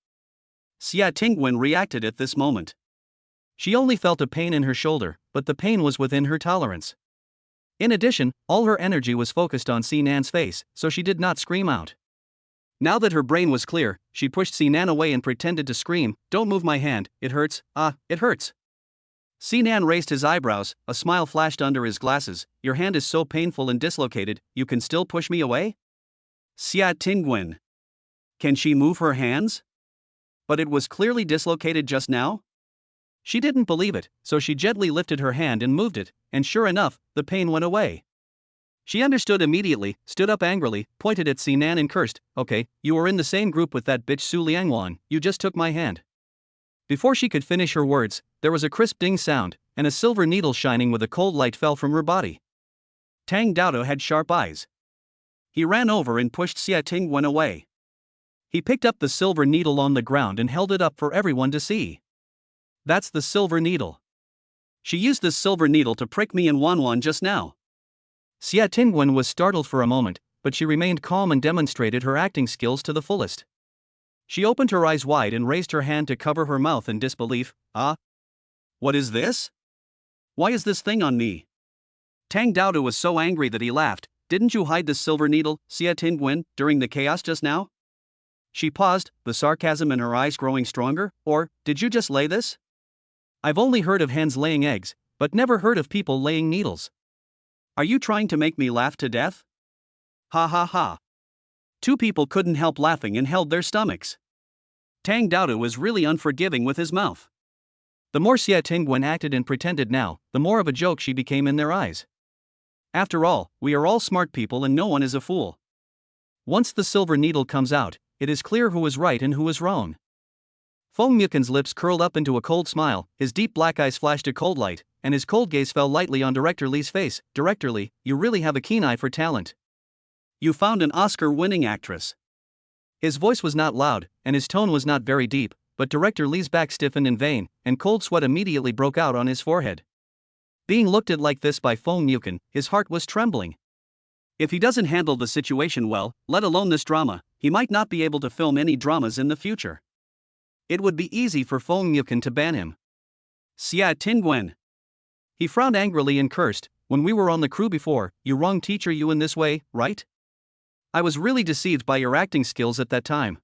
Xie Tingwen reacted at this moment. She only felt a pain in her shoulder, but the pain was within her tolerance. In addition, all her energy was focused on Sinan's face, so she did not scream out. Now that her brain was clear, she pushed Sinan away and pretended to scream, "Don't move my hand, it hurts, it hurts." Sinan raised his eyebrows, a smile flashed under his glasses. "Your hand is so painful and dislocated, you can still push me away?" Xie Tingwen. Can she move her hands? But it was clearly dislocated just now? She didn't believe it, so she gently lifted her hand and moved it, and sure enough, the pain went away. She understood immediately, stood up angrily, pointed at Sinan and cursed, "Okay, you were in the same group with that bitch Su Liangwan, you just took my hand." Before she could finish her words, there was a crisp ding sound, and a silver needle shining with a cold light fell from her body. Tang Daodo had sharp eyes. He ran over and pushed Xie Tingwen away. He picked up the silver needle on the ground and held it up for everyone to see. "That's the silver needle. She used this silver needle to prick me in Wanwan just now." Xie Tingwen was startled for a moment, but she remained calm and demonstrated her acting skills to the fullest. She opened her eyes wide and raised her hand to cover her mouth in disbelief. What is this? Why is this thing on me?" Tang Daodo was so angry that he laughed. "Didn't you hide the silver needle, Xie Tingwen, during the chaos just now?" She paused, the sarcasm in her eyes growing stronger. "Or, did you just lay this? I've only heard of hens laying eggs, but never heard of people laying needles. Are you trying to make me laugh to death?" Ha ha ha. Two people couldn't help laughing and held their stomachs. Tang Daodo was really unforgiving with his mouth. The more Xie Tingwen acted and pretended now, the more of a joke she became in their eyes. After all, we are all smart people and no one is a fool. Once the silver needle comes out, it is clear who is right and who is wrong. Fong Mukin's lips curled up into a cold smile, his deep black eyes flashed a cold light, and his cold gaze fell lightly on Director Lee's face. Director Lee, you really have a keen eye for talent. You found an Oscar-winning actress. His voice was not loud, and his tone was not very deep, but Director Lee's back stiffened in vain, and cold sweat immediately broke out on his forehead. Being looked at like this by Fong Mukin, his heart was trembling. If he doesn't handle the situation well, let alone this drama, he might not be able to film any dramas in the future. It would be easy for Fong Mukin to ban him. Xia Tingwen. He frowned angrily and cursed. When we were on the crew before, you wronged teacher you in this way, right? I was really deceived by your acting skills at that time.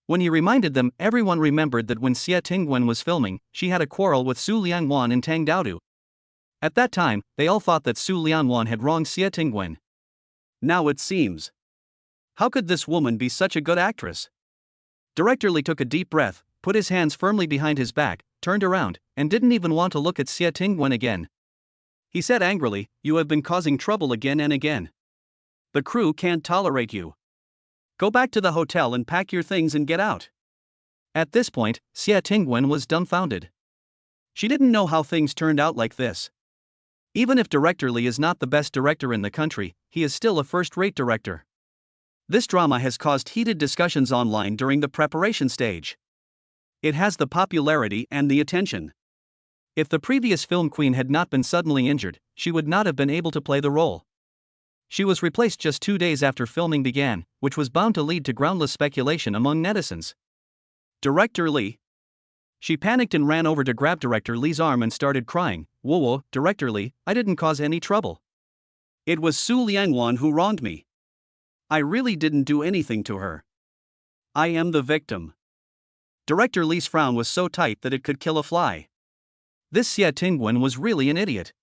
When he reminded them, everyone remembered that when Xia Tingwen was filming, she had a quarrel with Su Lianwan and Tang Daodu. At that time, they all thought that Su Lianwan had wronged Xia Tingwen. Now it seems. How could this woman be such a good actress? Director Lee took a deep breath, put his hands firmly behind his back, turned around, and didn't even want to look at Xia Tingwen again. He said angrily, you have been causing trouble again and again. The crew can't tolerate you. Go back to the hotel and pack your things and get out. At this point, Xia Tingwen was dumbfounded. She didn't know how things turned out like this. Even if Director Lee is not the best director in the country, he is still a first-rate director. This drama has caused heated discussions online during the preparation stage. It has the popularity and the attention. If the previous film queen had not been suddenly injured, she would not have been able to play the role. She was replaced just 2 days after filming began, which was bound to lead to groundless speculation among netizens. Director Lee. She panicked and ran over to grab Director Lee's arm and started crying. Whoa, Director Lee, I didn't cause any trouble. It was Su Lianwan who wronged me. I really didn't do anything to her. I am the victim. Director Lee's frown was so tight that it could kill a fly. This Xia Tingwen was really an idiot.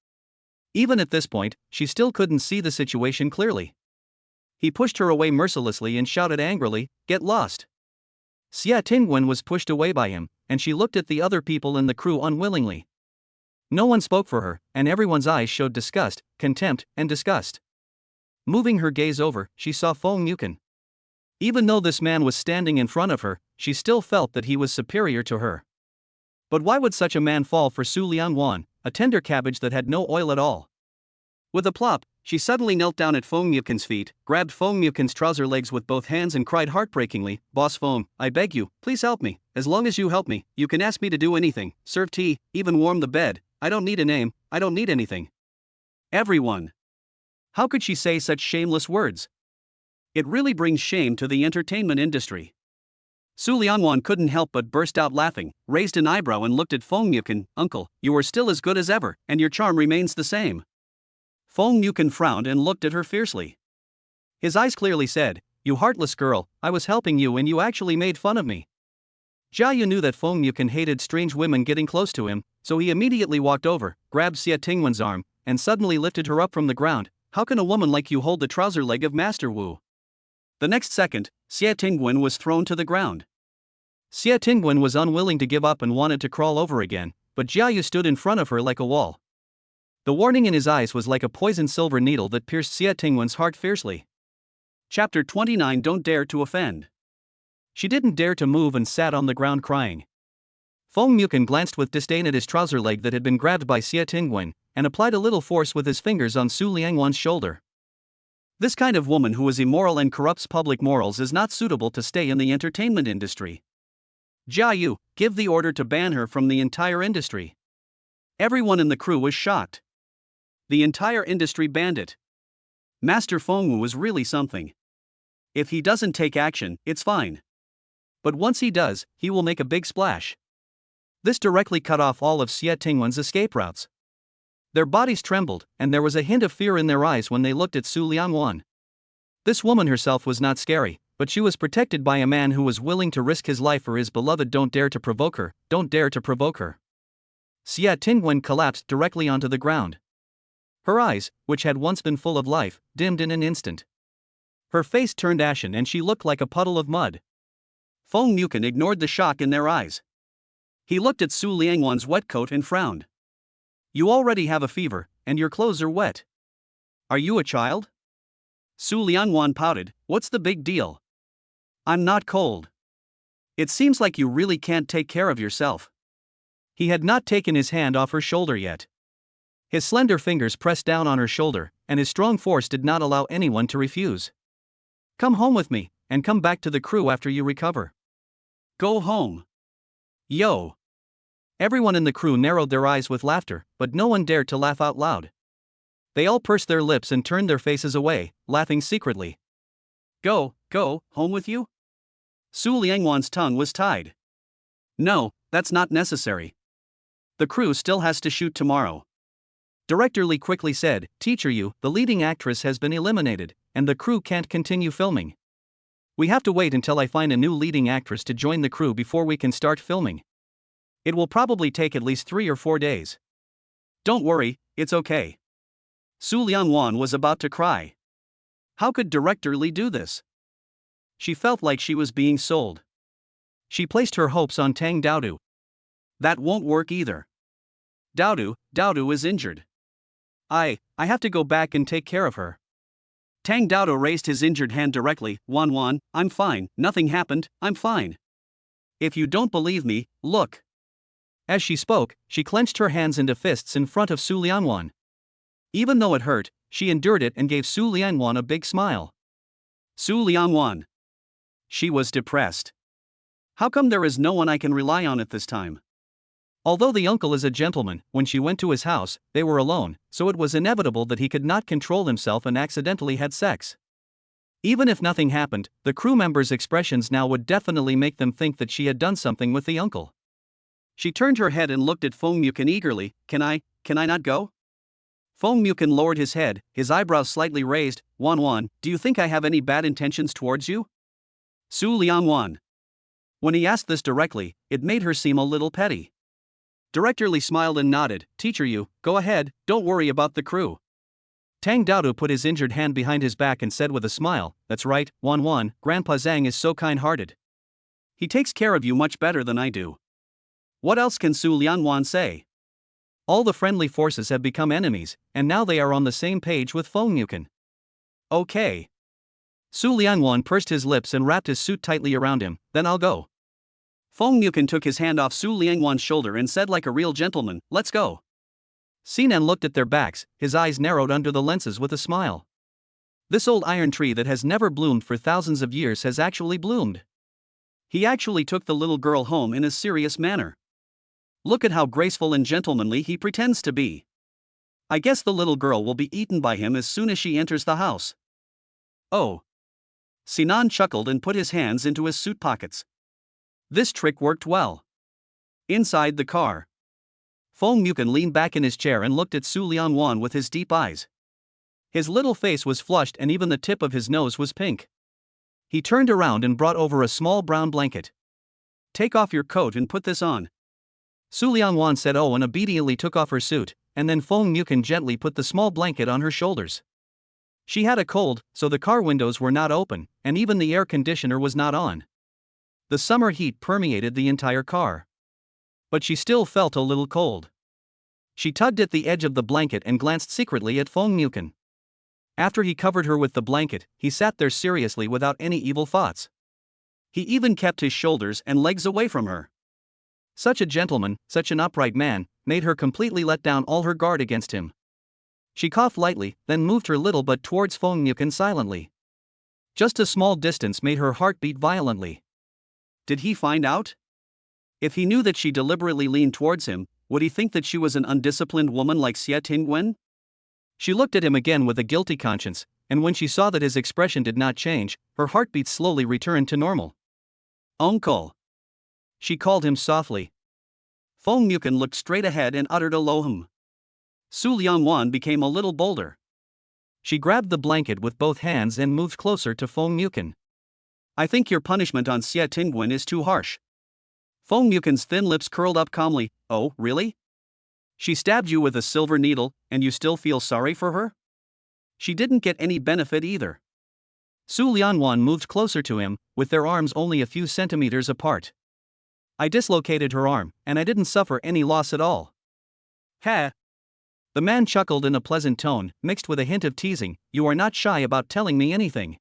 Even at this point, she still couldn't see the situation clearly. He pushed her away mercilessly and shouted angrily, "Get lost!" Xia Tingwen was pushed away by him, and she looked at the other people in the crew unwillingly. No one spoke for her, and everyone's eyes showed disgust, contempt, and disgust. Moving her gaze over, she saw Fong Mukin. Even though this man was standing in front of her, she still felt that he was superior to her. But why would such a man fall for Su Lianwan, a tender cabbage that had no oil at all? With a plop, she suddenly knelt down at Fong Mukin's feet, grabbed Fong Mukin's trouser legs with both hands and cried heartbreakingly, "Boss Fong, I beg you, please help me. As long as you help me, you can ask me to do anything, serve tea, even warm the bed. I don't need a name, I don't need anything." Everyone. How could she say such shameless words? It really brings shame to the entertainment industry. Su Lianwan couldn't help but burst out laughing, raised an eyebrow and looked at Fong Mukin. "Uncle, you are still as good as ever, and your charm remains the same." Fong Mukin frowned and looked at her fiercely. His eyes clearly said, "You heartless girl, I was helping you and you actually made fun of me." Jia Yu knew that Fong Mukin hated strange women getting close to him, so he immediately walked over, grabbed Xia Tingwen's arm, and suddenly lifted her up from the ground. "How can a woman like you hold the trouser leg of Master Wu?" The next second, Xia Tingwen was thrown to the ground. Xia Tingwen was unwilling to give up and wanted to crawl over again, but Jia Yu stood in front of her like a wall. The warning in his eyes was like a poisoned silver needle that pierced Xia Tingwen's heart fiercely. Chapter 29. Don't dare to offend. She didn't dare to move and sat on the ground crying. Fong Mukin glanced with disdain at his trouser leg that had been grabbed by Xia Tingwen, and applied a little force with his fingers on Su Lianwan's shoulder. This kind of woman who is immoral and corrupts public morals is not suitable to stay in the entertainment industry. Jia Yu, give the order to ban her from the entire industry. Everyone in the crew was shocked. The entire industry banned it. Master Feng Wu was really something. If he doesn't take action, it's fine. But once he does, he will make a big splash. This directly cut off all of Xia Tingwen's escape routes. Their bodies trembled, and there was a hint of fear in their eyes when they looked at Su Lianwan. This woman herself was not scary, but she was protected by a man who was willing to risk his life for his beloved. Don't dare to provoke her, don't dare to provoke her. Xia Tingwen collapsed directly onto the ground. Her eyes, which had once been full of life, dimmed in an instant. Her face turned ashen and she looked like a puddle of mud. Fong Mukin ignored the shock in their eyes. He looked at Su Lianwan's wet coat and frowned. "You already have a fever, and your clothes are wet. Are you a child?" Su Lianwan pouted. "What's the big deal? I'm not cold." It seems like you really can't take care of yourself. He had not taken his hand off her shoulder yet. His slender fingers pressed down on her shoulder, and his strong force did not allow anyone to refuse. Come home with me, and come back to the crew after you recover. Go home. Yo. Everyone in the crew narrowed their eyes with laughter, but no one dared to laugh out loud. They all pursed their lips and turned their faces away, laughing secretly. Go, home with you? Su Liangwan's tongue was tied. No, that's not necessary. The crew still has to shoot tomorrow. Director Lee quickly said, Teacher Yu, the leading actress has been eliminated, and the crew can't continue filming. We have to wait until I find a new leading actress to join the crew before we can start filming. It will probably take at least 3 or 4 days. Don't worry, it's okay. Su Liangwan was about to cry. How could Director Lee do this? She felt like she was being sold. She placed her hopes on Tang Daodu. That won't work either. Daodu is injured. I have to go back and take care of her. Tang Daodu raised his injured hand directly. Wan, I'm fine, nothing happened, I'm fine. If you don't believe me, look. As she spoke, she clenched her hands into fists in front of Su Liangwan. Even though it hurt, she endured it and gave Su Liangwan a big smile. Su Liangwan. She was depressed. How come there is no one I can rely on at this time? Although the uncle is a gentleman, when she went to his house, they were alone, so it was inevitable that he could not control himself and accidentally had sex. Even if nothing happened, the crew members' expressions now would definitely make them think that she had done something with the uncle. She turned her head and looked at Feng Mukin eagerly. Can I not go? Feng Mukin lowered his head, his eyebrows slightly raised. Wan, do you think I have any bad intentions towards you? Su Liangwan. When he asked this directly, it made her seem a little petty. Director Lee smiled and nodded. Teacher Yu, go ahead, don't worry about the crew. Tang Daodu put his injured hand behind his back and said with a smile, That's right, Wan, Grandpa Zhang is so kind-hearted. He takes care of you much better than I do. What else can Su Liangwan say? All the friendly forces have become enemies, and now they are on the same page with Feng Mukin. Okay. Su Liangwan pursed his lips and wrapped his suit tightly around him. Then I'll go. Feng Mukin took his hand off Su Liangwan's shoulder and said like a real gentleman, Let's go. Sinan looked at their backs, his eyes narrowed under the lenses with a smile. This old iron tree that has never bloomed for thousands of years has actually bloomed. He actually took the little girl home in a serious manner. Look at how graceful and gentlemanly he pretends to be. I guess the little girl will be eaten by him as soon as she enters the house. Oh. Sinan chuckled and put his hands into his suit pockets. This trick worked well. Inside the car, Feng Mukin leaned back in his chair and looked at Su Liangwan with his deep eyes. His little face was flushed and even the tip of his nose was pink. He turned around and brought over a small brown blanket. Take off your coat and put this on. Su Liangwan said oh and obediently took off her suit, and then Feng Mukin gently put the small blanket on her shoulders. She had a cold, so the car windows were not open, and even the air conditioner was not on. The summer heat permeated the entire car. But she still felt a little cold. She tugged at the edge of the blanket and glanced secretly at Feng Mukin. After he covered her with the blanket, he sat there seriously without any evil thoughts. He even kept his shoulders and legs away from her. Such a gentleman, such an upright man, made her completely let down all her guard against him. She coughed lightly, then moved her little butt towards Feng Mukin silently. Just a small distance made her heart beat violently. Did he find out? If he knew that she deliberately leaned towards him, would he think that she was an undisciplined woman like Xie Tingwen? She looked at him again with a guilty conscience, and when she saw that his expression did not change, her heartbeat slowly returned to normal. Uncle. She called him softly. Feng Mukin looked straight ahead and uttered a low hum. Su Liangwan became a little bolder. She grabbed the blanket with both hands and moved closer to Feng Mukin. I think your punishment on Xie Tingwen is too harsh. Feng Mukin's thin lips curled up calmly. Oh, really? She stabbed you with a silver needle, and you still feel sorry for her? She didn't get any benefit either. Su Liangwan moved closer to him, with their arms only a few centimeters apart. I dislocated her arm, and I didn't suffer any loss at all. Ha! The man chuckled in a pleasant tone, mixed with a hint of teasing. You are not shy about telling me anything.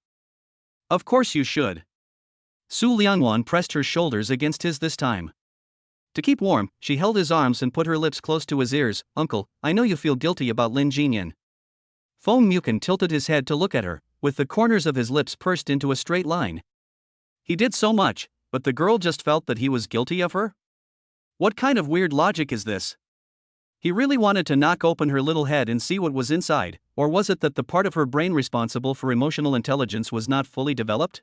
Of course you should. Su Liangwan pressed her shoulders against his this time. To keep warm, she held his arms and put her lips close to his ears. Uncle, I know you feel guilty about Lin Jinyan. Feng Mukin tilted his head to look at her, with the corners of his lips pursed into a straight line. He did so much, but the girl just felt that he was guilty of her? What kind of weird logic is this? He really wanted to knock open her little head and see what was inside, or was it that the part of her brain responsible for emotional intelligence was not fully developed?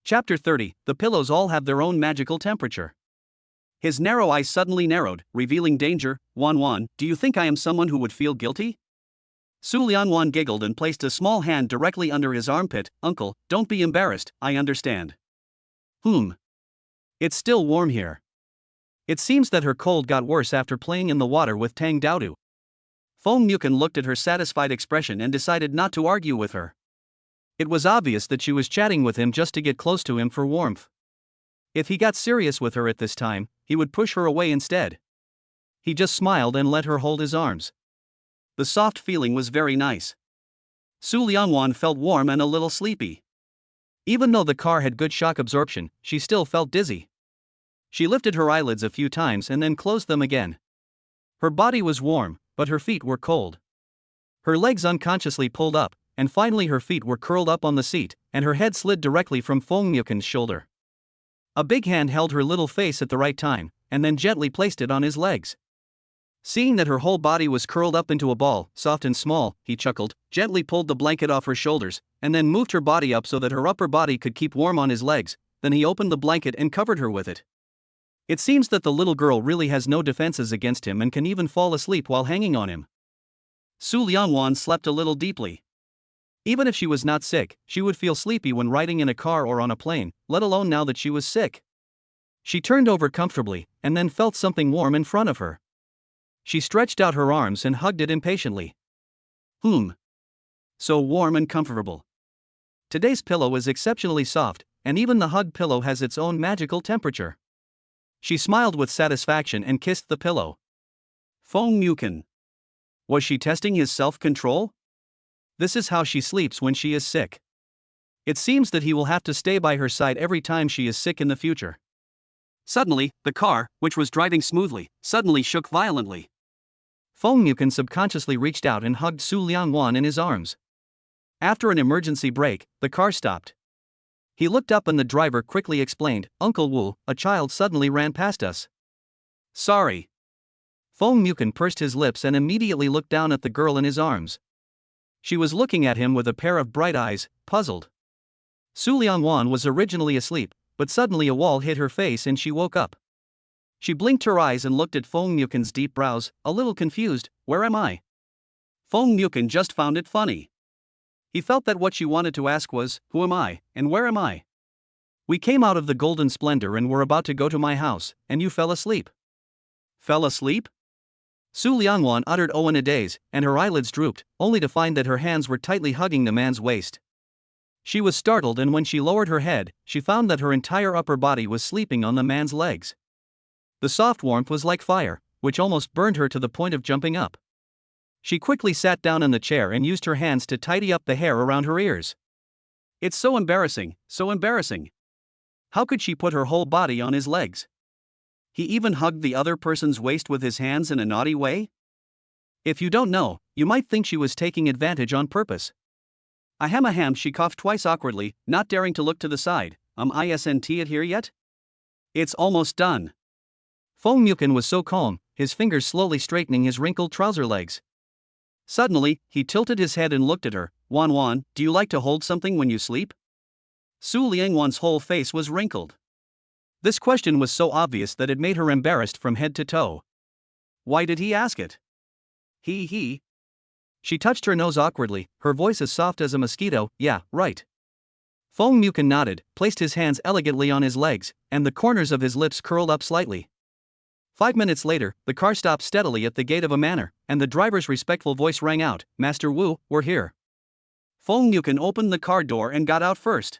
Chapter 30, The pillows all have their own magical temperature. His narrow eyes suddenly narrowed, revealing danger. Wan, do you think I am someone who would feel guilty? Su Lianwan giggled and placed a small hand directly under his armpit. Uncle, don't be embarrassed, I understand. It's still warm here. It seems that her cold got worse after playing in the water with Tang Daodu. Feng Mukin looked at her satisfied expression and decided not to argue with her. It was obvious that she was chatting with him just to get close to him for warmth. If he got serious with her at this time, he would push her away instead. He just smiled and let her hold his arms. The soft feeling was very nice. Su Liangwan felt warm and a little sleepy. Even though the car had good shock absorption, she still felt dizzy. She lifted her eyelids a few times and then closed them again. Her body was warm, but her feet were cold. Her legs unconsciously pulled up, and finally her feet were curled up on the seat, and her head slid directly from Feng Mukin's shoulder. A big hand held her little face at the right time, and then gently placed it on his legs. Seeing that her whole body was curled up into a ball, soft and small, he chuckled, gently pulled the blanket off her shoulders, and then moved her body up so that her upper body could keep warm on his legs. Then he opened the blanket and covered her with it. It seems that the little girl really has no defenses against him and can even fall asleep while hanging on him. Su Liangwan slept a little deeply. Even if she was not sick, she would feel sleepy when riding in a car or on a plane, let alone now that she was sick. She turned over comfortably, and then felt something warm in front of her. She stretched out her arms and hugged it impatiently. So warm and comfortable. Today's pillow is exceptionally soft, and even the hug pillow has its own magical temperature. She smiled with satisfaction and kissed the pillow. Feng Mukin. Was she testing his self-control? This is how she sleeps when she is sick. It seems that he will have to stay by her side every time she is sick in the future. Suddenly, the car, which was driving smoothly, suddenly shook violently. Feng Mukin subconsciously reached out and hugged Su Liangwan in his arms. After an emergency brake, the car stopped. He looked up and the driver quickly explained, Uncle Wu, a child suddenly ran past us. Sorry. Feng Mukin pursed his lips and immediately looked down at the girl in his arms. She was looking at him with a pair of bright eyes, puzzled. Su Liangwan was originally asleep, but suddenly a wall hit her face and she woke up. She blinked her eyes and looked at Feng Mukin's deep brows, a little confused. Where am I? Feng Mukin just found it funny. He felt that what she wanted to ask was, who am I, and where am I? We came out of the golden splendor and were about to go to my house, and you fell asleep. Fell asleep? Su Liangwan uttered "oh" in a daze, and her eyelids drooped, only to find that her hands were tightly hugging the man's waist. She was startled, and when she lowered her head, she found that her entire upper body was sleeping on the man's legs. The soft warmth was like fire, which almost burned her to the point of jumping up. She quickly sat down in the chair and used her hands to tidy up the hair around her ears. It's so embarrassing, so embarrassing. How could she put her whole body on his legs? He even hugged the other person's waist with his hands in a naughty way? If you don't know, you might think she was taking advantage on purpose. Ahem, she coughed twice awkwardly, not daring to look to the side. Isn't it here yet? It's almost done. Feng Mukin was so calm, his fingers slowly straightening his wrinkled trouser legs. Suddenly, he tilted his head and looked at her. Wan, do you like to hold something when you sleep? Su Liangwan's whole face was wrinkled. This question was so obvious that it made her embarrassed from head to toe. Why did he ask it? He. She touched her nose awkwardly, her voice as soft as a mosquito. Yeah, right. Feng Mukin nodded, placed his hands elegantly on his legs, and the corners of his lips curled up slightly. 5 minutes later, the car stopped steadily at the gate of a manor, and the driver's respectful voice rang out, Master Wu, we're here. Feng Mukin opened the car door and got out first.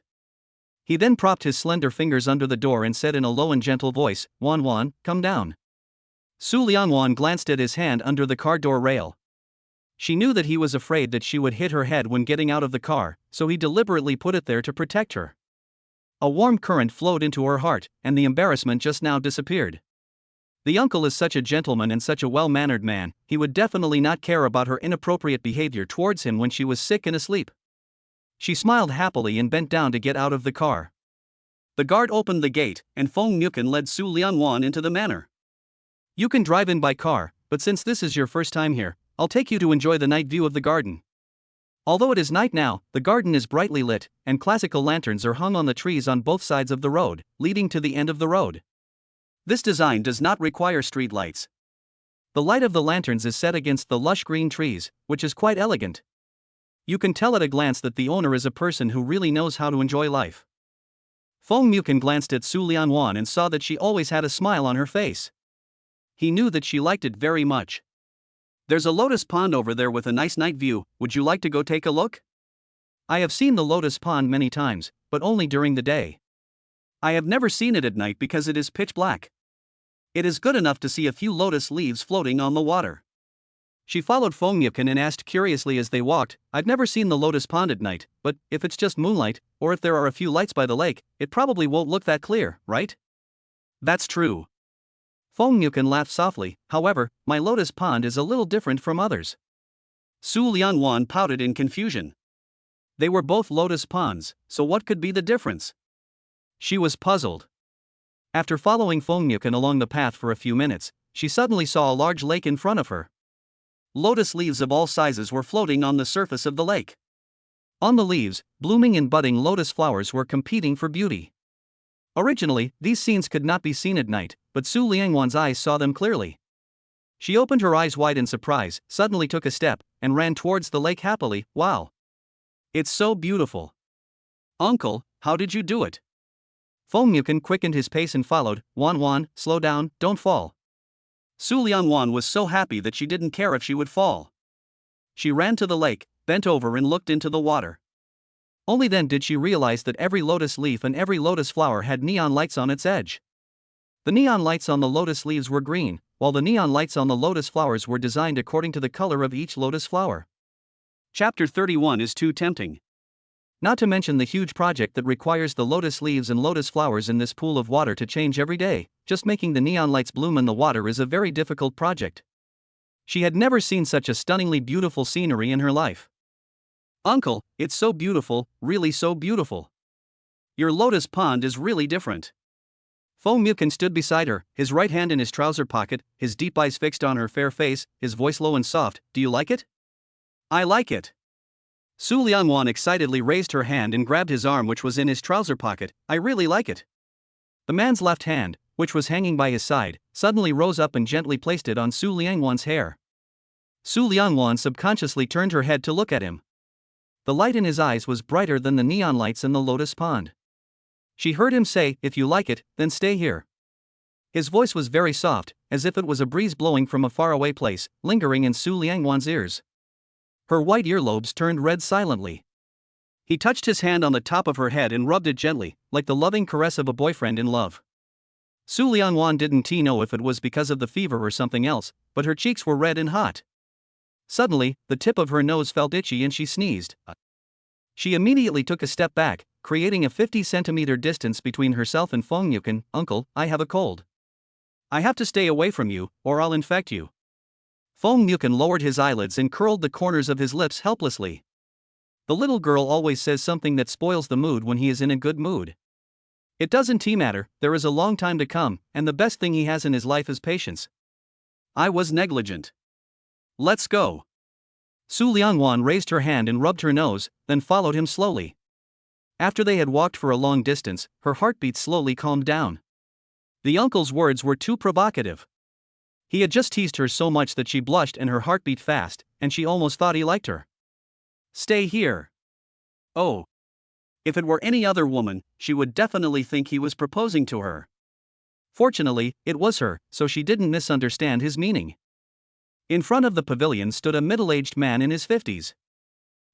He then propped his slender fingers under the door and said in a low and gentle voice, Wan, come down. Su Liangwan glanced at his hand under the car door rail. She knew that he was afraid that she would hit her head when getting out of the car, so he deliberately put it there to protect her. A warm current flowed into her heart, and the embarrassment just now disappeared. The uncle is such a gentleman and such a well-mannered man, he would definitely not care about her inappropriate behavior towards him when she was sick and asleep. She smiled happily and bent down to get out of the car. The guard opened the gate, and Feng Mukin led Su Lianwan into the manor. You can drive in by car, but since this is your first time here, I'll take you to enjoy the night view of the garden. Although it is night now, the garden is brightly lit, and classical lanterns are hung on the trees on both sides of the road, leading to the end of the road. This design does not require street lights. The light of the lanterns is set against the lush green trees, which is quite elegant. You can tell at a glance that the owner is a person who really knows how to enjoy life. Feng Mukin glanced at Su Lianwan and saw that she always had a smile on her face. He knew that she liked it very much. There's a lotus pond over there with a nice night view, would you like to go take a look? I have seen the lotus pond many times, but only during the day. I have never seen it at night because it is pitch black. It is good enough to see a few lotus leaves floating on the water. She followed Feng Mukin and asked curiously as they walked, I've never seen the lotus pond at night, but if it's just moonlight, or if there are a few lights by the lake, it probably won't look that clear, right? That's true. Feng Mukin laughed softly, however, my lotus pond is a little different from others. Su Lianwan pouted in confusion. They were both lotus ponds, so what could be the difference? She was puzzled. After following Feng Mukin along the path for a few minutes, she suddenly saw a large lake in front of her. Lotus leaves of all sizes were floating on the surface of the lake. On the leaves, blooming and budding lotus flowers were competing for beauty. Originally, these scenes could not be seen at night, but Su Lianwan's eyes saw them clearly. She opened her eyes wide in surprise, suddenly took a step, and ran towards the lake happily. Wow! It's so beautiful. Uncle, how did you do it? Feng Mukin quickened his pace and followed. Wan, slow down, don't fall. Su Lianwan was so happy that she didn't care if she would fall. She ran to the lake, bent over and looked into the water. Only then did she realize that every lotus leaf and every lotus flower had neon lights on its edge. The neon lights on the lotus leaves were green, while the neon lights on the lotus flowers were designed according to the color of each lotus flower. Chapter 31 is too tempting. Not to mention the huge project that requires the lotus leaves and lotus flowers in this pool of water to change every day. Just making the neon lights bloom in the water is a very difficult project. She had never seen such a stunningly beautiful scenery in her life. Uncle, it's so beautiful, really so beautiful. Your lotus pond is really different. Feng Mukin stood beside her, his right hand in his trouser pocket, his deep eyes fixed on her fair face, his voice low and soft. Do you like it? I like it. Su Lianwan excitedly raised her hand and grabbed his arm, which was in his trouser pocket. I really like it. The man's left hand, which was hanging by his side, suddenly rose up and gently placed it on Su Lianwan's hair. Su Lianwan subconsciously turned her head to look at him. The light in his eyes was brighter than the neon lights in the lotus pond. She heard him say, if you like it, then stay here. His voice was very soft, as if it was a breeze blowing from a faraway place, lingering in Su Lianwan's ears. Her white earlobes turned red silently. He touched his hand on the top of her head and rubbed it gently, like the loving caress of a boyfriend in love. Su Lianwan didn't know if it was because of the fever or something else, but her cheeks were red and hot. Suddenly, the tip of her nose felt itchy and she sneezed. She immediately took a step back, creating a 50-centimeter distance between herself and Feng Mukin. Uncle, I have a cold. I have to stay away from you, or I'll infect you. Feng Mukin lowered his eyelids and curled the corners of his lips helplessly. The little girl always says something that spoils the mood when he is in a good mood. It doesn't matter, there is a long time to come, and the best thing he has in his life is patience. I was negligent. Let's go. Su Lianwan raised her hand and rubbed her nose, then followed him slowly. After they had walked for a long distance, her heartbeat slowly calmed down. The uncle's words were too provocative. He had just teased her so much that she blushed and her heart beat fast, and she almost thought he liked her. Stay here. Oh. If it were any other woman, she would definitely think he was proposing to her. Fortunately, it was her, so she didn't misunderstand his meaning. In front of the pavilion stood a middle-aged man in his 50s.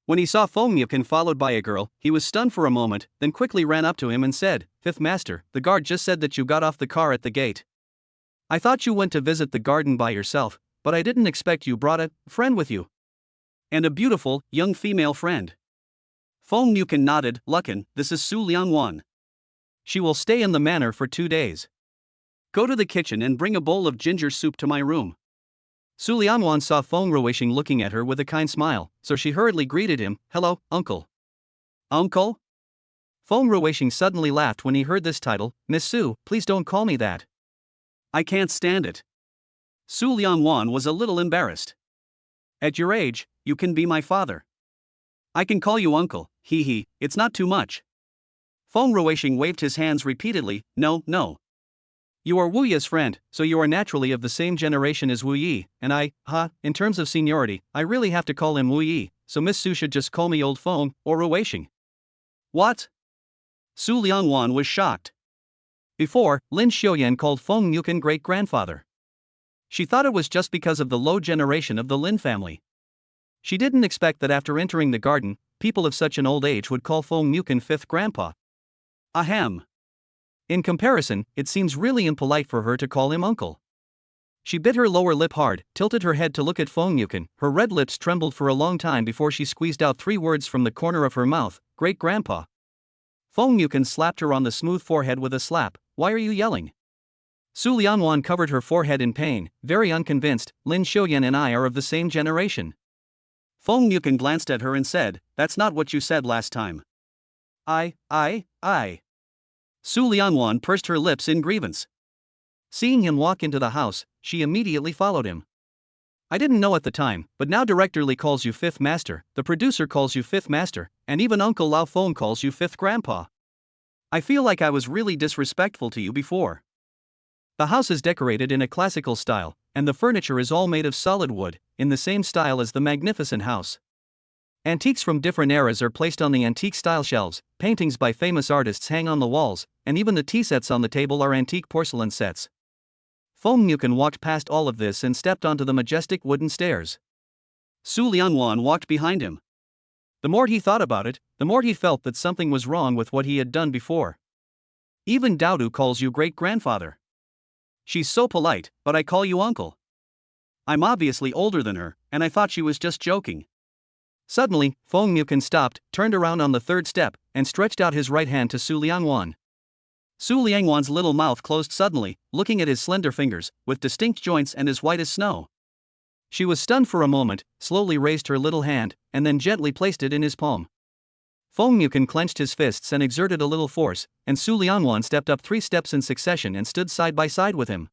When he saw Feng Mukin followed by a girl, he was stunned for a moment, then quickly ran up to him and said, Fifth Master, the guard just said that you got off the car at the gate. I thought you went to visit the garden by yourself, but I didn't expect you brought a friend with you. And a beautiful, young female friend. Feng Mukin nodded. Luckin, this is Su Lianwan. She will stay in the manor for 2 days. Go to the kitchen and bring a bowl of ginger soup to my room. Su Lianwan saw Feng Ruishing looking at her with a kind smile, so she hurriedly greeted him, "Hello, uncle." "Uncle?" Feng Ruishing suddenly laughed when he heard this title. "Miss Su, please don't call me that. I can't stand it." Su Lianwan was a little embarrassed. "At your age, you can be my father. I can call you uncle, hee, it's not too much." Feng Ruishing waved his hands repeatedly. "No, no. You are Wu Yi's friend, so you are naturally of the same generation as Wu Yi, and in terms of seniority, I really have to call him Wu Yi, so Miss Su should just call me Old Feng, or Ruishing." "What?" Su Lianwan was shocked. Before, Lin Xiuyan called Feng Yukan great-grandfather. She thought it was just because of the low generation of the Lin family. She didn't expect that after entering the garden, people of such an old age would call Feng Yukan fifth grandpa. Ahem. In comparison, it seems really impolite for her to call him uncle. She bit her lower lip hard, tilted her head to look at Feng Yukan. Her red lips trembled for a long time before she squeezed out 3 words from the corner of her mouth: great-grandpa. Feng Yukan slapped her on the smooth forehead with a slap. "Why are you yelling?" Su Lianwan covered her forehead in pain, very unconvinced. "Lin Xiuyan and I are of the same generation." Feng Yukan glanced at her and said, "That's not what you said last time." I. Su Lianwan pursed her lips in grievance. Seeing him walk into the house, she immediately followed him. "I didn't know at the time, but now Director Li calls you fifth master, the producer calls you fifth master, and even Uncle Lao Feng calls you fifth grandpa. I feel like I was really disrespectful to you before." The house is decorated in a classical style, and the furniture is all made of solid wood, in the same style as the magnificent house. Antiques from different eras are placed on the antique-style shelves, paintings by famous artists hang on the walls, and even the tea sets on the table are antique porcelain sets. Feng Yukan walked past all of this and stepped onto the majestic wooden stairs. Su Lianwan walked behind him. The more he thought about it, the more he felt that something was wrong with what he had done before. "Even Daodu calls you great-grandfather. She's so polite, but I call you uncle. I'm obviously older than her, and I thought she was just joking." Suddenly, Feng Yukan stopped, turned around on the 3rd step, and stretched out his right hand to Su Lianwan. Su Lianwan's little mouth closed suddenly, looking at his slender fingers, with distinct joints and as white as snow. She was stunned for a moment, slowly raised her little hand, and then gently placed it in his palm. Feng Yukan clenched his fists and exerted a little force, and Su Lianwan stepped up 3 steps in succession and stood side by side with him.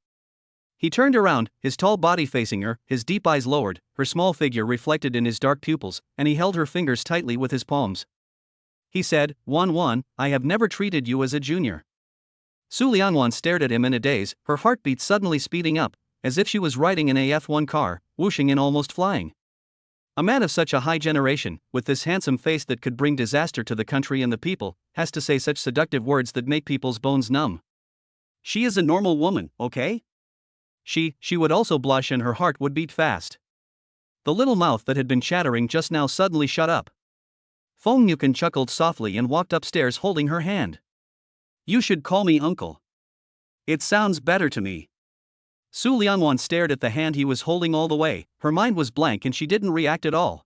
He turned around, his tall body facing her, his deep eyes lowered, her small figure reflected in his dark pupils, and he held her fingers tightly with his palms. He said, "Wan, I have never treated you as a junior." Su Lianwan stared at him in a daze, her heartbeat suddenly speeding up, as if she was riding in a F1 car, whooshing and almost flying. A man of such a high generation, with this handsome face that could bring disaster to the country and the people, has to say such seductive words that make people's bones numb. She is a normal woman, okay? She would also blush and her heart would beat fast. The little mouth that had been chattering just now suddenly shut up. Feng Yukan chuckled softly and walked upstairs holding her hand. "You should call me uncle. It sounds better to me." Su Lianwan stared at the hand he was holding all the way, her mind was blank and she didn't react at all.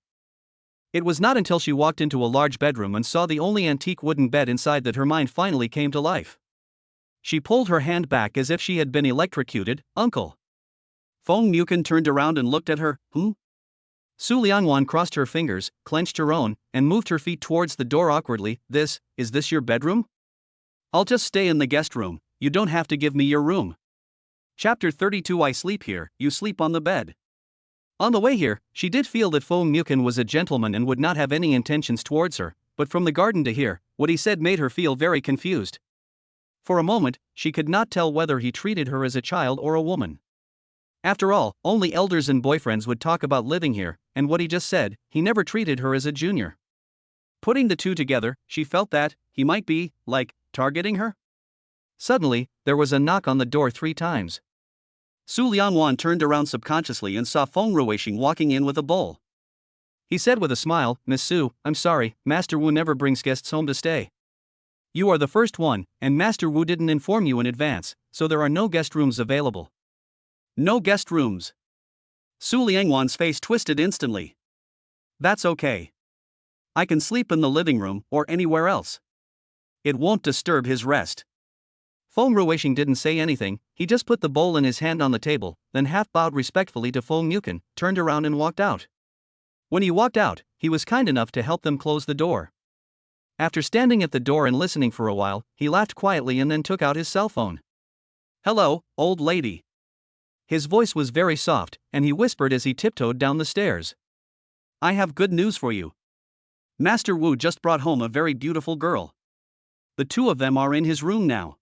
It was not until she walked into a large bedroom and saw the only antique wooden bed inside that her mind finally came to life. She pulled her hand back as if she had been electrocuted. "Uncle." Feng Yukan turned around and looked at her. Su Lianwan crossed her fingers, clenched her own, and moved her feet towards the door awkwardly. Is this your bedroom? I'll just stay in the guest room, you don't have to give me your room." Chapter 32. I sleep here, you sleep on the bed. On the way here, she did feel that Feng Yukan was a gentleman and would not have any intentions towards her, but from the garden to here, what he said made her feel very confused. For a moment, she could not tell whether he treated her as a child or a woman. After all, only elders and boyfriends would talk about living here, and what he just said, he never treated her as a junior. Putting the two together, she felt that he might be, targeting her. Suddenly, there was a knock on the door 3 times. Su Lianwan turned around subconsciously and saw Feng Ruishing walking in with a bowl. He said with a smile, "Miss Su, I'm sorry, Master Wu never brings guests home to stay. You are the first one, and Master Wu didn't inform you in advance, so there are no guest rooms available." "No guest rooms?" Su Lianwan's face twisted instantly. "That's okay. I can sleep in the living room or anywhere else. It won't disturb his rest." Feng Ruishing didn't say anything, he just put the bowl in his hand on the table, then half bowed respectfully to Feng Yuken, turned around and walked out. When he walked out, he was kind enough to help them close the door. After standing at the door and listening for a while, he laughed quietly and then took out his cell phone. "Hello, old lady." His voice was very soft, and he whispered as he tiptoed down the stairs. "I have good news for you. Master Wu just brought home a very beautiful girl. The two of them are in his room now."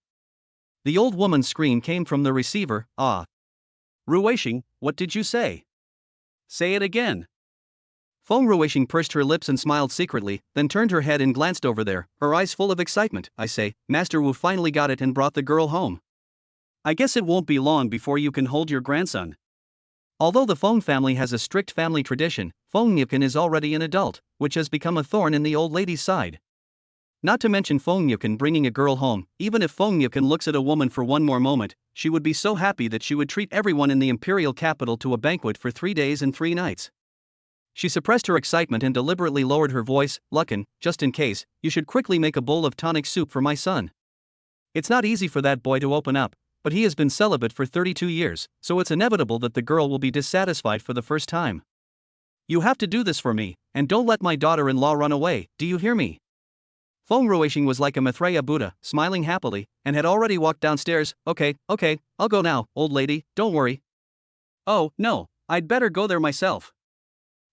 The old woman's scream came from the receiver. "Ah. Ruishing, what did you say? Say it again." Feng Ruishing pursed her lips and smiled secretly, then turned her head and glanced over there, her eyes full of excitement. "I say, Master Wu finally got it and brought the girl home. I guess it won't be long before you can hold your grandson." Although the Feng family has a strict family tradition, Feng Yuken is already an adult, which has become a thorn in the old lady's side. Not to mention Feng Yuken bringing a girl home. Even if Feng Yuken looks at a woman for one more moment, she would be so happy that she would treat everyone in the imperial capital to a banquet for 3 days and 3 nights. She suppressed her excitement and deliberately lowered her voice. "Lucken, just in case, you should quickly make a bowl of tonic soup for my son. It's not easy for that boy to open up, but he has been celibate for 32 years, so it's inevitable that the girl will be dissatisfied for the first time. You have to do this for me, and don't let my daughter-in-law run away, do you hear me?" Feng Ruishing was like a Maitreya Buddha, smiling happily, and had already walked downstairs. Okay, I'll go now, old lady, don't worry." "Oh, no, I'd better go there myself."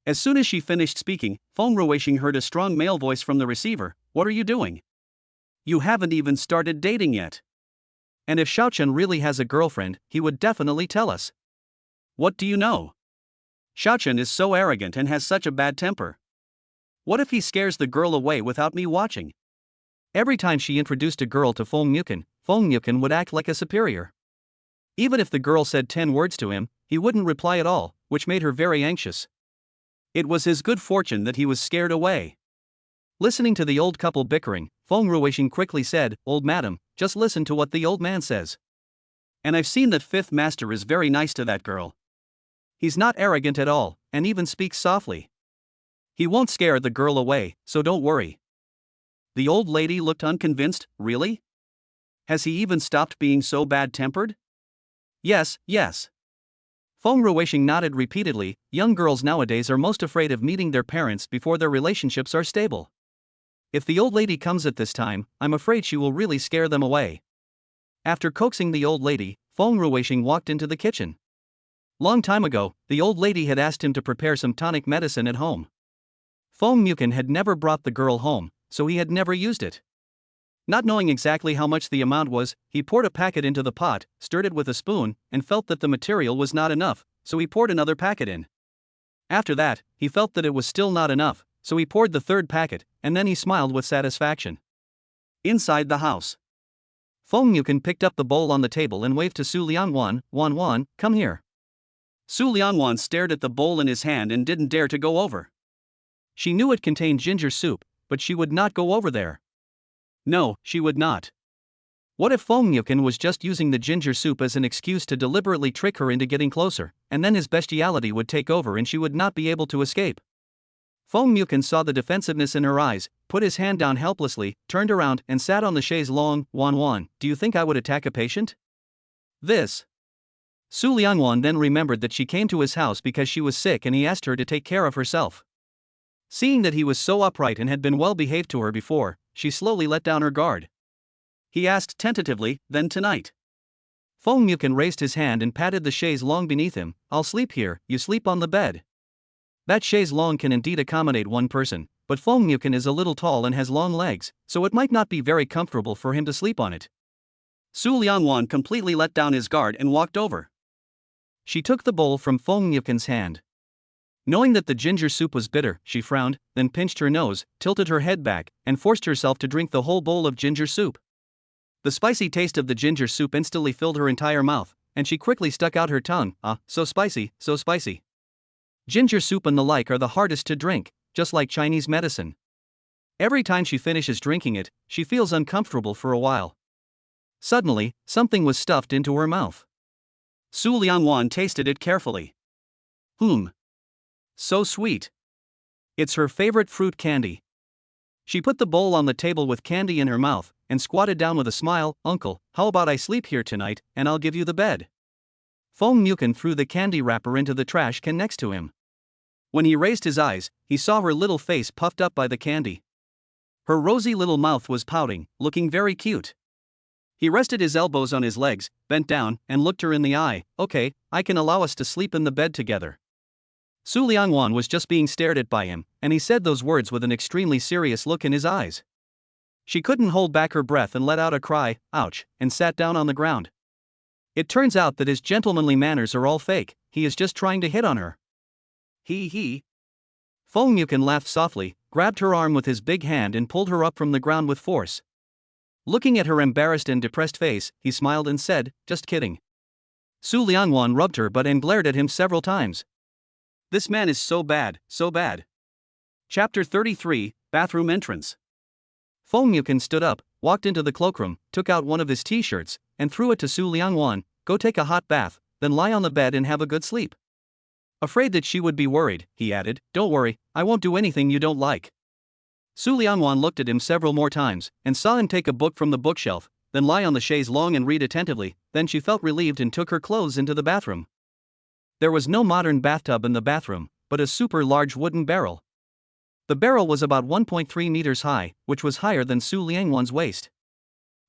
As soon as she finished speaking, Feng Ruishing heard a strong male voice from the receiver. "What are you doing? You haven't even started dating yet. And if Xiaochen really has a girlfriend, he would definitely tell us. What do you know? Xiaochen is so arrogant and has such a bad temper. What if he scares the girl away without me watching?" Every time she introduced a girl to Feng Yuken would act like a superior. Even if the girl said 10 words to him, he wouldn't reply at all, which made her very anxious. It was his good fortune that he was scared away. Listening to the old couple bickering, Feng Ruishing quickly said, "Old madam, just listen to what the old man says. And I've seen that fifth master is very nice to that girl. He's not arrogant at all, and even speaks softly. He won't scare the girl away, so don't worry." The old lady looked unconvinced. "Really? Has he even stopped being so bad-tempered?" Yes. Feng Ruishing nodded repeatedly. Young girls nowadays are most afraid of meeting their parents before their relationships are stable. If the old lady comes at this time, I'm afraid she will really scare them away. After coaxing the old lady, Feng Ruishing walked into the kitchen. Long time ago, the old lady had asked him to prepare some tonic medicine at home. Feng Yuken had never brought the girl home, so he had never used it. Not knowing exactly how much the amount was, he poured a packet into the pot, stirred it with a spoon, and felt that the material was not enough, so he poured another packet in. After that, he felt that it was still not enough, so he poured the third packet, and then he smiled with satisfaction. Inside the house, Feng Yuken picked up the bowl on the table and waved to Su Liangwan. "Wan, come here." Su Liangwan stared at the bowl in his hand and didn't dare to go over. She knew it contained ginger soup, but she would not go over there. No, she would not. What if Feng Yuken was just using the ginger soup as an excuse to deliberately trick her into getting closer, and then his bestiality would take over and she would not be able to escape? Feng Yuken saw the defensiveness in her eyes, put his hand down helplessly, turned around, and sat on the chaise longue. "Wan, do you think I would attack a patient?" This. Su Liangwan then remembered that she came to his house because she was sick and he asked her to take care of herself. Seeing that he was so upright and had been well behaved to her before, she slowly let down her guard. He asked tentatively, "Then tonight?" Feng Yuken raised his hand and patted the chaise longue beneath him. "I'll sleep here, you sleep on the bed." That chaise longue can indeed accommodate one person, but Feng Yuken is a little tall and has long legs, so it might not be very comfortable for him to sleep on it. Su Liangwan completely let down his guard and walked over. She took the bowl from Feng Yuken's hand. Knowing that the ginger soup was bitter, she frowned, then pinched her nose, tilted her head back, and forced herself to drink the whole bowl of ginger soup. The spicy taste of the ginger soup instantly filled her entire mouth, and she quickly stuck out her tongue. "Ah, so spicy, so spicy." Ginger soup and the like are the hardest to drink, just like Chinese medicine. Every time she finishes drinking it, she feels uncomfortable for a while. Suddenly, something was stuffed into her mouth. Su Liangwan tasted it carefully. So sweet. It's her favorite fruit candy. She put the bowl on the table with candy in her mouth, and squatted down with a smile. "Uncle, how about I sleep here tonight, and I'll give you the bed?" Fong Mukin threw the candy wrapper into the trash can next to him. When he raised his eyes, he saw her little face puffed up by the candy. Her rosy little mouth was pouting, looking very cute. He rested his elbows on his legs, bent down, and looked her in the eye. "Okay, I can allow us to sleep in the bed together." Su Liangwan was just being stared at by him, and he said those words with an extremely serious look in his eyes. She couldn't hold back her breath and let out a cry, "Ouch," and sat down on the ground. It turns out that his gentlemanly manners are all fake. He is just trying to hit on her. He. Fong Mukin laughed softly, grabbed her arm with his big hand and pulled her up from the ground with force. Looking at her embarrassed and depressed face, he smiled and said, "Just kidding." Su Liangwan rubbed her butt and glared at him several times. This man is so bad, so bad. Chapter 33, Bathroom Entrance. Fong Mukin stood up, walked into the cloakroom, took out one of his t-shirts, and threw it to Su Liangwan. "Go take a hot bath, then lie on the bed and have a good sleep." Afraid that she would be worried, he added, "Don't worry, I won't do anything you don't like." Su Liangwan looked at him several more times, and saw him take a book from the bookshelf, then lie on the chaise longue and read attentively. Then she felt relieved and took her clothes into the bathroom. There was no modern bathtub in the bathroom, but a super large wooden barrel. The barrel was about 1.3 meters high, which was higher than Su Liangwan's waist.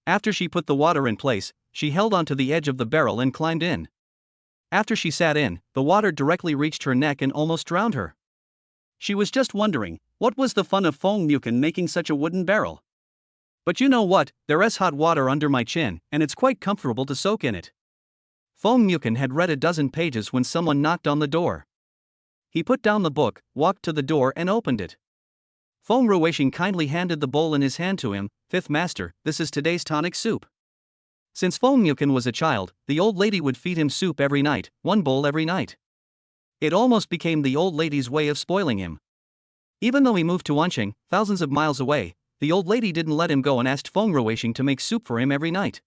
After she put the water in place, she held onto the edge of the barrel and climbed in. After she sat in, the water directly reached her neck and almost drowned her. She was just wondering, what was the fun of Fong Mukin making such a wooden barrel? "But you know what, there's hot water under my chin, and it's quite comfortable to soak in it." Fong Mukin had read a dozen pages when someone knocked on the door. He put down the book, walked to the door and opened it. Fong Ruishing kindly handed the bowl in his hand to him. "Fifth master, this is today's tonic soup." Since Fong Mukin was a child, the old lady would feed him soup every night, one bowl every night. It almost became the old lady's way of spoiling him. Even though he moved to Anqing, thousands of miles away, the old lady didn't let him go and asked Fong Ruishing to make soup for him every night.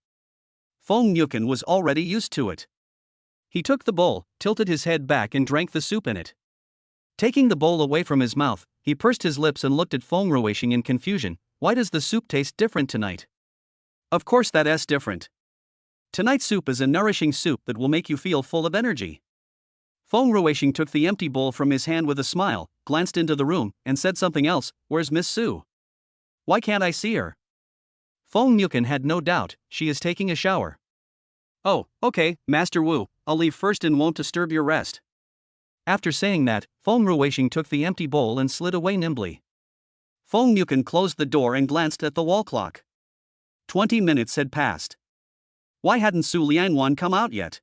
Fong Mukin was already used to it. He took the bowl, tilted his head back and drank the soup in it. Taking the bowl away from his mouth, he pursed his lips and looked at Fong Ruishing in confusion. "Why does the soup taste different tonight?" "Of course that's different. Tonight's soup is a nourishing soup that will make you feel full of energy." Fong Ruishing took the empty bowl from his hand with a smile, glanced into the room, and said something else. "Where's Miss Su? Why can't I see her?" Fong Mukin had no doubt, she is taking a shower. "Oh, okay, Master Wu, I'll leave first and won't disturb your rest." After saying that, Fong Ruishing took the empty bowl and slid away nimbly. Fong Mukin closed the door and glanced at the wall clock. 20 minutes had passed. Why hadn't Su Liangwan come out yet?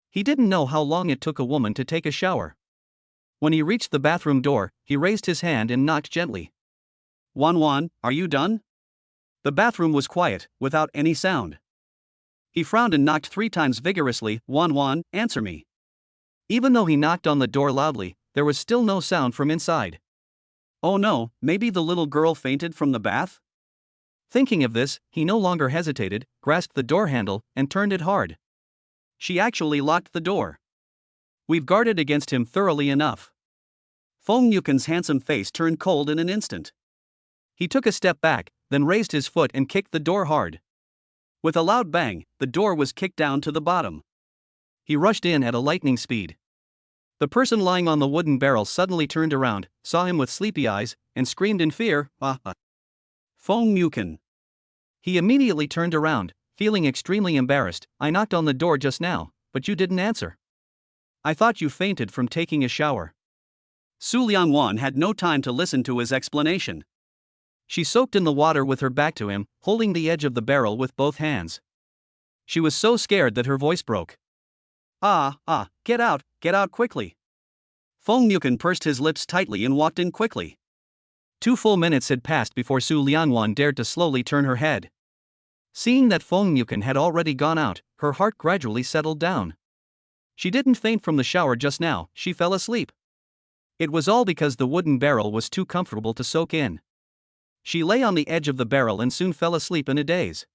He didn't know how long it took a woman to take a shower. When he reached the bathroom door, he raised his hand and knocked gently. "Wan, are you done?" The bathroom was quiet, without any sound. He frowned and knocked 3 times vigorously. "Wan, answer me." Even though he knocked on the door loudly, there was still no sound from inside. Oh no, maybe the little girl fainted from the bath? Thinking of this, he no longer hesitated, grasped the door handle, and turned it hard. She actually locked the door. We've guarded against him thoroughly enough. Fong Mukin's handsome face turned cold in an instant. He took a step back, then raised his foot and kicked the door hard. With a loud bang, the door was kicked down to the bottom. He rushed in at a lightning speed. The person lying on the wooden barrel suddenly turned around, saw him with sleepy eyes, and screamed in fear, "Ah!" Fong Mukin. He immediately turned around, feeling extremely embarrassed. "I knocked on the door just now, but you didn't answer. I thought you fainted from taking a shower." Su Liangwan had no time to listen to his explanation. She soaked in the water with her back to him, holding the edge of the barrel with both hands. She was so scared that her voice broke. Get out quickly." Fong Mukin pursed his lips tightly and walked in quickly. 2 full minutes had passed before Su Liangwan dared to slowly turn her head. Seeing that Fong Mukin had already gone out, her heart gradually settled down. She didn't faint from the shower just now, she fell asleep. It was all because the wooden barrel was too comfortable to soak in. She lay on the edge of the barrel and soon fell asleep in a daze.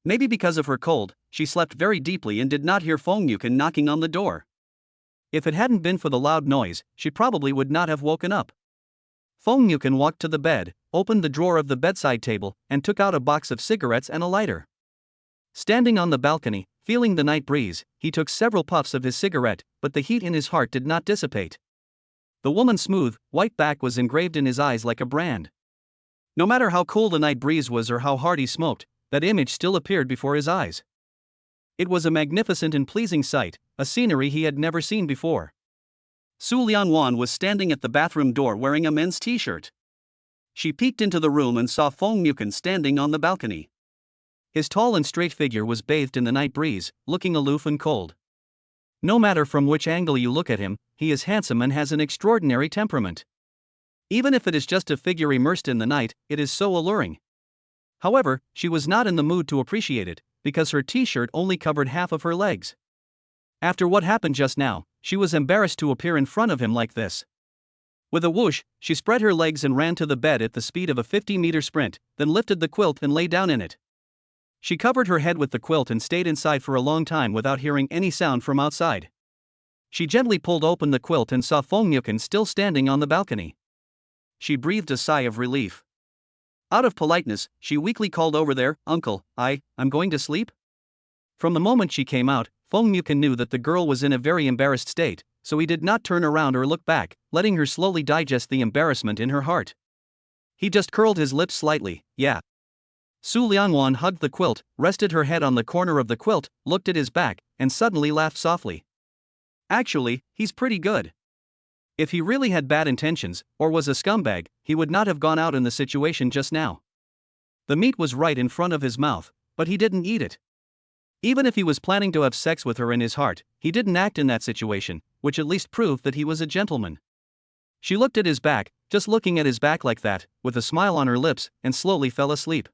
Maybe because of her cold, she slept very deeply and did not hear Fong Mukin knocking on the door. If it hadn't been for the loud noise, she probably would not have woken up. Fong Mukin walked to the bed, opened the drawer of the bedside table, and took out a box of cigarettes and a lighter. Standing on the balcony, feeling the night breeze, he took several puffs of his cigarette, but the heat in his heart did not dissipate. The woman's smooth, white back was engraved in his eyes like a brand. No matter how cool the night breeze was or how hard he smoked, that image still appeared before his eyes. It was a magnificent and pleasing sight, a scenery he had never seen before. Su Lianwan was standing at the bathroom door wearing a men's t-shirt. She peeked into the room and saw Feng Muken standing on the balcony. His tall and straight figure was bathed in the night breeze, looking aloof and cold. No matter from which angle you look at him, he is handsome and has an extraordinary temperament. Even if it is just a figure immersed in the night, it is so alluring. However, she was not in the mood to appreciate it, because her t-shirt only covered half of her legs. After what happened just now, she was embarrassed to appear in front of him like this. With a whoosh, she spread her legs and ran to the bed at the speed of a 50-meter sprint, then lifted the quilt and lay down in it. She covered her head with the quilt and stayed inside for a long time without hearing any sound from outside. She gently pulled open the quilt and saw Feng Muken still standing on the balcony. She breathed a sigh of relief. Out of politeness, she weakly called over there, "Uncle, I'm going to sleep?" From the moment she came out, Feng Muken knew that the girl was in a very embarrassed state, so he did not turn around or look back, letting her slowly digest the embarrassment in her heart. He just curled his lips slightly. "Yeah." Su Lianwan hugged the quilt, rested her head on the corner of the quilt, looked at his back, and suddenly laughed softly. Actually, he's pretty good. If he really had bad intentions, or was a scumbag, he would not have gone out in the situation just now. The meat was right in front of his mouth, but he didn't eat it. Even if he was planning to have sex with her in his heart, he didn't act in that situation, which at least proved that he was a gentleman. She looked at his back, just looking at his back like that, with a smile on her lips, and slowly fell asleep.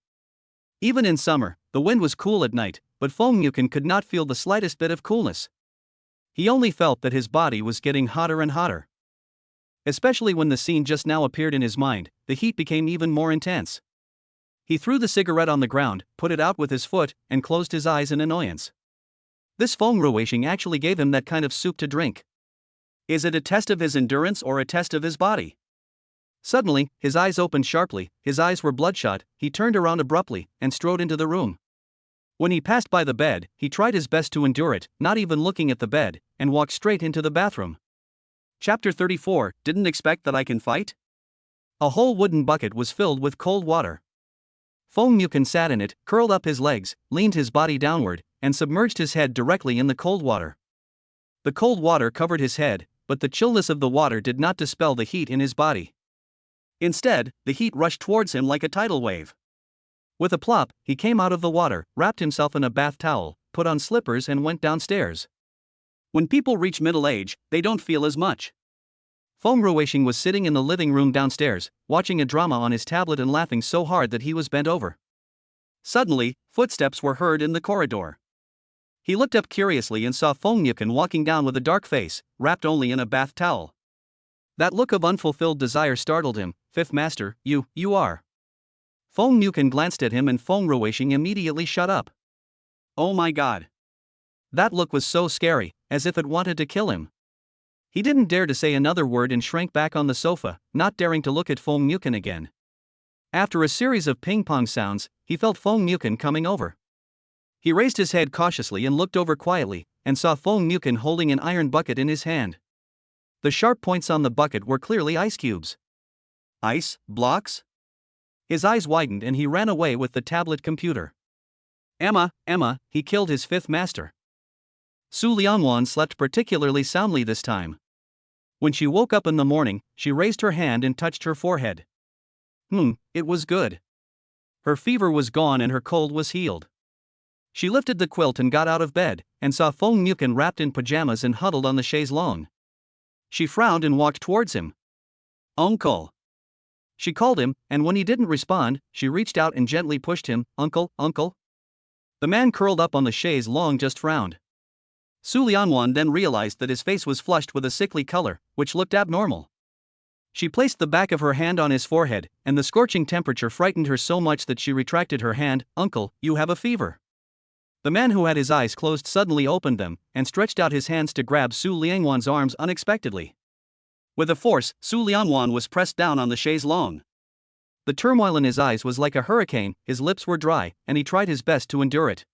Even in summer, the wind was cool at night, but Feng Muken could not feel the slightest bit of coolness. He only felt that his body was getting hotter and hotter. Especially when the scene just now appeared in his mind, the heat became even more intense. He threw the cigarette on the ground, put it out with his foot, and closed his eyes in annoyance. This Confrontation actually gave him that kind of soup to drink. Is it a test of his endurance or a test of his body? Suddenly, his eyes opened sharply, his eyes were bloodshot, he turned around abruptly, and strode into the room. When he passed by the bed, he tried his best to endure it, not even looking at the bed, and walked straight into the bathroom. Chapter 34, Didn't expect that I can fight? A whole wooden bucket was filled with cold water. Feng Muken sat in it, curled up his legs, leaned his body downward, and submerged his head directly in the cold water. The cold water covered his head, but the chillness of the water did not dispel the heat in his body. Instead, the heat rushed towards him like a tidal wave. With a plop, he came out of the water, wrapped himself in a bath towel, put on slippers and went downstairs. When people reach middle age, they don't feel as much. Confrontation was sitting in the living room downstairs, watching a drama on his tablet and laughing so hard that he was bent over. Suddenly, footsteps were heard in the corridor. He looked up curiously and saw Feng Muken walking down with a dark face, wrapped only in a bath towel. That look of unfulfilled desire startled him. "Fifth Master, you are." Feng Muken glanced at him and Confrontation immediately shut up. Oh my god. That look was so scary, as if it wanted to kill him. He didn't dare to say another word and shrank back on the sofa, not daring to look at Feng Muken again. After a series of ping-pong sounds, he felt Feng Muken coming over. He raised his head cautiously and looked over quietly, and saw Feng Muken holding an iron bucket in his hand. The sharp points on the bucket were clearly ice cubes. Ice blocks? His eyes widened and he ran away with the tablet computer. Emma, he killed his fifth master. Su Lianwan slept particularly soundly this time. When she woke up in the morning, she raised her hand and touched her forehead. It was good. Her fever was gone and her cold was healed. She lifted the quilt and got out of bed, and saw Feng Muken wrapped in pajamas and huddled on the chaise longue. She frowned and walked towards him. "Uncle." She called him, and when he didn't respond, she reached out and gently pushed him. Uncle." The man curled up on the chaise longue just frowned. Su Lianwan then realized that his face was flushed with a sickly color, which looked abnormal. She placed the back of her hand on his forehead, and the scorching temperature frightened her so much that she retracted her hand. "Uncle, you have a fever." The man who had his eyes closed suddenly opened them, and stretched out his hands to grab Su Lianwan's arms unexpectedly. With a force, Su Lianwan was pressed down on the chaise longue. The turmoil in his eyes was like a hurricane, his lips were dry, and he tried his best to endure it.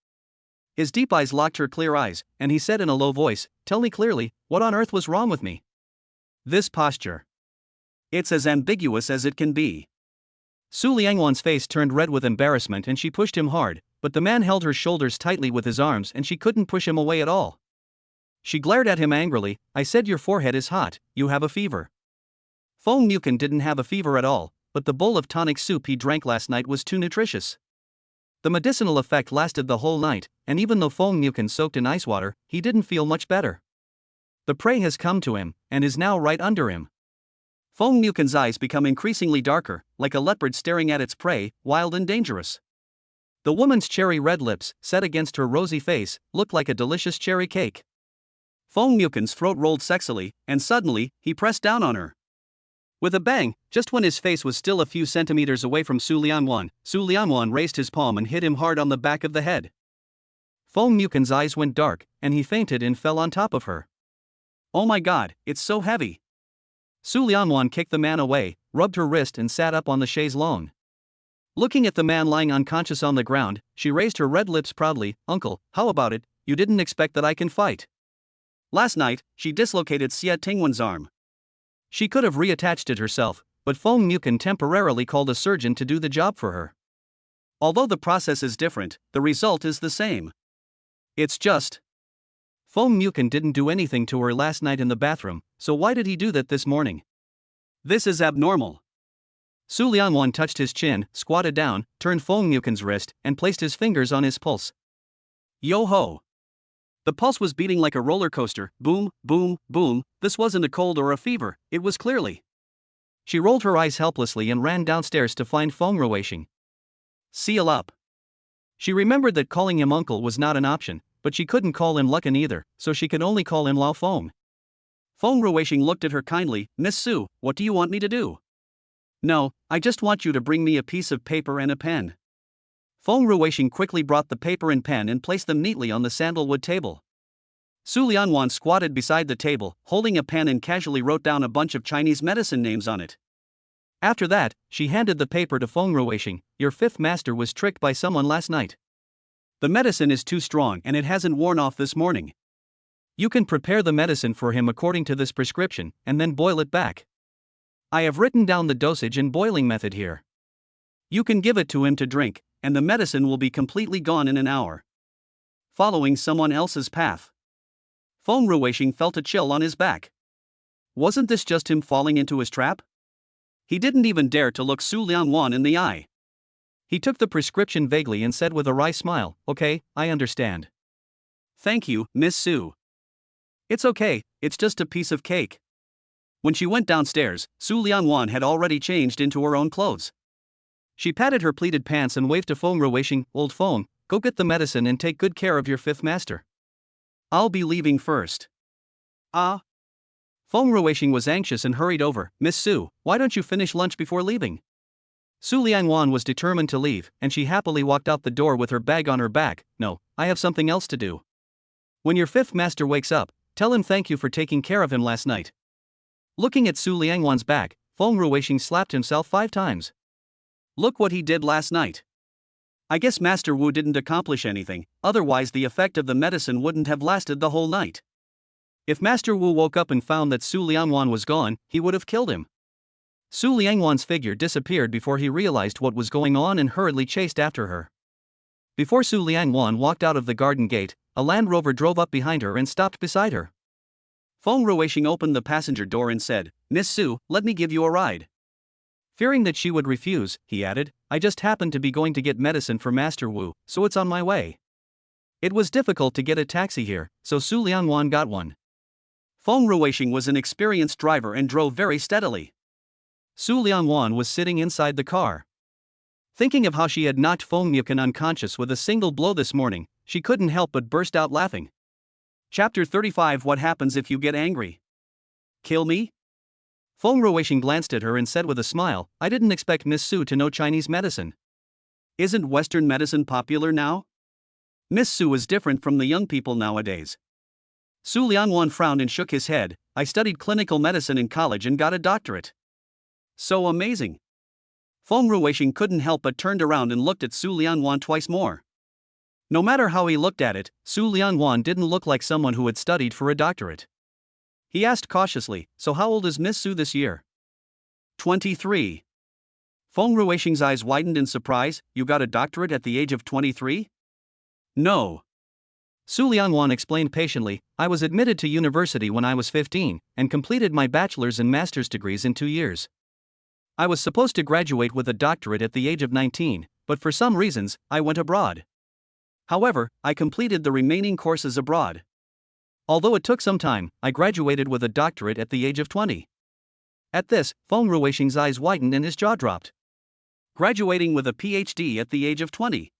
His deep eyes locked her clear eyes, and he said in a low voice, "Tell me clearly, what on earth was wrong with me?" This posture. It's as ambiguous as it can be. Su Liangwan's face turned red with embarrassment and she pushed him hard, but the man held her shoulders tightly with his arms and she couldn't push him away at all. She glared at him angrily. "I said your forehead is hot, you have a fever." Feng Mukin didn't have a fever at all, but the bowl of tonic soup he drank last night was too nutritious. The medicinal effect lasted the whole night, and even though Feng Mukin soaked in ice water, he didn't feel much better. The prey has come to him, and is now right under him. Feng Mukin's eyes become increasingly darker, like a leopard staring at its prey, wild and dangerous. The woman's cherry red lips, set against her rosy face, looked like a delicious cherry cake. Feng Mukin's throat rolled sexily, and suddenly, he pressed down on her. With a bang, just when his face was still a few centimeters away from Su Liangwan raised his palm and hit him hard on the back of the head. Feng Mukin's eyes went dark, and he fainted and fell on top of her. "Oh my god, it's so heavy." Su Liangwan kicked the man away, rubbed her wrist and sat up on the chaise longue. Looking at the man lying unconscious on the ground, she raised her red lips proudly. "Uncle, how about it, you didn't expect that I can fight?" Last night, she dislocated Xie Tingwen's arm. She could have reattached it herself, but Feng Mukin temporarily called a surgeon to do the job for her. Although the process is different, the result is the same. It's just. Feng Mukin didn't do anything to her last night in the bathroom, so why did he do that this morning? This is abnormal. Su Liangwan touched his chin, squatted down, turned Feng Mukin's wrist, and placed his fingers on his pulse. Yo-ho! The pulse was beating like a roller coaster, boom, boom, boom. This wasn't a cold or a fever, it was clearly. She rolled her eyes helplessly and ran downstairs to find Feng Ruisheng. "Seal up." She remembered that calling him uncle was not an option, but she couldn't call him Lucan either, so she could only call him Lao Feng. Feng Ruisheng looked at her kindly. "Miss Su, what do you want me to do?" "No, I just want you to bring me a piece of paper and a pen." Feng Ruisheng quickly brought the paper and pen and placed them neatly on the sandalwood table. Su Liangwan squatted beside the table, holding a pen and casually wrote down a bunch of Chinese medicine names on it. After that, she handed the paper to Feng Ruisheng. "Your fifth master was tricked by someone last night. The medicine is too strong and it hasn't worn off this morning. You can prepare the medicine for him according to this prescription, and then boil it back. I have written down the dosage and boiling method here. You can give it to him to drink, and the medicine will be completely gone in an hour. Following someone else's path." Feng Ruisheng felt a chill on his back. Wasn't this just him falling into his trap? He didn't even dare to look Su Liangwan in the eye. He took the prescription vaguely and said with a wry smile, "Okay, I understand." "Thank you, Miss Su." "It's okay, it's just a piece of cake." When she went downstairs, Su Liangwan had already changed into her own clothes. She patted her pleated pants and waved to Feng Ruisheng. "Old Feng, go get the medicine and take good care of your fifth master. I'll be leaving first." "Ah." Feng Ruisheng was anxious and hurried over. "Miss Su, why don't you finish lunch before leaving?" Su Liangwan was determined to leave, and she happily walked out the door with her bag on her back. "No, I have something else to do. When your fifth master wakes up, tell him thank you for taking care of him last night." Looking at Su Liangwan's back, Feng Ruisheng slapped himself 5 times. Look what he did last night. I guess Master Wu didn't accomplish anything, otherwise the effect of the medicine wouldn't have lasted the whole night. If Master Wu woke up and found that Su Liangwan was gone, he would have killed him. Su Liangwan's figure disappeared before he realized what was going on and hurriedly chased after her. Before Su Liangwan walked out of the garden gate, a Land Rover drove up behind her and stopped beside her. Feng Ruisheng opened the passenger door and said, "Miss Su, let me give you a ride." Fearing that she would refuse, he added, "I just happened to be going to get medicine for Master Wu, so it's on my way." It was difficult to get a taxi here, so Su Liangwan got one. Feng Ruisheng was an experienced driver and drove very steadily. Su Liangwan was sitting inside the car. Thinking of how she had knocked Feng Mukin unconscious with a single blow this morning, she couldn't help but burst out laughing. Chapter 35. What happens if you get angry? Kill me? Feng Ruisheng glanced at her and said with a smile, "I didn't expect Miss Su to know Chinese medicine. Isn't Western medicine popular now? Miss Su is different from the young people nowadays." Su Liangwan frowned and shook his head. "I studied clinical medicine in college and got a doctorate." "So amazing." Feng Ruisheng couldn't help but turned around and looked at Su Liangwan twice more. No matter how he looked at it, Su Liangwan didn't look like someone who had studied for a doctorate. He asked cautiously, "So how old is Miss Su this year?" 23. Feng Ruisheng's eyes widened in surprise. "You got a doctorate at the age of 23? No. Su Liangwan explained patiently, "I was admitted to university when I was 15, and completed my bachelor's and master's degrees in 2 years. I was supposed to graduate with a doctorate at the age of 19, but for some reasons, I went abroad. However, I completed the remaining courses abroad. Although it took some time, I graduated with a doctorate at the age of 20. At this, Feng Ruisheng's eyes widened and his jaw dropped. Graduating with a PhD at the age of 20.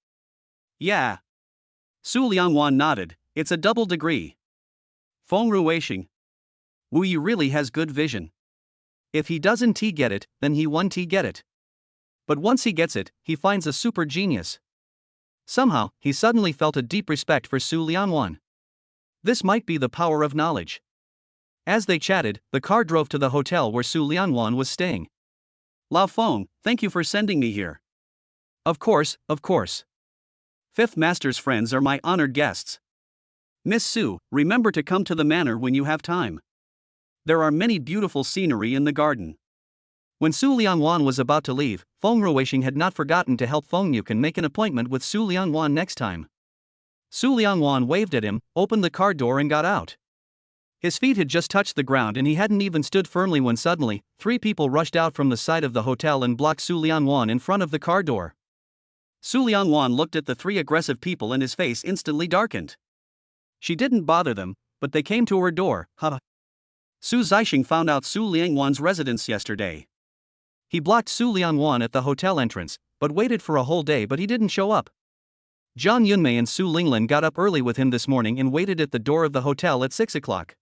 Yeah. Su Liangwan nodded. It's a double degree. Feng Ruisheng. Wu Yi really has good vision. If he doesn't get it, then he won't get it. But once he gets it, he finds a super genius. Somehow, he suddenly felt a deep respect for Su Liangwan. This might be the power of knowledge. As they chatted, the car drove to the hotel where Su Liangwan was staying. Lao Feng, thank you for sending me here. Of course, of course. Fifth Master's friends are my honored guests. Miss Su, remember to come to the manor when you have time. There are many beautiful scenery in the garden. When Su Liangwan was about to leave, Feng Ruisheng had not forgotten to help Feng Yukan make an appointment with Su Liangwan next time. Su Liangwan waved at him, opened the car door and got out. His feet had just touched the ground and he hadn't even stood firmly when suddenly, 3 people rushed out from the side of the hotel and blocked Su Liangwan in front of the car door. Su Liangwan looked at the 3 aggressive people and his face instantly darkened. She didn't bother them, but they came to her door. Su Zixing found out Su Liangwan's residence yesterday. He blocked Su Liangwan at the hotel entrance, but waited for a whole day but he didn't show up. Zhang Yunmei and Su Linglin got up early with him this morning and waited at the door of the hotel at 6 o'clock.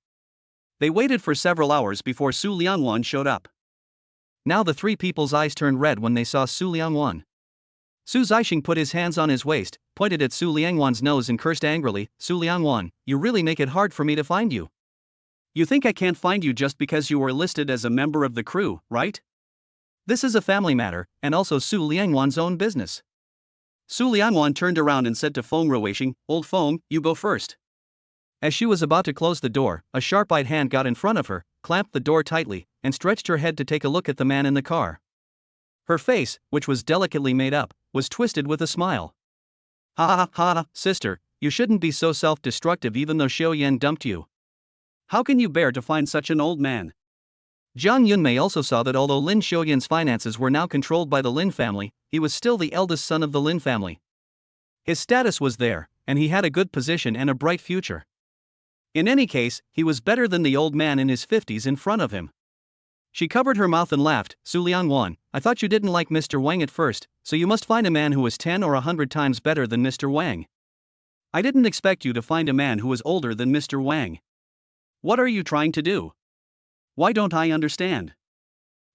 They waited for several hours before Su Liangwan showed up. Now the 3 people's eyes turned red when they saw Su Liangwan. Su Zixing put his hands on his waist, pointed at Su Liangwan's nose and cursed angrily, "Su Liangwan, you really make it hard for me to find you. You think I can't find you just because you were listed as a member of the crew, right? This is a family matter, and also Su Liangwan's own business." Su Liangwan turned around and said to Feng Ruisheng, "Old Feng, you go first." As she was about to close the door, a sharp-eyed hand got in front of her, clamped the door tightly, and stretched her head to take a look at the man in the car. Her face, which was delicately made up, was twisted with a smile. "Ha ha ha, sister, you shouldn't be so self-destructive even though Xiao Yan dumped you. How can you bear to find such an old man?" Zhang Yunmei also saw that although Lin Xiaoyan's finances were now controlled by the Lin family, he was still the eldest son of the Lin family. His status was there, and he had a good position and a bright future. In any case, he was better than the old man in his 50s in front of him. She covered her mouth and laughed. "Su Liangwan, I thought you didn't like Mr. Wang at first, so you must find a man who was 10 or 100 times better than Mr. Wang. I didn't expect you to find a man who was older than Mr. Wang. What are you trying to do? Why don't I understand?"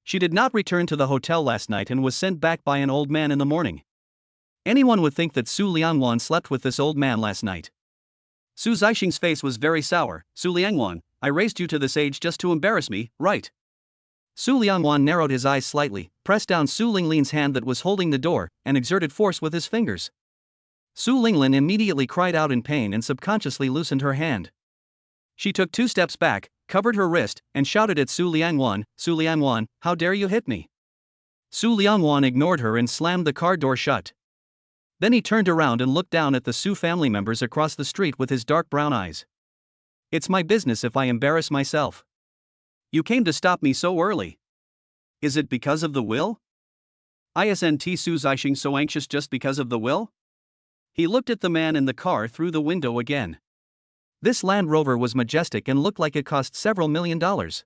She did not return to the hotel last night and was sent back by an old man in the morning. Anyone would think that Su Liangwan slept with this old man last night. Su Zixing's face was very sour. "Su Liangwan, I raised you to this age just to embarrass me, right?" Su Liangwan narrowed his eyes slightly, pressed down Su Linglin's hand that was holding the door, and exerted force with his fingers. Su Linglin immediately cried out in pain and subconsciously loosened her hand. She took 2 steps back, covered her wrist, and shouted at Su Liangwan, "Su Liangwan, how dare you hit me?" Su Liangwan ignored her and slammed the car door shut. Then he turned around and looked down at the Su family members across the street with his dark brown eyes. "It's my business if I embarrass myself. You came to stop me so early. Is it because of the will? Isn't Su Zixing so anxious just because of the will?" He looked at the man in the car through the window again. This Land Rover was majestic and looked like it cost several $1,000,000.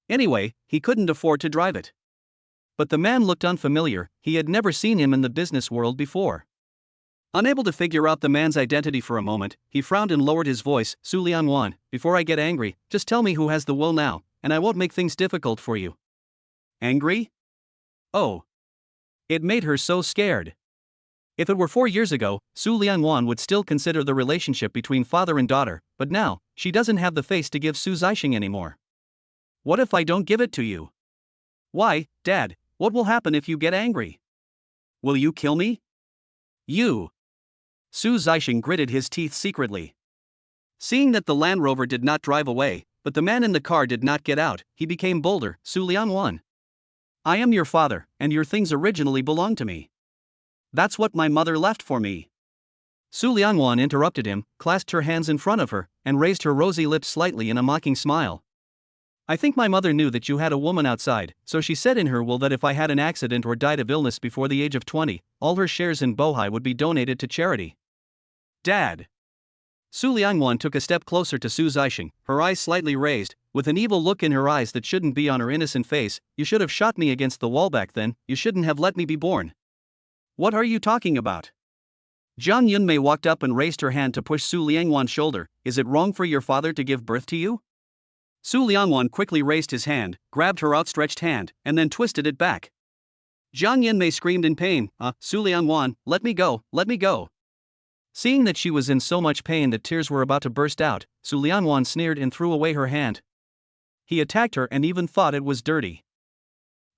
Anyway, he couldn't afford to drive it. But the man looked unfamiliar, he had never seen him in the business world before. Unable to figure out the man's identity for a moment, he frowned and lowered his voice. "Su Liangwan, before I get angry, just tell me who has the will now, and I won't make things difficult for you." Angry? Oh. It made her so scared. If it were 4 years ago, Su Liangwan would still consider the relationship between father and daughter, but now, she doesn't have the face to give Su Zixing anymore. "What if I don't give it to you?" "Why, Dad, What will happen if you get angry? Will you kill me? You. Su Zixing gritted his teeth secretly. Seeing that the Land Rover did not drive away, but the man in the car did not get out, he became bolder. Su Liangwan. I am your father, and your things originally belonged to me. That's what my mother left for me. Su Liangwan interrupted him, clasped her hands in front of her, and raised her rosy lips slightly in a mocking smile. I think my mother knew that you had a woman outside, so she said in her will that if I had an accident or died of illness before the age of 20, all her shares in Bohai would be donated to charity. Dad. Su Liangwan took a step closer to Su Zixing, her eyes slightly raised, with an evil look in her eyes that shouldn't be on her innocent face. You should have shot me against the wall back then, you shouldn't have let me be born. What are you talking about? Jiang Yunmei walked up and raised her hand to push Su Liangwan's shoulder. Is it wrong for your father to give birth to you? Su Liangwan quickly raised his hand, grabbed her outstretched hand, and then twisted it back. Jiang Yunmei screamed in pain, Su Liangwan, let me go, let me go. Seeing that she was in so much pain that tears were about to burst out, Su Liangwan sneered and threw away her hand. He attacked her and even thought it was dirty.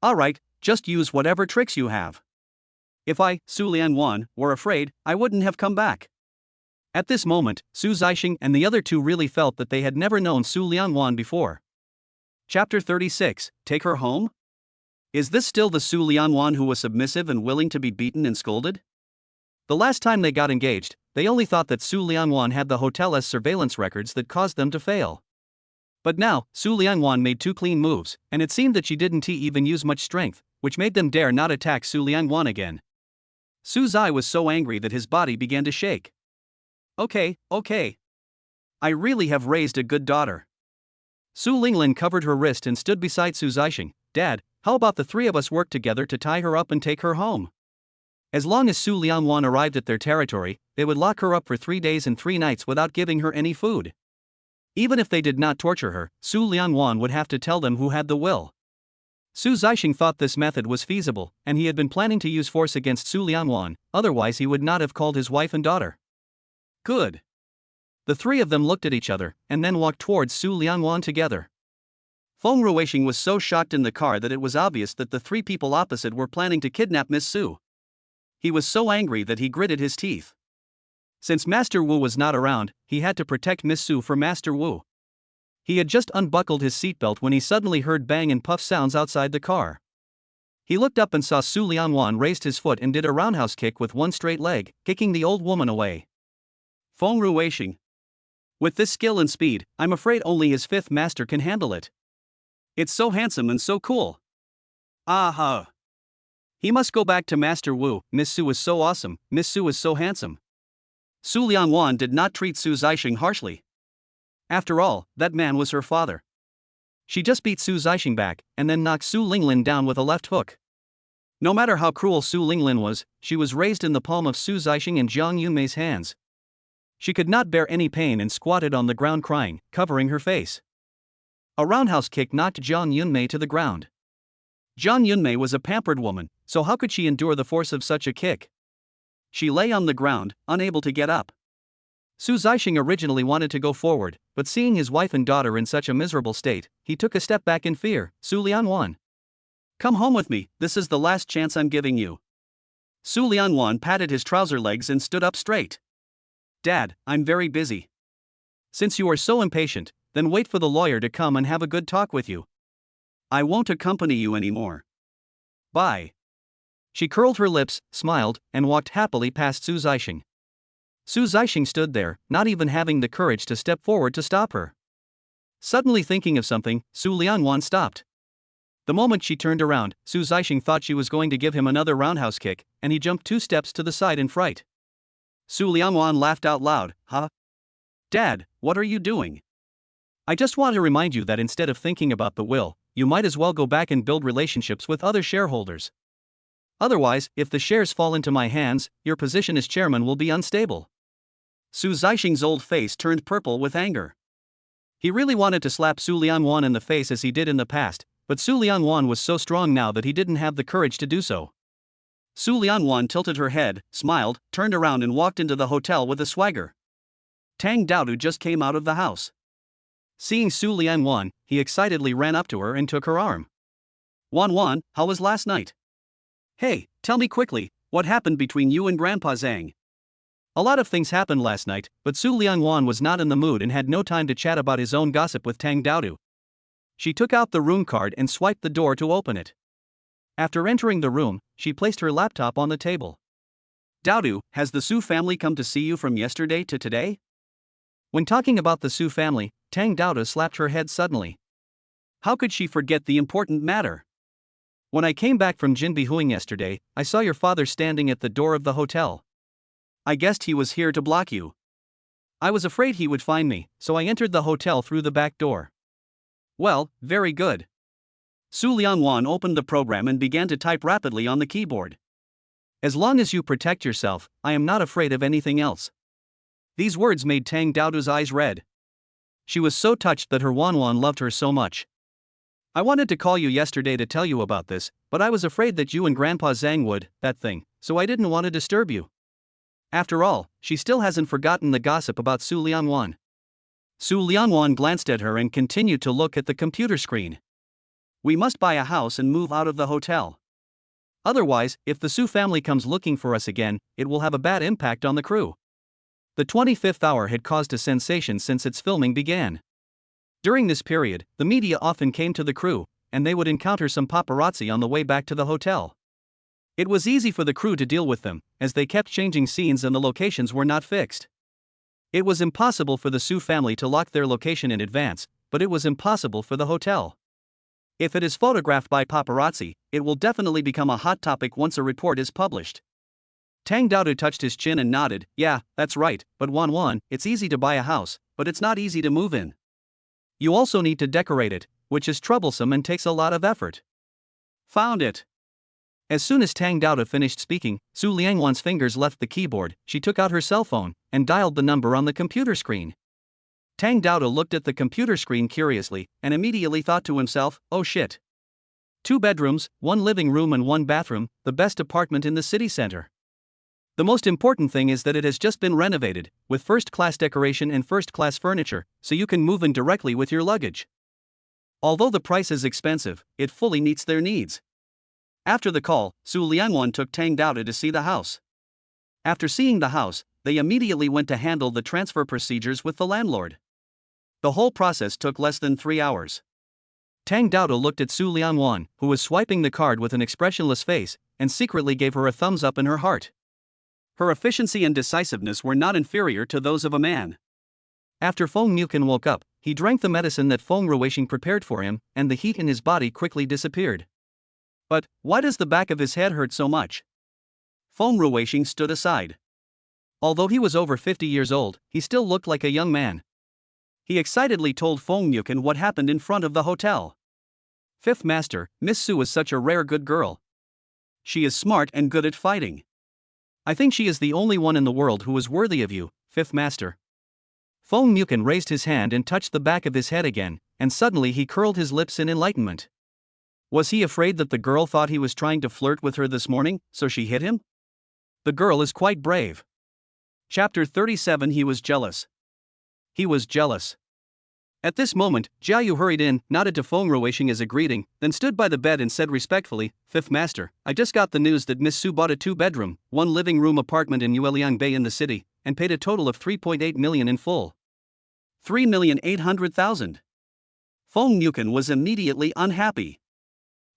Alright, just use whatever tricks you have. If I, Su Liangwan, were afraid, I wouldn't have come back. At this moment, Su Zixing and the other two really felt that they had never known Su Liangwan before. Chapter 36, Take Her Home? Is this still the Su Liangwan who was submissive and willing to be beaten and scolded? The last time they got engaged, they only thought that Su Liangwan had the hotel's surveillance records that caused them to fail. But now, Su Liangwan made two clean moves, and it seemed that she didn't even use much strength, which made them dare not attack Su Liangwan again. Su Zai was so angry that his body began to shake. Okay. I really have raised a good daughter. Su Linglin covered her wrist and stood beside Su Zixing. Dad, how about the three of us work together to tie her up and take her home? As long as Su Liangwan arrived at their territory, they would lock her up for 3 days and 3 nights without giving her any food. Even if they did not torture her, Su Liangwan would have to tell them who had the will. Su Zixing thought this method was feasible, and he had been planning to use force against Su Liangwan, otherwise he would not have called his wife and daughter. Good. The three of them looked at each other, and then walked towards Su Liangwan together. Feng Ruixing was so shocked in the car that it was obvious that the three people opposite were planning to kidnap Miss Su. He was so angry that he gritted his teeth. Since Master Wu was not around, he had to protect Miss Su from Master Wu. He had just unbuckled his seatbelt when he suddenly heard bang and puff sounds outside the car. He looked up and saw Su Liangwan raised his foot and did a roundhouse kick with one straight leg, kicking the old woman away. Feng Ruixing. With this skill and speed, I'm afraid only his fifth master can handle it. It's so handsome and so cool. Aha. He must go back to Master Wu. Miss Su is so awesome, Miss Su is so handsome. Su Liangwan did not treat Su Zixing harshly. After all, that man was her father. She just beat Su Zixing back, and then knocked Su Linglin down with a left hook. No matter how cruel Su Linglin was, she was raised in the palm of Su Zixing and Jiang Yunmei's hands. She could not bear any pain and squatted on the ground crying, covering her face. A roundhouse kick knocked Jiang Yunmei to the ground. Jiang Yunmei was a pampered woman, so how could she endure the force of such a kick? She lay on the ground, unable to get up. Su Zixing originally wanted to go forward, but seeing his wife and daughter in such a miserable state, he took a step back in fear. Su Liangwan. Come home with me, this is the last chance I'm giving you. Su Liangwan patted his trouser legs and stood up straight. Dad, I'm very busy. Since you are so impatient, then wait for the lawyer to come and have a good talk with you. I won't accompany you anymore. Bye. She curled her lips, smiled, and walked happily past Su Zixing. Su Zixing stood there, not even having the courage to step forward to stop her. Suddenly thinking of something, Su Liangwan stopped. The moment she turned around, Su Zixing thought she was going to give him another roundhouse kick, and he jumped 2 steps to the side in fright. Su Liangwan laughed out loud. Huh? Dad, what are you doing? I just want to remind you that instead of thinking about the will, you might as well go back and build relationships with other shareholders. Otherwise, if the shares fall into my hands, your position as chairman will be unstable. Su Zixing's old face turned purple with anger. He really wanted to slap Su Liangwan in the face as he did in the past, but Su Liangwan was so strong now that he didn't have the courage to do so. Su Liangwan tilted her head, smiled, turned around and walked into the hotel with a swagger. Tang Daodu just came out of the house. Seeing Su Liangwan, he excitedly ran up to her and took her arm. Wan, how was last night? Hey, tell me quickly, what happened between you and Grandpa Zhang? A lot of things happened last night, but Su Liangwan was not in the mood and had no time to chat about his own gossip with Tang Daodu. She took out the room card and swiped the door to open it. After entering the room, she placed her laptop on the table. Daodu, has the Su family come to see you from yesterday to today? When talking about the Su family, Tang Daodu slapped her head suddenly. How could she forget the important matter? When I came back from Jinbihuing yesterday, I saw your father standing at the door of the hotel. I guessed he was here to block you. I was afraid he would find me, so I entered the hotel through the back door. Well, very good. Su Liangwan opened the program and began to type rapidly on the keyboard. As long as you protect yourself, I am not afraid of anything else. These words made Tang Daodu's eyes red. She was so touched that her Wanwan loved her so much. I wanted to call you yesterday to tell you about this, but I was afraid that you and Grandpa Zhang would, that thing, so I didn't want to disturb you. After all, she still hasn't forgotten the gossip about Su Liangwan. Su Liangwan glanced at her and continued to look at the computer screen. We must buy a house and move out of the hotel. Otherwise, if the Su family comes looking for us again, it will have a bad impact on the crew. The 25th hour had caused a sensation since its filming began. During this period, the media often came to the crew, and they would encounter some paparazzi on the way back to the hotel. It was easy for the crew to deal with them, as they kept changing scenes and the locations were not fixed. It was impossible for the Su family to lock their location in advance, but it was impossible for the hotel. If it is photographed by paparazzi, it will definitely become a hot topic once a report is published. Tang Daodu touched his chin and nodded. Yeah, that's right, but Wan, it's easy to buy a house, but it's not easy to move in. You also need to decorate it, which is troublesome and takes a lot of effort. Found it. As soon as Tang Daodu finished speaking, Su Liangwan's fingers left the keyboard. She took out her cell phone and dialed the number on the computer screen. Tang Daodu looked at the computer screen curiously and immediately thought to himself, oh shit. 2 bedrooms, 1 living room and 1 bathroom, the best apartment in the city center. The most important thing is that it has just been renovated, with first-class decoration and first-class furniture, so you can move in directly with your luggage. Although the price is expensive, it fully meets their needs. After the call, Su Liangwan took Tang Daodu to see the house. After seeing the house, they immediately went to handle the transfer procedures with the landlord. The whole process took less than 3 hours. Tang Daodu looked at Su Liangwan, who was swiping the card with an expressionless face, and secretly gave her a thumbs up in her heart. Her efficiency and decisiveness were not inferior to those of a man. After Feng Mukin woke up, he drank the medicine that Feng Ruishing prepared for him, and the heat in his body quickly disappeared. But, why does the back of his head hurt so much? Feng Ruishing stood aside. Although he was over 50 years old, he still looked like a young man. He excitedly told Feng Mukin what happened in front of the hotel. Fifth Master, Miss Su is such a rare good girl. She is smart and good at fighting. I think she is the only one in the world who is worthy of you, Fifth Master. Feng Mukin raised his hand and touched the back of his head again, and suddenly he curled his lips in enlightenment. Was he afraid that the girl thought he was trying to flirt with her this morning, so she hit him? The girl is quite brave. Chapter 37. He was jealous. He was jealous. At this moment, Jiayu hurried in, nodded to Feng Ruishing as a greeting, then stood by the bed and said respectfully, Fifth Master, I just got the news that Miss Su bought a 2-bedroom, 1 living room apartment in Yueliang Bay in the city, and paid a total of 3.8 million in full. 3,800,000. Feng Mukin was immediately unhappy.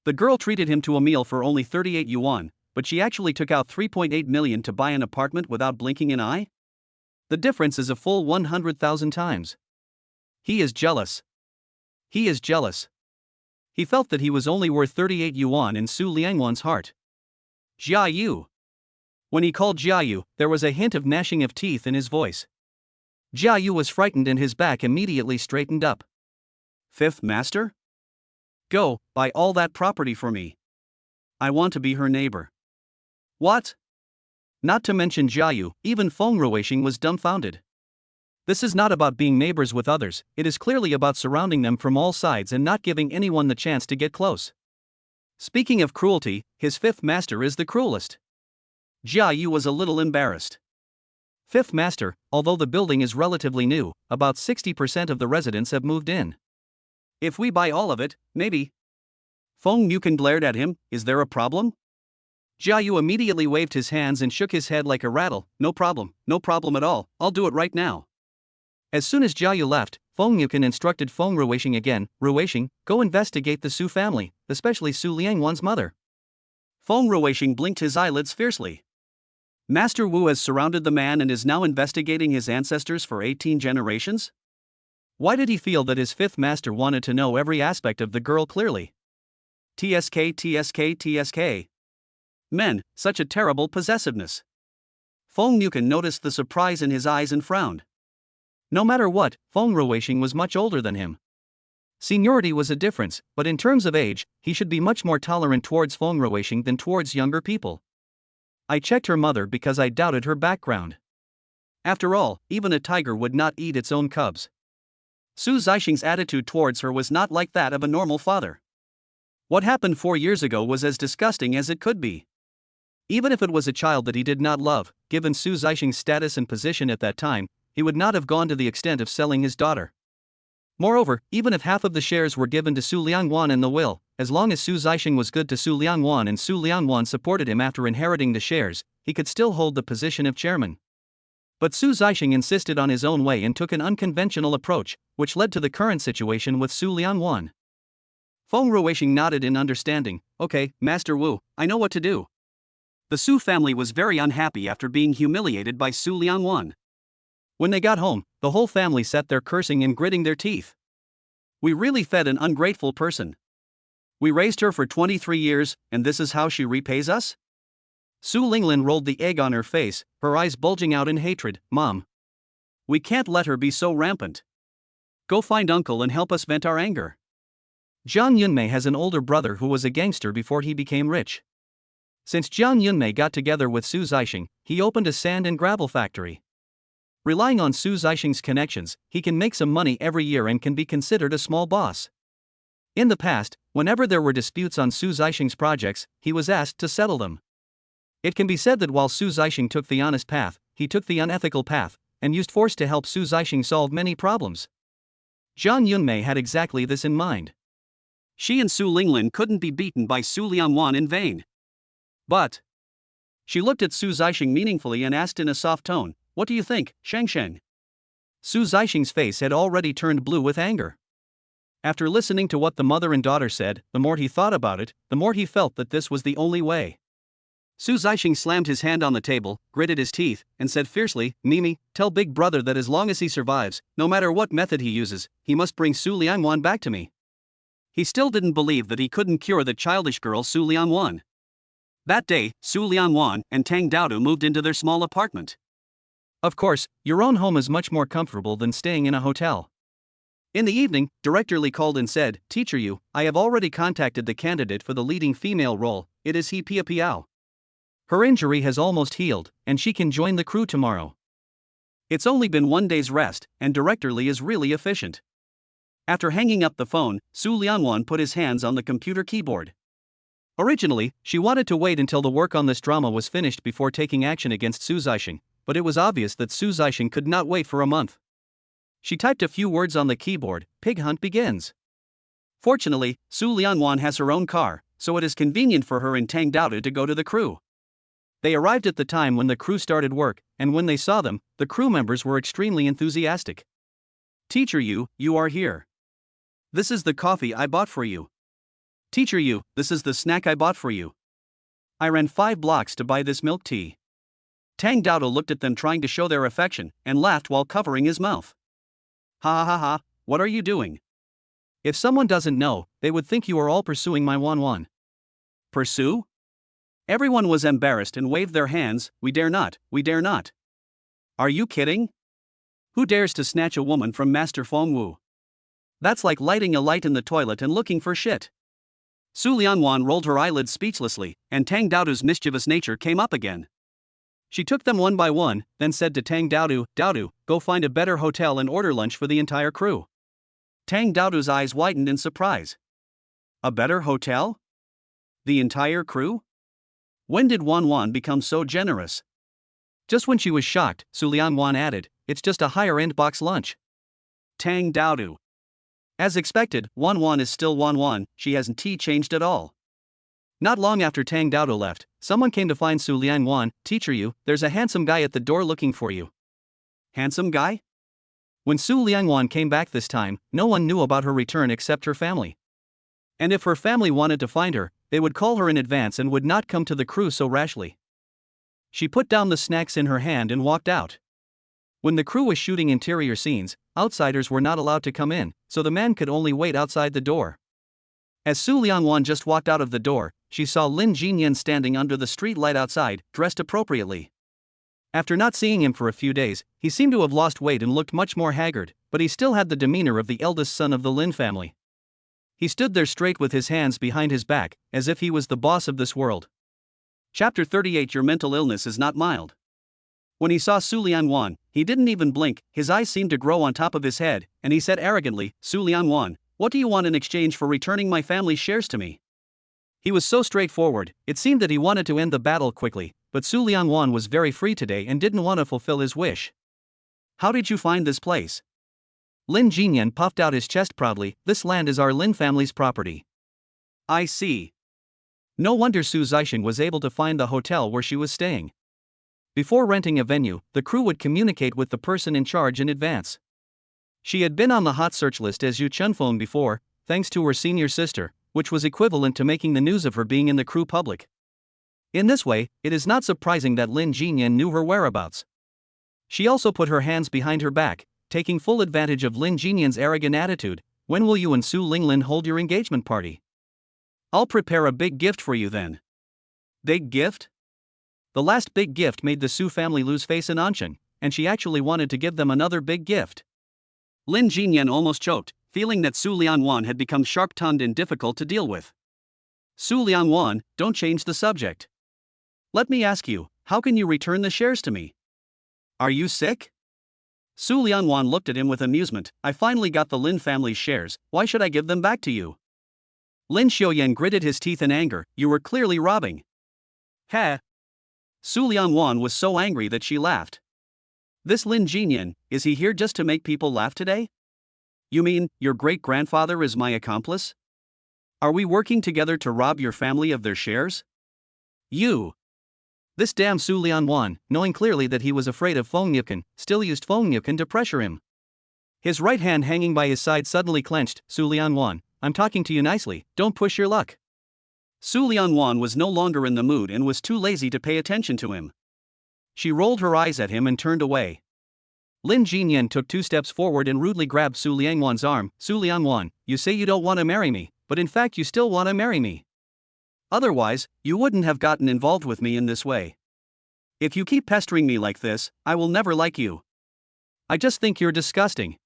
The girl treated him to a meal for only 38 yuan, but she actually took out 3.8 million to buy an apartment without blinking an eye? The difference is a full 100,000 times. He is jealous. He is jealous. He felt that he was only worth 38 yuan in Su Liangwan's heart. Jia Yu. When he called Jia Yu, there was a hint of gnashing of teeth in his voice. Jia Yu was frightened and his back immediately straightened up. Fifth Master? Go, buy all that property for me. I want to be her neighbor. What? Not to mention Jia Yu, even Feng Ruishing was dumbfounded. This is not about being neighbors with others, it is clearly about surrounding them from all sides and not giving anyone the chance to get close. Speaking of cruelty, his Fifth Master is the cruelest. Jia Yu was a little embarrassed. Fifth Master, although the building is relatively new, about 60% of the residents have moved in. If we buy all of it, maybe. Feng Yukan glared at him. Is there a problem? Jia Yu immediately waved his hands and shook his head like a rattle. No problem at all, I'll do it right now. As soon as Jia Yu left, Feng Yukan instructed Feng Ruishing again. Ruishing, go investigate the Su family, especially Su Liangwan's mother. Feng Ruishing blinked his eyelids fiercely. Master Wu has surrounded the man and is now investigating his ancestors for 18 generations? Why did he feel that his fifth master wanted to know every aspect of the girl clearly? TSK. Men, such a terrible possessiveness. Feng Yukan noticed the surprise in his eyes and frowned. No matter what, Feng Ruishing was much older than him. Seniority was a difference, but in terms of age, he should be much more tolerant towards Feng Ruishing than towards younger people. I checked her mother because I doubted her background. After all, even a tiger would not eat its own cubs. Su Zixing's attitude towards her was not like that of a normal father. What happened 4 years ago was as disgusting as it could be. Even if it was a child that he did not love, given Su Zixing's status and position at that time, he would not have gone to the extent of selling his daughter. Moreover, even if half of the shares were given to Su Liangwan in the will, as long as Su Zixing was good to Su Liangwan and Su Liangwan supported him after inheriting the shares, he could still hold the position of chairman. But Su Zixing insisted on his own way and took an unconventional approach, which led to the current situation with Su Liangwan. Feng Ruishing nodded in understanding. Okay, Master Wu, I know what to do. The Su family was very unhappy after being humiliated by Su Liangwan. When they got home, the whole family sat there cursing and gritting their teeth. We really fed an ungrateful person. We raised her for 23 years, and this is how she repays us? Su Linglin rolled the egg on her face, her eyes bulging out in hatred. Mom. We can't let her be so rampant. Go find uncle and help us vent our anger. Jiang Yunmei has an older brother who was a gangster before he became rich. Since Jiang Yunmei got together with Su Zixing, he opened a sand and gravel factory. Relying on Su Zixing's connections, he can make some money every year and can be considered a small boss. In the past, whenever there were disputes on Su Zixing's projects, he was asked to settle them. It can be said that while Su Zixing took the honest path, he took the unethical path, and used force to help Su Zixing solve many problems. Jiang Yunmei had exactly this in mind. She and Su Linglin couldn't be beaten by Su Liangwan in vain. But she looked at Su Zixing meaningfully and asked in a soft tone, what do you think, Sheng? Su Zixing's face had already turned blue with anger. After listening to what the mother and daughter said, the more he thought about it, the more he felt that this was the only way. Su Zixing slammed his hand on the table, gritted his teeth, and said fiercely, Mimi, tell Big Brother that as long as he survives, no matter what method he uses, he must bring Su Liangwan back to me. He still didn't believe that he couldn't cure the childish girl Su Liangwan. That day, Su Liangwan and Tang Daodu moved into their small apartment. Of course, your own home is much more comfortable than staying in a hotel. In the evening, Director Li called and said, Teacher Yu, I have already contacted the candidate for the leading female role, it is He Pia Piao. Her injury has almost healed, and she can join the crew tomorrow. It's only been 1 day's rest, and Director Li is really efficient. After hanging up the phone, Su Liangwan put his hands on the computer keyboard. Originally, she wanted to wait until the work on this drama was finished before taking action against Su Zixing, but it was obvious that Su Zixing could not wait for a month. She typed a few words on the keyboard, Pig Hunt begins. Fortunately, Su Liangwan has her own car, so it is convenient for her and Tang Daodu to go to the crew. They arrived at the time when the crew started work, and when they saw them, the crew members were extremely enthusiastic. Teacher Yu, you are here. This is the coffee I bought for you. Teacher Yu, this is the snack I bought for you. I ran 5 blocks to buy this milk tea. Tang Daodu looked at them trying to show their affection, and laughed while covering his mouth. Ha ha ha ha, what are you doing? If someone doesn't know, they would think you are all pursuing my Wan. Pursue? Everyone was embarrassed and waved their hands, we dare not. Are you kidding? Who dares to snatch a woman from Master Feng Wu? That's like lighting a light in the toilet and looking for shit. Su Liangwan rolled her eyelids speechlessly, and Tang Daodu's mischievous nature came up again. She took them one by one, then said to Tang Daodu, Daodu, go find a better hotel and order lunch for the entire crew. Tang Daodu's eyes widened in surprise. A better hotel? The entire crew? When did Wan become so generous? Just when she was shocked, Su Liangwan added, it's just a higher-end box lunch. Tang Daodu. As expected, Wan Wan is still Wan Wan, she hasn't changed at all. Not long after Tang Daodo left, someone came to find Su Liang Wan. Teacher you, there's a handsome guy at the door looking for you. Handsome guy? When Su Liang Wan came back this time, no one knew about her return except her family. And if her family wanted to find her, they would call her in advance and would not come to the crew so rashly. She put down the snacks in her hand and walked out. When the crew was shooting interior scenes, outsiders were not allowed to come in, so the man could only wait outside the door. As Su Liangwan just walked out of the door, she saw Lin Jinyan standing under the street light outside, dressed appropriately. After not seeing him for a few days, he seemed to have lost weight and looked much more haggard, but he still had the demeanor of the eldest son of the Lin family. He stood there straight with his hands behind his back, as if he was the boss of this world. Chapter 38 Your mental illness is not mild. When he saw Su Liangwan, he didn't even blink, his eyes seemed to grow on top of his head, and he said arrogantly, Su Liangwan, what do you want in exchange for returning my family's shares to me? He was so straightforward, it seemed that he wanted to end the battle quickly, but Su Liangwan was very free today and didn't want to fulfill his wish. How did you find this place? Lin Jinyan puffed out his chest proudly, this land is our Lin family's property. I see. No wonder Su Zixin was able to find the hotel where she was staying. Before renting a venue, the crew would communicate with the person in charge in advance. She had been on the hot search list as Yu Chunfeng before, thanks to her senior sister, which was equivalent to making the news of her being in the crew public. In this way, it is not surprising that Lin Jinyan knew her whereabouts. She also put her hands behind her back, taking full advantage of Lin Jinyan's arrogant attitude. When will you and Su Linglin hold your engagement party? I'll prepare a big gift for you then. Big gift? The last big gift made the Su family lose face in Anshan, and she actually wanted to give them another big gift. Lin Jinyan almost choked, feeling that Su Liangwan had become sharp-tongued and difficult to deal with. Su Liangwan, don't change the subject. Let me ask you, how can you return the shares to me? Are you sick? Su Liangwan looked at him with amusement. I finally got the Lin family's shares, why should I give them back to you? Lin Xiaoyan gritted his teeth in anger, you were clearly robbing. Ha! Su Liangwan was so angry that she laughed. This Lin Jinyan, is he here just to make people laugh today? You mean, your great-grandfather is my accomplice? Are we working together to rob your family of their shares? You! This damn Su Liangwan, knowing clearly that he was afraid of Feng Yukan, still used Feng Yukan to pressure him. His right hand hanging by his side suddenly clenched. Su Liangwan, I'm talking to you nicely, don't push your luck. Su Liangwan was no longer in the mood and was too lazy to pay attention to him. She rolled her eyes at him and turned away. Lin Jinyan took 2 steps forward and rudely grabbed Su Liangwan's arm. Su Liangwan, you say you don't want to marry me, but in fact you still want to marry me. Otherwise, you wouldn't have gotten involved with me in this way. If you keep pestering me like this, I will never like you. I just think you're disgusting.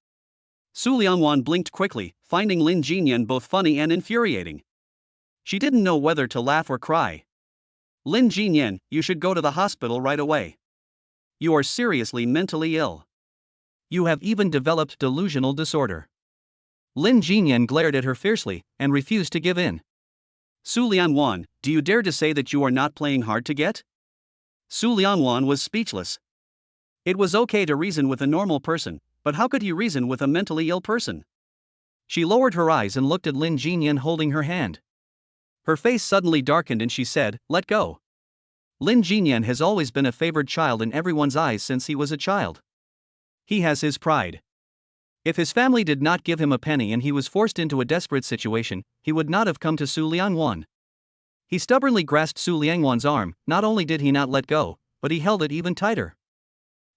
Su Liangwan blinked quickly, finding Lin Jinyan both funny and infuriating. She didn't know whether to laugh or cry. Lin Jinyan, you should go to the hospital right away. You are seriously mentally ill. You have even developed delusional disorder. Lin Jinyan glared at her fiercely, and refused to give in. Su Liangwan, do you dare to say that you are not playing hard to get? Su Liangwan was speechless. It was okay to reason with a normal person, but how could he reason with a mentally ill person? She lowered her eyes and looked at Lin Jinyan holding her hand. Her face suddenly darkened and she said, let go. Lin Jinyan has always been a favored child in everyone's eyes since he was a child. He has his pride. If his family did not give him a penny and he was forced into a desperate situation, he would not have come to Su Liangwan. He stubbornly grasped Su Liangwan's arm, not only did he not let go, but he held it even tighter.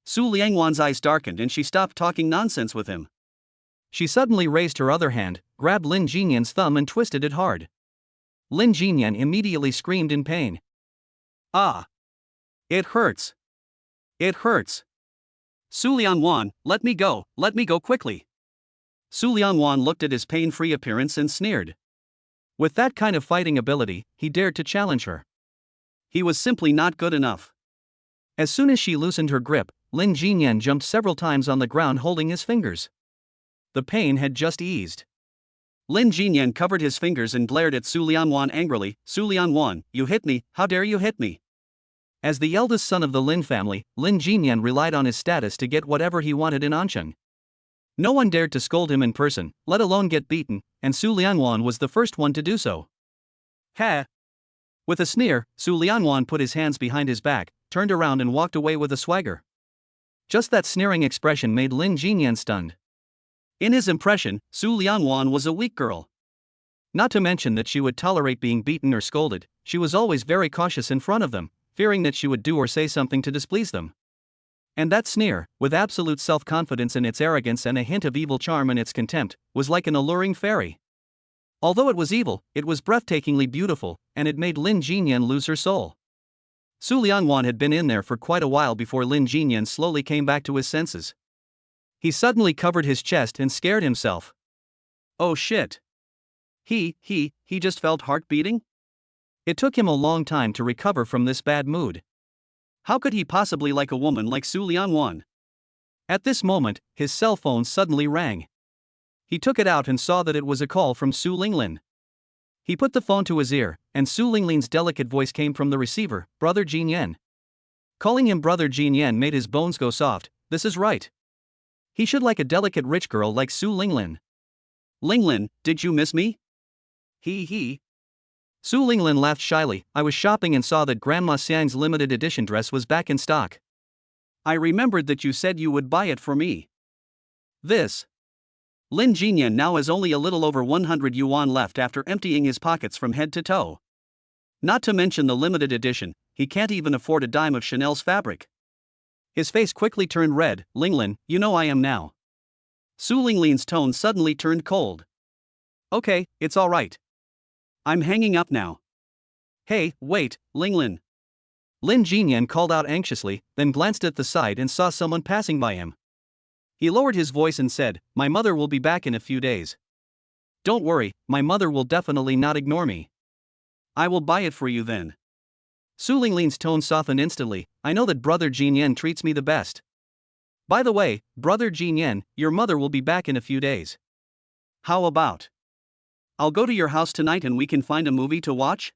Su Liangwan's eyes darkened and she stopped talking nonsense with him. She suddenly raised her other hand, grabbed Lin Jinyan's thumb and twisted it hard. Lin Jinyan immediately screamed in pain. Ah! It hurts! It hurts! Su Liangwan, let me go quickly! Su Liangwan looked at his pain-free appearance and sneered. With that kind of fighting ability, he dared to challenge her. He was simply not good enough. As soon as she loosened her grip, Lin Jinyan jumped several times on the ground holding his fingers. The pain had just eased. Lin Jinyan covered his fingers and glared at Su Liangwan angrily. Su Liangwan, you hit me, how dare you hit me? As the eldest son of the Lin family, Lin Jinyan relied on his status to get whatever he wanted in Anshan. No one dared to scold him in person, let alone get beaten, and Su Liangwan was the first one to do so. Ha! With a sneer, Su Liangwan put his hands behind his back, turned around and walked away with a swagger. Just that sneering expression made Lin Jinyan stunned. In his impression, Su Liangwan was a weak girl. Not to mention that she would tolerate being beaten or scolded, she was always very cautious in front of them, fearing that she would do or say something to displease them. And that sneer, with absolute self-confidence in its arrogance and a hint of evil charm in its contempt, was like an alluring fairy. Although it was evil, it was breathtakingly beautiful, and it made Lin Jinyan lose her soul. Su Liangwan had been in there for quite a while before Lin Jinyan slowly came back to his senses. He suddenly covered his chest and scared himself. Oh shit. He just felt heart beating? It took him a long time to recover from this bad mood. How could he possibly like a woman like Su Liangwan? At this moment, his cell phone suddenly rang. He took it out and saw that it was a call from Su Linglin. He put the phone to his ear, and Su Linglin's delicate voice came from the receiver, "Brother Jinyan." Calling him Brother Jinyan made his bones go soft. This is right. He should like a delicate rich girl like Su Linglin. Linglin, did you miss me? He. Su Linglin laughed shyly. I was shopping and saw that Grandma Xiang's limited edition dress was back in stock. I remembered that you said you would buy it for me. This. Lin Jinyan now has only a little over 100 yuan left after emptying his pockets from head to toe. Not to mention the limited edition, he can't even afford a dime of Chanel's fabric. His face quickly turned red. Linglin, you know I am now. Su Linglin's tone suddenly turned cold. Okay, it's all right. I'm hanging up now. Hey, wait, Linglin. Lin Jinyan called out anxiously, then glanced at the side and saw someone passing by him. He lowered his voice and said, My mother will be back in a few days. Don't worry, my mother will definitely not ignore me. I will buy it for you then. Su Linglin's tone softened instantly. I know that Brother Jinyan treats me the best. By the way, Brother Jinyan, your mother will be back in a few days. How about? I'll go to your house tonight and we can find a movie to watch?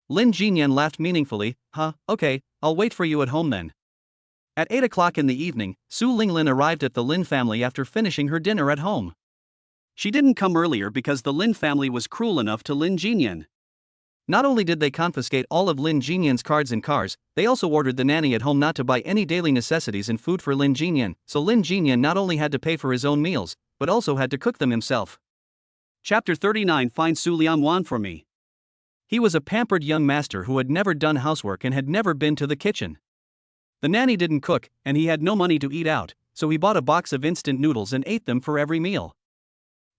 Lin Jinyan laughed meaningfully. Okay, I'll wait for you at home then. At 8 o'clock in the evening, Su Linglin arrived at the Lin family after finishing her dinner at home. She didn't come earlier because the Lin family was cruel enough to Lin Jinyan. Not only did they confiscate all of Lin Jinyan's cards and cars, they also ordered the nanny at home not to buy any daily necessities and food for Lin Jinyan, so Lin Jinyan not only had to pay for his own meals, but also had to cook them himself. Chapter 39 Find Su Liangwan for me. He was a pampered young master who had never done housework and had never been to the kitchen. The nanny didn't cook, and he had no money to eat out, so he bought a box of instant noodles and ate them for every meal.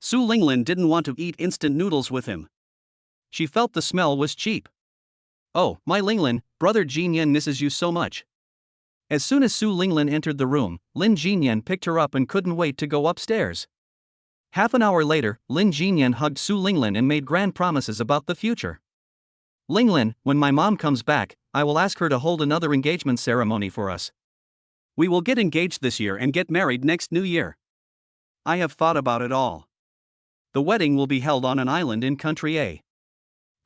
Su Linglin didn't want to eat instant noodles with him. She felt the smell was cheap. Oh, my Linglin, Brother Jinyan misses you so much. As soon as Su Linglin entered the room, Lin Jinyan picked her up and couldn't wait to go upstairs. Half an hour later, Lin Jinyan hugged Su Linglin and made grand promises about the future. Linglin, when my mom comes back, I will ask her to hold another engagement ceremony for us. We will get engaged this year and get married next New Year. I have thought about it all. The wedding will be held on an island in country A.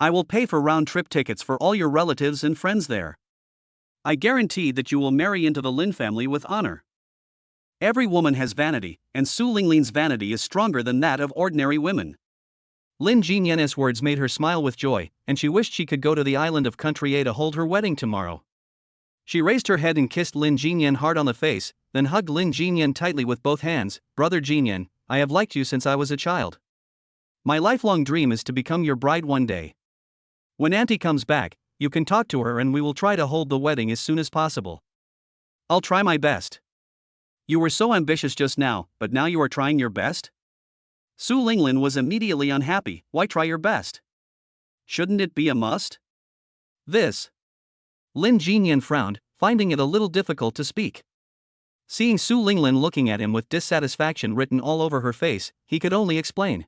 I will pay for round-trip tickets for all your relatives and friends there. I guarantee that you will marry into the Lin family with honor. Every woman has vanity, and Su Linglin's vanity is stronger than that of ordinary women. Lin Jinyan's words made her smile with joy, and she wished she could go to the island of country A to hold her wedding tomorrow. She raised her head and kissed Lin Jinyan hard on the face, then hugged Lin Jinyan tightly with both hands. Brother Jinyan, I have liked you since I was a child. My lifelong dream is to become your bride one day. When Auntie comes back, you can talk to her and we will try to hold the wedding as soon as possible. I'll try my best. You were so ambitious just now, but now you are trying your best? Su Linglin was immediately unhappy. Why try your best? Shouldn't it be a must? This. Lin Jinyan frowned, finding it a little difficult to speak. Seeing Su Linglin looking at him with dissatisfaction written all over her face, he could only explain.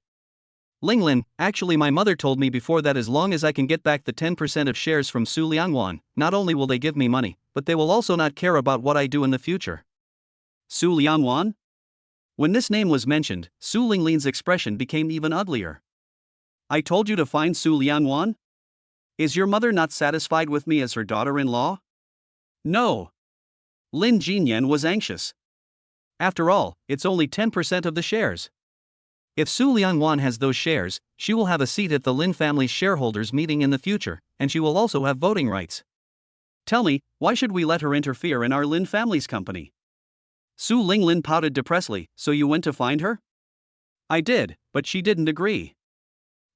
Linglin, actually my mother told me before that as long as I can get back the 10% of shares from Su Liangwan, not only will they give me money, but they will also not care about what I do in the future. Su Liangwan? When this name was mentioned, Su Linglin's expression became even uglier. I told you to find Su Liangwan? Is your mother not satisfied with me as her daughter-in-law? No. Lin Jinyan was anxious. After all, it's only 10% of the shares. If Su Liangwan has those shares, she will have a seat at the Lin family's shareholders meeting in the future, and she will also have voting rights. Tell me, why should we let her interfere in our Lin family's company? Su Linglin pouted depressedly. So you went to find her? I did, but she didn't agree.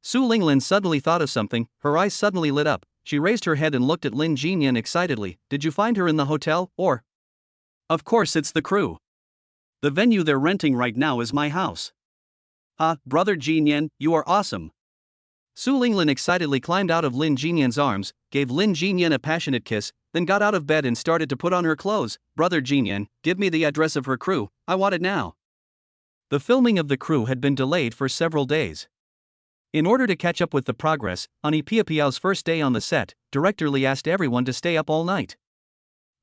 Su Linglin suddenly thought of something, her eyes suddenly lit up, she raised her head and looked at Lin Jinyan excitedly. Did you find her in the hotel, or? Of course it's the crew. The venue they're renting right now is my house. Brother Jinyan, you are awesome. Su Linglin excitedly climbed out of Lin Jinyan's arms, gave Lin Jinyan a passionate kiss, then got out of bed and started to put on her clothes. Brother Jinyan, give me the address of her crew, I want it now. The filming of the crew had been delayed for several days. In order to catch up with the progress, on Ipiapiao's first day on the set, Director Lee asked everyone to stay up all night.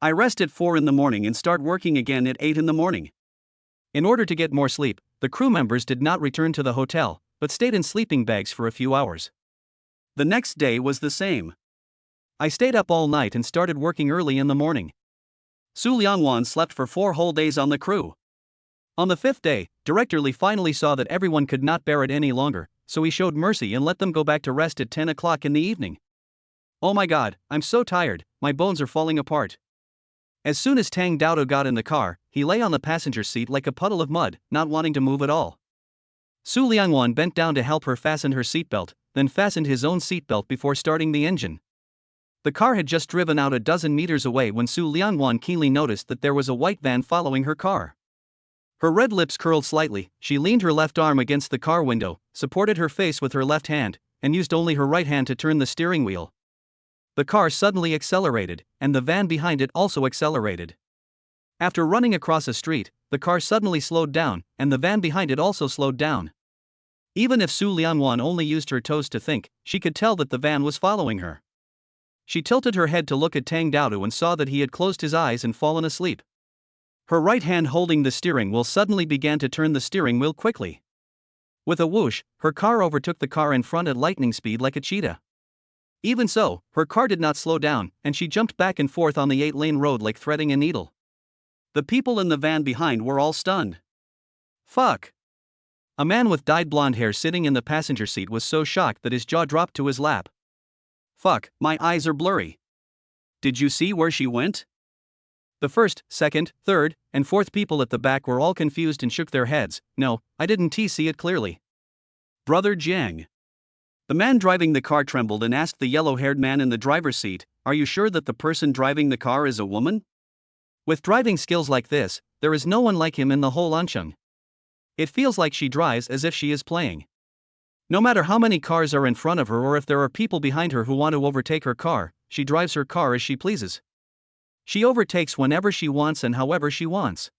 I rest at 4 in the morning and start working again at 8 in the morning. In order to get more sleep, the crew members did not return to the hotel, but stayed in sleeping bags for a few hours. The next day was the same. I stayed up all night and started working early in the morning. Su Liangwan slept for 4 whole days on the crew. On the 5th day, Director Lee finally saw that everyone could not bear it any longer, so he showed mercy and let them go back to rest at 10 o'clock in the evening. Oh my god, I'm so tired, my bones are falling apart. As soon as Tang Daodo got in the car, he lay on the passenger seat like a puddle of mud, not wanting to move at all. Su Liangwan bent down to help her fasten her seatbelt, then fastened his own seatbelt before starting the engine. The car had just driven out a dozen meters away when Su Liangwan keenly noticed that there was a white van following her car. Her red lips curled slightly, she leaned her left arm against the car window, supported her face with her left hand, and used only her right hand to turn the steering wheel. The car suddenly accelerated, and the van behind it also accelerated. After running across a street, the car suddenly slowed down, and the van behind it also slowed down. Even if Su Liangwan only used her toes to think, she could tell that the van was following her. She tilted her head to look at Tang Daodo and saw that he had closed his eyes and fallen asleep. Her right hand holding the steering wheel suddenly began to turn the steering wheel quickly. With a whoosh, her car overtook the car in front at lightning speed like a cheetah. Even so, her car did not slow down, and she jumped back and forth on the 8-lane road like threading a needle. The people in the van behind were all stunned. Fuck! A man with dyed blonde hair sitting in the passenger seat was so shocked that his jaw dropped to his lap. Fuck, my eyes are blurry. Did you see where she went? The first, second, third, and fourth people at the back were all confused and shook their heads. No, I didn't see it clearly. Brother Jiang. The man driving the car trembled and asked the yellow-haired man in the driver's seat, are you sure that the person driving the car is a woman? With driving skills like this, there is no one like him in the whole Ansheng. It feels like she drives as if she is playing. No matter how many cars are in front of her or if there are people behind her who want to overtake her car, she drives her car as she pleases. She overtakes whenever she wants and however she wants.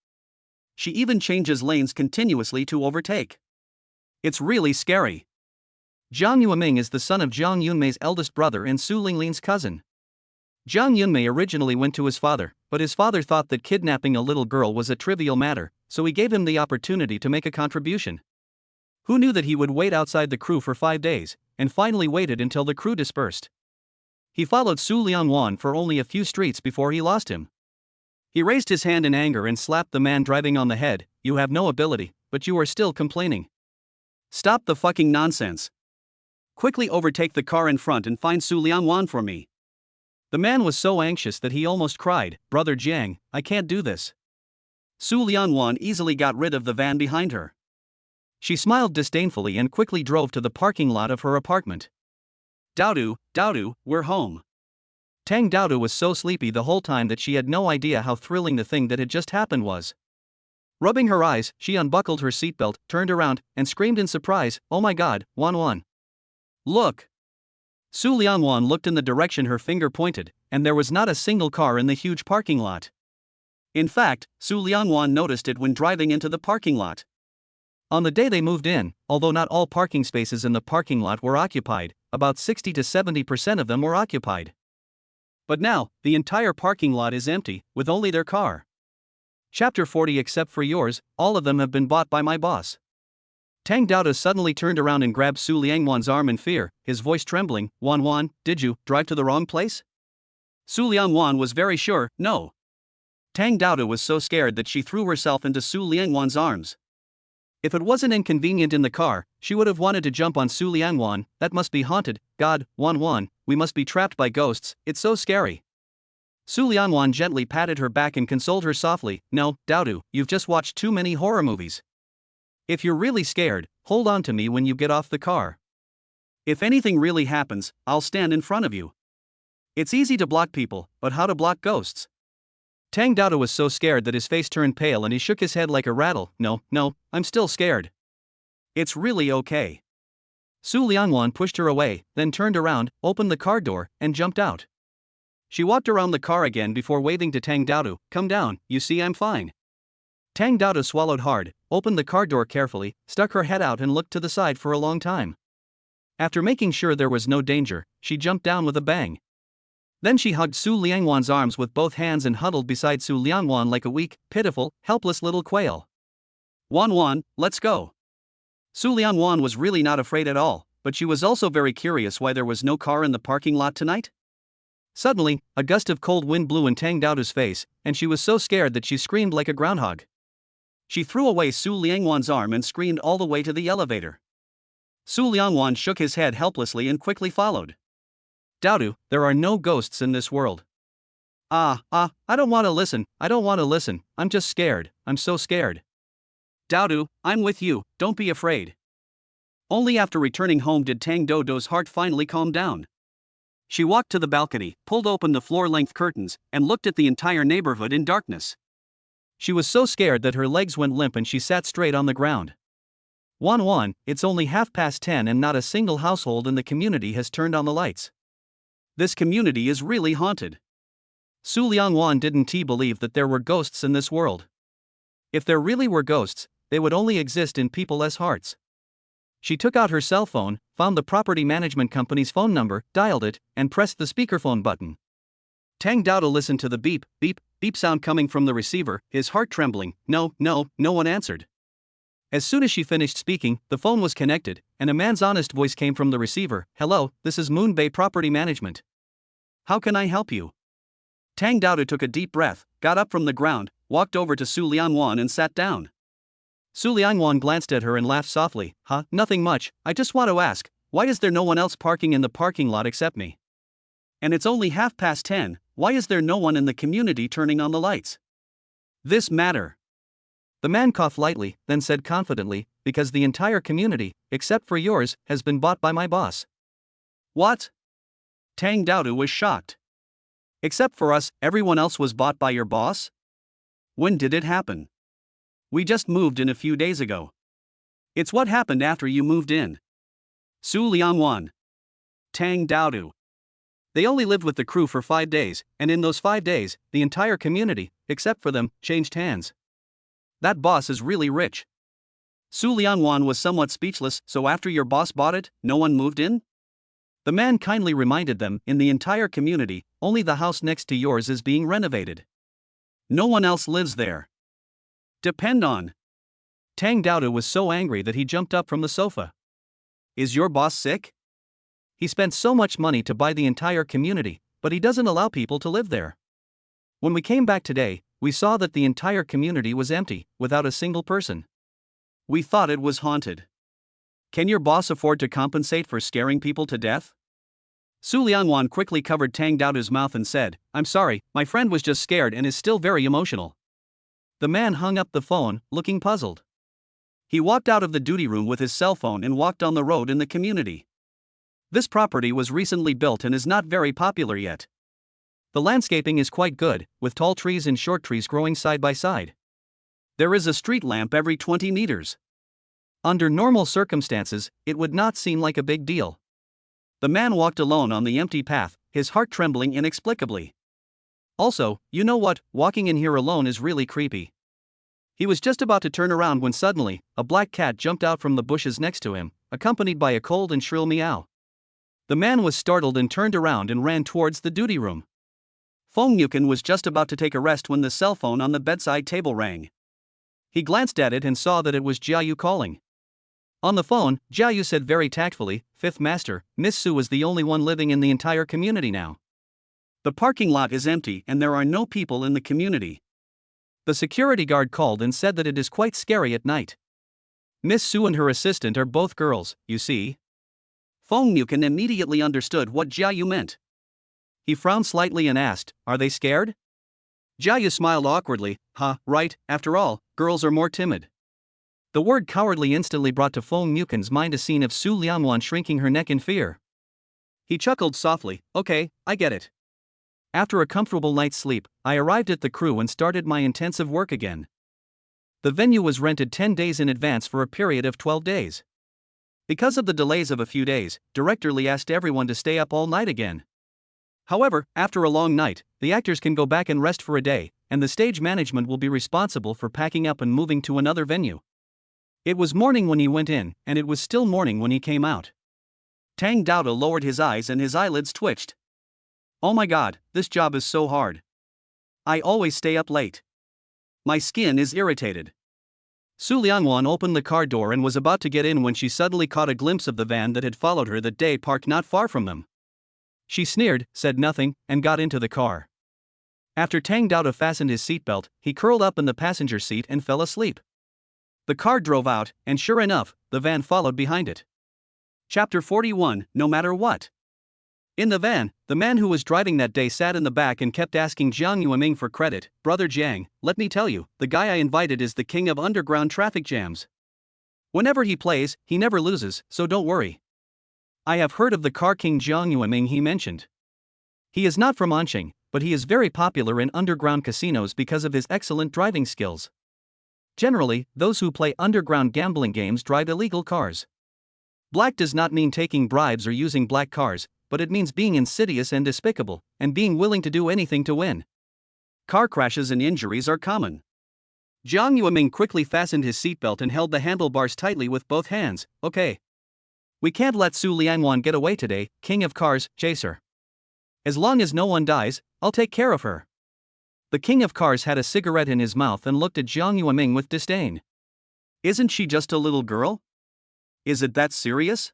She even changes lanes continuously to overtake. It's really scary. Jiang Yueming is the son of Jiang Yunmei's eldest brother and Su Linglin's cousin. Jiang Yunmei originally went to his father, but his father thought that kidnapping a little girl was a trivial matter, so he gave him the opportunity to make a contribution. Who knew that he would wait outside the crew for 5 days, and finally waited until the crew dispersed. He followed Su Liangwan for only a few streets before he lost him. He raised his hand in anger and slapped the man driving on the head. You have no ability, but you are still complaining. Stop the fucking nonsense. Quickly overtake the car in front and find Su Liangwan for me. The man was so anxious that he almost cried, Brother Jiang, I can't do this. Su Liangwan easily got rid of the van behind her. She smiled disdainfully and quickly drove to the parking lot of her apartment. Daodo, we're home. Tang Daodo was so sleepy the whole time that she had no idea how thrilling the thing that had just happened was. Rubbing her eyes, she unbuckled her seatbelt, turned around, and screamed in surprise, oh my god, Wan. Look! Su Liangwan looked in the direction her finger pointed, and there was not a single car in the huge parking lot. In fact, Su Liangwan noticed it when driving into the parking lot. On the day they moved in, although not all parking spaces in the parking lot were occupied, about 60 to 70% of them were occupied. But now, the entire parking lot is empty, with only their car. Chapter 40. Except for yours, all of them have been bought by my boss. Tang Daodo suddenly turned around and grabbed Su Liangwan's arm in fear, his voice trembling. Wan, did you drive to the wrong place? Su Liangwan was very sure, no. Tang Daoda was so scared that she threw herself into Su Liangwan's arms. If it wasn't inconvenient in the car, she would have wanted to jump on Su Liangwan. That must be haunted. God, Wan, we must be trapped by ghosts, it's so scary. Su Liangwan gently patted her back and consoled her softly. No, Daodu, you've just watched too many horror movies. If you're really scared, hold on to me when you get off the car. If anything really happens, I'll stand in front of you. It's easy to block people, but how to block ghosts? Tang Daoda was so scared that his face turned pale and he shook his head like a rattle. No, I'm still scared. It's really okay. Su Liangwan pushed her away, then turned around, opened the car door, and jumped out. She walked around the car again before waving to Tang Daoda. Come down, you see I'm fine. Tang Daoda swallowed hard, opened the car door carefully, stuck her head out and looked to the side for a long time. After making sure there was no danger, she jumped down with a bang. Then she hugged Su Liangwan's arms with both hands and huddled beside Su Liangwan like a weak, pitiful, helpless little quail. Wan, let's go. Su Liangwan was really not afraid at all, but she was also very curious why there was no car in the parking lot tonight. Suddenly, a gust of cold wind blew in Tang Daoda's face, and she was so scared that she screamed like a groundhog. She threw away Su Liangwan's arm and screamed all the way to the elevator. Su Liangwan shook his head helplessly and quickly followed. Daodu, there are no ghosts in this world. I don't want to listen, I'm just scared, I'm so scared. Daodu, I'm with you, don't be afraid. Only after returning home did Tang Daoda's heart finally calm down. She walked to the balcony, pulled open the floor-length curtains, and looked at the entire neighborhood in darkness. She was so scared that her legs went limp and she sat straight on the ground. Wan, it's only 10:30 and not a single household in the community has turned on the lights. This community is really haunted. Su Liangwan didn't believe that there were ghosts in this world. If there really were ghosts, they would only exist in people's hearts. She took out her cell phone, found the property management company's phone number, dialed it, and pressed the speakerphone button. Tang Daoda listened to the beep, beep, beep sound coming from the receiver, his heart trembling. No one answered. As soon as she finished speaking, the phone was connected, and a man's honest voice came from the receiver. Hello, this is Moon Bay Property Management. How can I help you? Tang Daoda took a deep breath, got up from the ground, walked over to Su Liangwan and sat down. Su Liangwan glanced at her and laughed softly. Nothing much, I just want to ask, why is there no one else parking in the parking lot except me? And it's only 10:30, why is there no one in the community turning on the lights? This matter. The man coughed lightly, then said confidently, because the entire community, except for yours, has been bought by my boss. What? Tang Daoda was shocked. Except for us, everyone else was bought by your boss? When did it happen? We just moved in a few days ago. It's what happened after you moved in. Su Liangwan. Tang Daoda. They only lived with the crew for 5 days, and in those 5 days, the entire community, except for them, changed hands. That boss is really rich. Su Liangwan was somewhat speechless. So after your boss bought it, no one moved in? The man kindly reminded them, in the entire community, only the house next to yours is being renovated. No one else lives there. Depend on. Tang Daoda was so angry that he jumped up from the sofa. Is your boss sick? He spent so much money to buy the entire community, but he doesn't allow people to live there. When we came back today, we saw that the entire community was empty, without a single person. We thought it was haunted. Can your boss afford to compensate for scaring people to death? Su Liangwan quickly covered Tang Daoda's mouth and said, I'm sorry, my friend was just scared and is still very emotional. The man hung up the phone, looking puzzled. He walked out of the duty room with his cell phone and walked on the road in the community. This property was recently built and is not very popular yet. The landscaping is quite good, with tall trees and short trees growing side by side. There is a street lamp every 20 meters. Under normal circumstances, it would not seem like a big deal. The man walked alone on the empty path, his heart trembling inexplicably. Also, you know what, walking in here alone is really creepy. He was just about to turn around when suddenly, a black cat jumped out from the bushes next to him, accompanied by a cold and shrill meow. The man was startled and turned around and ran towards the duty room. Feng Yukin was just about to take a rest when the cell phone on the bedside table rang. He glanced at it and saw that it was Jiayu calling. On the phone, Jiayu said very tactfully, Fifth Master, Miss Su is the only one living in the entire community now. The parking lot is empty and there are no people in the community. The security guard called and said that it is quite scary at night. Miss Sue and her assistant are both girls, you see. Fong Mukin immediately understood what Jia Yu meant. He frowned slightly and asked, "Are they scared?" Jia Yu smiled awkwardly, right, after all, girls are more timid. The word cowardly instantly brought to Fong Mukin's mind a scene of Su Liangwan shrinking her neck in fear. He chuckled softly, "Okay, I get it. After a comfortable night's sleep, I arrived at the crew and started my intensive work again." The venue was rented 10 days in advance for a period of 12 days. Because of the delays of a few days, Director Lee asked everyone to stay up all night again. However, after a long night, the actors can go back and rest for a day, and the stage management will be responsible for packing up and moving to another venue. It was morning when he went in, and it was still morning when he came out. Tang Daoda lowered his eyes and his eyelids twitched. "Oh my god, this job is so hard. I always stay up late. My skin is irritated." Su Liangwan opened the car door and was about to get in when she suddenly caught a glimpse of the van that had followed her that day parked not far from them. She sneered, said nothing, and got into the car. After Tang Daoda fastened his seatbelt, he curled up in the passenger seat and fell asleep. The car drove out, and sure enough, the van followed behind it. Chapter 41, No Matter What. In the van, the man who was driving that day sat in the back and kept asking Jiang Yueming for credit. "Brother Jiang, let me tell you, the guy I invited is the king of underground traffic jams. Whenever he plays, he never loses, so don't worry." "I have heard of the car king Jiang Yueming," he mentioned. "He is not from Anqing, but he is very popular in underground casinos because of his excellent driving skills. Generally, those who play underground gambling games drive illegal cars. Black does not mean taking bribes or using black cars, but it means being insidious and despicable, and being willing to do anything to win. Car crashes and injuries are common." Jiang Yueming quickly fastened his seatbelt and held the handlebars tightly with both hands. "Okay. We can't let Su Liangwan get away today, king of cars, chaser. As long as no one dies, I'll take care of her." The king of cars had a cigarette in his mouth and looked at Jiang Yueming with disdain. "Isn't she just a little girl? Is it that serious?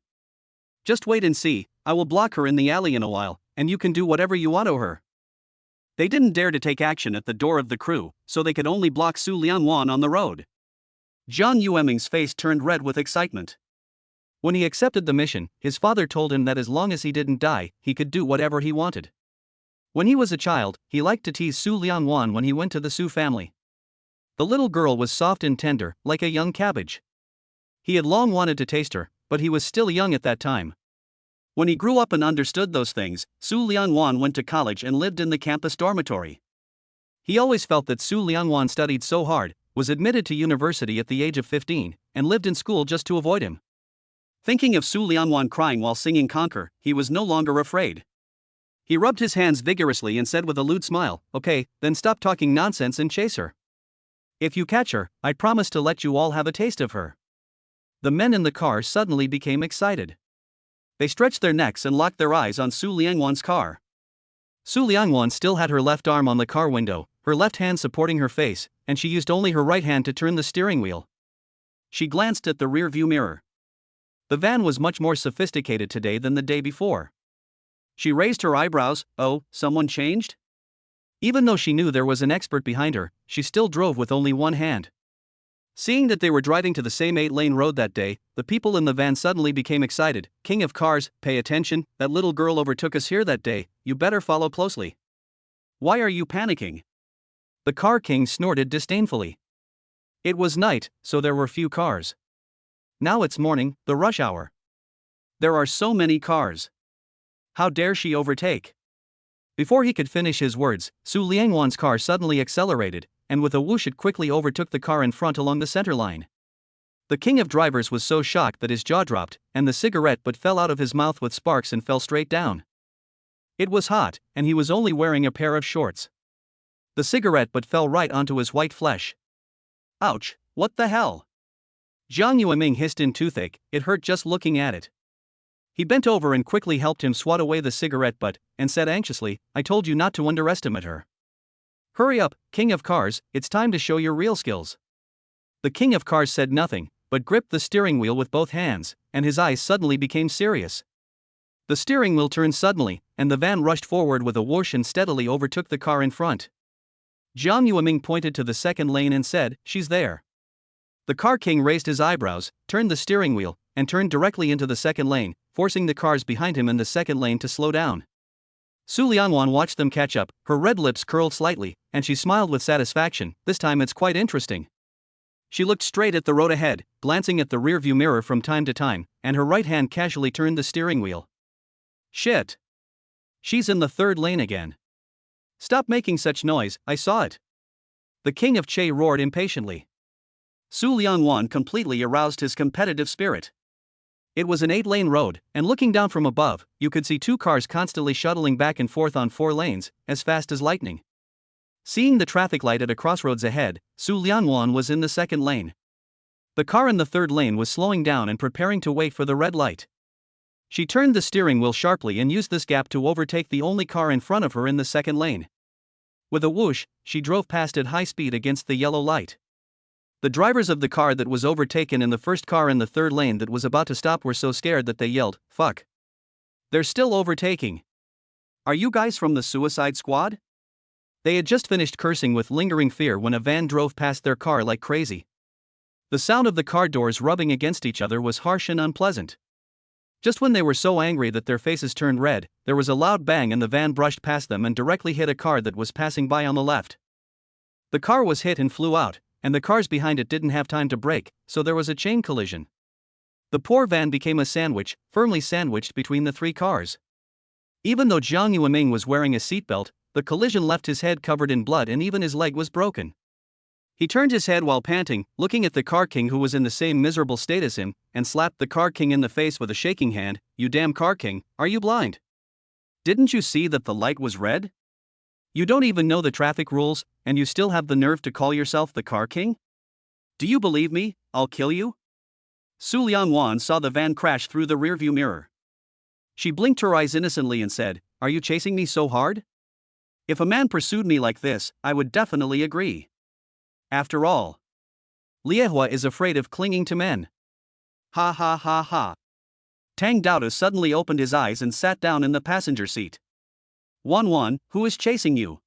Just wait and see, I will block her in the alley in a while, and you can do whatever you want to her." They didn't dare to take action at the door of the crew, so they could only block Su Liangwan on the road. Jiang Yueming's face turned red with excitement. When he accepted the mission, his father told him that as long as he didn't die, he could do whatever he wanted. When he was a child, he liked to tease Su Liangwan when he went to the Su family. The little girl was soft and tender, like a young cabbage. He had long wanted to taste her, but he was still young at that time. When he grew up and understood those things, Su Liangwan went to college and lived in the campus dormitory. He always felt that Su Liangwan studied so hard, was admitted to university at the age of 15, and lived in school just to avoid him. Thinking of Su Liangwan crying while singing Conquer, he was no longer afraid. He rubbed his hands vigorously and said with a lewd smile, "Okay, then stop talking nonsense and chase her. If you catch her, I promise to let you all have a taste of her." The men in the car suddenly became excited. They stretched their necks and locked their eyes on Su Liangwan's car. Su Liangwan still had her left arm on the car window, her left hand supporting her face, and she used only her right hand to turn the steering wheel. She glanced at the rear-view mirror. The van was much more sophisticated today than the day before. She raised her eyebrows. "Oh, someone changed?" Even though she knew there was an expert behind her, she still drove with only one hand. Seeing that they were driving to the same 8-lane road that day, the people in the van suddenly became excited. "King of cars, pay attention, that little girl overtook us here that day, you better follow closely." "Why are you panicking?" The car king snorted disdainfully. It was night, so there were few cars. Now it's morning, the rush hour. There are so many cars. How dare she overtake? Before he could finish his words, Su Liangwan's car suddenly accelerated, and with a whoosh it quickly overtook the car in front along the center line. The king of drivers was so shocked that his jaw dropped, and the cigarette butt fell out of his mouth with sparks and fell straight down. It was hot, and he was only wearing a pair of shorts. The cigarette butt fell right onto his white flesh. Ouch, what the hell? Jiang Yueming hissed in toothache, it hurt just looking at it. He bent over and quickly helped him swat away the cigarette butt, and said anxiously, "I told you not to underestimate her. Hurry up, king of cars, it's time to show your real skills." The king of cars said nothing, but gripped the steering wheel with both hands, and his eyes suddenly became serious. The steering wheel turned suddenly, and the van rushed forward with a whoosh and steadily overtook the car in front. Jiang Yueming pointed to the second lane and said, "She's there." The car king raised his eyebrows, turned the steering wheel, and turned directly into the second lane, forcing the cars behind him in the second lane to slow down. Su Lianwan watched them catch up, her red lips curled slightly, and she smiled with satisfaction. "This time it's quite interesting." She looked straight at the road ahead, glancing at the rearview mirror from time to time, and her right hand casually turned the steering wheel. "Shit! She's in the third lane again. Stop making such noise, I saw it." The king of Che roared impatiently. Su Lianwan completely aroused his competitive spirit. It was an 8-lane road, and looking down from above, you could see 2 cars constantly shuttling back and forth on 4 lanes, as fast as lightning. Seeing the traffic light at a crossroads ahead, Su Lianwan was in the second lane. The car in the third lane was slowing down and preparing to wait for the red light. She turned the steering wheel sharply and used this gap to overtake the only car in front of her in the second lane. With a whoosh, she drove past at high speed against the yellow light. The drivers of the car that was overtaken and the first car in the third lane that was about to stop were so scared that they yelled, "Fuck. They're still overtaking. Are you guys from the Suicide Squad?" They had just finished cursing with lingering fear when a van drove past their car like crazy. The sound of the car doors rubbing against each other was harsh and unpleasant. Just when they were so angry that their faces turned red, there was a loud bang and the van brushed past them and directly hit a car that was passing by on the left. The car was hit and flew out, and the cars behind it didn't have time to brake, so there was a chain collision. The poor van became a sandwich, firmly sandwiched between the 3 cars. Even though Jiang Yueming was wearing a seatbelt, the collision left his head covered in blood and even his leg was broken. He turned his head while panting, looking at the car king who was in the same miserable state as him, and slapped the car king in the face with a shaking hand. "You damn car king, are you blind? Didn't you see that the light was red? You don't even know the traffic rules, and you still have the nerve to call yourself the car king? Do you believe me? I'll kill you." Su Lianwan saw the van crash through the rearview mirror. She blinked her eyes innocently and said, "Are you chasing me so hard? If a man pursued me like this, I would definitely agree. After all, Liehua is afraid of clinging to men." Ha ha ha ha. Tang Daoda suddenly opened his eyes and sat down in the passenger seat. "Wan, who is chasing you?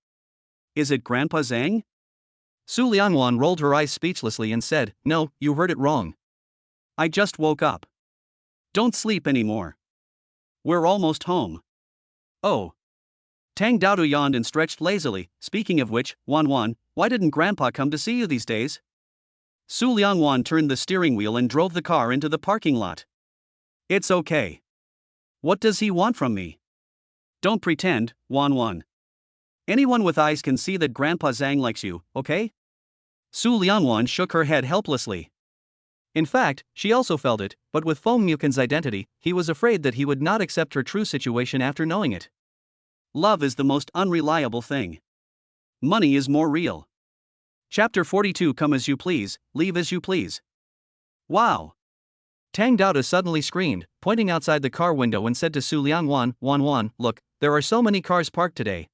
Is it Grandpa Zhang?" Su Lianwan rolled her eyes speechlessly and said, "No, you heard it wrong. I just woke up. Don't sleep anymore. We're almost home." "Oh." Tang Daoda yawned and stretched lazily. "Speaking of which, Wan, why didn't Grandpa come to see you these days?" Su Lianwan turned the steering wheel and drove the car into the parking lot. "It's okay. What does he want from me? Don't pretend, Wan. Anyone with eyes can see that Grandpa Zhang likes you, okay?" Su Lianwan shook her head helplessly. In fact, she also felt it, but with Feng Mukin's identity, he was afraid that he would not accept her true situation after knowing it. Love is the most unreliable thing. Money is more real. Chapter 42. Come as you please, leave as you please. "Wow!" Tang Daoda suddenly screamed, pointing outside the car window and said to Su Lianwan, "Wan, look, there are so many cars parked today."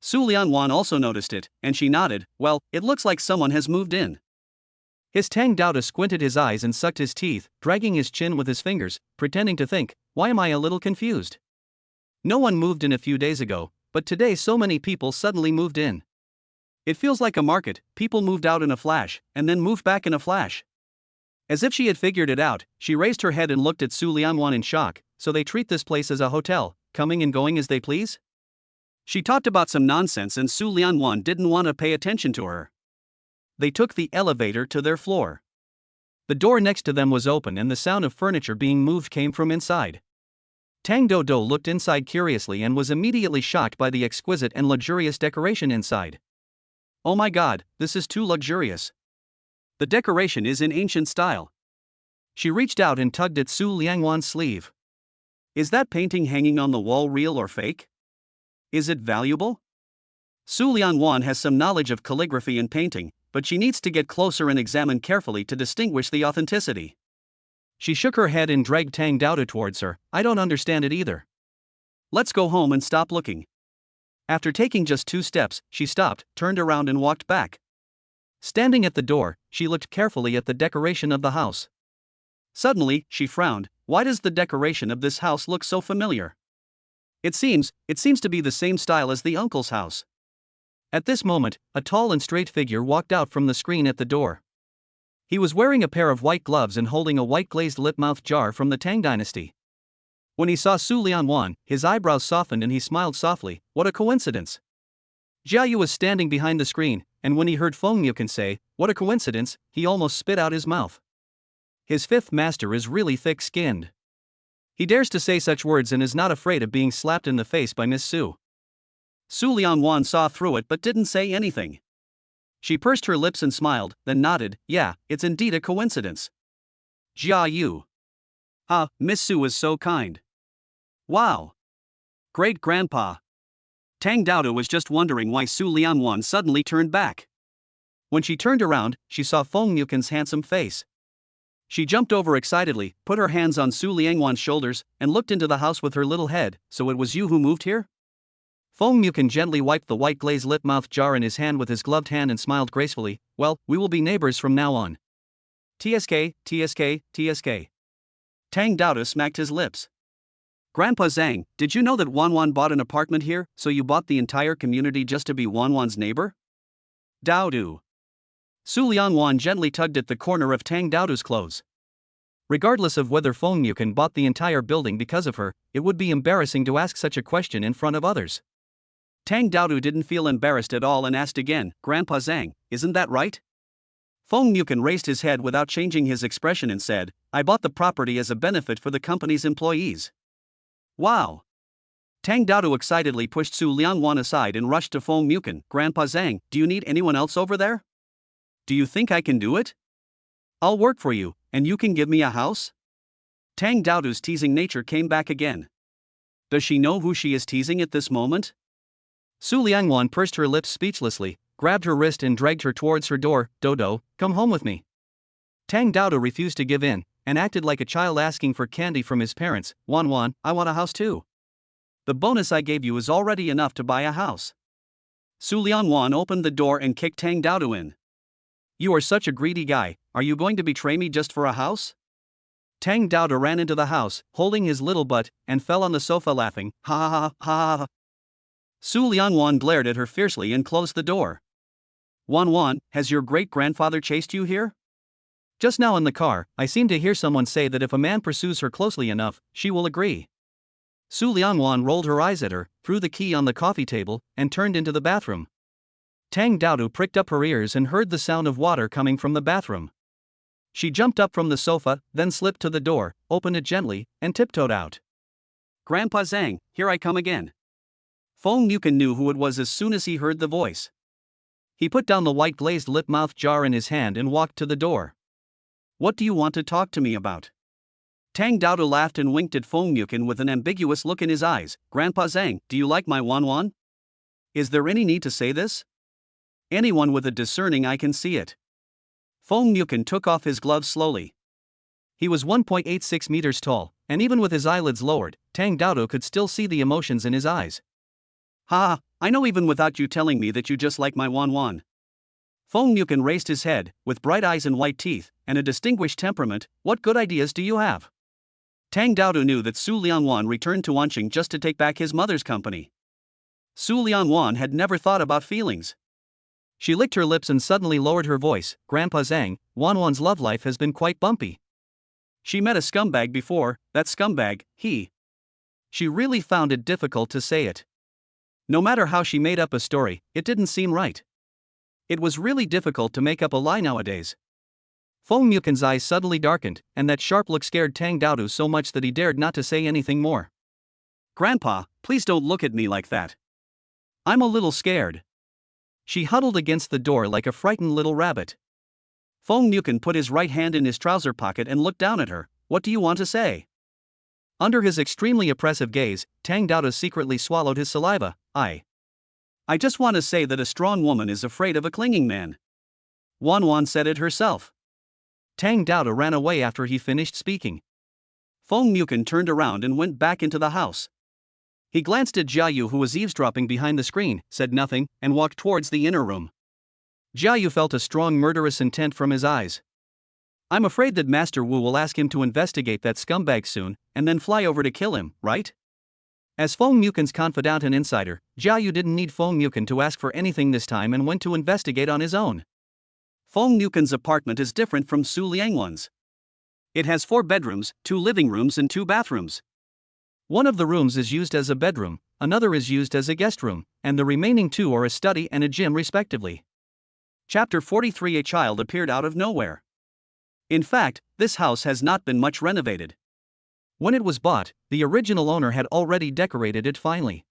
Su Lianwan also noticed it, and she nodded. "Well, it looks like someone has moved in." His Tang Daoda squinted his eyes and sucked his teeth, dragging his chin with his fingers, pretending to think, "Why am I a little confused? No one moved in a few days ago, but today so many people suddenly moved in. It feels like a market, people moved out in a flash, and then moved back in a flash." As if she had figured it out, she raised her head and looked at Su Lianwan in shock. "So they treat this place as a hotel, coming and going as they please?" She talked about some nonsense and Su Lianwan didn't want to pay attention to her. They took the elevator to their floor. The door next to them was open and the sound of furniture being moved came from inside. Tang Dodo looked inside curiously and was immediately shocked by the exquisite and luxurious decoration inside. "Oh my god, this is too luxurious. The decoration is in ancient style." She reached out and tugged at Su Lianwan's sleeve. "Is that painting hanging on the wall real or fake? Is it valuable?" Su Lianwan has some knowledge of calligraphy and painting, but she needs to get closer and examine carefully to distinguish the authenticity. She shook her head and dragged Tang Daoda towards her. "I don't understand it either. Let's go home and stop looking." After taking just 2 steps, she stopped, turned around and walked back. Standing at the door, she looked carefully at the decoration of the house. Suddenly, she frowned. Why does the decoration of this house look so familiar? It seems to be the same style as the uncle's house. At this moment, a tall and straight figure walked out from the screen at the door. He was wearing a pair of white gloves and holding a white glazed lip-mouth jar from the Tang dynasty. When he saw Su Lianwan, his eyebrows softened and he smiled softly. What a coincidence! Jia Yu was standing behind the screen, and when he heard Feng Yuken say, "What a coincidence," he almost spit out his mouth. His fifth master is really thick-skinned. He dares to say such words and is not afraid of being slapped in the face by Miss Su. Su Lianwan saw through it but didn't say anything. She pursed her lips and smiled, then nodded. Yeah, it's indeed a coincidence. Jia Yu. Ah, Miss Su is so kind. Wow. Great-grandpa. Tang Daodu was just wondering why Su Lianwan suddenly turned back. When she turned around, she saw Feng Yuken's handsome face. She jumped over excitedly, put her hands on Su Lianwan's shoulders, and looked into the house with her little head. So it was you who moved here? Feng Yuken gently wiped the white glazed lip-mouth jar in his hand with his gloved hand and smiled gracefully. Well, we will be neighbors from now on. TSK, TSK, TSK. Tang Daodu smacked his lips. Grandpa Zhang, did you know that Wanwan bought an apartment here, so you bought the entire community just to be Wanwan's neighbor? Daodu. Su Lianwan gently tugged at the corner of Tang Daodu's clothes. Regardless of whether Feng Yuken bought the entire building because of her, it would be embarrassing to ask such a question in front of others. Tang Daodu didn't feel embarrassed at all and asked again, Grandpa Zhang, isn't that right? Feng Yuken raised his head without changing his expression and said, I bought the property as a benefit for the company's employees. Wow! Tang Daodu excitedly pushed Su Lianwan aside and rushed to Feng Yuken. Grandpa Zhang, do you need anyone else over there? Do you think I can do it? I'll work for you, and you can give me a house? Tang Daodu's teasing nature came back again. Does she know who she is teasing at this moment? Su Lianwan pursed her lips speechlessly, grabbed her wrist and dragged her towards her door. Dodo, come home with me. Tang Daodu refused to give in, and acted like a child asking for candy from his parents. Wanwan, I want a house too. The bonus I gave you is already enough to buy a house. Su Lianwan opened the door and kicked Tang Daodu in. You are such a greedy guy, are you going to betray me just for a house? Tang Daodu ran into the house, holding his little butt, and fell on the sofa laughing. Ha ha ha ha ha. Su Lianwan glared at her fiercely and closed the door. Wanwan, has your great-grandfather chased you here? Just now in the car, I seem to hear someone say that if a man pursues her closely enough, she will agree. Su Lianwan rolled her eyes at her, threw the key on the coffee table, and turned into the bathroom. Tang Daodu pricked up her ears and heard the sound of water coming from the bathroom. She jumped up from the sofa, then slipped to the door, opened it gently, and tiptoed out. Grandpa Zhang, here I come again. Feng Yuken knew who it was as soon as he heard the voice. He put down the white glazed lip-mouth jar in his hand and walked to the door. What do you want to talk to me about? Tang Daodu laughed and winked at Feng Yuken with an ambiguous look in his eyes. Grandpa Zhang, do you like my Wanwan? Is there any need to say this? Anyone with a discerning eye can see it. Feng Yuken took off his gloves slowly. He was 1.86 meters tall, and even with his eyelids lowered, Tang Daodu could still see the emotions in his eyes. Ha, I know even without you telling me that you just like my Wanwan. Feng Yuken raised his head, with bright eyes and white teeth, and a distinguished temperament. What good ideas do you have? Tang Daodu knew that Su Lianwan returned to Anqing just to take back his mother's company. Su Lianwan had never thought about feelings. She licked her lips and suddenly lowered her voice. Grandpa Zhang, Wanwan's love life has been quite bumpy. She met a scumbag before, that scumbag, he. She really found it difficult to say it. No matter how she made up a story, it didn't seem right. It was really difficult to make up a lie nowadays. Feng Yuken's eyes suddenly darkened, and that sharp look scared Tang Daodu so much that he dared not to say anything more. Grandpa, please don't look at me like that. I'm a little scared. She huddled against the door like a frightened little rabbit. Feng Yuken put his right hand in his trouser pocket and looked down at her. What do you want to say? Under his extremely oppressive gaze, Tang Daodu secretly swallowed his saliva. I just want to say that a strong woman is afraid of a clinging man. Wanwan said it herself. Tang Daodu ran away after he finished speaking. Feng Yuken turned around and went back into the house. He glanced at Jia Yu, who was eavesdropping behind the screen, said nothing, and walked towards the inner room. Jia Yu felt a strong murderous intent from his eyes. I'm afraid that Master Wu will ask him to investigate that scumbag soon, and then fly over to kill him, right? As Feng Muken's confidant and insider, Jia Yu didn't need Feng Muken to ask for anything this time and went to investigate on his own. Feng Muken's apartment is different from Su Liangwan's. It has 4 bedrooms, 2 living rooms and 2 bathrooms. One of the rooms is used as a bedroom, another is used as a guest room, and the remaining 2 are a study and a gym respectively. Chapter 43. A child appeared out of nowhere. In fact, this house has not been much renovated. When it was bought, the original owner had already decorated it finely.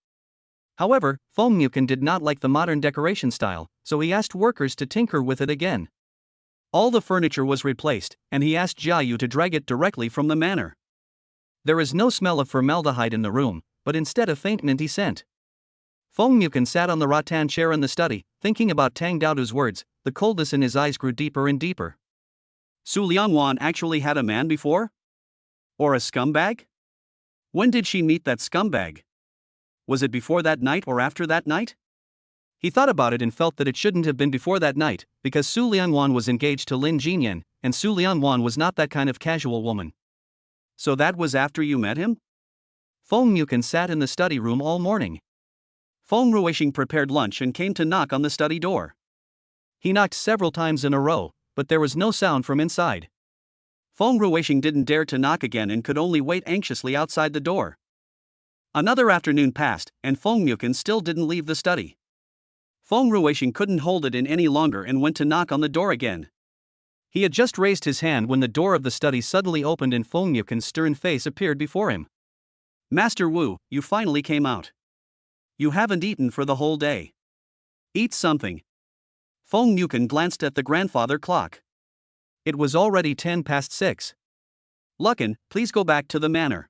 However, Feng Muken did not like the modern decoration style, so he asked workers to tinker with it again. All the furniture was replaced, and he asked Jia Yu to drag it directly from the manor. There is no smell of formaldehyde in the room, but instead a faint minty scent. Feng Muken sat on the rattan chair in the study, thinking about Tang Daodu's words. The coldness in his eyes grew deeper and deeper. Su Liangwan actually had a man before? Or a scumbag? When did she meet that scumbag? Was it before that night or after that night? He thought about it and felt that it shouldn't have been before that night, because Su Liangwan was engaged to Lin Jinyan, and Su Liangwan was not that kind of casual woman. So that was after you met him? Feng Muken sat in the study room all morning. Feng Ruishing prepared lunch and came to knock on the study door. He knocked several times in a row, but there was no sound from inside. Feng Ruishing didn't dare to knock again and could only wait anxiously outside the door. Another afternoon passed, and Feng Muken still didn't leave the study. Feng Ruishing couldn't hold it in any longer and went to knock on the door again. He had just raised his hand when the door of the study suddenly opened and Feng Muken's stern face appeared before him. Master Wu, you finally came out. You haven't eaten for the whole day. Eat something. Feng Muken glanced at the grandfather clock. It was already 6:10. Lucken, please go back to the manor.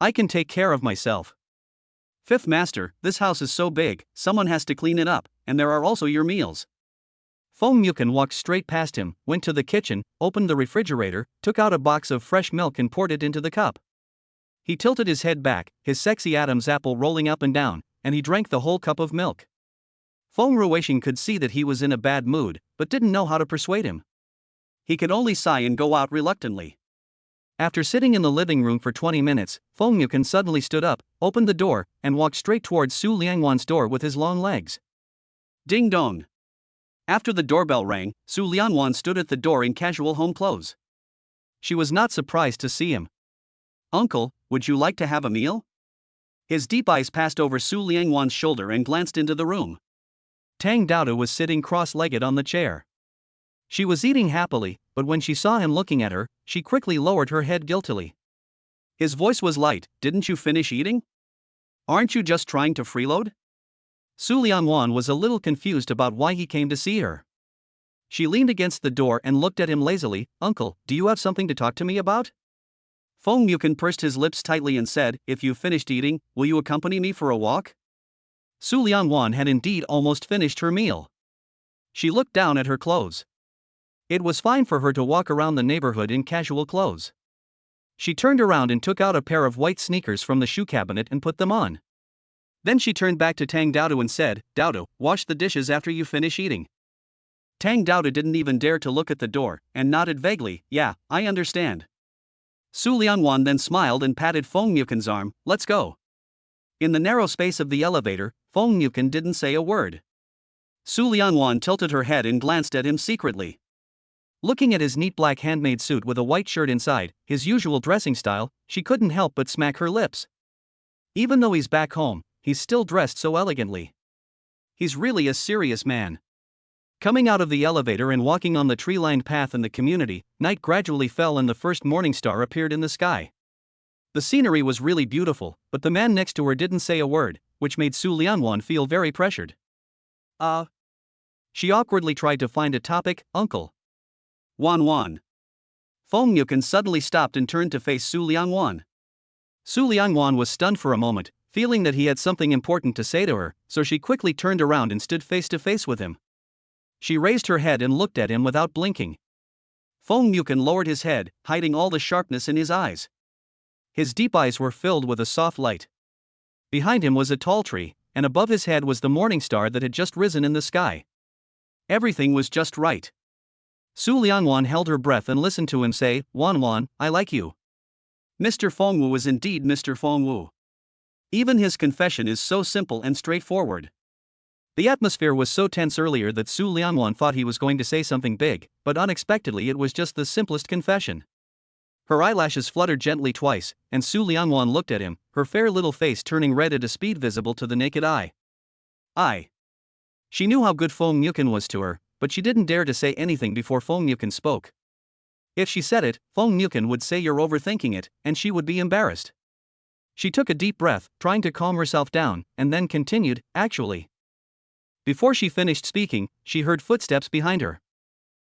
I can take care of myself. Fifth master, this house is so big, someone has to clean it up, and there are also your meals. Feng Muken walked straight past him, went to the kitchen, opened the refrigerator, took out a box of fresh milk and poured it into the cup. He tilted his head back, his sexy Adam's apple rolling up and down, and he drank the whole cup of milk. Feng Ruishing could see that he was in a bad mood, but didn't know how to persuade him. He could only sigh and go out reluctantly. After sitting in the living room for 20 minutes, Feng Muken suddenly stood up, opened the door, and walked straight towards Su Liangwan's door with his long legs. Ding dong. After the doorbell rang, Su Liangwan stood at the door in casual home clothes. She was not surprised to see him. Uncle, would you like to have a meal? His deep eyes passed over Su Liangwan's shoulder and glanced into the room. Tang Daodu was sitting cross-legged on the chair. She was eating happily, but when she saw him looking at her, she quickly lowered her head guiltily. His voice was light. Didn't you finish eating? Aren't you just trying to freeload? Su Liangwan was a little confused about why he came to see her. She leaned against the door and looked at him lazily. Uncle, do you have something to talk to me about? Feng Muken pursed his lips tightly and said, if you've finished eating, will you accompany me for a walk? Su Liangwan had indeed almost finished her meal. She looked down at her clothes. It was fine for her to walk around the neighborhood in casual clothes. She turned around and took out a pair of white sneakers from the shoe cabinet and put them on. Then she turned back to Tang Daodu and said, Daodu, wash the dishes after you finish eating. Tang Daodu didn't even dare to look at the door, and nodded vaguely, yeah, I understand. Su Liangwan then smiled and patted Feng Muken's arm, let's go. In the narrow space of the elevator, Feng Muken didn't say a word. Su Liangwan tilted her head and glanced at him secretly. Looking at his neat black handmade suit with a white shirt inside, his usual dressing style, she couldn't help but smack her lips. Even though he's back home, he's still dressed so elegantly. He's really a serious man. Coming out of the elevator and walking on the tree-lined path in the community, night gradually fell and the first morning star appeared in the sky. The scenery was really beautiful, but the man next to her didn't say a word, which made Su Liangwan feel very pressured. She awkwardly tried to find a topic. Uncle. Wan. Feng Muken suddenly stopped and turned to face Su Liangwan. Su Liangwan was stunned for a moment, feeling that he had something important to say to her, so she quickly turned around and stood face to face with him. She raised her head and looked at him without blinking. Feng Muken lowered his head, hiding all the sharpness in his eyes. His deep eyes were filled with a soft light. Behind him was a tall tree, and above his head was the morning star that had just risen in the sky. Everything was just right. Su Liangwan held her breath and listened to him say, Wan, I like you. Mr. Feng Wu was indeed Mr. Feng Wu. Even his confession is so simple and straightforward. The atmosphere was so tense earlier that Su Lianwan thought he was going to say something big, but unexpectedly it was just the simplest confession. Her eyelashes fluttered gently twice, and Su Lianwan looked at him, her fair little face turning red at a speed visible to the naked eye. She knew how good Feng Yukin was to her, but she didn't dare to say anything before Feng Yukin spoke. If she said it, Feng Yukin would say you're overthinking it, and she would be embarrassed. She took a deep breath, trying to calm herself down, and then continued, actually. Before she finished speaking, she heard footsteps behind her.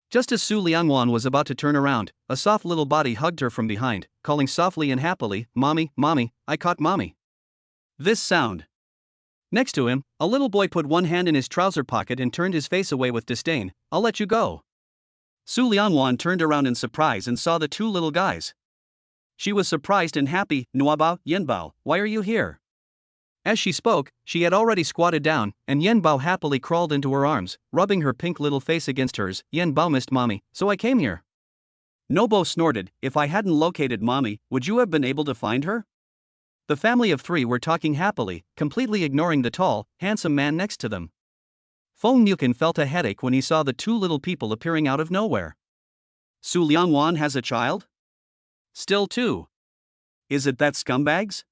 Just as Su Lianwan was about to turn around, a soft little body hugged her from behind, calling softly and happily, "Mommy, Mommy, I caught Mommy." This sound. Next to him, a little boy put one hand in his trouser pocket and turned his face away with disdain. "I'll let you go." Su Lianwan turned around in surprise and saw the two little guys. She was surprised and happy. "Nuabao, Yenbao, why are you here?" As she spoke, she had already squatted down, and Yenbao happily crawled into her arms, rubbing her pink little face against hers. "Yenbao missed Mommy, so I came here." Nobo snorted, "If I hadn't located Mommy, would you have been able to find her?" The family of three were talking happily, completely ignoring the tall, handsome man next to them. Feng Yukin felt a headache when he saw the two little people appearing out of nowhere. Su Lianwan has a child? Still two. Is it that scumbags?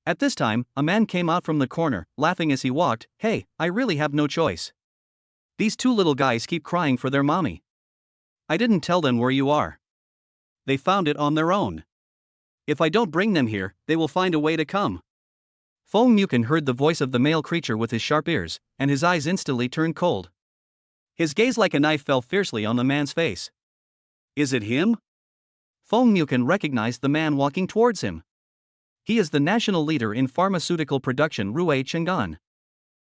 At this time, a man came out from the corner, laughing as he walked. "Hey, I really have no choice. These two little guys keep crying for their mommy. I didn't tell them where you are. They found it on their own. If I don't bring them here, they will find a way to come." Feng Yukin heard the voice of the male creature with his sharp ears, and his eyes instantly turned cold. His gaze like a knife fell fiercely on the man's face. Is it him? Feng Yukin recognized the man walking towards him. He is the national leader in pharmaceutical production, Rui Chengan.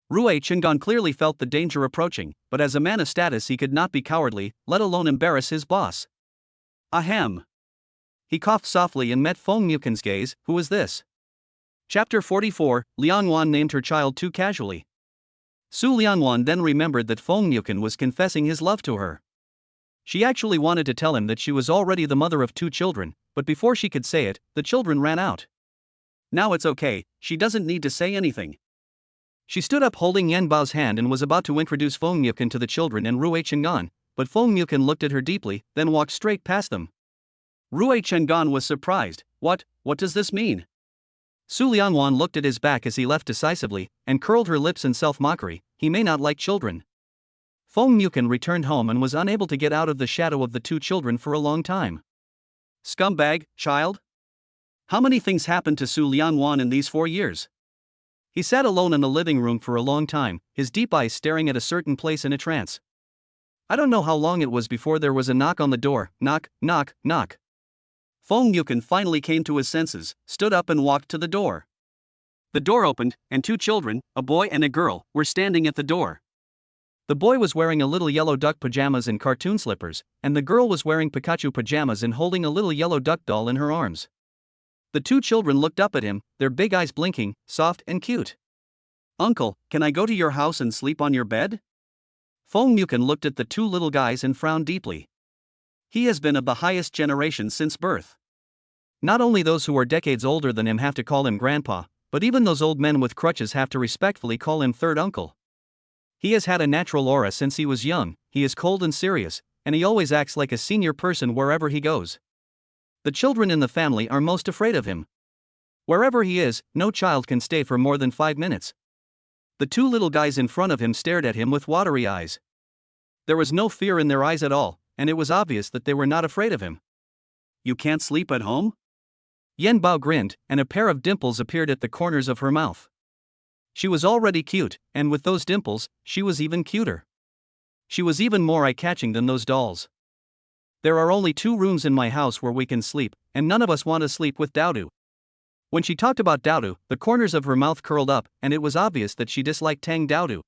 Rui Chengan clearly felt the danger approaching, but as a man of status he could not be cowardly, let alone embarrass his boss. Ahem. He coughed softly and met Feng Yukin's gaze. Who is this? Chapter 44, Lianwan named her child too casually. Su Lianwan then remembered that Feng Yukin was confessing his love to her. She actually wanted to tell him that she was already the mother of two children, but before she could say it, the children ran out. Now it's okay, she doesn't need to say anything. She stood up holding Yenbao's hand and was about to introduce Feng Yukin to the children and Rui Chengan, but Feng Yukin looked at her deeply, then walked straight past them. Rui Chengan was surprised. What does this mean? Su Lianwan looked at his back as he left decisively, and curled her lips in self-mockery. He may not like children. Feng Yukin returned home and was unable to get out of the shadow of the two children for a long time. Scumbag, child? How many things happened to Su Lianwan in these 4 years? He sat alone in the living room for a long time, his deep eyes staring at a certain place in a trance. I don't know how long it was before there was a knock on the door. Knock, knock, knock. Feng Yukin finally came to his senses, stood up and walked to the door. The door opened, and two children, a boy and a girl, were standing at the door. The boy was wearing a little yellow duck pajamas and cartoon slippers, and the girl was wearing Pikachu pajamas and holding a little yellow duck doll in her arms. The two children looked up at him, their big eyes blinking, soft and cute. Uncle, can I go to your house and sleep on your bed? Feng Yukin looked at the two little guys and frowned deeply. He has been of the highest generation since birth. Not only those who are decades older than him have to call him grandpa, but even those old men with crutches have to respectfully call him third uncle. He has had a natural aura since he was young, he is cold and serious, and he always acts like a senior person wherever he goes. The children in the family are most afraid of him. Wherever he is, no child can stay for more than 5 minutes. The two little guys in front of him stared at him with watery eyes. There was no fear in their eyes at all, and it was obvious that they were not afraid of him. You can't sleep at home? Yenbao grinned, and a pair of dimples appeared at the corners of her mouth. She was already cute, and with those dimples, she was even cuter. She was even more eye-catching than those dolls. There are only 2 rooms in my house where we can sleep, and none of us want to sleep with Daodu. When she talked about Daodu, the corners of her mouth curled up, and it was obvious that she disliked Tang Daodu.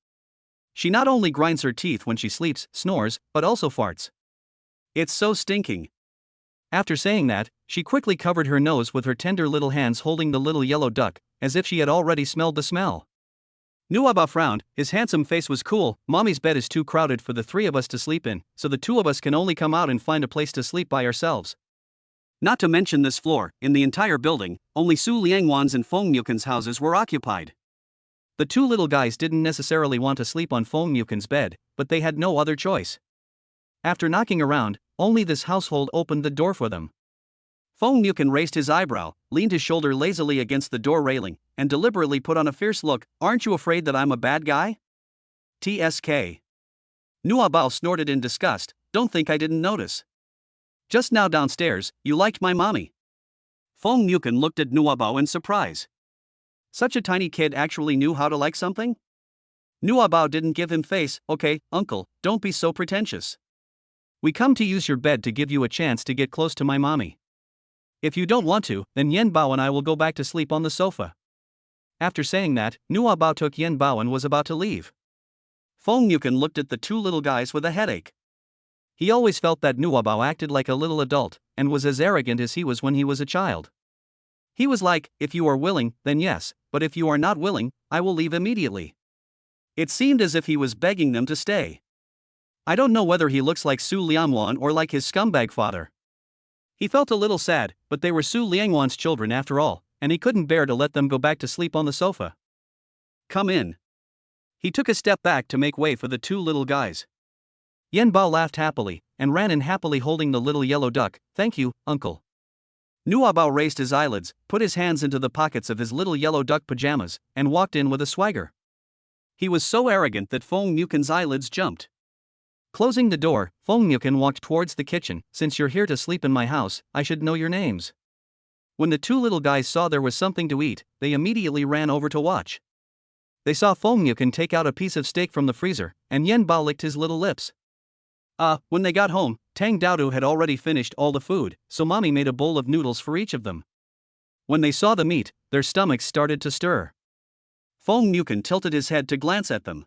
She not only grinds her teeth when she sleeps, snores, but also farts. It's so stinking. After saying that, she quickly covered her nose with her tender little hands holding the little yellow duck, as if she had already smelled the smell. Nuaba frowned, his handsome face was cool. Mommy's bed is too crowded for the 3 of us to sleep in, so the 2 of us can only come out and find a place to sleep by ourselves. Not to mention this floor, in the entire building, only Su Liangwan's and Feng Mukin's houses were occupied. The two little guys didn't necessarily want to sleep on Feng Mukin's bed, but they had no other choice. After knocking around, only this household opened the door for them. Feng Mukin raised his eyebrow, leaned his shoulder lazily against the door railing, and deliberately put on a fierce look. "Aren't you afraid that I'm a bad guy?" TSK. Nua Bao snorted in disgust. "Don't think I didn't notice. Just now downstairs, you liked my mommy." Feng Mukin looked at Nua Bao in surprise. Such a tiny kid actually knew how to like something? Nua Bao didn't give him face. "Okay, uncle, don't be so pretentious. We come to use your bed to give you a chance to get close to my mommy. If you don't want to, then Yen Bao and I will go back to sleep on the sofa." After saying that, Nua Bao took Yen Bao and was about to leave. Feng Mukin looked at the two little guys with a headache. He always felt that Nua Bao acted like a little adult, and was as arrogant as he was when he was a child. He was like, "If you are willing, then yes, but if you are not willing, I will leave immediately." It seemed as if he was begging them to stay. I don't know whether he looks like Su Liangwan or like his scumbag father. He felt a little sad, but they were Su Liangwan's children after all, and he couldn't bear to let them go back to sleep on the sofa. "Come in." He took a step back to make way for the two little guys. Yen Bao laughed happily, and ran in happily holding the little yellow duck. "Thank you, uncle." Nua Bao raised his eyelids, put his hands into the pockets of his little yellow duck pajamas, and walked in with a swagger. He was so arrogant that Feng Mukin's eyelids jumped. Closing the door, Feng Mukin walked towards the kitchen. "Since you're here to sleep in my house, I should know your names." When the two little guys saw there was something to eat, they immediately ran over to watch. They saw Feng Mukin take out a piece of steak from the freezer, and Yen Bao licked his little lips. When they got home, Tang Daodu had already finished all the food, so mommy made a bowl of noodles for each of them. When they saw the meat, their stomachs started to stir. Feng Mukin tilted his head to glance at them.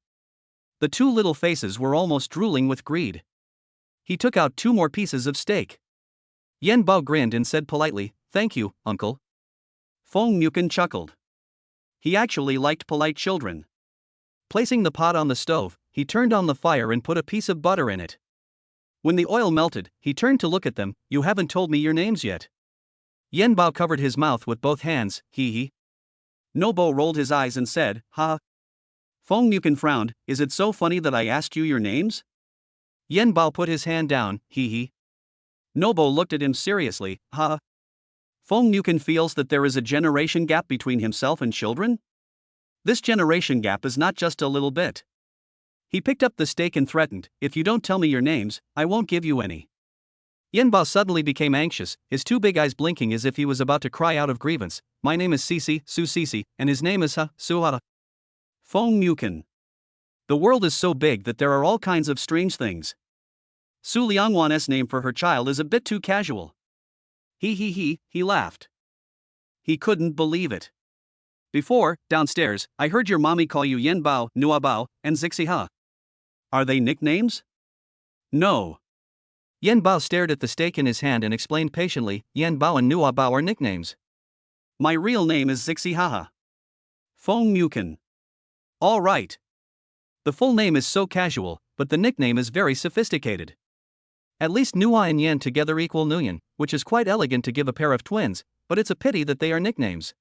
The two little faces were almost drooling with greed. He took out 2 more pieces of steak. Yen Bao grinned and said politely, "Thank you, uncle." Feng Mukin chuckled. He actually liked polite children. Placing the pot on the stove, he turned on the fire and put a piece of butter in it. When the oil melted, he turned to look at them. "You haven't told me your names yet." Yen Bao covered his mouth with both hands. Hee. Nobo rolled his eyes and said, "Ha." Feng Mukin frowned. "Is it so funny that I asked you your names?" Yen Bao put his hand down. Hee. Nobo looked at him seriously. "Ha." Feng Mukin feels that there is a generation gap between himself and children? This generation gap is not just a little bit. He picked up the steak and threatened, "If you don't tell me your names, I won't give you any." Yen Bao suddenly became anxious, his 2 big eyes blinking as if he was about to cry out of grievance. "My name is Sisi, Su Sisi, and his name is Suha." Feng Mukin. The world is so big that there are all kinds of strange things. Su Liangwan's name for her child is a bit too casual. He laughed. He couldn't believe it. "Before, downstairs, I heard your mommy call you Yen Bao, Nua Bao, and Zixiha. Are they nicknames?" "No." Yen Bao stared at the steak in his hand and explained patiently, "Yen Bao and Nua Bao are nicknames. My real name is Zixihaha." Feng Mukin. "All right. The full name is so casual, but the nickname is very sophisticated. At least Nua and Yen together equal Nguyen, which is quite elegant to give a pair of twins, but it's a pity that they are nicknames.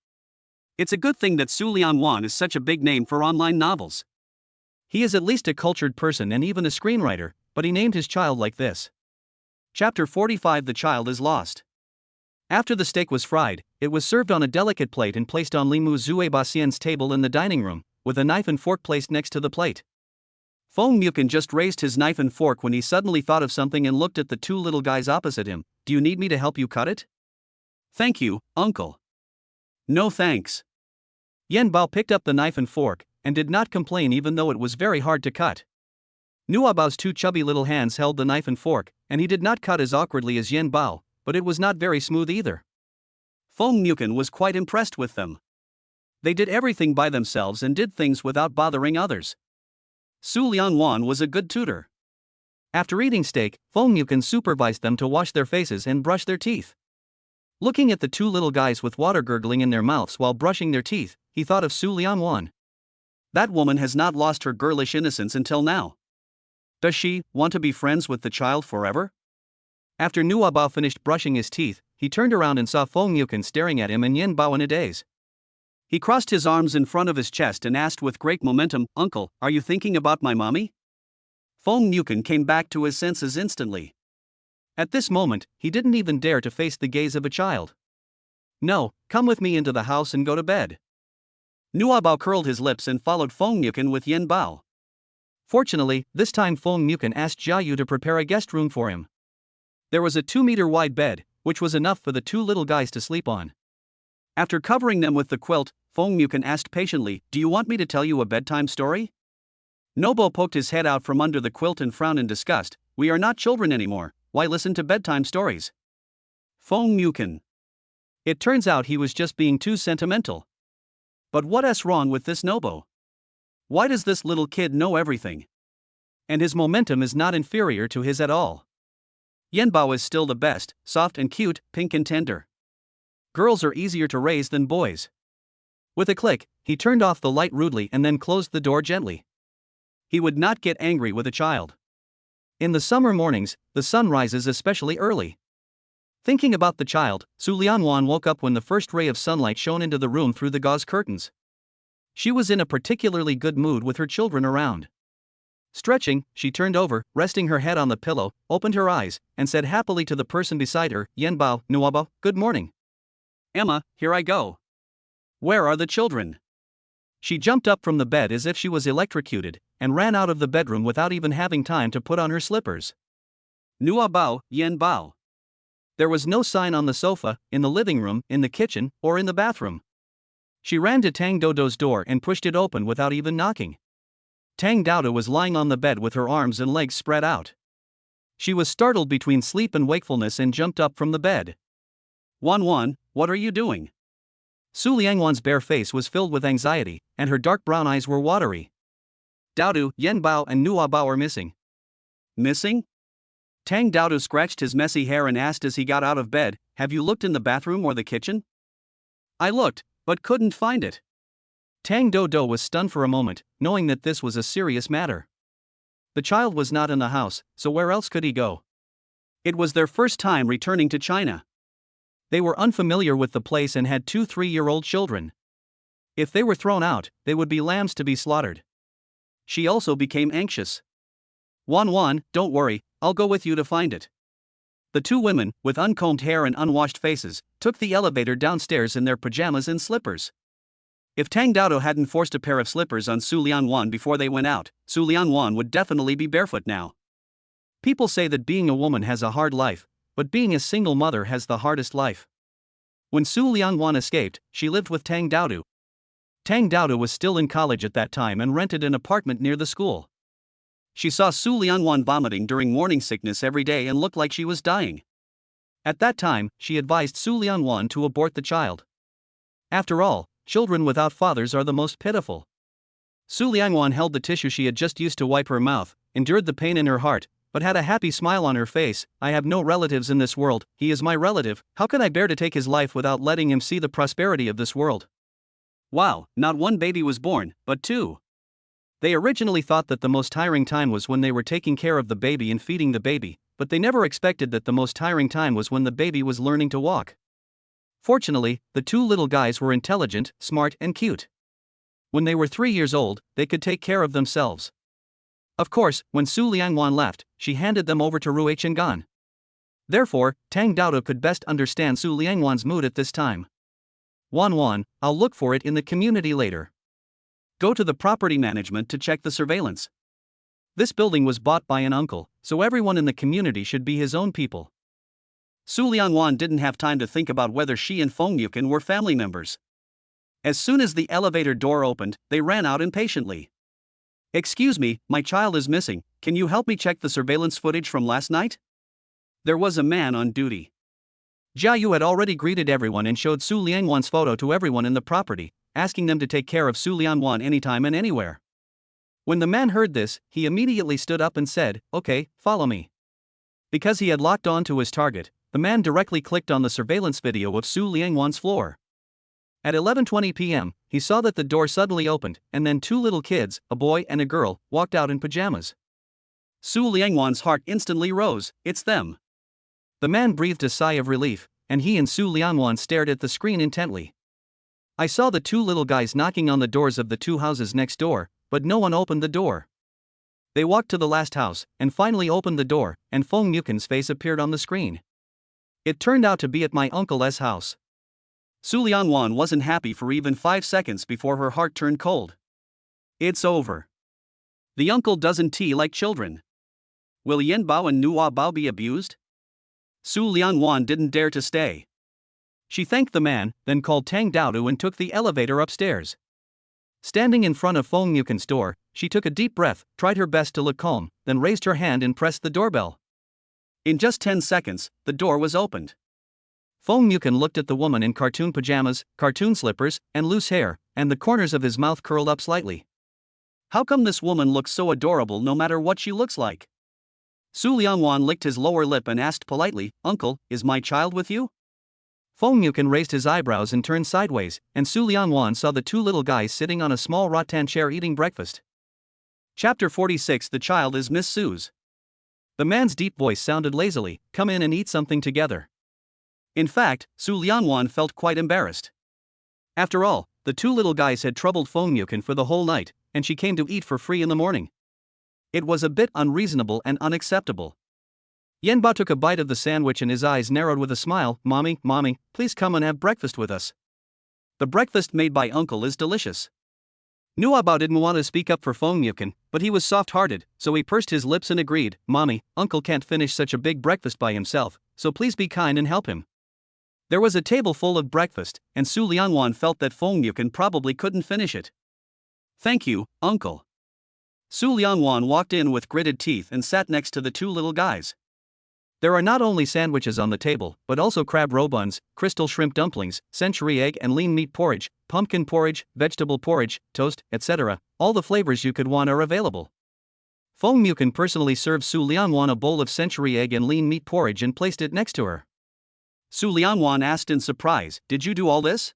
It's a good thing that Su Liangwan is such a big name for online novels. He is at least a cultured person and even a screenwriter, but he named his child like this." Chapter 45. The child is lost. After the steak was fried, it was served on a delicate plate and placed on Limu Zuebasian's table in the dining room, with a knife and fork placed next to the plate. Feng Mukin just raised his knife and fork when he suddenly thought of something and looked at the 2 little guys opposite him. "Do you need me to help you cut it?" "Thank you, uncle." "No thanks." Yen Bao picked up the knife and fork, and did not complain even though it was very hard to cut. Nua Bao's 2 chubby little hands held the knife and fork, and he did not cut as awkwardly as Yen Bao, but it was not very smooth either. Feng Mukin was quite impressed with them. They did everything by themselves and did things without bothering others. Su Liangwan was a good tutor. After eating steak, Feng Mukin supervised them to wash their faces and brush their teeth. Looking at the 2 little guys with water gurgling in their mouths while brushing their teeth, he thought of Su Liangwan. That woman has not lost her girlish innocence until now. Does she want to be friends with the child forever? After Nua Bao finished brushing his teeth, he turned around and saw Feng Yuken staring at him and Yin Bao in a daze. He crossed his arms in front of his chest and asked with great momentum, "Uncle, are you thinking about my mommy?" Feng Yuken came back to his senses instantly. At this moment, he didn't even dare to face the gaze of a child. "No, come with me into the house and go to bed." Nua Bao curled his lips and followed Feng Yuken with Yin Bao. Fortunately, this time Feng Yuken asked Jia Yu to prepare a guest room for him. There was a 2-meter wide bed, which was enough for the two little guys to sleep on. After covering them with the quilt, Feng Yuken asked patiently, "Do you want me to tell you a bedtime story?" Nobo poked his head out from under the quilt and frowned in disgust. "We are not children anymore, why listen to bedtime stories?" Feng Yuken. It turns out he was just being too sentimental. But what's wrong with this Nobo? Why does this little kid know everything? And his momentum is not inferior to his at all. Yenbao is still the best, soft and cute, pink and tender. Girls are easier to raise than boys. With a click, he turned off the light rudely and then closed the door gently. He would not get angry with a child. In the summer mornings, the sun rises especially early. Thinking about the child, Su Lianwan woke up when the first ray of sunlight shone into the room through the gauze curtains. She was in a particularly good mood with her children around. Stretching, she turned over, resting her head on the pillow, opened her eyes, and said happily to the person beside her, "Yenbao, Nuabo, good morning." "Emma, here I go. Where are the children?" She jumped up from the bed as if she was electrocuted, and ran out of the bedroom without even having time to put on her slippers. Nuabo, Yenbao. There was no sign on the sofa, in the living room, in the kitchen, or in the bathroom. She ran to Tang Dodo's door and pushed it open without even knocking. Tang Dodo was lying on the bed with her arms and legs spread out. She was startled between sleep and wakefulness and jumped up from the bed. "Wan, what are you doing?" Su Liangwan's bare face was filled with anxiety, and her dark brown eyes were watery. "Dodo, Yenbao and Nuabao are missing." "Missing?" Tang Dodo scratched his messy hair and asked as he got out of bed, "Have you looked in the bathroom or the kitchen?" "I looked, but couldn't find it." Tang Dodo was stunned for a moment, knowing that this was a serious matter. The child was not in the house, so where else could he go? It was their first time returning to China. They were unfamiliar with the place and had 2 3-year-old children. If they were thrown out, they would be lambs to be slaughtered. She also became anxious. Wan, don't worry, I'll go with you to find it." The two women, with uncombed hair and unwashed faces, took the elevator downstairs in their pajamas and slippers. If Tang Dodo hadn't forced a pair of slippers on Su Lianwan before they went out, Su Lianwan would definitely be barefoot now. People say that being a woman has a hard life, but being a single mother has the hardest life. When Su Lianwan escaped, she lived with Tang Dodo. Tang Dodo was still in college at that time and rented an apartment near the school. She saw Su Lianwan vomiting during morning sickness every day and looked like she was dying. At that time, she advised Su Lianwan to abort the child. After all, children without fathers are the most pitiful. Su Lianwan held the tissue she had just used to wipe her mouth, endured the pain in her heart, but had a happy smile on her face. "I have no relatives in this world, he is my relative, how can I bear to take his life without letting him see the prosperity of this world?" Wow, not 1 baby was born, but 2. They originally thought that the most tiring time was when they were taking care of the baby and feeding the baby, but they never expected that the most tiring time was when the baby was learning to walk. Fortunately, the 2 little guys were intelligent, smart, and cute. When they were 3 years old, they could take care of themselves. Of course, when Su Liangwan left, she handed them over to Rui Chengan. Therefore, Tang Dodo could best understand Su Liangwan's mood at this time. Wan, I'll look for it in the community later. Go to the property management to check the surveillance. This building was bought by an uncle, so everyone in the community should be his own people. Su Lianwan didn't have time to think about whether she and Feng Yuken were family members. As soon as the elevator door opened, they ran out impatiently. "Excuse me, my child is missing, can you help me check the surveillance footage from last night?" There was a man on duty. Jia Yu had already greeted everyone and showed Su Lianwan's photo to everyone in the property, asking them to take care of Su Lianwan anytime and anywhere. When the man heard this, he immediately stood up and said, "Okay, follow me." Because he had locked on to his target, the man directly clicked on the surveillance video of Su Liangwan's floor. At 11:20 p.m., he saw that the door suddenly opened, and then 2 little kids, a boy and a girl, walked out in pajamas. Su Liangwan's heart instantly rose. It's them. The man breathed a sigh of relief, and he and Su Lianwan stared at the screen intently. I saw the two little guys knocking on the doors of the two houses next door, but no one opened the door. They walked to the last house, and finally opened the door, and Feng Yukin's face appeared on the screen. It turned out to be at my uncle's house. Su Lianwan wasn't happy for even 5 seconds before her heart turned cold. It's over. The uncle doesn't tea like children. Will Yen Bao and Nua Bao be abused? Su Lianwan didn't dare to stay. She thanked the man, then called Tang Daodu and took the elevator upstairs. Standing in front of Feng Yukin's door, she took a deep breath, tried her best to look calm, then raised her hand and pressed the doorbell. In just 10 seconds, the door was opened. Feng Yukin looked at the woman in cartoon pajamas, cartoon slippers, and loose hair, and the corners of his mouth curled up slightly. How come this woman looks so adorable no matter what she looks like? Su Lianwan licked his lower lip and asked politely, "Uncle, is my child with you?" Feng Yukin raised his eyebrows and turned sideways, and Su Lianwan saw the two little guys sitting on a small rattan chair eating breakfast. Chapter 46. The child is Miss Su's. The man's deep voice sounded lazily, "Come in and eat something together." In fact, Su Lianwan felt quite embarrassed. After all, the two little guys had troubled Feng Yukin for the whole night, and she came to eat for free in the morning. It was a bit unreasonable and unacceptable. Yenba took a bite of the sandwich and his eyes narrowed with a smile. Mommy, please come and have breakfast with us. The breakfast made by Uncle is delicious." Nuabao didn't want to speak up for Feng Yukin, but he was soft-hearted, so he pursed his lips and agreed, "Mommy, Uncle can't finish such a big breakfast by himself, so please be kind and help him." There was a table full of breakfast, and Su Lianwan felt that Feng Yukin probably couldn't finish it. "Thank you, Uncle." Su Lianwan walked in with gritted teeth and sat next to the two little guys. There are not only sandwiches on the table, but also crab roe buns, crystal shrimp dumplings, century egg and lean meat porridge, pumpkin porridge, vegetable porridge, toast, etc. All the flavors you could want are available. Feng Yukin personally served Su Lianwan a bowl of century egg and lean meat porridge and placed it next to her. Su Lianwan asked in surprise, "Did you do all this?"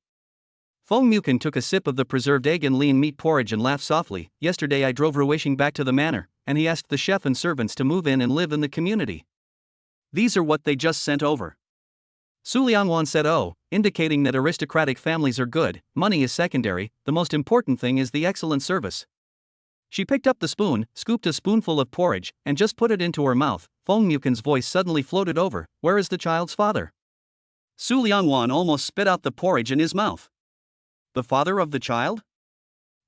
Feng Yukin took a sip of the preserved egg and lean meat porridge and laughed softly. "Yesterday I drove Ruishing back to the manor, and he asked the chef and servants to move in and live in the community. These are what they just sent over." Su Lianwan said, "Oh," indicating that aristocratic families are good, money is secondary, the most important thing is the excellent service. She picked up the spoon, scooped a spoonful of porridge, and just put it into her mouth. Feng Yukin's voice suddenly floated over, "Where is the child's father?" Su Lianwan almost spit out the porridge in his mouth. The father of the child?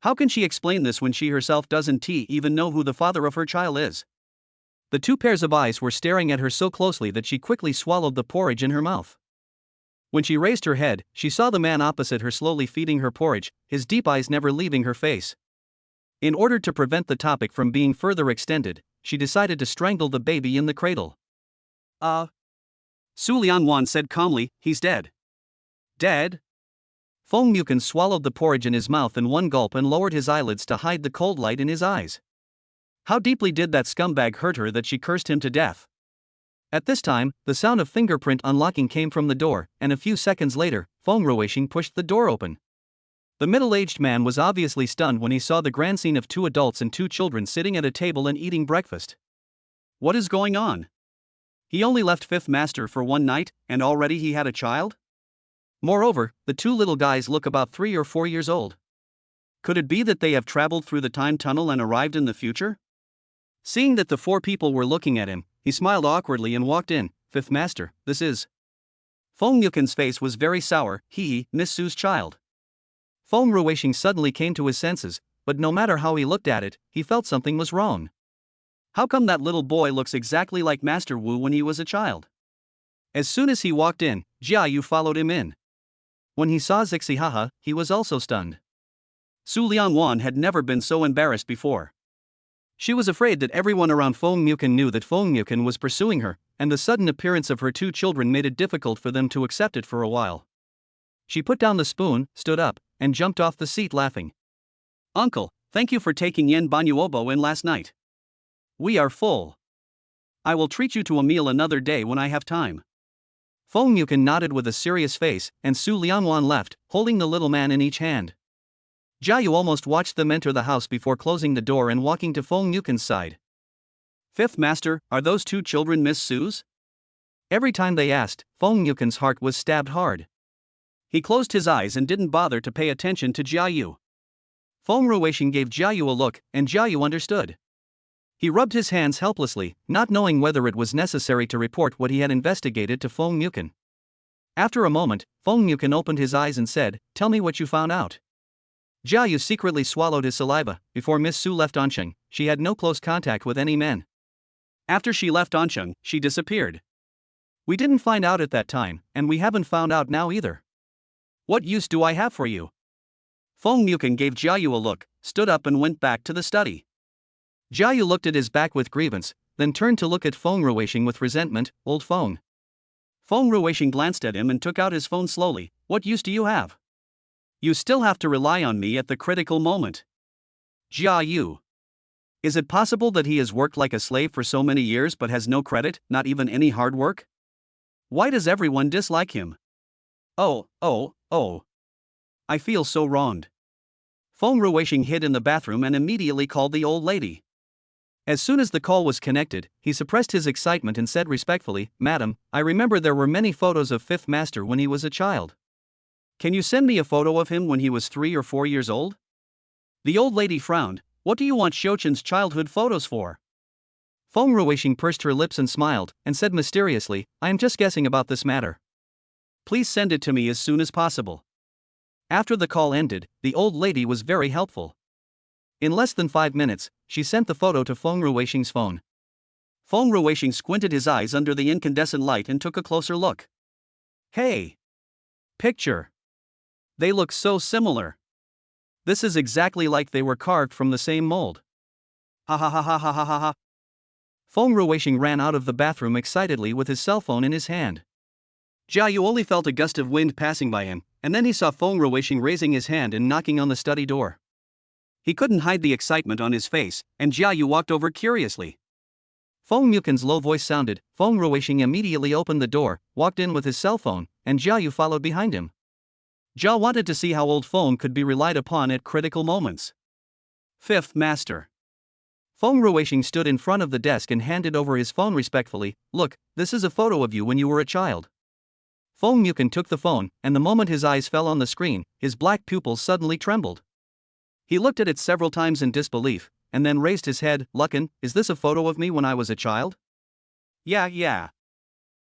How can she explain this when she herself doesn't even know who the father of her child is? The two pairs of eyes were staring at her so closely that she quickly swallowed the porridge in her mouth. When she raised her head, she saw the man opposite her slowly feeding her porridge, his deep eyes never leaving her face. In order to prevent the topic from being further extended, she decided to strangle the baby in the cradle. Su Lianwan said calmly, "He's dead." "Dead?" Feng Yukin swallowed the porridge in his mouth in one gulp and lowered his eyelids to hide the cold light in his eyes. How deeply did that scumbag hurt her that she cursed him to death? At this time, the sound of fingerprint unlocking came from the door, and a few seconds later, Feng Ruishing pushed the door open. The middle-aged man was obviously stunned when he saw the grand scene of two adults and two children sitting at a table and eating breakfast. What is going on? He only left Fifth Master for one night, and already he had a child? Moreover, the two little guys look about 3 or 4 years old. Could it be that they have traveled through the time tunnel and arrived in the future? Seeing that the four people were looking at him, he smiled awkwardly and walked in. "Fifth Master, this is..." Feng Yukin's face was very sour. Miss Su's child." Feng Ruishing suddenly came to his senses, but no matter how he looked at it, he felt something was wrong. How come that little boy looks exactly like Master Wu when he was a child? As soon as he walked in, Jia Yu followed him in. When he saw Zixihaha, he was also stunned. Su Lianwan had never been so embarrassed before. She was afraid that everyone around Feng Yukin knew that Feng Yukin was pursuing her, and the sudden appearance of her two children made it difficult for them to accept it for a while. She put down the spoon, stood up, and jumped off the seat laughing. "Uncle, thank you for taking Yen Banyuobo in last night. We are full. I will treat you to a meal another day when I have time." Feng Yukin nodded with a serious face, and Su Lianwan left, holding the little man in each hand. Jiayu almost watched them enter the house before closing the door and walking to Feng Yukin's side. "Fifth Master, are those two children Miss Su's?" Every time they asked, Feng Yukin's heart was stabbed hard. He closed his eyes and didn't bother to pay attention to Jiayu. Feng Ruixing gave Jiayu a look, and Jiayu understood. He rubbed his hands helplessly, not knowing whether it was necessary to report what he had investigated to Feng Yukin. After a moment, Feng Yukin opened his eyes and said, "Tell me what you found out." Jiayu secretly swallowed his saliva. Before Miss Su left Ansheng, she had no close contact with any men. After she left Ansheng, she disappeared. We didn't find out at that time, and we haven't found out now either. What use do I have for you? Feng Yukin gave Jiayu a look, stood up and went back to the study. Jiayu looked at his back with grievance, then turned to look at Feng Ruixing with resentment. "Old Feng." Feng Ruixing glanced at him and took out his phone slowly. "What use do you have? You still have to rely on me at the critical moment." Jiayu. Is it possible that he has worked like a slave for so many years but has no credit, not even any hard work? Why does everyone dislike him? Oh. I feel so wronged. Feng Ruixing hid in the bathroom and immediately called the old lady. As soon as the call was connected, he suppressed his excitement and said respectfully, "Madam, I remember there were many photos of Fifth Master when he was a child. Can you send me a photo of him when he was 3 or 4 years old?" The old lady frowned. "What do you want Shouchen's childhood photos for?" Feng Ruixing pursed her lips and smiled, and said mysteriously, "I am just guessing about this matter. Please send it to me as soon as possible." After the call ended, the old lady was very helpful. In less than 5 minutes, she sent the photo to Feng Ruixing's phone. Feng Ruixing squinted his eyes under the incandescent light and took a closer look. Hey! Picture! They look so similar. This is exactly like they were carved from the same mold. Ha ha ha ha ha ha ha ha. Feng Ruixing ran out of the bathroom excitedly with his cell phone in his hand. Jiayu only felt a gust of wind passing by him, and then he saw Feng Ruixing raising his hand and knocking on the study door. He couldn't hide the excitement on his face, and Jiayu walked over curiously. Feng Yukin's low voice sounded. Feng Ruixing immediately opened the door, walked in with his cell phone, and Jiayu followed behind him. Jia wanted to see how old Feng could be relied upon at critical moments. Fifth Master. Feng Ruixing stood in front of the desk and handed over his phone respectfully. "Look, this is a photo of you when you were a child." Feng Yukin took the phone, and the moment his eyes fell on the screen, his black pupils suddenly trembled. He looked at it several times in disbelief, and then raised his head. "Lucan, is this a photo of me when I was a child?" Yeah.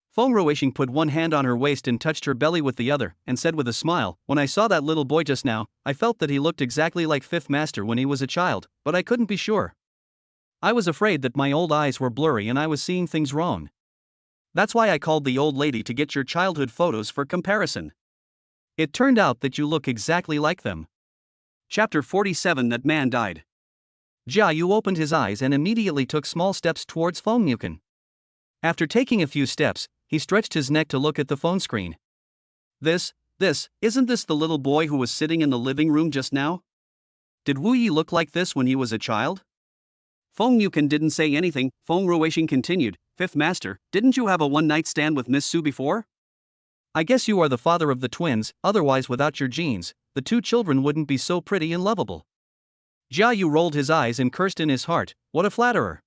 Feng Ruixing put one hand on her waist and touched her belly with the other, and said with a smile, "When I saw that little boy just now, I felt that he looked exactly like Fifth Master when he was a child, but I couldn't be sure. I was afraid that my old eyes were blurry and I was seeing things wrong. That's why I called the old lady to get your childhood photos for comparison. It turned out that you look exactly like them." Chapter 47. That man died. Jiayu opened his eyes and immediately took small steps towards Feng Yukin. After taking a few steps, he stretched his neck to look at the phone screen. Isn't this the little boy who was sitting in the living room just now? Did Wu Yi look like this when he was a child? Feng Yukin didn't say anything. Feng Ruixing continued, "Fifth Master, didn't you have a one-night stand with Miss Su before? I guess you are the father of the twins, otherwise without your genes, the two children wouldn't be so pretty and lovable." Jiayu rolled his eyes and cursed in his heart. "What a flatterer."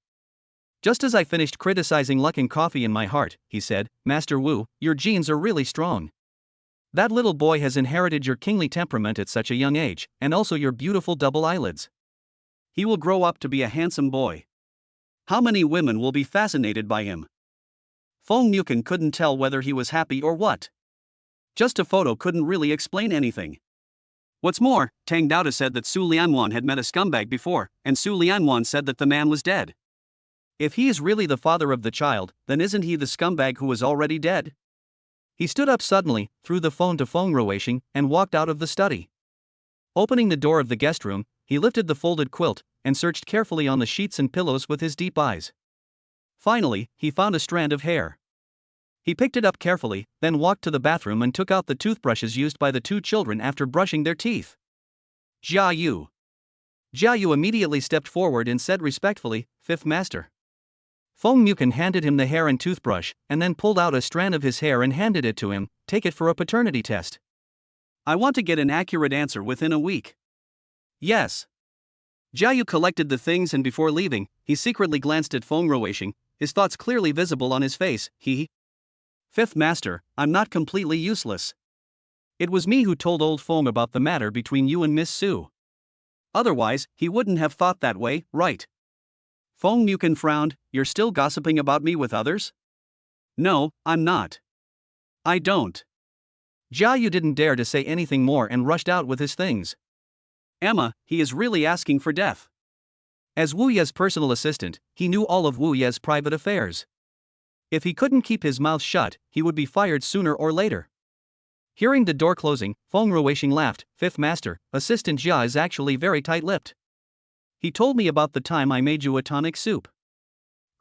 Just as I finished criticizing Luckin Coffee in my heart, he said, "Master Wu, your genes are really strong. That little boy has inherited your kingly temperament at such a young age, and also your beautiful double eyelids. He will grow up to be a handsome boy. How many women will be fascinated by him?" Feng Yukin couldn't tell whether he was happy or what. Just a photo couldn't really explain anything. What's more, Tang Daoda said that Su Lianwan had met a scumbag before, and Su Lianwan said that the man was dead. If he is really the father of the child, then isn't he the scumbag who was already dead? He stood up suddenly, threw the phone to Feng Ruixing, and walked out of the study. Opening the door of the guest room, he lifted the folded quilt, and searched carefully on the sheets and pillows with his deep eyes. Finally, he found a strand of hair. He picked it up carefully, then walked to the bathroom and took out the toothbrushes used by the two children after brushing their teeth. Jiayu. Jiayu immediately stepped forward and said respectfully, "Fifth Master." Feng Yukin handed him the hair and toothbrush, and then pulled out a strand of his hair and handed it to him. "Take it for a paternity test. I want to get an accurate answer within a week." "Yes." Jiayu collected the things and before leaving, he secretly glanced at Feng Ruixing, his thoughts clearly visible on his face. Fifth Master, I'm not completely useless. It was me who told old Fong about the matter between you and Miss Su. Otherwise, he wouldn't have thought that way, right? Fong Mukin frowned. You're still gossiping about me with others? No, I'm not. I don't. Jia Yu didn't dare to say anything more and rushed out with his things. Emma, he is really asking for death. As Wu Ye's personal assistant, he knew all of Wu Ye's private affairs. If he couldn't keep his mouth shut, he would be fired sooner or later. Hearing the door closing, Feng Ruoxing laughed. Fifth Master, Assistant Jia is actually very tight-lipped. He told me about the time I made you a tonic soup.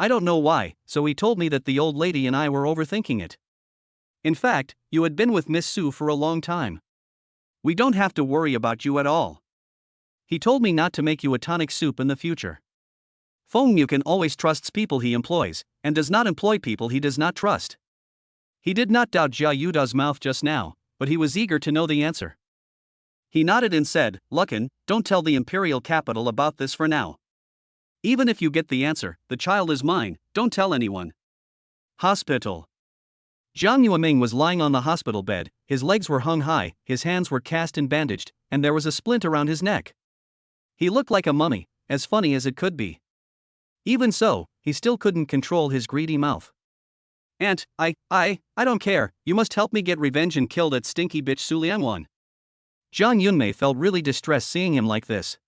I don't know why, so he told me that the old lady and I were overthinking it. In fact, you had been with Miss Su for a long time. We don't have to worry about you at all. He told me not to make you a tonic soup in the future. Feng Mukin always trusts people he employs, and does not employ people he does not trust. He did not doubt Jia Yuda's mouth just now, but he was eager to know the answer. He nodded and said, Lucan, don't tell the imperial capital about this for now. Even if you get the answer, the child is mine, don't tell anyone. Hospital. Zhang Yueming was lying on the hospital bed, his legs were hung high, his hands were cast and bandaged, and there was a splint around his neck. He looked like a mummy, as funny as it could be. Even so, he still couldn't control his greedy mouth. Aunt, I don't care, you must help me get revenge and kill that stinky bitch Su Liangwan. Zhang Yunmei felt really distressed seeing him like this.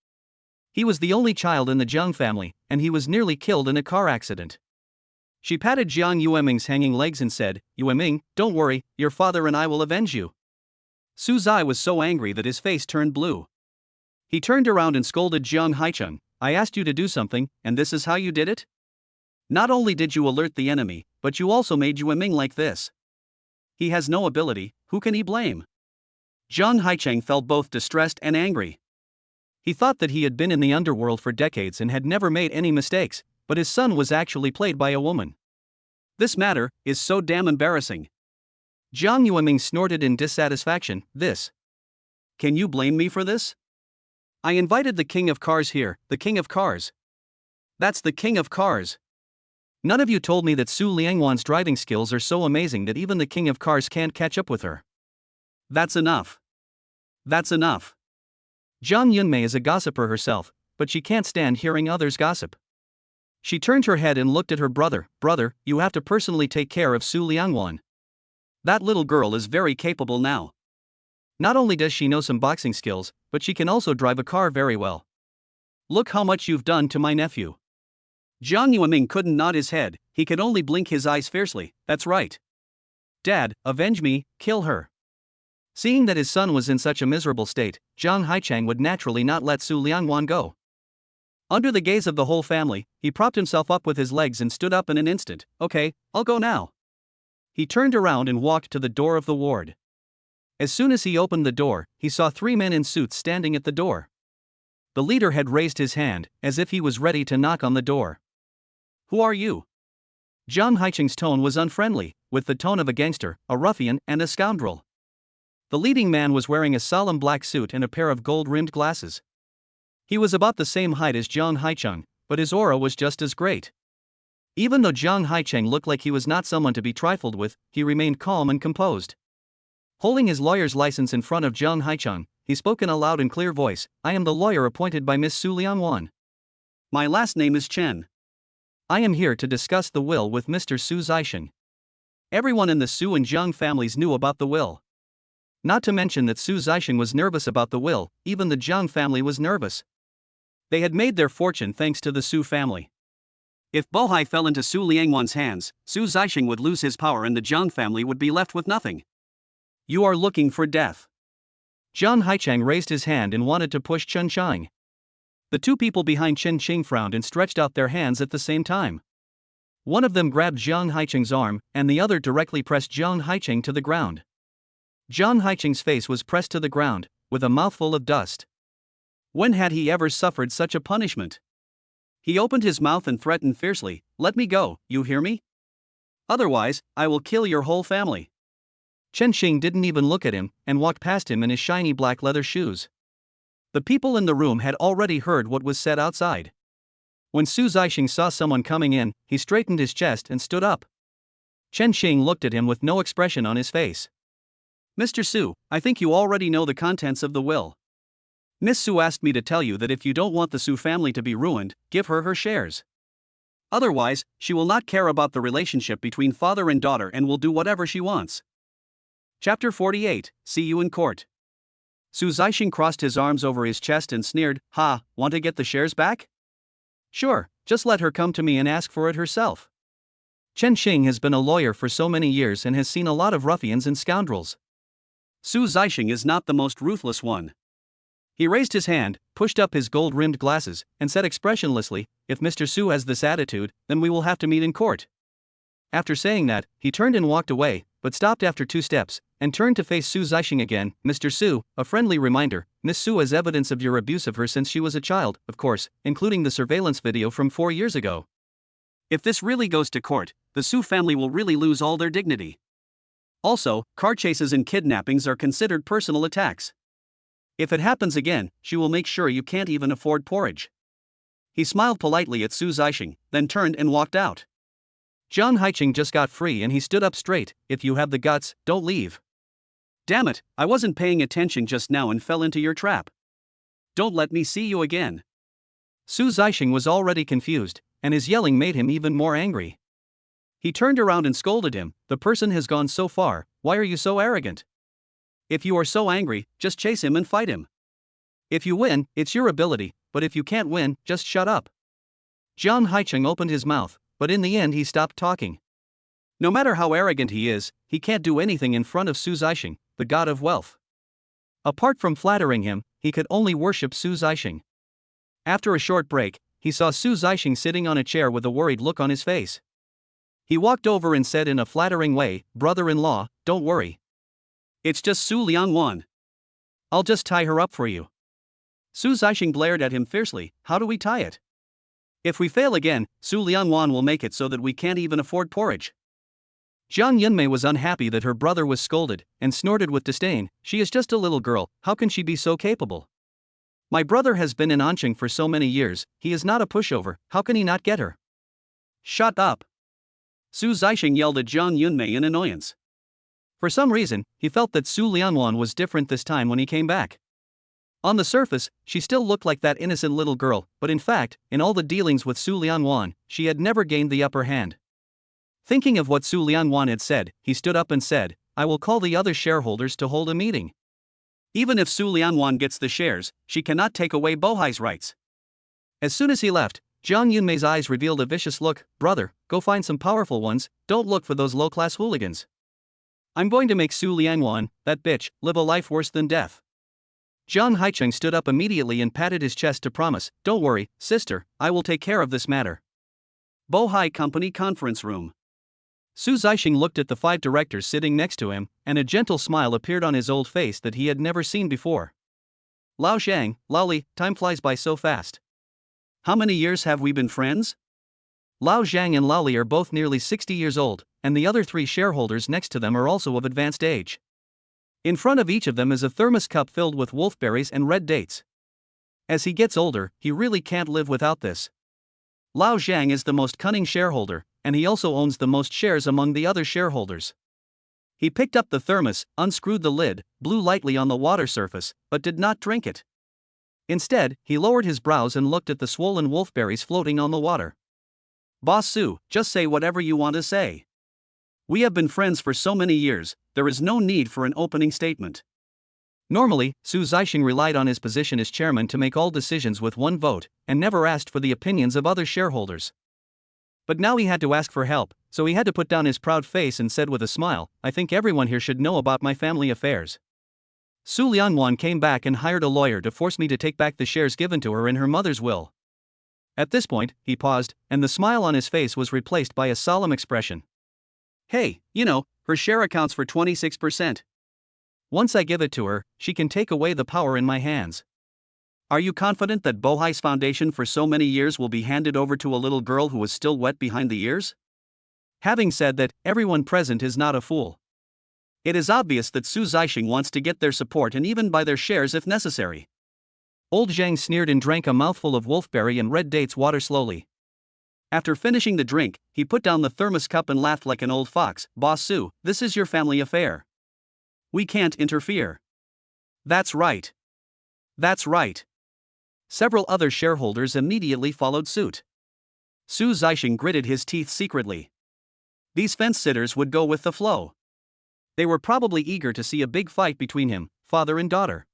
He was the only child in the Zhang family, and he was nearly killed in a car accident. She patted Jiang Yueming's hanging legs and said, Yueming, don't worry, your father and I will avenge you. Su Zai was so angry that his face turned blue. He turned around and scolded Jiang Haicheng, I asked you to do something, and this is how you did it? Not only did you alert the enemy, but you also made Yueming like this. He has no ability, who can he blame? Jiang Haicheng felt both distressed and angry. He thought that he had been in the underworld for decades and had never made any mistakes, but his son was actually played by a woman. This matter is so damn embarrassing. Jiang Yueming snorted in dissatisfaction. This. Can you blame me for this? I invited the King of Cars here, the King of Cars. That's the King of Cars. None of you told me that Su Liangwan's driving skills are so amazing that even the King of Cars can't catch up with her. That's enough. That's enough. Zhang Yunmei is a gossiper herself, but she can't stand hearing others gossip. She turned her head and looked at her brother. Brother, you have to personally take care of Su Liangwan. That little girl is very capable now. Not only does she know some boxing skills, but she can also drive a car very well. Look how much you've done to my nephew. Jiang Yueming couldn't nod his head, he could only blink his eyes fiercely. That's right. Dad, avenge me, kill her. Seeing that his son was in such a miserable state, Jiang Haicheng would naturally not let Su Liangwan go. Under the gaze of the whole family, he propped himself up with his legs and stood up in an instant. Okay, I'll go now. He turned around and walked to the door of the ward. As soon as he opened the door, he saw 3 men in suits standing at the door. The leader had raised his hand, as if he was ready to knock on the door. Who are you? Jiang Haicheng's tone was unfriendly, with the tone of a gangster, a ruffian, and a scoundrel. The leading man was wearing a solemn black suit and a pair of gold-rimmed glasses. He was about the same height as Jiang Haicheng, but his aura was just as great. Even though Jiang Haicheng looked like he was not someone to be trifled with, he remained calm and composed. Holding his lawyer's license in front of Jiang Haicheng, he spoke in a loud and clear voice, I am the lawyer appointed by Miss Su Liangwan. My last name is Chen. I am here to discuss the will with Mr. Su Zixing. Everyone in the Su and Jiang families knew about the will. Not to mention that Su Zixing was nervous about the will, even the Jiang family was nervous. They had made their fortune thanks to the Su family. If Bohai fell into Su Liangwan's hands, Su Zixing would lose his power and the Jiang family would be left with nothing. You are looking for death. Jiang Haicheng raised his hand and wanted to push Chen Shang. The 2 people behind Chen Qing frowned and stretched out their hands at the same time. One of them grabbed Jiang Haicheng's arm, and the other directly pressed Jiang Haicheng to the ground. Jiang Haicheng's face was pressed to the ground, with a mouthful of dust. When had he ever suffered such a punishment? He opened his mouth and threatened fiercely, let me go, you hear me? Otherwise, I will kill your whole family. Chen Xing didn't even look at him, and walked past him in his shiny black leather shoes. The people in the room had already heard what was said outside. When Su Zixing saw someone coming in, he straightened his chest and stood up. Chen Xing looked at him with no expression on his face. Mr. Su, I think you already know the contents of the will. Miss Su asked me to tell you that if you don't want the Su family to be ruined, give her her shares. Otherwise, she will not care about the relationship between father and daughter and will do whatever she wants. Chapter 48, See You in Court. Su Zixing crossed his arms over his chest and sneered, "Ha, want to get the shares back? Sure, just let her come to me and ask for it herself." Chen Xing has been a lawyer for so many years and has seen a lot of ruffians and scoundrels. Su Zixing is not the most ruthless one. He raised his hand, pushed up his gold-rimmed glasses, and said expressionlessly, "If Mr. Su has this attitude, then we will have to meet in court." After saying that, he turned and walked away, but stopped after 2 steps, and turned to face Su Zixing again. "Mr. Su, a friendly reminder, Miss Su has evidence of your abuse of her since she was a child, of course, including the surveillance video from 4 years ago. If this really goes to court, the Su family will really lose all their dignity. Also, car chases and kidnappings are considered personal attacks. If it happens again, she will make sure you can't even afford porridge." He smiled politely at Su Zixing, then turned and walked out. Jiang Haiqing just got free and he stood up straight. "If you have the guts, don't leave." "Damn it, I wasn't paying attention just now and fell into your trap. Don't let me see you again." Su Zixing was already confused, and his yelling made him even more angry. He turned around and scolded him, "The person has gone so far, why are you so arrogant? If you are so angry, just chase him and fight him. If you win, it's your ability, but if you can't win, just shut up." Jiang Haiqing opened his mouth, but in the end he stopped talking. No matter how arrogant he is, he can't do anything in front of Su Zixing, the god of wealth. Apart from flattering him, he could only worship Su Zixing. After a short break, he saw Su Zixing sitting on a chair with a worried look on his face. He walked over and said in a flattering way, "Brother-in-law, don't worry. It's just Su Lianwan. I'll just tie her up for you." Su Zixing glared at him fiercely, "How do we tie it? If we fail again, Su Lianwan will make it so that we can't even afford porridge." Jiang Yunmei was unhappy that her brother was scolded, and snorted with disdain, "She is just a little girl, how can she be so capable? My brother has been in Anqing for so many years, he is not a pushover, how can he not get her?" "Shut up!" Su Zixing yelled at Jiang Yunmei in annoyance. For some reason, he felt that Su Lianwan was different this time when he came back. On the surface, she still looked like that innocent little girl, but in fact, in all the dealings with Su Lianwan, she had never gained the upper hand. Thinking of what Su Lianwan had said, he stood up and said, "I will call the other shareholders to hold a meeting. Even if Su Lianwan gets the shares, she cannot take away Bohai's rights." As soon as he left, Jiang Yunmei's eyes revealed a vicious look. "Brother, go find some powerful ones, don't look for those low-class hooligans. I'm going to make Su Lianwan, that bitch, live a life worse than death." Jiang Haiqing stood up immediately and patted his chest to promise, "Don't worry, sister, I will take care of this matter." Bohai Company Conference Room. Su Zixing looked at the 5 directors sitting next to him, and a gentle smile appeared on his old face that he had never seen before. "Lao Zhang, Laoli, time flies by so fast. How many years have we been friends?" Lao Zhang and Laoli are both nearly 60 years old, and the other 3 shareholders next to them are also of advanced age. In front of each of them is a thermos cup filled with wolfberries and red dates. As he gets older, he really can't live without this. Lao Zhang is the most cunning shareholder, and he also owns the most shares among the other shareholders. He picked up the thermos, unscrewed the lid, blew lightly on the water surface, but did not drink it. Instead, he lowered his brows and looked at the swollen wolfberries floating on the water. "Boss Su, just say whatever you want to say. We have been friends for so many years, there is no need for an opening statement." Normally, Su Zixing relied on his position as chairman to make all decisions with one vote, and never asked for the opinions of other shareholders. But now he had to ask for help, so he had to put down his proud face and said with a smile, "I think everyone here should know about my family affairs. Su Lianwan came back and hired a lawyer to force me to take back the shares given to her in her mother's will." At this point, he paused, and the smile on his face was replaced by a solemn expression. "Hey, you know, her share accounts for 26%. Once I give it to her, she can take away the power in my hands. Are you confident that Bohai's foundation for so many years will be handed over to a little girl who is still wet behind the ears?" Having said that, everyone present is not a fool. It is obvious that Su Zixing wants to get their support and even buy their shares if necessary. Old Zhang sneered and drank a mouthful of wolfberry and red dates water slowly. After finishing the drink, he put down the thermos cup and laughed like an old fox. Boss Su, this is your family affair. We can't interfere. That's right. That's right. Several other shareholders immediately followed suit. Su Zixing gritted his teeth secretly. These fence-sitters would go with the flow. They were probably eager to see a big fight between him, father and daughter.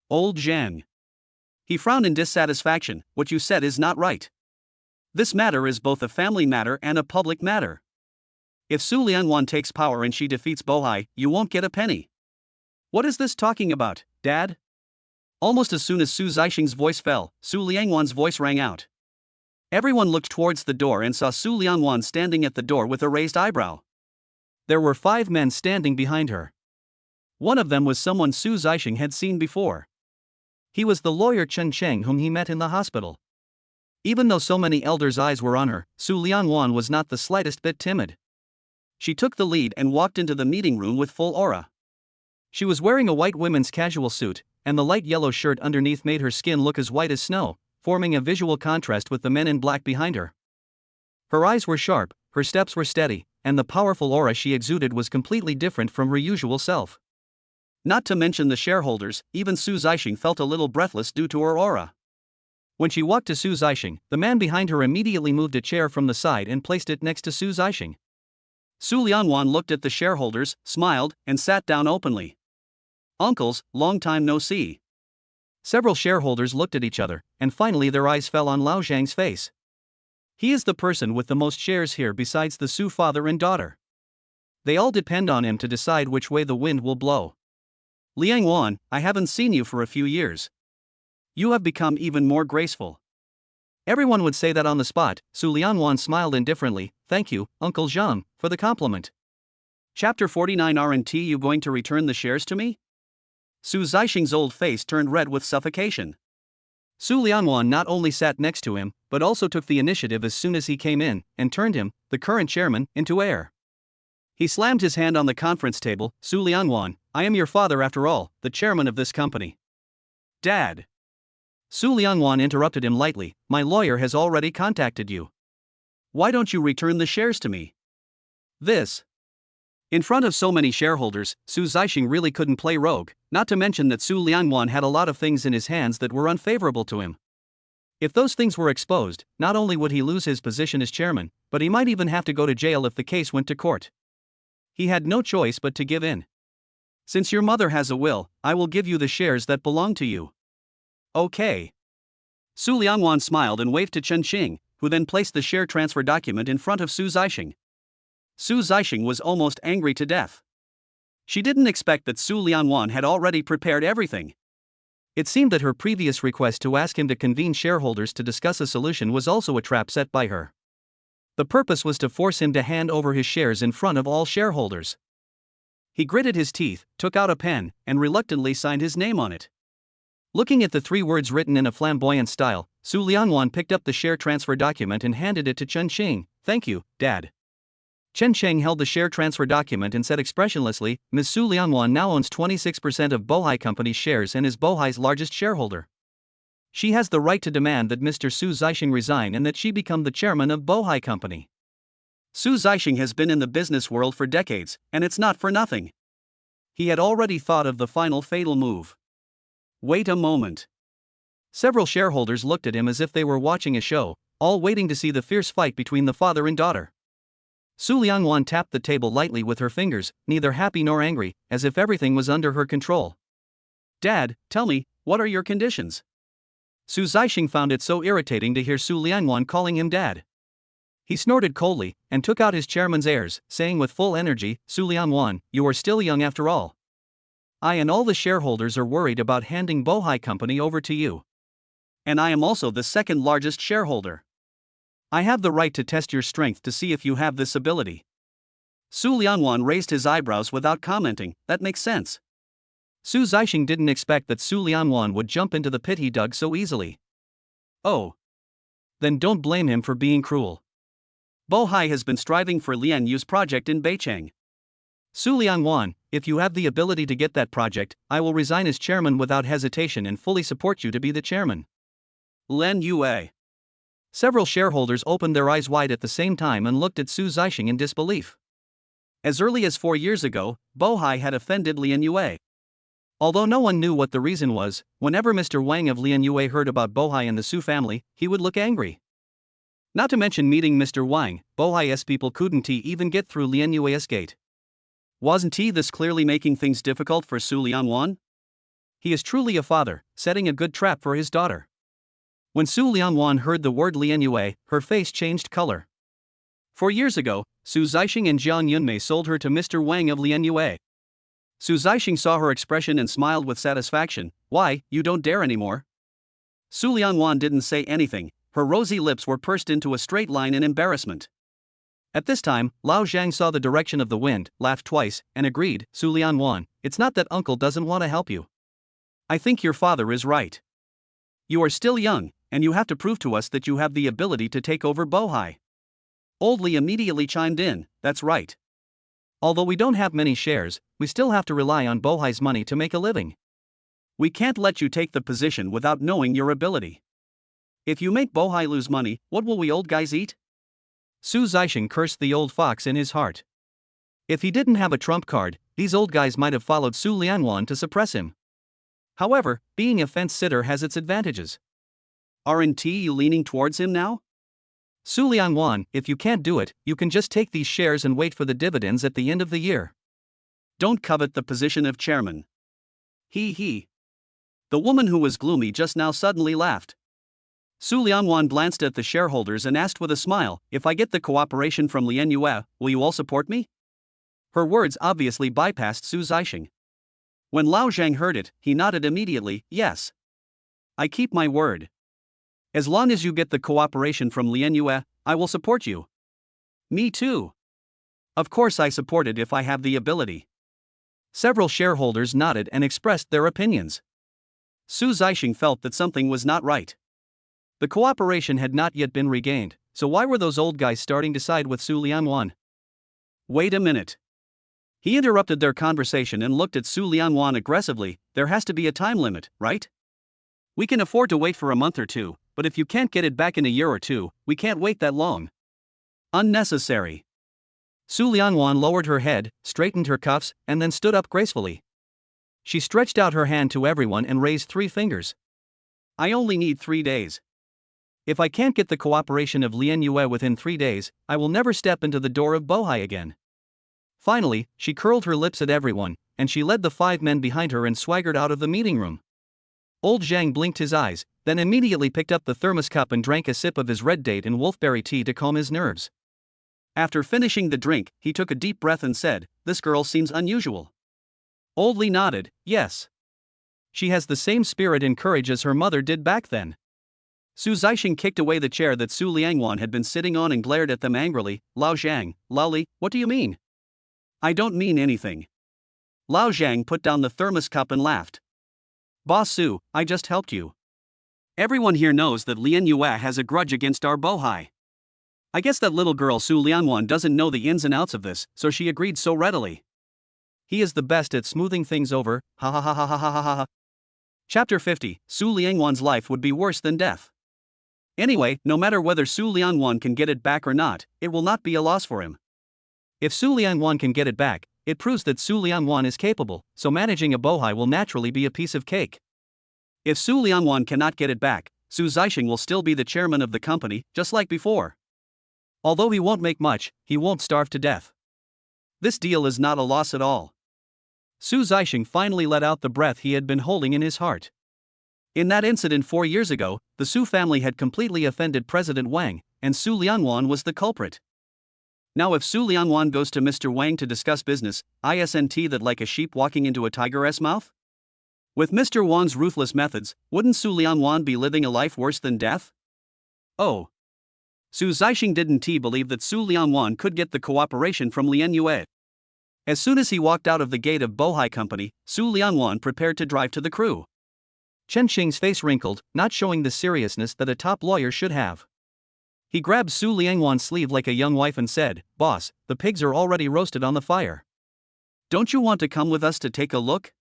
Old Zhang. He frowned in dissatisfaction. What you said is not right. This matter is both a family matter and a public matter. If Su Liangwan takes power and she defeats Bohai, you won't get a penny. What is this talking about, Dad? Almost as soon as Su Zixing's voice fell, Su Liangwan's voice rang out. Everyone looked towards the door and saw Su Liangwan standing at the door with a raised eyebrow. There were 5 men standing behind her. One of them was someone Su Zixing had seen before. He was the lawyer Chen Cheng whom he met in the hospital. Even though so many elders' eyes were on her, Su Liangwan was not the slightest bit timid. She took the lead and walked into the meeting room with full aura. She was wearing a white women's casual suit, and the light yellow shirt underneath made her skin look as white as snow, forming a visual contrast with the men in black behind her. Her eyes were sharp, her steps were steady, and the powerful aura she exuded was completely different from her usual self. Not to mention the shareholders, even Su Zixing felt a little breathless due to her aura. When she walked to Su Zixing, the man behind her immediately moved a chair from the side and placed it next to Su Zixing. Su Liangwan looked at the shareholders, smiled, and sat down openly. Uncles, long time no see. Several shareholders looked at each other, and finally their eyes fell on Lao Zhang's face. He is the person with the most shares here besides the Su father and daughter. They all depend on him to decide which way the wind will blow. Liangwan, I haven't seen you for a few years. You have become even more graceful. Everyone would say that on the spot. Su Liangwan smiled indifferently. Thank you, Uncle Zhang, for the compliment. Chapter 49. Aren't you going to return the shares to me? Su Zixing's old face turned red with suffocation. Su Liangwan not only sat next to him, but also took the initiative as soon as he came in, and turned him, the current chairman, into air. He slammed his hand on the conference table. Su Liangwan, I am your father after all, the chairman of this company. Dad. Su Liangwan interrupted him lightly. My lawyer has already contacted you. Why don't you return the shares to me? This. In front of so many shareholders, Su Zixing really couldn't play rogue, not to mention that Su Liangwan had a lot of things in his hands that were unfavorable to him. If those things were exposed, not only would he lose his position as chairman, but he might even have to go to jail if the case went to court. He had no choice but to give in. Since your mother has a will, I will give you the shares that belong to you. Okay. Su Liangwan smiled and waved to Chen Xing, who then placed the share transfer document in front of Su Zixing. Su Zixing was almost angry to death. She didn't expect that Su Liangwan had already prepared everything. It seemed that her previous request to ask him to convene shareholders to discuss a solution was also a trap set by her. The purpose was to force him to hand over his shares in front of all shareholders. He gritted his teeth, took out a pen, and reluctantly signed his name on it. Looking at the 3 words written in a flamboyant style, Su Liangwan picked up the share transfer document and handed it to Chen Cheng. Thank you, Dad. Chen Cheng held the share transfer document and said expressionlessly, Ms. Su Liangwan now owns 26% of Bohai Company's shares and is Bohai's largest shareholder. She has the right to demand that Mr. Su Zixing resign and that she become the chairman of Bohai Company. Su Zixing has been in the business world for decades, and it's not for nothing. He had already thought of the final fatal move. Wait a moment. Several shareholders looked at him as if they were watching a show, all waiting to see the fierce fight between the father and daughter. Su Liangwan tapped the table lightly with her fingers, neither happy nor angry, as if everything was under her control. Dad, tell me, what are your conditions? Su Zixing found it so irritating to hear Su Liangwan calling him Dad. He snorted coldly, and took out his chairman's airs, saying with full energy, Su Liangwan, you are still young after all. I and all the shareholders are worried about handing Bohai Company over to you. And I am also the second largest shareholder. I have the right to test your strength to see if you have this ability. Su Liangwan raised his eyebrows without commenting. That makes sense. Su Zixing didn't expect that Su Liangwan would jump into the pit he dug so easily. Oh. Then don't blame him for being cruel. Bohai has been striving for Lian Yu's project in Beicheng. Su Liangwan, if you have the ability to get that project, I will resign as chairman without hesitation and fully support you to be the chairman. Lian Yue. Several shareholders opened their eyes wide at the same time and looked at Su Zixing in disbelief. As early as 4 years ago, Bohai had offended Lian Yue. Although no one knew what the reason was, whenever Mr. Wang of Lian Yue heard about Bohai and the Su family, he would look angry. Not to mention meeting Mr. Wang, Bohai's people couldn't even get through Lian Yue's gate. Wasn't this clearly making things difficult for Su Lianwan? He is truly a father, setting a good trap for his daughter. When Su Lianwan heard the word Lian Yue, her face changed color. 4 years ago, Su Zixing and Jiang Yunmei sold her to Mr. Wang of Lian Yue. Su Zixing saw her expression and smiled with satisfaction. Why, you don't dare anymore? Su Lianwan didn't say anything, her rosy lips were pursed into a straight line in embarrassment. At this time, Lao Zhang saw the direction of the wind, laughed twice, and agreed, Su Lianwan, it's not that uncle doesn't want to help you. I think your father is right. You are still young, and you have to prove to us that you have the ability to take over Bohai. Old Li immediately chimed in, that's right. Although we don't have many shares, we still have to rely on Bohai's money to make a living. We can't let you take the position without knowing your ability. If you make Bohai lose money, what will we old guys eat? Su Zixing cursed the old fox in his heart. If he didn't have a trump card, these old guys might have followed Su Lianwan to suppress him. However, being a fence-sitter has its advantages. Aren't you leaning towards him now? Su Lianwan, if you can't do it, you can just take these shares and wait for the dividends at the end of the year. Don't covet the position of chairman. He. The woman who was gloomy just now suddenly laughed. Su Lianwan glanced at the shareholders and asked with a smile, if I get the cooperation from Lian Yue, will you all support me? Her words obviously bypassed Su Zixing. When Lao Zhang heard it, he nodded immediately, yes. I keep my word. As long as you get the cooperation from Lian Yue, I will support you. Me too. Of course I support it if I have the ability. Several shareholders nodded and expressed their opinions. Su Zixing felt that something was not right. The cooperation had not yet been regained, so why were those old guys starting to side with Su Lianwan? Wait a minute. He interrupted their conversation and looked at Su Lianwan aggressively, there has to be a time limit, right? We can afford to wait for a month or two, but if you can't get it back in a year or two, we can't wait that long. Unnecessary. Su Lianwan lowered her head, straightened her cuffs, and then stood up gracefully. She stretched out her hand to everyone and raised 3 fingers. I only need 3 days. If I can't get the cooperation of Lian Yue within 3 days, I will never step into the door of Bohai again. Finally, she curled her lips at everyone, and she led the 5 men behind her and swaggered out of the meeting room. Old Zhang blinked his eyes, then immediately picked up the thermos cup and drank a sip of his red date and wolfberry tea to calm his nerves. After finishing the drink, he took a deep breath and said, this girl seems unusual. Old Li nodded, yes. She has the same spirit and courage as her mother did back then. Su Zixing kicked away the chair that Su Lianwan had been sitting on and glared at them angrily. Lao Zhang, Lao Li, what do you mean? I don't mean anything. Lao Zhang put down the thermos cup and laughed. Boss Su, I just helped you. Everyone here knows that Lian Yue has a grudge against our Bohai. I guess that little girl Su Lianwan doesn't know the ins and outs of this, so she agreed so readily. He is the best at smoothing things over, ha ha ha ha ha ha ha ha. Chapter 50, Su Lianwan's life would be worse than death. Anyway, no matter whether Su Lianwan can get it back or not, it will not be a loss for him. If Su Lianwan can get it back, it proves that Su Lianwan is capable, so managing a Bohai will naturally be a piece of cake. If Su Lianwan cannot get it back, Su Zixing will still be the chairman of the company, just like before. Although he won't make much, he won't starve to death. This deal is not a loss at all. Su Zixing finally let out the breath he had been holding in his heart. In that incident 4 years ago, the Su family had completely offended President Wang, and Su Lianwan was the culprit. Now if Su Lianwan goes to Mr. Wang to discuss business, isn't that like a sheep walking into a tiger's mouth? With Mr. Wang's ruthless methods, wouldn't Su Lianwan be living a life worse than death? Oh. Su Zixing didn't believe that Su Lianwan could get the cooperation from Lian Yue. As soon as he walked out of the gate of Bohai Company, Su Lianwan prepared to drive to the crew. Chen Qing's face wrinkled, not showing the seriousness that a top lawyer should have. He grabbed Su Lianwan's sleeve like a young wife and said, "Boss, the pigs are already roasted on the fire. Don't you want to come with us to take a look?"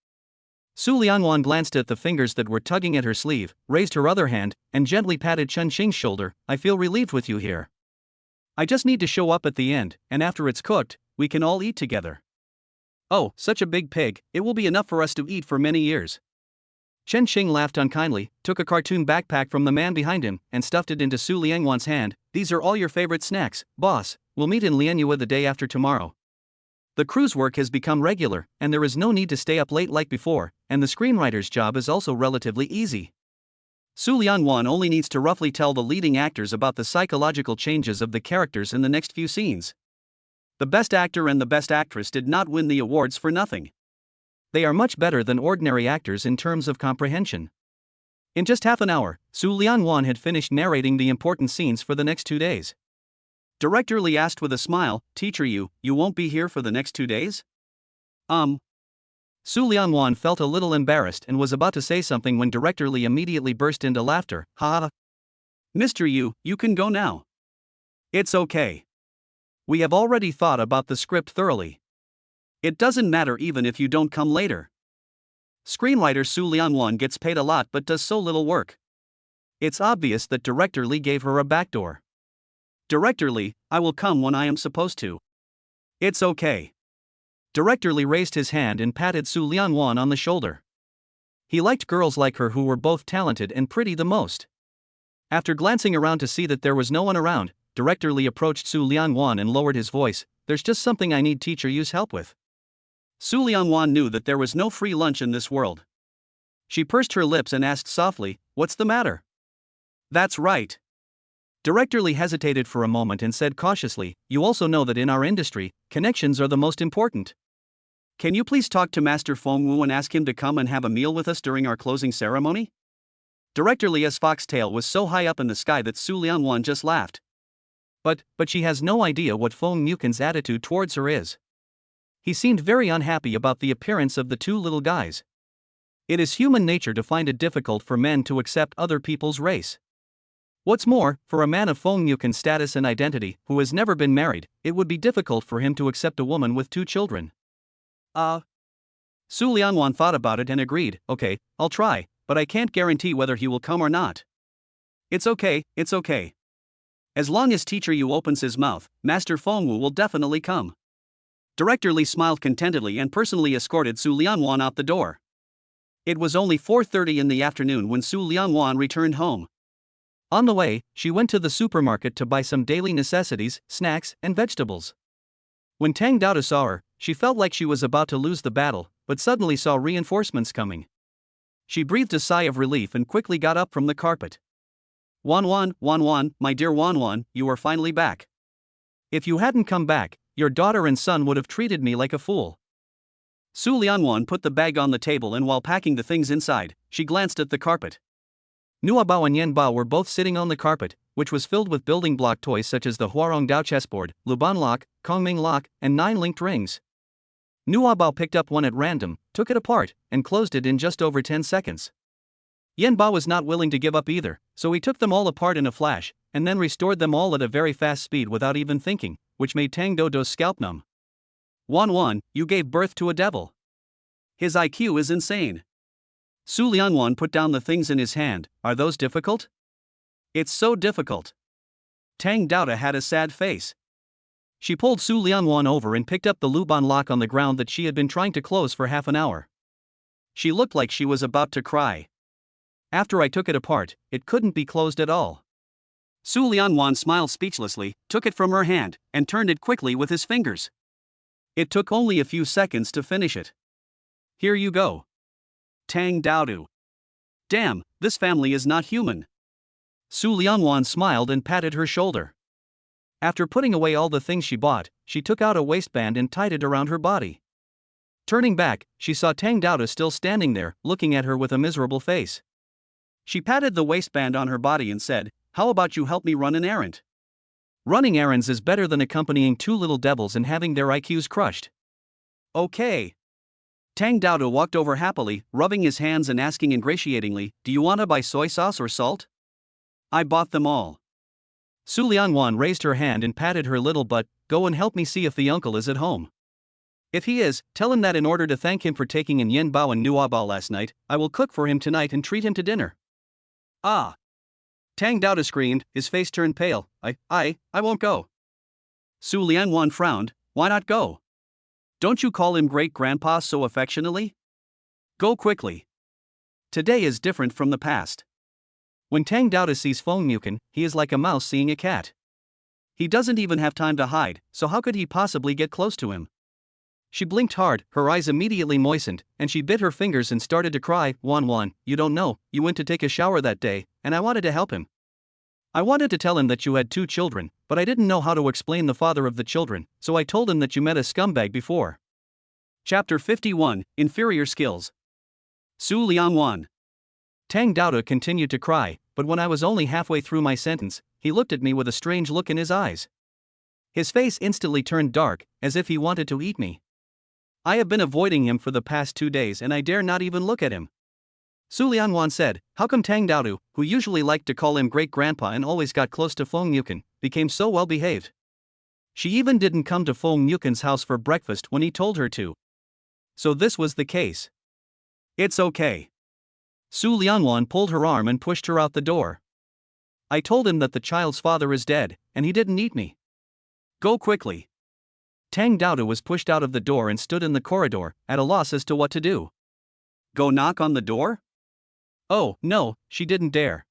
Su Liangwan glanced at the fingers that were tugging at her sleeve, raised her other hand, and gently patted Chen Xing's shoulder. I feel relieved with you here. I just need to show up at the end, and after it's cooked, we can all eat together. Oh, such a big pig, it will be enough for us to eat for many years. Chen Xing laughed unkindly, took a cartoon backpack from the man behind him, and stuffed it into Su Liangwan's hand. These are all your favorite snacks, boss. We'll meet in Lianyue the day after tomorrow. The crew's work has become regular, and there is no need to stay up late like before, and the screenwriter's job is also relatively easy. Su Liangwan only needs to roughly tell the leading actors about the psychological changes of the characters in the next few scenes. The best actor and the best actress did not win the awards for nothing. They are much better than ordinary actors in terms of comprehension. In just half an hour, Su Liangwan had finished narrating the important scenes for the next 2 days. Director Li asked with a smile, Teacher, you won't be here for the next 2 days? Su Liangwan felt a little embarrassed and was about to say something when Director Li immediately burst into laughter. Ha! Mr. You can go now. It's okay. We have already thought about the script thoroughly. It doesn't matter even if you don't come later. Screenwriter Su Liangwan gets paid a lot but does so little work. It's obvious that Director Li gave her a backdoor. Director Li, I will come when I am supposed to. It's okay. Director Li raised his hand and patted Su Liangwan on the shoulder. He liked girls like her who were both talented and pretty the most. After glancing around to see that there was no one around, Director Li approached Su Liangwan and lowered his voice. There's just something I need Teacher Yu's help with. Su Liangwan knew that there was no free lunch in this world. She pursed her lips and asked softly, What's the matter? That's right. Director Li hesitated for a moment and said cautiously, You also know that in our industry, connections are the most important. Can you please talk to Master Feng Wu and ask him to come and have a meal with us during our closing ceremony? Director Li's foxtail was so high up in the sky that Su Liangwan just laughed. But she has no idea what Feng Mukin's attitude towards her is. He seemed very unhappy about the appearance of the two little guys. It is human nature to find it difficult for men to accept other people's race. What's more, for a man of Feng Mukin's status and identity, who has never been married, it would be difficult for him to accept a woman with 2 children. Su Liangwan thought about it and agreed, Okay, I'll try, but I can't guarantee whether he will come or not. It's okay. As long as Teacher Yu opens his mouth, Master Feng Wu will definitely come. Director Li smiled contentedly and personally escorted Su Liangwan out the door. It was only 4:30 in the afternoon when Su Liangwan returned home. On the way, she went to the supermarket to buy some daily necessities, snacks, and vegetables. When Tang Dao saw her, she felt like she was about to lose the battle, but suddenly saw reinforcements coming. She breathed a sigh of relief and quickly got up from the carpet. Wanwan, my dear Wanwan, you are finally back. If you hadn't come back, your daughter and son would have treated me like a fool. Su Liangwan put the bag on the table and while packing the things inside, she glanced at the carpet. Nua Bao and Yan Bao were both sitting on the carpet, which was filled with building block toys such as the Huarong Dao chessboard, Luban lock, Kongming lock, and 9 linked rings. Nua Bao picked up one at random, took it apart, and closed it in just over 10 seconds. Yan Bao was not willing to give up either, so he took them all apart in a flash, and then restored them all at a very fast speed without even thinking, which made Tang Dodo's scalp numb. Wanwan, you gave birth to a devil. His IQ is insane. Su Liangwan put down the things in his hand. Are those difficult? It's so difficult. Tang Dao had a sad face. She pulled Su Liangwan over and picked up the Luban lock on the ground that she had been trying to close for half an hour. She looked like she was about to cry. After I took it apart, it couldn't be closed at all. Su Liangwan smiled speechlessly, took it from her hand, and turned it quickly with his fingers. It took only a few seconds to finish it. Here you go. Tang Dao. Damn, this family is not human. Su Liangwan smiled and patted her shoulder. After putting away all the things she bought, she took out a waistband and tied it around her body. Turning back, she saw Tang Dao still standing there, looking at her with a miserable face. She patted the waistband on her body and said, How about you help me run an errand? Running errands is better than accompanying 2 little devils and having their IQs crushed. Okay. Tang Dao walked over happily, rubbing his hands and asking ingratiatingly, Do you want to buy soy sauce or salt? I bought them all. Su Liangwan raised her hand and patted her little butt. Go and help me see if the uncle is at home. If he is, tell him that in order to thank him for taking in Yen Bao and Nua Bao last night, I will cook for him tonight and treat him to dinner. Ah! Tang Dao screamed, his face turned pale. I won't go. Su Liangwan frowned. Why not go? Don't you call him great-grandpa so affectionately? Go quickly. Today is different from the past. When Tang Dao sees Feng Yukin, he is like a mouse seeing a cat. He doesn't even have time to hide, so how could he possibly get close to him? She blinked hard, her eyes immediately moistened, and she bit her fingers and started to cry. Wan, you don't know, you went to take a shower that day, and I wanted to help him. I wanted to tell him that you had 2 children, but I didn't know how to explain the father of the children, so I told him that you met a scumbag before. Chapter 51, Inferior Skills. Su Liangwan. Tang Dao continued to cry, but when I was only halfway through my sentence, he looked at me with a strange look in his eyes. His face instantly turned dark, as if he wanted to eat me. I have been avoiding him for the past 2 days and I dare not even look at him. Su Liangwan said, how come Tang Dao, who usually liked to call him great-grandpa and always got close to Feng Yukin, became so well-behaved? She even didn't come to Feng Yukin's house for breakfast when he told her to. So this was the case. It's okay. Su Liangwan pulled her arm and pushed her out the door. I told him that the child's father is dead, and he didn't eat me. Go quickly. Tang Dao was pushed out of the door and stood in the corridor, at a loss as to what to do. Go knock on the door? Oh, no, she didn't dare.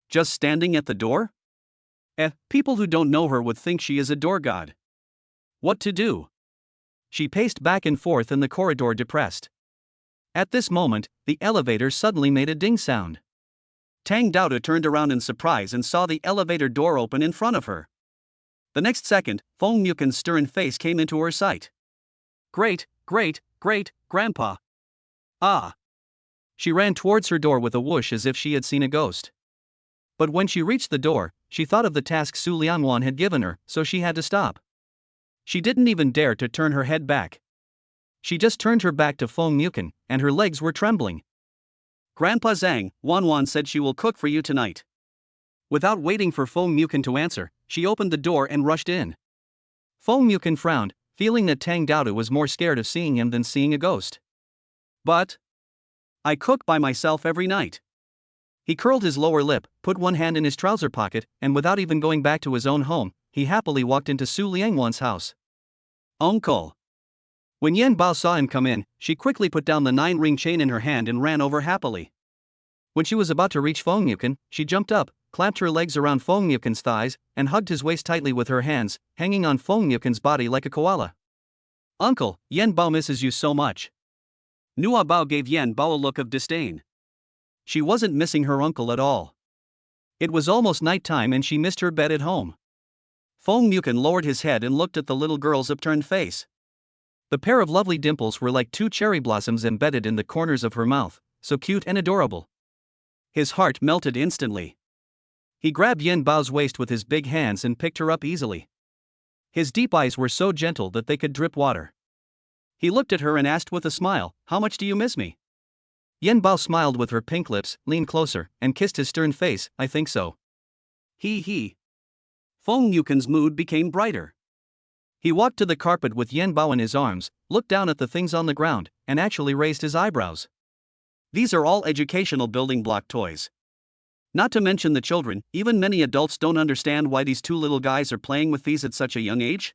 Just standing at the door? People who don't know her would think she is a door god. What to do? She paced back and forth in the corridor depressed. At this moment, the elevator suddenly made a ding sound. Tang Dao turned around in surprise and saw the elevator door open in front of her. The next second, Feng Yukin's stern face came into her sight. Great-grandpa. Ah! She ran towards her door with a whoosh as if she had seen a ghost. But when she reached the door, she thought of the task Su Liangwan had given her, so she had to stop. She didn't even dare to turn her head back. She just turned her back to Feng Yukin, and her legs were trembling. Grandpa Zhang, Wan said she will cook for you tonight. Without waiting for Feng Yukin to answer, she opened the door and rushed in. Feng Yukin frowned, feeling that Tang Dao was more scared of seeing him than seeing a ghost. But I cook by myself every night. He curled his lower lip, put one hand in his trouser pocket, and without even going back to his own home, he happily walked into Su Liangwan's house. Uncle. When Yen Bao saw him come in, she quickly put down the 9-ring chain in her hand and ran over happily. When she was about to reach Feng Yukin, she jumped up, clamped her legs around Feng Yukin's thighs, and hugged his waist tightly with her hands, hanging on Feng Yukin's body like a koala. Uncle, Yen Bao misses you so much. Nua Bao gave Yen Bao a look of disdain. She wasn't missing her uncle at all. It was almost nighttime and she missed her bed at home. Feng Yukin lowered his head and looked at the little girl's upturned face. The pair of lovely dimples were like 2 cherry blossoms embedded in the corners of her mouth, so cute and adorable. His heart melted instantly. He grabbed Yen Bao's waist with his big hands and picked her up easily. His deep eyes were so gentle that they could drip water. He looked at her and asked with a smile, "How much do you miss me?" Yen Bao smiled with her pink lips, leaned closer, and kissed his stern face. "I think so." He. Feng Yukin's mood became brighter. He walked to the carpet with Yen Bao in his arms, looked down at the things on the ground, and actually raised his eyebrows. These are all educational building block toys. Not to mention the children, even many adults don't understand why these 2 little guys are playing with these at such a young age.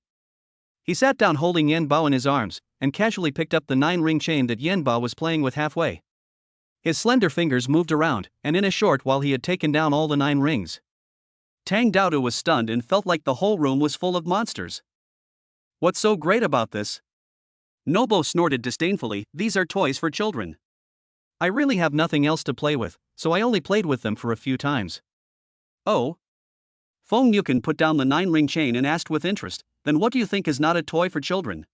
He sat down holding Yen Bao in his arms, and casually picked up the 9-ring chain that Yen Bao was playing with halfway. His slender fingers moved around, and in a short while he had taken down all the 9 rings. Tang Dao was stunned and felt like the whole room was full of monsters. What's so great about this? Nobo snorted disdainfully, "These are toys for children. I really have nothing else to play with, so I only played with them for a few times." Oh? Feng Yukin put down the 9-ring chain and asked with interest, "Then what do you think is not a toy for children?"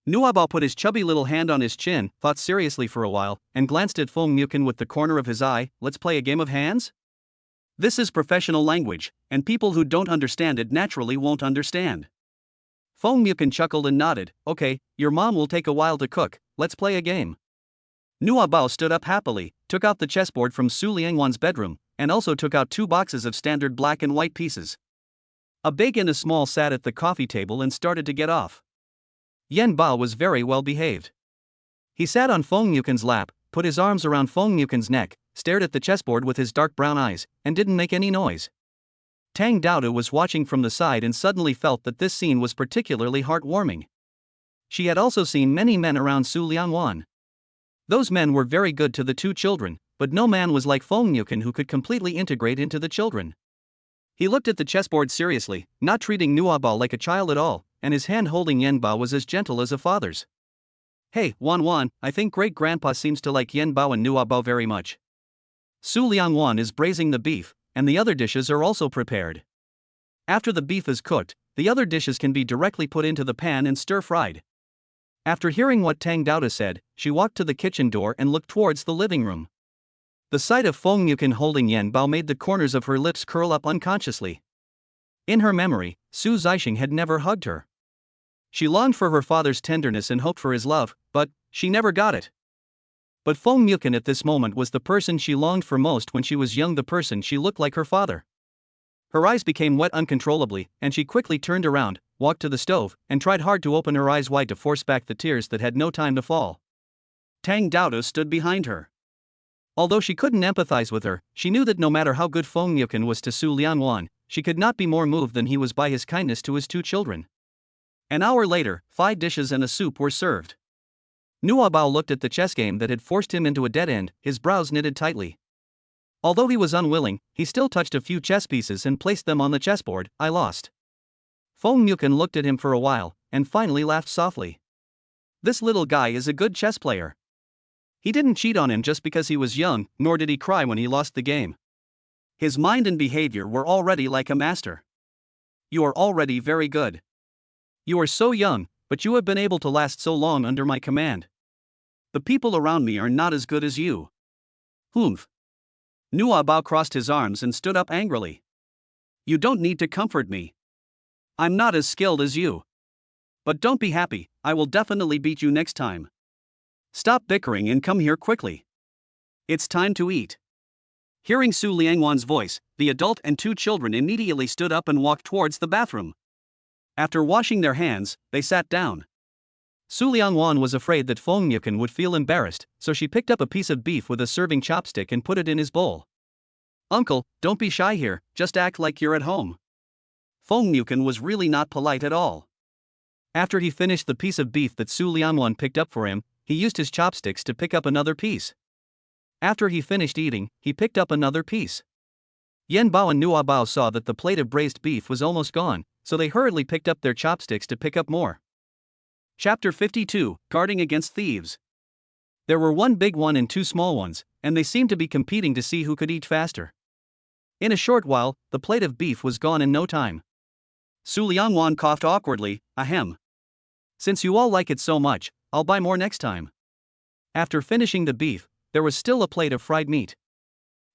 Nuabao put his chubby little hand on his chin, thought seriously for a while, and glanced at Feng Yukin with the corner of his eye. "Let's play a game of hands?" This is professional language, and people who don't understand it naturally won't understand. Feng Yukin chuckled and nodded. "Okay, your mom will take a while to cook, let's play a game." Nuabao stood up happily, took out the chessboard from Su Liangwan's bedroom, and also took out 2 boxes of standard black and white pieces. A big and a small sat at the coffee table and started to get off. Yen Bao was very well behaved. He sat on Feng Yuken's lap, put his arms around Feng Yuken's neck, stared at the chessboard with his dark brown eyes, and didn't make any noise. Tang Daodu was watching from the side and suddenly felt that this scene was particularly heartwarming. She had also seen many men around Su Liangwan. Those men were very good to the two children, but no man was like Feng Yuken who could completely integrate into the children. He looked at the chessboard seriously, not treating Nuabao like a child at all, and his hand holding Yen Bao was as gentle as a father's. Hey, Wan Wan, I think great-grandpa seems to like Yen Bao and Nuabao very much. Su Liangwan is braising the beef, and the other dishes are also prepared. After the beef is cooked, the other dishes can be directly put into the pan and stir-fried. After hearing what Tang Daoda said, she walked to the kitchen door and looked towards the living room. The sight of Feng Yuken holding Yen Bao made the corners of her lips curl up unconsciously. In her memory, Su Zixing had never hugged her. She longed for her father's tenderness and hoped for his love, but she never got it. But Feng Yuken at this moment was the person she longed for most when she was young, the person she looked like her father. Her eyes became wet uncontrollably, and she quickly turned around, walked to the stove, and tried hard to open her eyes wide to force back the tears that had no time to fall. Tang Daodu stood behind her. Although she couldn't empathize with her, she knew that no matter how good Feng Yuken was to Su Liangwan, she could not be more moved than he was by his kindness to his two children. An hour later, 5 dishes and a soup were served. Nuabao looked at the chess game that had forced him into a dead end, his brows knitted tightly. Although he was unwilling, he still touched a few chess pieces and placed them on the chessboard. I lost. Feng Yuken looked at him for a while, and finally laughed softly. This little guy is a good chess player. He didn't cheat on him just because he was young, nor did he cry when he lost the game. His mind and behavior were already like a master. You are already very good. You are so young, but you have been able to last so long under my command. The people around me are not as good as you. Humph. Nuabao crossed his arms and stood up angrily. You don't need to comfort me. I'm not as skilled as you. But don't be happy, I will definitely beat you next time. Stop bickering and come here quickly. It's time to eat. Hearing Su Liangwan's voice, the adult and 2 children immediately stood up and walked towards the bathroom. After washing their hands, they sat down. Su Liangwan was afraid that Feng Yuken would feel embarrassed, so she picked up a piece of beef with a serving chopstick and put it in his bowl. Uncle, don't be shy here, just act like you're at home. Feng Yuken was really not polite at all. After he finished the piece of beef that Su Liangwan picked up for him, he used his chopsticks to pick up another piece. After he finished eating, he picked up another piece. Yen Bao and Nuabao saw that the plate of braised beef was almost gone, so they hurriedly picked up their chopsticks to pick up more. Chapter 52, Guarding Against Thieves. There were 1 big one and 2 small ones, and they seemed to be competing to see who could eat faster. In a short while, the plate of beef was gone in no time. Su Liangwan coughed awkwardly, ahem. Since you all like it so much, I'll buy more next time. After finishing the beef, there was still a plate of fried meat.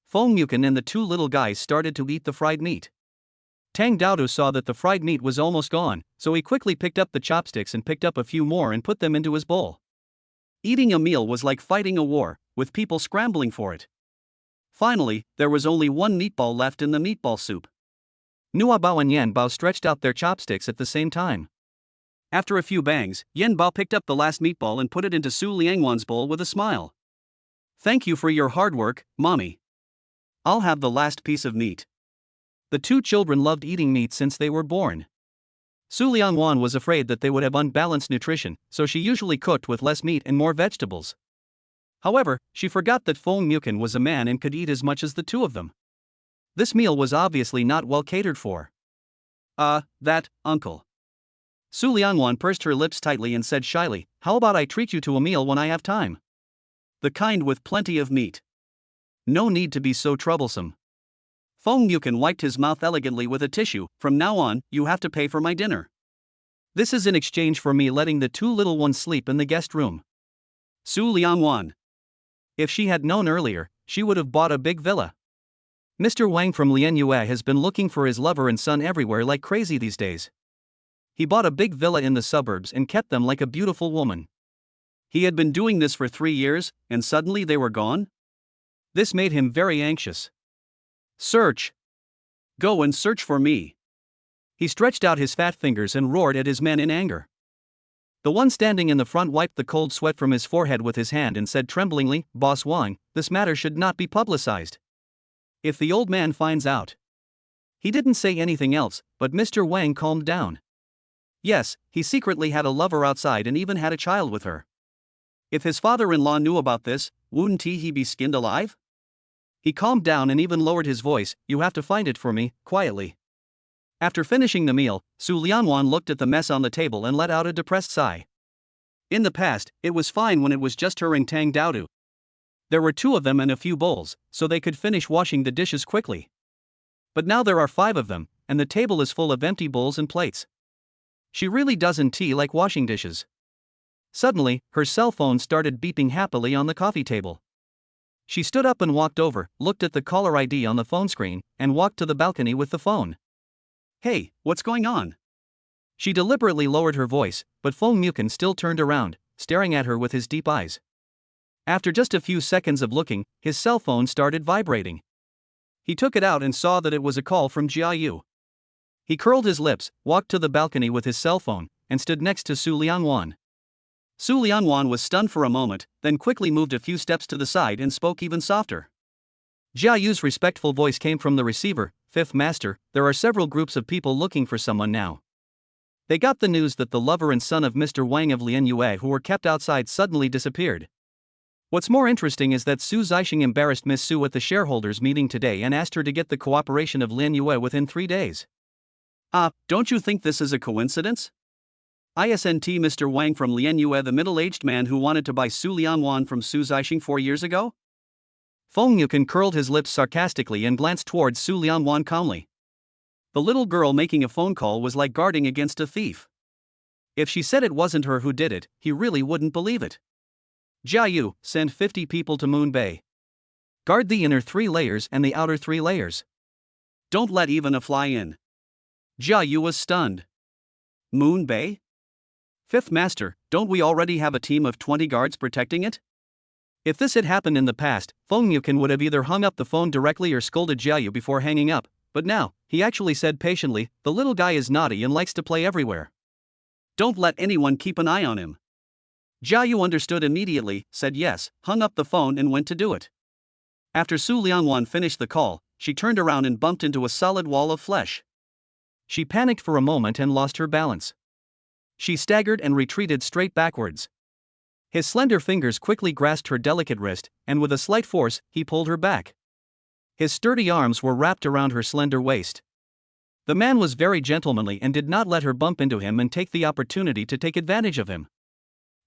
Feng Yuken and the 2 little guys started to eat the fried meat. Tang Daodu saw that the fried meat was almost gone, so he quickly picked up the chopsticks and picked up a few more and put them into his bowl. Eating a meal was like fighting a war, with people scrambling for it. Finally, there was only 1 meatball left in the meatball soup. Nuabao and Yen Bao stretched out their chopsticks at the same time. After a few bangs, Yen Bao picked up the last meatball and put it into Su Liangwan's bowl with a smile. Thank you for your hard work, Mommy. I'll have the last piece of meat. The 2 children loved eating meat since they were born. Su Liangwan was afraid that they would have unbalanced nutrition, so she usually cooked with less meat and more vegetables. However, she forgot that Feng Yuken was a man and could eat as much as the 2 of them. This meal was obviously not well catered for. Uncle. Su Liangwan pursed her lips tightly and said shyly, how about I treat you to a meal when I have time? The kind with plenty of meat. No need to be so troublesome. Feng Yuken wiped his mouth elegantly with a tissue. From now on, you have to pay for my dinner. This is in exchange for me letting the 2 little ones sleep in the guest room. Su Liangwan. If she had known earlier, she would have bought a big villa. Mr. Wang from Lianyue has been looking for his lover and son everywhere like crazy these days. He bought a big villa in the suburbs and kept them like a beautiful woman. He had been doing this for 3 years, and suddenly they were gone? This made him very anxious. Search. Go and search for me. He stretched out his fat fingers and roared at his men in anger. The one standing in the front wiped the cold sweat from his forehead with his hand and said tremblingly, "Boss Wang, this matter should not be publicized. If the old man finds out." He didn't say anything else, but Mr. Wang calmed down. Yes, he secretly had a lover outside and even had a child with her. If his father-in-law knew about this, wouldn't he be skinned alive? He calmed down and even lowered his voice, "You have to find it for me," quietly. After finishing the meal, Su Lianwan looked at the mess on the table and let out a depressed sigh. In the past, it was fine when it was just her and Tang Daodu. There were 2 of them and a few bowls, so they could finish washing the dishes quickly. But now there are 5 of them, and the table is full of empty bowls and plates. She really doesn't like washing dishes. Suddenly, her cell phone started beeping happily on the coffee table. She stood up and walked over, looked at the caller ID on the phone screen, and walked to the balcony with the phone. "Hey, what's going on?" She deliberately lowered her voice, but Feng Mukin still turned around, staring at her with his deep eyes. After just a few seconds of looking, his cell phone started vibrating. He took it out and saw that it was a call from Jia Yu. He curled his lips, walked to the balcony with his cell phone, and stood next to Su Lianwan. Su Lianwan was stunned for a moment, then quickly moved a few steps to the side and spoke even softer. Jia Yu's respectful voice came from the receiver, "Fifth Master, there are several groups of people looking for someone now. They got the news that the lover and son of Mr. Wang of Lian Yue who were kept outside suddenly disappeared. What's more interesting is that Su Zixing embarrassed Miss Su at the shareholders' meeting today and asked her to get the cooperation of Lian Yue within 3 days. Don't you think this is a coincidence? Isn't Mr. Wang from Lian Yue the middle-aged man who wanted to buy Su Lianwan from Su Zixing 4 years ago?" Feng Yukin curled his lips sarcastically and glanced towards Su Lianwan calmly. The little girl making a phone call was like guarding against a thief. If she said it wasn't her who did it, he really wouldn't believe it. "Jia Yu, send 50 people to Moon Bay. Guard the inner 3 layers and the outer 3 layers. Don't let even a fly in." Jia Yu was stunned. "Moon Bay? Fifth Master, don't we already have a team of 20 guards protecting it?" If this had happened in the past, Feng Yukin would have either hung up the phone directly or scolded Jia Yu before hanging up, but now, he actually said patiently, "The little guy is naughty and likes to play everywhere. Don't let anyone keep an eye on him." Jia Yu understood immediately, said yes, hung up the phone and went to do it. After Su Lianwan finished the call, she turned around and bumped into a solid wall of flesh. She panicked for a moment and lost her balance. She staggered and retreated straight backwards. His slender fingers quickly grasped her delicate wrist, and with a slight force, he pulled her back. His sturdy arms were wrapped around her slender waist. The man was very gentlemanly and did not let her bump into him and take the opportunity to take advantage of him.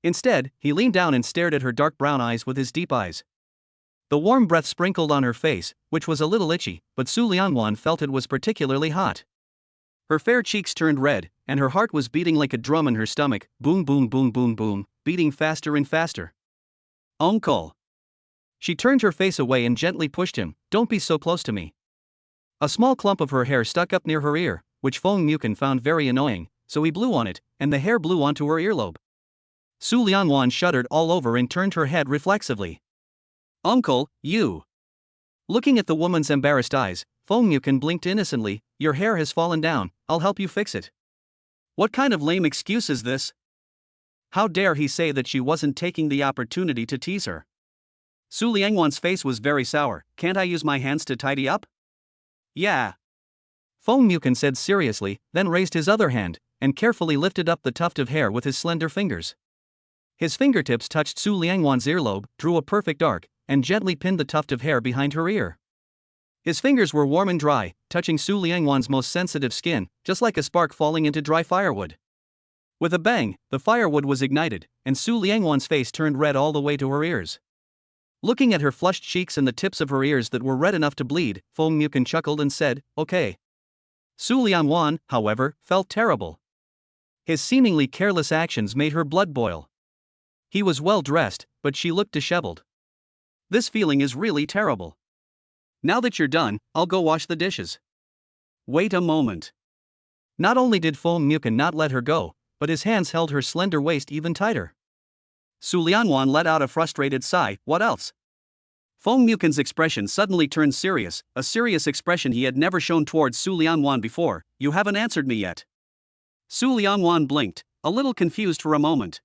Instead, he leaned down and stared at her dark brown eyes with his deep eyes. The warm breath sprinkled on her face, which was a little itchy, but Su Lianwan felt it was particularly hot. Her fair cheeks turned red, and her heart was beating like a drum in her stomach, boom boom boom boom boom, beating faster and faster. "Uncle." She turned her face away and gently pushed him, "Don't be so close to me." A small clump of her hair stuck up near her ear, which Feng Mukin found very annoying, so he blew on it, and the hair blew onto her earlobe. Su Lianwan shuddered all over and turned her head reflexively. "Uncle, you." Looking at the woman's embarrassed eyes, Feng Mukin blinked innocently, "Your hair has fallen down, I'll help you fix it." What kind of lame excuse is this? How dare he say that she wasn't taking the opportunity to tease her? Su Lianwan's face was very sour. "Can't I use my hands to tidy up?" "Yeah." Feng Mukin said seriously, then raised his other hand, and carefully lifted up the tuft of hair with his slender fingers. His fingertips touched Su Lianwan's earlobe, drew a perfect arc, and gently pinned the tuft of hair behind her ear. His fingers were warm and dry, touching Su Lianwan's most sensitive skin, just like a spark falling into dry firewood. With a bang, the firewood was ignited, and Su Lianwan's face turned red all the way to her ears. Looking at her flushed cheeks and the tips of her ears that were red enough to bleed, Feng Mukin chuckled and said, "Okay." Su Lianwan, however, felt terrible. His seemingly careless actions made her blood boil. He was well dressed, but she looked disheveled. This feeling is really terrible. "Now that you're done, I'll go wash the dishes." "Wait a moment." Not only did Feng Mukin not let her go, but his hands held her slender waist even tighter. Su Lianwan let out a frustrated sigh. What else? Feng Mukin's expression suddenly turned serious, a serious expression he had never shown towards Su Lianwan before. "You haven't answered me yet." Su Lianwan blinked. a little confused for a moment.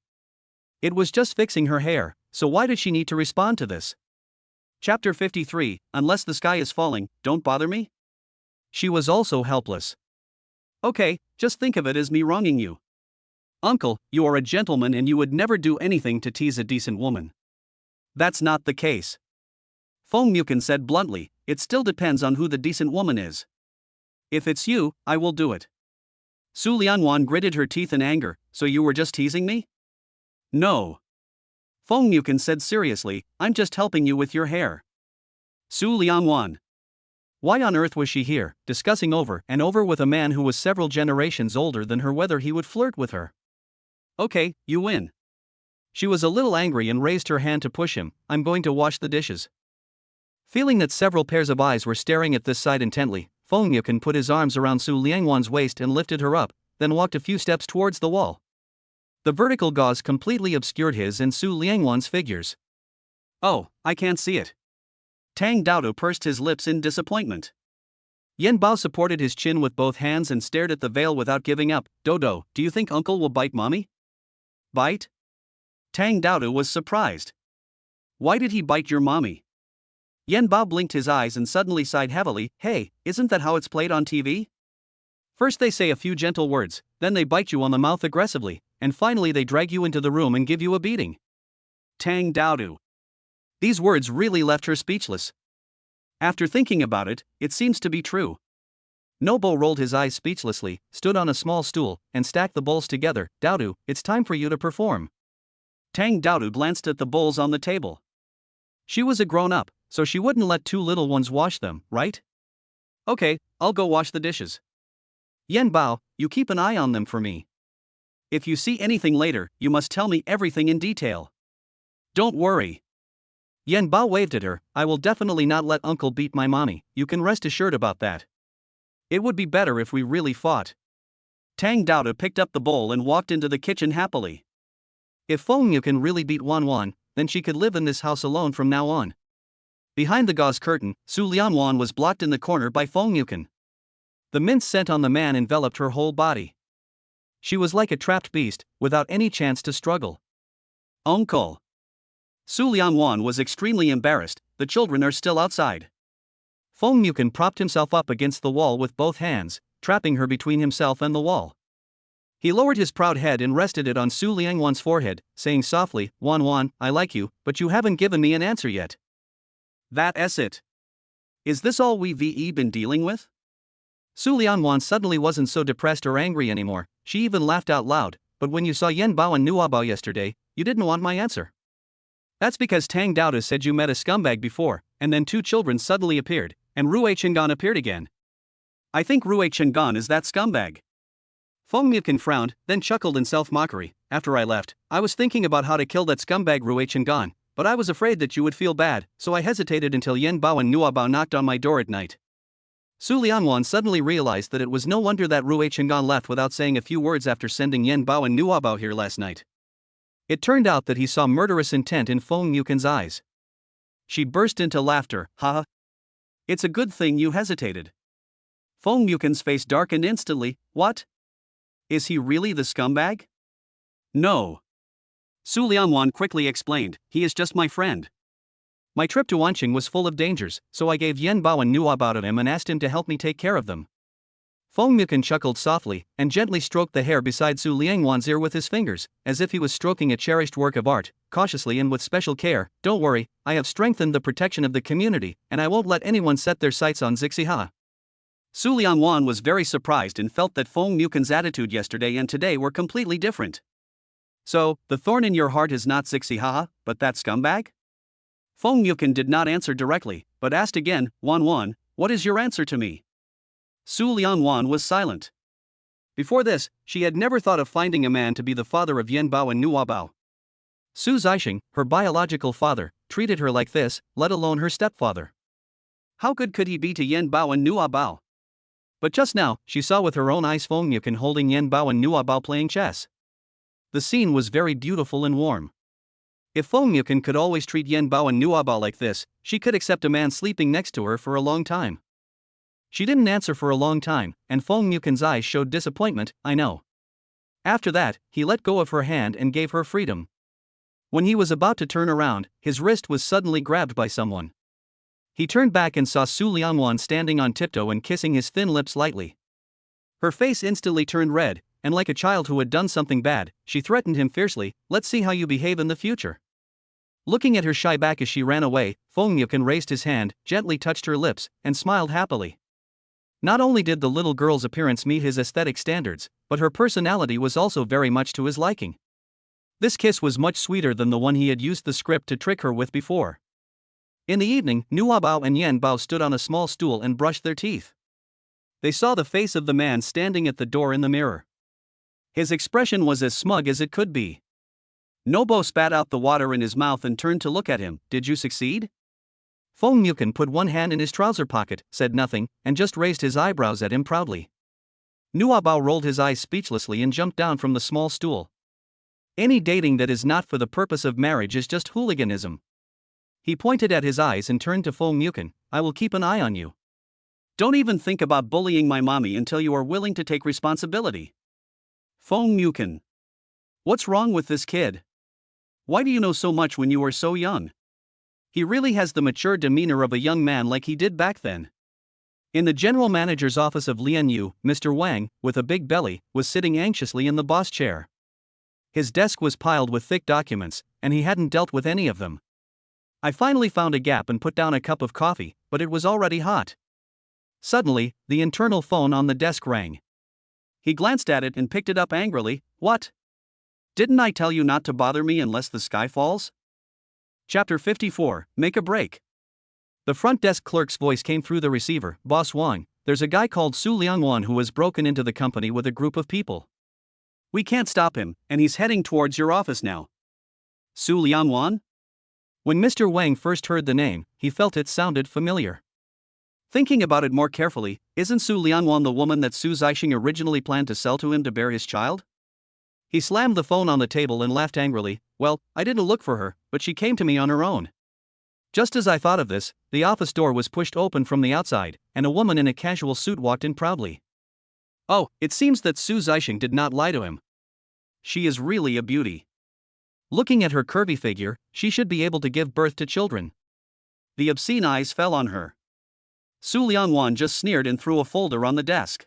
It was just fixing her hair, so why did she need to respond to this? Chapter 53, Unless the Sky is Falling, Don't Bother Me? She was also helpless. Okay, just think of it as me wronging you. Uncle, you are a gentleman and you would never do anything to tease a decent woman. That's not the case. Feng Mukin said bluntly, it still depends on who the decent woman is. If it's you, I will do it. Su Lianwan gritted her teeth in anger, so you were just teasing me? No. Feng Mukin said seriously, I'm just helping you with your hair. Su Lianwan. Why on earth was she here, discussing over and over with a man who was several generations older than her whether he would flirt with her? Okay, you win. She was a little angry and raised her hand to push him. I'm going to wash the dishes. Feeling that several pairs of eyes were staring at this side intently, Feng Yukin put his arms around Su Liangwan's waist and lifted her up, then walked a few steps towards the wall. The vertical gauze completely obscured his and Su Liangwan's figures. Oh, I can't see it. Tang Daodu pursed his lips in disappointment. Yen Bao supported his chin with both hands and stared at the veil without giving up. Dodo, do you think Uncle will bite Mommy? Bite? Tang Daodu was surprised. Why did he bite your mommy? Yen Bao blinked his eyes and suddenly sighed heavily. Hey, isn't that how it's played on TV? First they say a few gentle words, then they bite you on the mouth aggressively, and finally they drag you into the room and give you a beating. Tang Daodu. These words really left her speechless. After thinking about it, it seems to be true. Nobo rolled his eyes speechlessly, stood on a small stool, and stacked the bowls together. Daodu, it's time for you to perform. Tang Daodu glanced at the bowls on the table. She was a grown-up, so she wouldn't let two little ones wash them, right? Okay, I'll go wash the dishes. Yen Bao, you keep an eye on them for me. If you see anything later, you must tell me everything in detail. Don't worry. Yen Bao waved at her. I will definitely not let Uncle beat my mommy, you can rest assured about that. It would be better if we really fought. Tang Daodu picked up the bowl and walked into the kitchen happily. If Feng Yukin really beat Wan, then she could live in this house alone from now on. Behind the gauze curtain, Su Lianwan was blocked in the corner by Feng Yukin. The mint scent on the man enveloped her whole body. She was like a trapped beast, without any chance to struggle. Uncle. Su Lianwan was extremely embarrassed, the children are still outside. Feng Yukin propped himself up against the wall with both hands, trapping her between himself and the wall. He lowered his proud head and rested it on Su Liangwan's forehead, saying softly, Wan, I like you, but you haven't given me an answer yet. That's it. Is this all we've been dealing with? Su Lianwan suddenly wasn't so depressed or angry anymore, she even laughed out loud, but when you saw Yen Bao and Nuo Bao yesterday, you didn't want my answer. That's because Tang Daodu said you met a scumbag before, and then two children suddenly appeared, and Rui Chengan appeared again. I think Rui Chengan is that scumbag. Feng Yukin frowned, then chuckled in self-mockery. After I left, I was thinking about how to kill that scumbag Rui Chengan, but I was afraid that you would feel bad, so I hesitated until Yen Bao and Nuo Bao knocked on my door at night. Su Lianwan suddenly realized that it was no wonder that Rui Chengan left without saying a few words after sending Yen Bao and Nuo Bao here last night. It turned out that he saw murderous intent in Feng Yukin's eyes. She burst into laughter. Haha. It's a good thing you hesitated. Feng Yukin's face darkened instantly. What? Is he really the scumbag? No. Su Lianwan quickly explained, he is just my friend. My trip to Anqing was full of dangers, so I gave Yen Bao and Nuo Bao to him and asked him to help me take care of them. Feng Yukin chuckled softly, and gently stroked the hair beside Su Liangwan's ear with his fingers, as if he was stroking a cherished work of art, cautiously and with special care. Don't worry, I have strengthened the protection of the community, and I won't let anyone set their sights on Zixiha. Su Lianwan was very surprised and felt that Feng Yukin's attitude yesterday and today were completely different. So, the thorn in your heart is not Zixiha, but that scumbag? Feng Yukin did not answer directly, but asked again, Wan, what is your answer to me? Su Lianwan was silent. Before this, she had never thought of finding a man to be the father of Yen Bao and Nuo Bao. Su Zixing, her biological father, treated her like this, let alone her stepfather. How good could he be to Yen Bao and Nuo Bao? But just now, she saw with her own eyes Feng Yukin holding Yen Bao and Nuo Bao playing chess. The scene was very beautiful and warm. If Feng Yukin could always treat Yen Bao and Nuo Bao like this, she could accept a man sleeping next to her for a long time. She didn't answer for a long time, and Feng Yukin's eyes showed disappointment. I know. After that, he let go of her hand and gave her freedom. When he was about to turn around, his wrist was suddenly grabbed by someone. He turned back and saw Su Liangwan standing on tiptoe and kissing his thin lips lightly. Her face instantly turned red, and like a child who had done something bad, she threatened him fiercely, "Let's see how you behave in the future." Looking at her shy back as she ran away, Fong Yukin raised his hand, gently touched her lips, and smiled happily. Not only did the little girl's appearance meet his aesthetic standards, but her personality was also very much to his liking. This kiss was much sweeter than the one he had used the script to trick her with before. In the evening, Nua Bao and Yan Bao stood on a small stool and brushed their teeth. They saw the face of the man standing at the door in the mirror. His expression was as smug as it could be. Nobo spat out the water in his mouth and turned to look at him. "Did you succeed?" Fong Yukin put one hand in his trouser pocket, said nothing, and just raised his eyebrows at him proudly. Nua Bao rolled his eyes speechlessly and jumped down from the small stool. Any dating that is not for the purpose of marriage is just hooliganism. He pointed at his eyes and turned to Fong Yukin. "I will keep an eye on you. Don't even think about bullying my mommy until you are willing to take responsibility." Fong Yukin. What's wrong with this kid? Why do you know so much when you were so young? He really has the mature demeanor of a young man like he did back then. In the general manager's office of Lian Yu, Mr. Wang, with a big belly, was sitting anxiously in the boss chair. His desk was piled with thick documents, and he hadn't dealt with any of them. I finally found a gap and put down a cup of coffee, but it was already hot. Suddenly, the internal phone on the desk rang. He glanced at it and picked it up angrily. "What? Didn't I tell you not to bother me unless the sky falls?" Chapter 54, Make a Break. The front desk clerk's voice came through the receiver. "Boss Wang, there's a guy called Su Liangwan who has broken into the company with a group of people. We can't stop him, and he's heading towards your office now." Su Liangwan? When Mr. Wang first heard the name, he felt it sounded familiar. Thinking about it more carefully, isn't Su Liangwan the woman that Su Zixing originally planned to sell to him to bear his child? He slammed the phone on the table and laughed angrily. "Well, I didn't look for her, but she came to me on her own." Just as I thought of this, the office door was pushed open from the outside, and a woman in a casual suit walked in proudly. Oh, it seems that Su Zixing did not lie to him. She is really a beauty. Looking at her curvy figure, she should be able to give birth to children. The obscene eyes fell on her. Su Liangwan just sneered and threw a folder on the desk.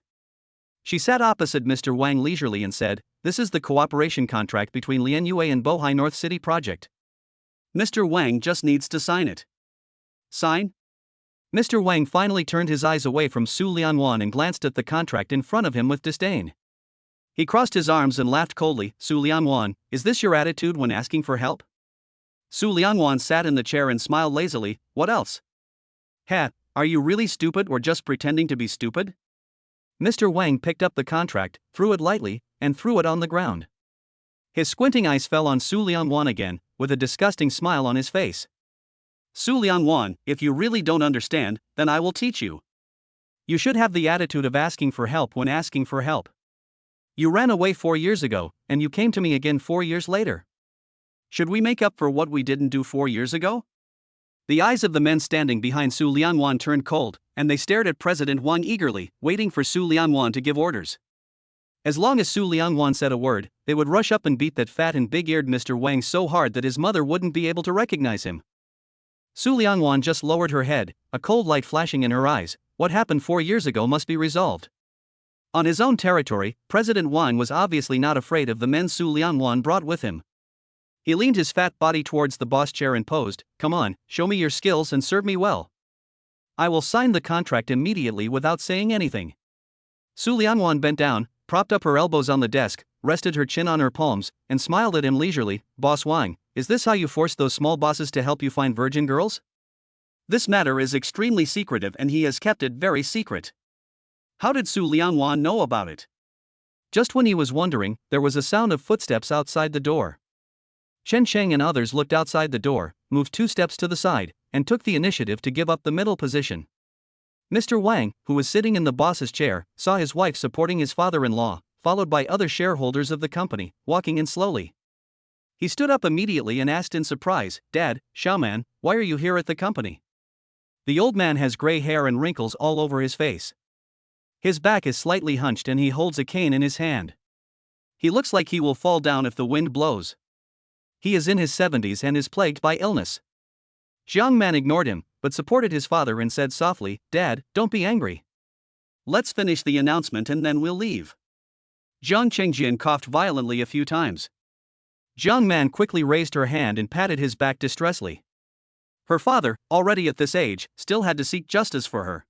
She sat opposite Mr. Wang leisurely and said, "This is the cooperation contract between Lian Yue and Bohai North City Project. Mr. Wang just needs to sign it." Sign? Mr. Wang finally turned his eyes away from Su Liangwan and glanced at the contract in front of him with disdain. He crossed his arms and laughed coldly. "Su Liangwan, is this your attitude when asking for help?" Su Liangwan sat in the chair and smiled lazily. "What else? Ha, are you really stupid or just pretending to be stupid?" Mr. Wang picked up the contract, threw it lightly, and threw it on the ground. His squinting eyes fell on Su Liangwan again, with a disgusting smile on his face. "Su Liangwan, if you really don't understand, then I will teach you. You should have the attitude of asking for help when asking for help. You ran away 4 years ago, and you came to me again 4 years later. Should we make up for what we didn't do 4 years ago?" The eyes of the men standing behind Su Liangwan turned cold, and they stared at President Wang eagerly, waiting for Su Liangwan to give orders. As long as Su Liangwan said a word, they would rush up and beat that fat and big-eared Mr. Wang so hard that his mother wouldn't be able to recognize him. Su Liangwan just lowered her head, a cold light flashing in her eyes. What happened 4 years ago must be resolved. On his own territory, President Wang was obviously not afraid of the men Su Liangwan brought with him. He leaned his fat body towards the boss chair and posed. "Come on, show me your skills and serve me well. I will sign the contract immediately without saying anything." Su Liangwan bent down, propped up her elbows on the desk, rested her chin on her palms, and smiled at him leisurely. "Boss Wang, is this how you force those small bosses to help you find virgin girls? This matter is extremely secretive and he has kept it very secret." How did Su Liangwan know about it? Just when he was wondering, there was a sound of footsteps outside the door. Chen Sheng and others looked outside the door, moved 2 steps to the side, and took the initiative to give up the middle position. Mr. Wang, who was sitting in the boss's chair, saw his wife supporting his father-in-law, followed by other shareholders of the company, walking in slowly. He stood up immediately and asked in surprise, "Dad, Xiaoman, why are you here at the company?" The old man has gray hair and wrinkles all over his face. His back is slightly hunched and he holds a cane in his hand. He looks like he will fall down if the wind blows. He is in his 70s and is plagued by illness. Jiang Man ignored him, but supported his father and said softly, "Dad, don't be angry. Let's finish the announcement and then we'll leave." Jiang Chengjian coughed violently a few times. Jiang Man quickly raised her hand and patted his back distressfully. Her father, already at this age, still had to seek justice for her.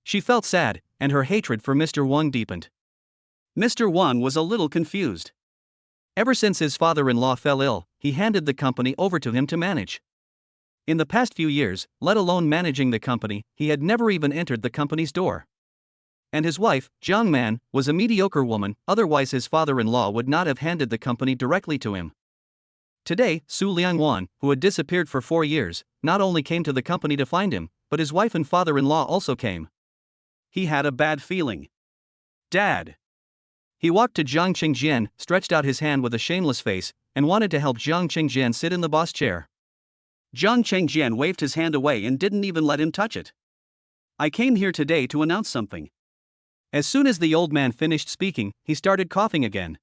She felt sad, and her hatred for Mr. Wang deepened. Mr. Wang was a little confused. Ever since his father-in-law fell ill, he handed the company over to him to manage. In the past few years, let alone managing the company, he had never even entered the company's door. And his wife, Jiang Man, was a mediocre woman, otherwise his father-in-law would not have handed the company directly to him. Today, Su Liangwan, who had disappeared for 4 years, not only came to the company to find him, but his wife and father-in-law also came. He had a bad feeling. "Dad." He walked to Jiang Chengjian, stretched out his hand with a shameless face, and wanted to help Jiang Chengjian sit in the boss chair. Jiang Chengjian waved his hand away and didn't even let him touch it. "I came here today to announce something." As soon as the old man finished speaking, he started coughing again.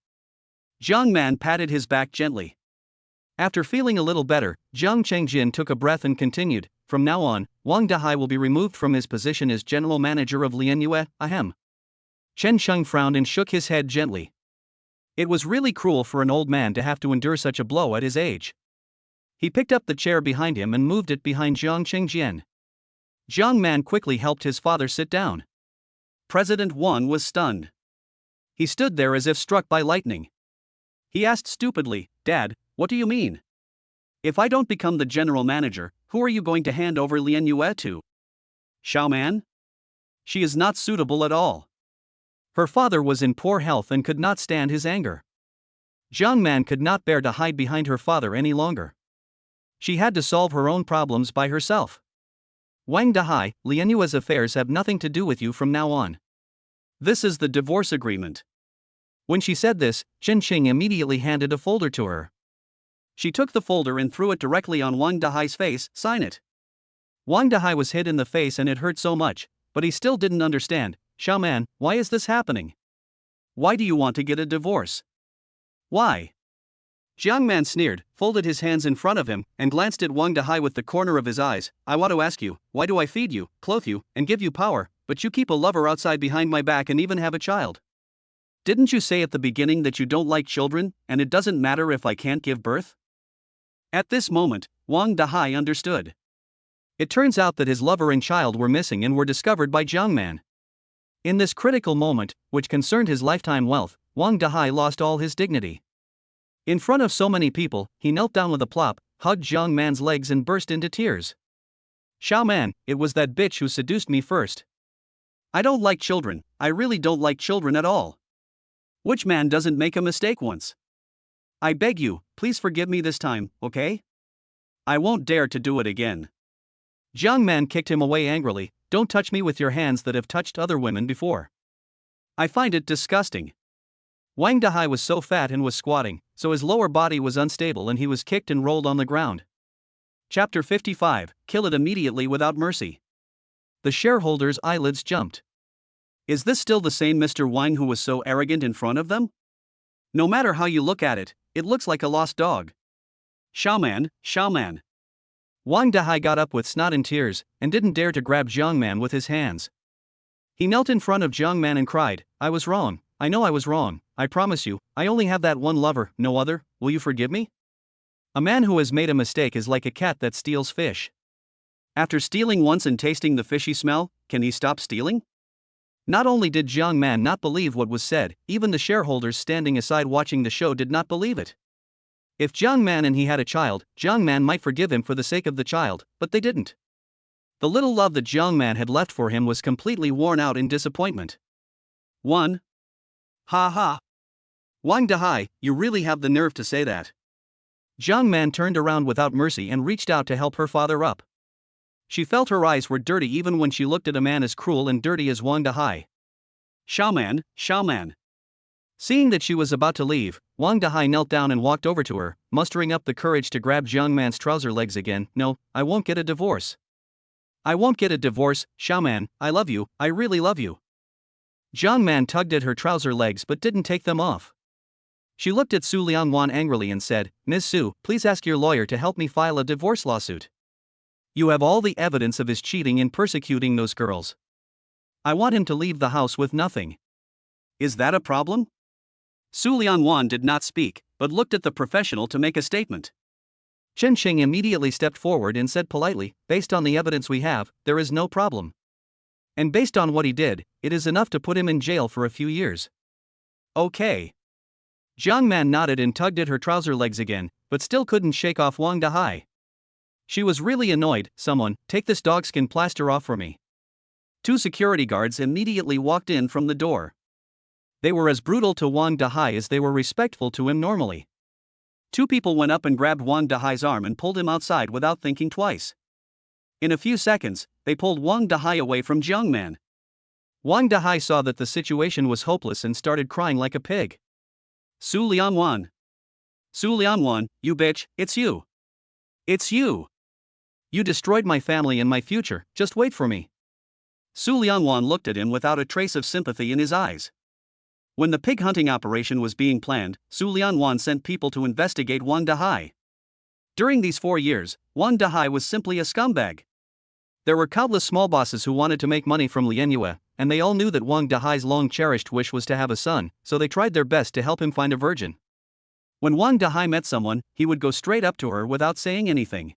Jiang Man patted his back gently. After feeling a little better, Jiang Chengjian took a breath and continued, "From now on, Wang Dahai will be removed from his position as general manager of Lianyue, ahem." Chen Sheng frowned and shook his head gently. It was really cruel for an old man to have to endure such a blow at his age. He picked up the chair behind him and moved it behind Jiang Chengjian. Jiang Man quickly helped his father sit down. President Wang was stunned. He stood there as if struck by lightning. He asked stupidly, "Dad, what do you mean? If I don't become the general manager, who are you going to hand over Lianyue to? Xiaoman? She is not suitable at all." Her father was in poor health and could not stand his anger. Jiang Man could not bear to hide behind her father any longer. She had to solve her own problems by herself. "Wang Dahai, Lianyue's affairs have nothing to do with you from now on. This is the divorce agreement." When she said this, Chen Qing immediately handed a folder to her. She took the folder and threw it directly on Wang Dahai's face. "Sign it." Wang Dahai was hit in the face and it hurt so much, but he still didn't understand. "Xiaoman, why is this happening? Why do you want to get a divorce? Why?" Jiang Man sneered, folded his hands in front of him, and glanced at Wang Dahai with the corner of his eyes. "I want to ask you, why do I feed you, clothe you, and give you power, but you keep a lover outside behind my back and even have a child? Didn't you say at the beginning that you don't like children, and it doesn't matter if I can't give birth?" At this moment, Wang Dahai understood. It turns out that his lover and child were missing and were discovered by Jiang Man. In this critical moment, which concerned his lifetime wealth, Wang Dahai lost all his dignity. In front of so many people, he knelt down with a plop, hugged Jiang Man's legs and burst into tears. "Xiaoman, it was that bitch who seduced me first. I don't like children, I really don't like children at all. Which man doesn't make a mistake once? I beg you, please forgive me this time, okay? I won't dare to do it again." Jiang Man kicked him away angrily. "Don't touch me with your hands that have touched other women before. I find it disgusting." Wang Dahai was so fat and was squatting, so his lower body was unstable and he was kicked and rolled on the ground. Chapter 55, Kill it immediately without mercy. The shareholders' eyelids jumped. Is this still the same Mr. Wang who was so arrogant in front of them? No matter how you look at it, it looks like a lost dog. "Xiaoman, Xiaoman." Wang Dahai got up with snot and tears, and didn't dare to grab Jiang Man with his hands. He knelt in front of Jiang Man and cried, "I was wrong, I know I was wrong, I promise you, I only have that one lover, no other, will you forgive me?" A man who has made a mistake is like a cat that steals fish. After stealing once and tasting the fishy smell, can he stop stealing? Not only did Jiang Man not believe what was said, even the shareholders standing aside watching the show did not believe it. If Jiang Man and he had a child, Jiang Man might forgive him for the sake of the child, but they didn't. The little love that Jiang Man had left for him was completely worn out in disappointment. "One. Ha ha. Wang Dahai, you really have the nerve to say that." Jiang Man turned around without mercy and reached out to help her father up. She felt her eyes were dirty even when she looked at a man as cruel and dirty as Wang Dahai. "Xiaoman, Xiaoman." Seeing that she was about to leave, Wang Dahai knelt down and walked over to her, mustering up the courage to grab Jiang Man's trouser legs again. "No, I won't get a divorce. I won't get a divorce, Xiaoman, I love you, I really love you." Jiang Man tugged at her trouser legs but didn't take them off. She looked at Su Liangwan angrily and said, "Ms. Su, please ask your lawyer to help me file a divorce lawsuit. You have all the evidence of his cheating and persecuting those girls. I want him to leave the house with nothing." "Is that a problem?" Su Liangwan did not speak, but looked at the professional to make a statement. Chen Xing immediately stepped forward and said politely, "Based on the evidence we have, there is no problem. And based on what he did, it is enough to put him in jail for a few years." "Okay." Jiang Man nodded and tugged at her trouser legs again, but still couldn't shake off Wang Dahai. She was really annoyed. "Someone, take this dogskin plaster off for me." Two security guards immediately walked in from the door. They were as brutal to Wang Dahai as they were respectful to him normally. Two people went up and grabbed Wang Dahai's arm and pulled him outside without thinking twice. In a few seconds, they pulled Wang Dahai away from Jiang Man. Wang Dahai saw that the situation was hopeless and started crying like a pig. "Su Liangwan! Su Liangwan, you bitch, it's you! It's you! You destroyed my family and my future, just wait for me." Su Liangwan looked at him without a trace of sympathy in his eyes. When the pig hunting operation was being planned, Su Liangwan sent people to investigate Wang Dahai. During these 4 years, Wang Dahai was simply a scumbag. There were countless small bosses who wanted to make money from Lian Yue, and they all knew that Wang Dahai's long-cherished wish was to have a son, so they tried their best to help him find a virgin. When Wang Dahai met someone, he would go straight up to her without saying anything.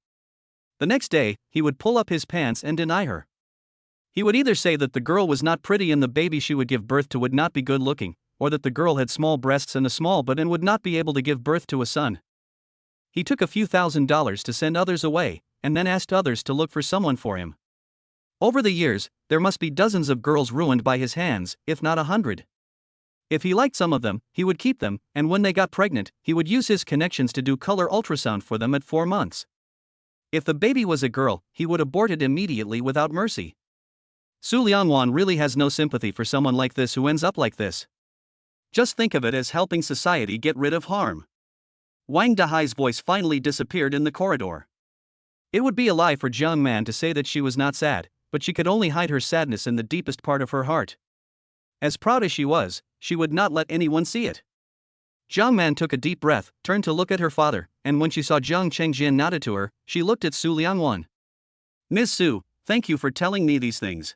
The next day, he would pull up his pants and deny her. He would either say that the girl was not pretty and the baby she would give birth to would not be good-looking, or that the girl had small breasts and a small butt and would not be able to give birth to a son. He took a few $1,000s to send others away, and then asked others to look for someone for him. Over the years, there must be dozens of girls ruined by his hands, if not 100. If he liked some of them, he would keep them, and when they got pregnant, he would use his connections to do color ultrasound for them at 4 months. If the baby was a girl, he would abort it immediately without mercy. Su Liangwan really has no sympathy for someone like this who ends up like this. Just think of it as helping society get rid of harm. Wang Dahai's voice finally disappeared in the corridor. It would be a lie for Jiang Man to say that she was not sad, but she could only hide her sadness in the deepest part of her heart. As proud as she was, she would not let anyone see it. Jiang Man took a deep breath, turned to look at her father, and when she saw Jiang Chengjin nodded to her, she looked at Su Liangwan. "Ms. Su, thank you for telling me these things.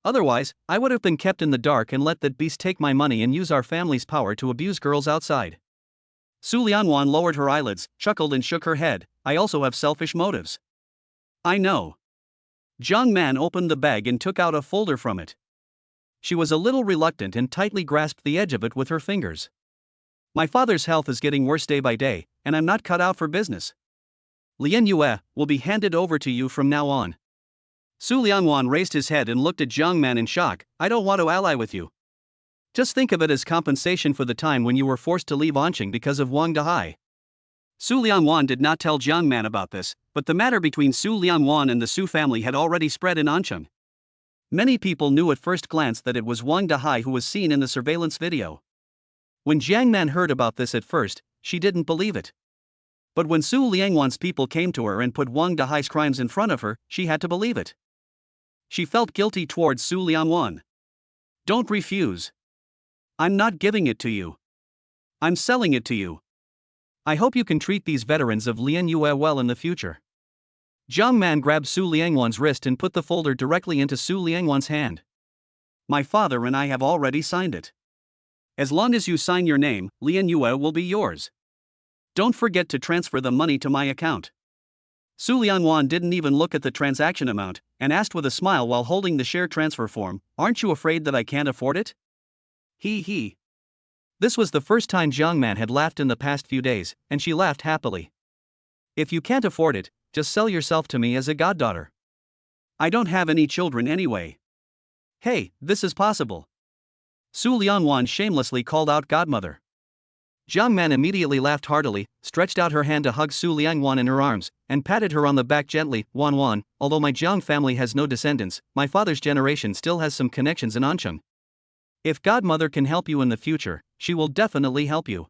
Otherwise, I would have been kept in the dark and let that beast take my money and use our family's power to abuse girls outside." Su Liangwan lowered her eyelids, chuckled and shook her head. "I also have selfish motives." "I know." Jiang Man opened the bag and took out a folder from it. She was a little reluctant and tightly grasped the edge of it with her fingers. "My father's health is getting worse day by day, and I'm not cut out for business. Lian Yue will be handed over to you from now on." Su Liangwan raised his head and looked at Jiang Man in shock. "I don't want to ally with you. Just think of it as compensation for the time when you were forced to leave Anqing because of Wang Dahai." Su Liangwan did not tell Jiang Man about this, but the matter between Su Liangwan and the Su family had already spread in Anqing. Many people knew at first glance that it was Wang Dahai who was seen in the surveillance video. When Jiang Man heard about this at first, she didn't believe it. But when Su Liangwan's people came to her and put Wang Dahai's crimes in front of her, she had to believe it. She felt guilty towards Su Liangwan. "Don't refuse. I'm not giving it to you. I'm selling it to you. I hope you can treat these veterans of Lian Yue well in the future." Jiang Man grabbed Su Liangwan's wrist and put the folder directly into Su Liangwan's hand. "My father and I have already signed it. As long as you sign your name, Lian Yue will be yours. Don't forget to transfer the money to my account." Su Liangwan didn't even look at the transaction amount, and asked with a smile while holding the share transfer form, "Aren't you afraid that I can't afford it?" He. This was the first time Jiang Man had laughed in the past few days, and she laughed happily. "If you can't afford it, just sell yourself to me as a goddaughter. I don't have any children anyway." "Hey, this is possible." Su Liangwan shamelessly called out godmother. Jiang Man immediately laughed heartily, stretched out her hand to hug Su Liangwan in her arms, and patted her on the back gently. "Wan, although my Jiang family has no descendants, my father's generation still has some connections in Anqing. If godmother can help you in the future, she will definitely help you.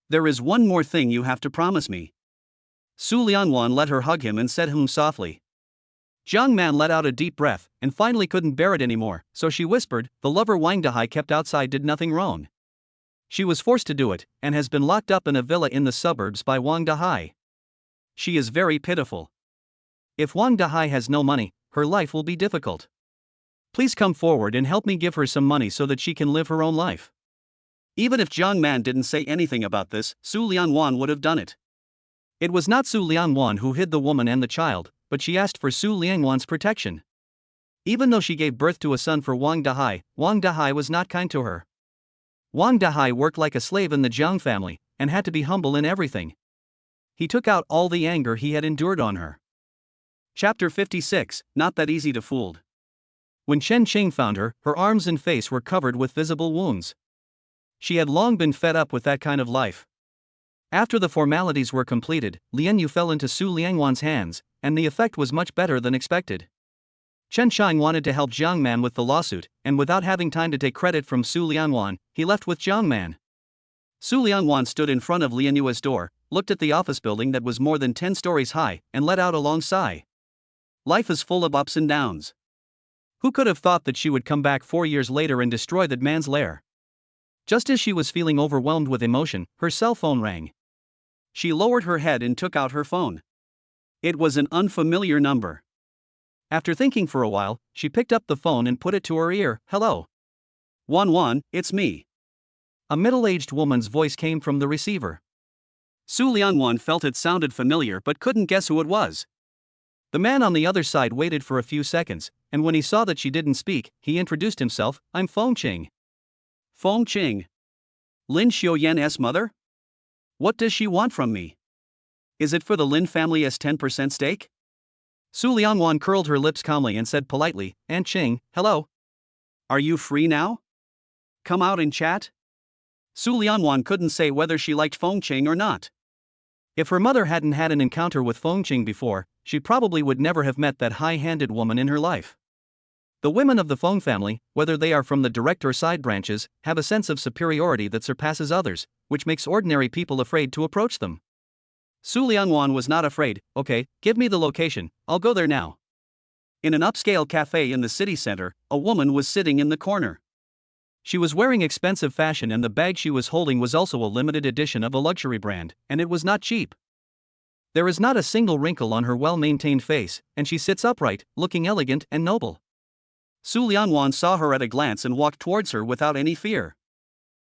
There is one more thing you have to promise me." Su Liangwan let her hug him and said softly. Jiang Man let out a deep breath, and finally couldn't bear it anymore, so she whispered, "The lover Wang Dahai kept outside did nothing wrong. She was forced to do it, and has been locked up in a villa in the suburbs by Wang Dahai. She is very pitiful. If Wang Dahai has no money, her life will be difficult. Please come forward and help me give her some money so that she can live her own life. Even if Jiang Man didn't say anything about this, Su Lianwan would have done it. It was not Su Lianwan who hid the woman and the child, but she asked for Su Lianwan's protection. Even though she gave birth to a son for Wang Dahai was not kind to her. Wang Dahai worked like a slave in the Jiang family, and had to be humble in everything. He took out all the anger he had endured on her. Chapter 56, Not That Easy to Fooled. When Chen Qing found her, her arms and face were covered with visible wounds. She had long been fed up with that kind of life. After the formalities were completed, Lian Yu fell into Su Lianwan's hands, and the effect was much better than expected. Chen Qing wanted to help Jiang Man with the lawsuit, and without having time to take credit from Su Lianwan, he left with Jiang Man. Su Lianwan stood in front of Lian Yu's door, looked at the office building that was more than 10 stories high, and let out a long sigh. Life is full of ups and downs. Who could have thought that she would come back 4 years later and destroy that man's lair? Just as she was feeling overwhelmed with emotion, her cell phone rang. She lowered her head and took out her phone. It was an unfamiliar number. After thinking for a while, she picked up the phone and put it to her ear. Hello. Wan, it's me. A middle-aged woman's voice came from the receiver. Su Lianwan felt it sounded familiar but couldn't guess who it was. The man on the other side waited for a few seconds, and when he saw that she didn't speak, he introduced himself. I'm Feng Qing. Feng Qing. Lin Xiuyan's mother? What does she want from me? Is it for the Lin family's 10% stake? Su Lianwan curled her lips calmly and said politely, Aunt Qing, hello. Are you free now? Come out and chat? Su Lianwan couldn't say whether she liked Feng Qing or not. If her mother hadn't had an encounter with Feng Qing before, she probably would never have met that high-handed woman in her life. The women of the Feng family, whether they are from the direct or side branches, have a sense of superiority that surpasses others, which makes ordinary people afraid to approach them. Su Lianwan was not afraid. Okay, give me the location, I'll go there now. In an upscale cafe in the city center, a woman was sitting in the corner. She was wearing expensive fashion and the bag she was holding was also a limited edition of a luxury brand, and it was not cheap. There is not a single wrinkle on her well-maintained face, and she sits upright, looking elegant and noble. Su Lianwan saw her at a glance and walked towards her without any fear.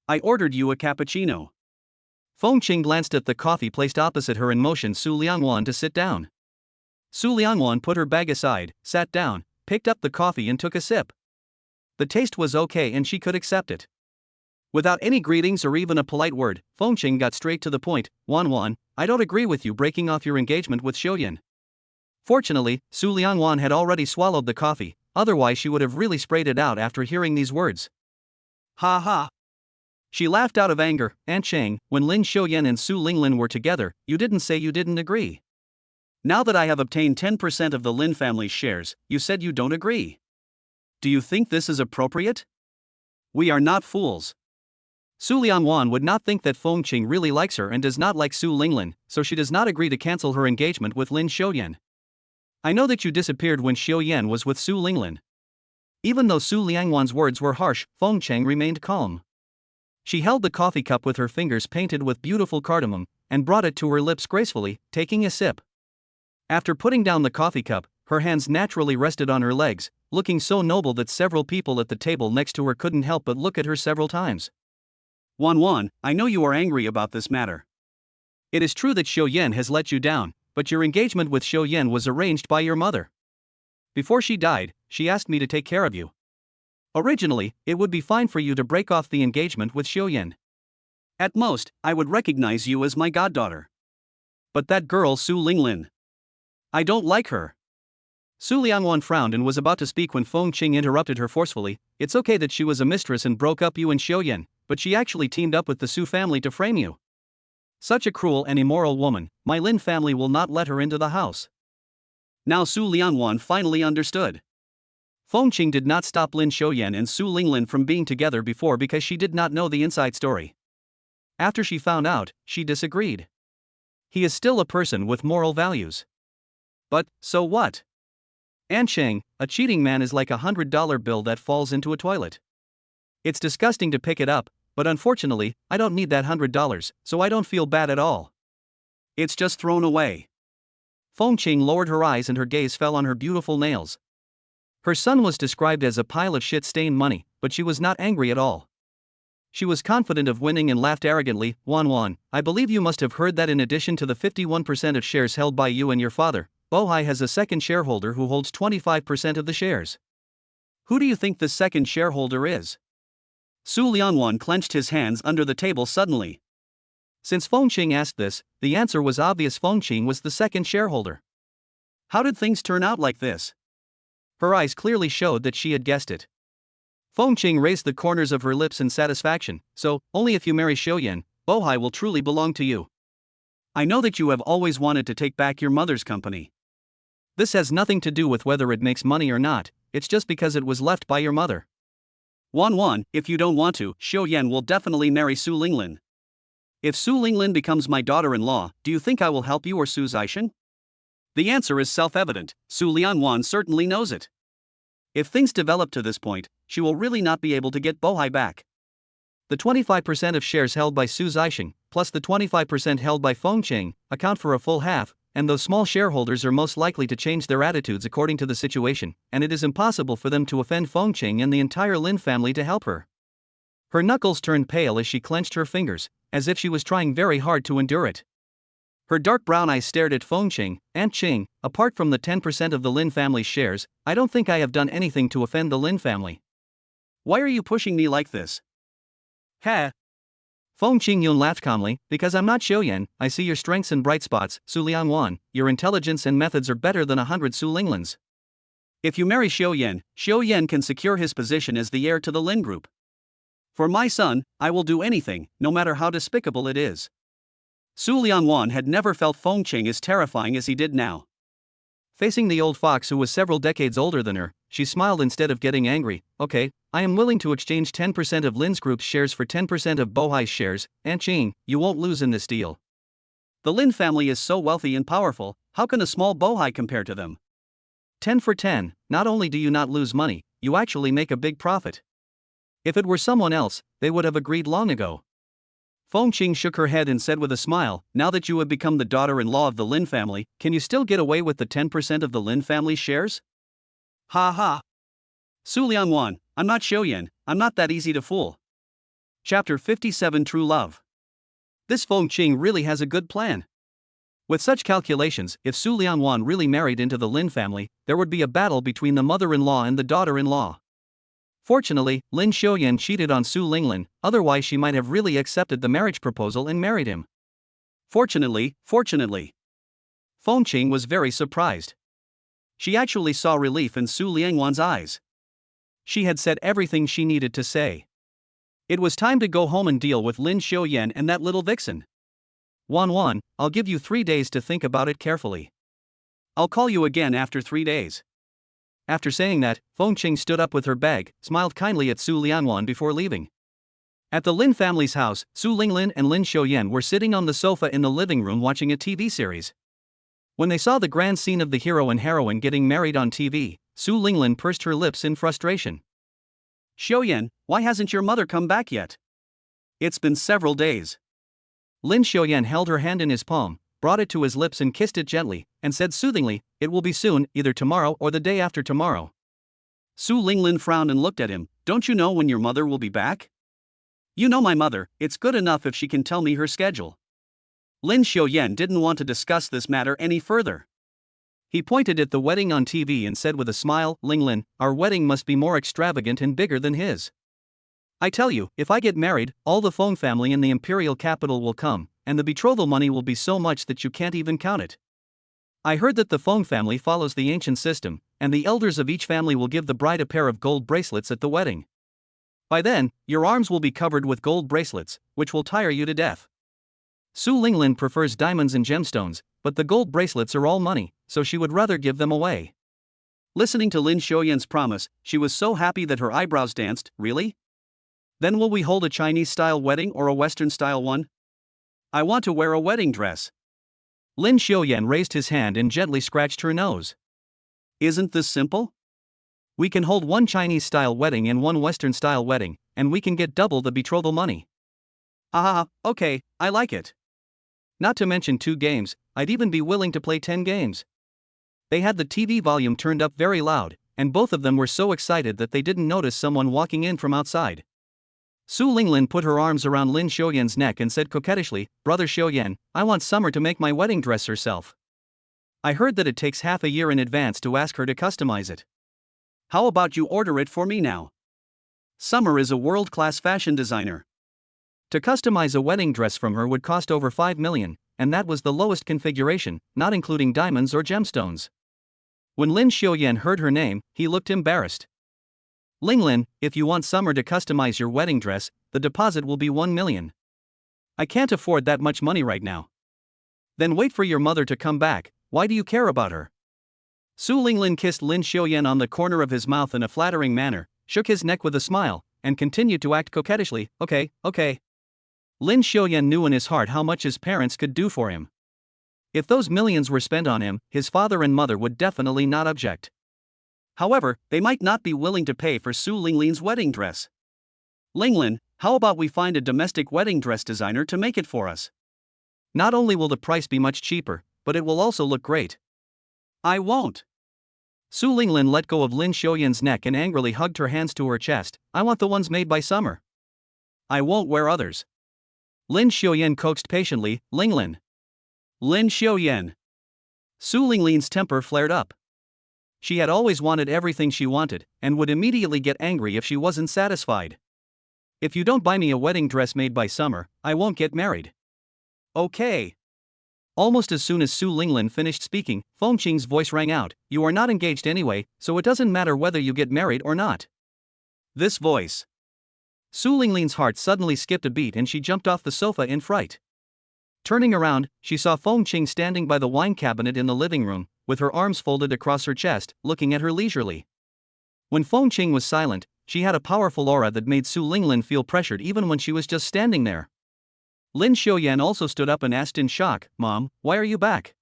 I ordered you a cappuccino. Feng Qing glanced at the coffee placed opposite her and motioned Su Lianwan to sit down. Su Lianwan put her bag aside, sat down, picked up the coffee and took a sip. The taste was okay and she could accept it. Without any greetings or even a polite word, Feng Qing got straight to the point. Wan, I don't agree with you breaking off your engagement with Xiuyan. Fortunately, Su Lianwan had already swallowed the coffee, otherwise she would have really sprayed it out after hearing these words. Ha ha. She laughed out of anger. Aunt Qing, when Lin Xiuyan and Su Linglin were together, you didn't say you didn't agree. Now that I have obtained 10% of the Lin family's shares, you said you don't agree. Do you think this is appropriate? We are not fools. Su Lianwan would not think that Feng Qing really likes her and does not like Su Linglin, so she does not agree to cancel her engagement with Lin Xiuyan. I know that you disappeared when Xiuyan was with Su Linglin. Even though Su Lianwan's words were harsh, Feng Qing remained calm. She held the coffee cup with her fingers painted with beautiful cardamom, and brought it to her lips gracefully, taking a sip. After putting down the coffee cup, her hands naturally rested on her legs, looking so noble that several people at the table next to her couldn't help but look at her several times. Wan, I know you are angry about this matter. It is true that Xiuyan has let you down, but your engagement with Xiuyan was arranged by your mother. Before she died, she asked me to take care of you. Originally, it would be fine for you to break off the engagement with Xiuyan. At most, I would recognize you as my goddaughter. But that girl Su Linglin. I don't like her. Su Lianwan frowned and was about to speak when Feng Qing interrupted her forcefully. It's okay that she was a mistress and broke up you and Xiuyan, but she actually teamed up with the Su family to frame you. Such a cruel and immoral woman, my Lin family will not let her into the house. Now Su Lianwan finally understood. Feng Qing did not stop Lin Xiuyan and Su Linglin from being together before because she did not know the inside story. After she found out, she disagreed. He is still a person with moral values. But, so what? Aunt Qing, a cheating man is like $100 bill that falls into a toilet. It's disgusting to pick it up, but unfortunately, I don't need that $100, so I don't feel bad at all. It's just thrown away. Fengqing lowered her eyes and her gaze fell on her beautiful nails. Her son was described as a pile of shit-stained money, but she was not angry at all. She was confident of winning and laughed arrogantly. Wan, I believe you must have heard that in addition to the 51% of shares held by you and your father, Bohai has a second shareholder who holds 25% of the shares. Who do you think the second shareholder is? Su Lianwan clenched his hands under the table suddenly. Since Fengqing asked this, the answer was obvious: Fengqing was the second shareholder. How did things turn out like this? Her eyes clearly showed that she had guessed it. Fengqing raised the corners of her lips in satisfaction. So, only if you marry Xiaoyan, Bohai will truly belong to you. I know that you have always wanted to take back your mother's company. This has nothing to do with whether it makes money or not, it's just because it was left by your mother. Wan, if you don't want to, Xiaoyan will definitely marry Su Linglin. If Su Linglin becomes my daughter-in-law, do you think I will help you or Su Zixin? The answer is self-evident. Su Lianwan certainly knows it. If things develop to this point, she will really not be able to get Bohai back. The 25% of shares held by Su Zixin, plus the 25% held by Fengqing, account for a full half, and those small shareholders are most likely to change their attitudes according to the situation, and it is impossible for them to offend Fengqing and the entire Lin family to help her. Her knuckles turned pale as she clenched her fingers, as if she was trying very hard to endure it. Her dark brown eyes stared at Fengqing. Aunt Qing, apart from the 10% of the Lin family's shares, I don't think I have done anything to offend the Lin family. Why are you pushing me like this? Ha! Fengqing Yun laughed calmly. Because I'm not Xiaoyan, I see your strengths and bright spots. Su Lianwan, your intelligence and methods are better than 100 Su Linglins. If you marry Xiaoyan, Xiaoyan can secure his position as the heir to the Lin group. For my son, I will do anything, no matter how despicable it is. Su Lianwan had never felt Fengqing as terrifying as he did now. Facing the old fox who was several decades older than her, she smiled instead of getting angry. Okay, I am willing to exchange 10% of Lin's group's shares for 10% of Bohai's shares. Aunt Qing, you won't lose in this deal. The Lin family is so wealthy and powerful, how can a small Bohai compare to them? 10 for 10, not only do you not lose money, you actually make a big profit. If it were someone else, they would have agreed long ago. Fengqing shook her head and said with a smile, now that you have become the daughter-in-law of the Lin family, can you still get away with the 10% of the Lin family's shares? Ha ha! Su Lianwan, I'm not Xiaoyan, I'm not that easy to fool. Chapter 57 True Love. This Fengqing really has a good plan. With such calculations, if Su Lianwan really married into the Lin family, there would be a battle between the mother-in-law and the daughter-in-law. Fortunately, Lin Xiaoyan cheated on Su Linglin, otherwise she might have really accepted the marriage proposal and married him. Fortunately. Fengqing was very surprised. She actually saw relief in Su Lianwan's eyes. She had said everything she needed to say. It was time to go home and deal with Lin Xiaoyan and that little vixen. Wan, I'll give you 3 days to think about it carefully. I'll call you again after 3 days. After saying that, Fengqing stood up with her bag, smiled kindly at Su Lianwan before leaving. At the Lin family's house, Su Linglin and Lin Xiaoyan were sitting on the sofa in the living room watching a TV series. When they saw the grand scene of the hero and heroine getting married on TV, Su Linglin pursed her lips in frustration. Xiaoyan, why hasn't your mother come back yet? It's been several days. Lin Xiaoyan held her hand in his palm, brought it to his lips and kissed it gently, and said soothingly, it will be soon, either tomorrow or the day after tomorrow. Su Linglin frowned and looked at him. Don't you know when your mother will be back? You know my mother, it's good enough if she can tell me her schedule. Lin Xiaoyan didn't want to discuss this matter any further. He pointed at the wedding on TV and said with a smile, Linglin, our wedding must be more extravagant and bigger than his. I tell you, if I get married, all the Feng family in the imperial capital will come, and the betrothal money will be so much that you can't even count it. I heard that the Feng family follows the ancient system, and the elders of each family will give the bride a pair of gold bracelets at the wedding. By then, your arms will be covered with gold bracelets, which will tire you to death. Su Linglin prefers diamonds and gemstones, but the gold bracelets are all money, so she would rather give them away. Listening to Lin Xiaoyan's promise, she was so happy that her eyebrows danced. Really? Then will we hold a Chinese-style wedding or a Western-style one? I want to wear a wedding dress. Lin Xiaoyan raised his hand and gently scratched her nose. Isn't this simple? We can hold one Chinese-style wedding and one Western-style wedding, and we can get double the betrothal money. Ah, okay, I like it. Not to mention 2 games, I'd even be willing to play 10 games. They had the TV volume turned up very loud, and both of them were so excited that they didn't notice someone walking in from outside. Su Linglin put her arms around Lin Xiuyan's neck and said coquettishly, "Brother Xiuyan, I want Summer to make my wedding dress herself. I heard that it takes half a year in advance to ask her to customize it. How about you order it for me now? Summer is a world-class fashion designer. To customize a wedding dress from her would cost over 5 million, and that was the lowest configuration, not including diamonds or gemstones." When Lin Xiuyan heard her name, he looked embarrassed. "Linglin, if you want Summer to customize your wedding dress, the deposit will be 1 million. I can't afford that much money right now." "Then wait for your mother to come back, why do you care about her?" Su Linglin kissed Lin Xiuyan on the corner of his mouth in a flattering manner, shook his neck with a smile, and continued to act coquettishly, okay. Lin Xiuyan knew in his heart how much his parents could do for him. If those millions were spent on him, his father and mother would definitely not object. However, they might not be willing to pay for Su Linglin's wedding dress. "Linglin, how about we find a domestic wedding dress designer to make it for us? Not only will the price be much cheaper, but it will also look great." "I won't." Su Linglin let go of Lin Xiuyan's neck and angrily hugged her hands to her chest. "I want the ones made by Summer. I won't wear others." Lin Xiuyan coaxed patiently, "Linglin. Lin Xiuyan." Su Linglin's temper flared up. She had always wanted everything she wanted, and would immediately get angry if she wasn't satisfied. "If you don't buy me a wedding dress made by Summer, I won't get married." "Okay." Almost as soon as Su Linglin finished speaking, Feng Qing's voice rang out, "You are not engaged anyway, so it doesn't matter whether you get married or not." This voice. Su Linglin's heart suddenly skipped a beat and she jumped off the sofa in fright. Turning around, she saw Feng Qing standing by the wine cabinet in the living room, with her arms folded across her chest, looking at her leisurely. When Feng Qing was silent, she had a powerful aura that made Su Linglin feel pressured even when she was just standing there. Lin Xiuyan also stood up and asked in shock, "Mom, why are you back?"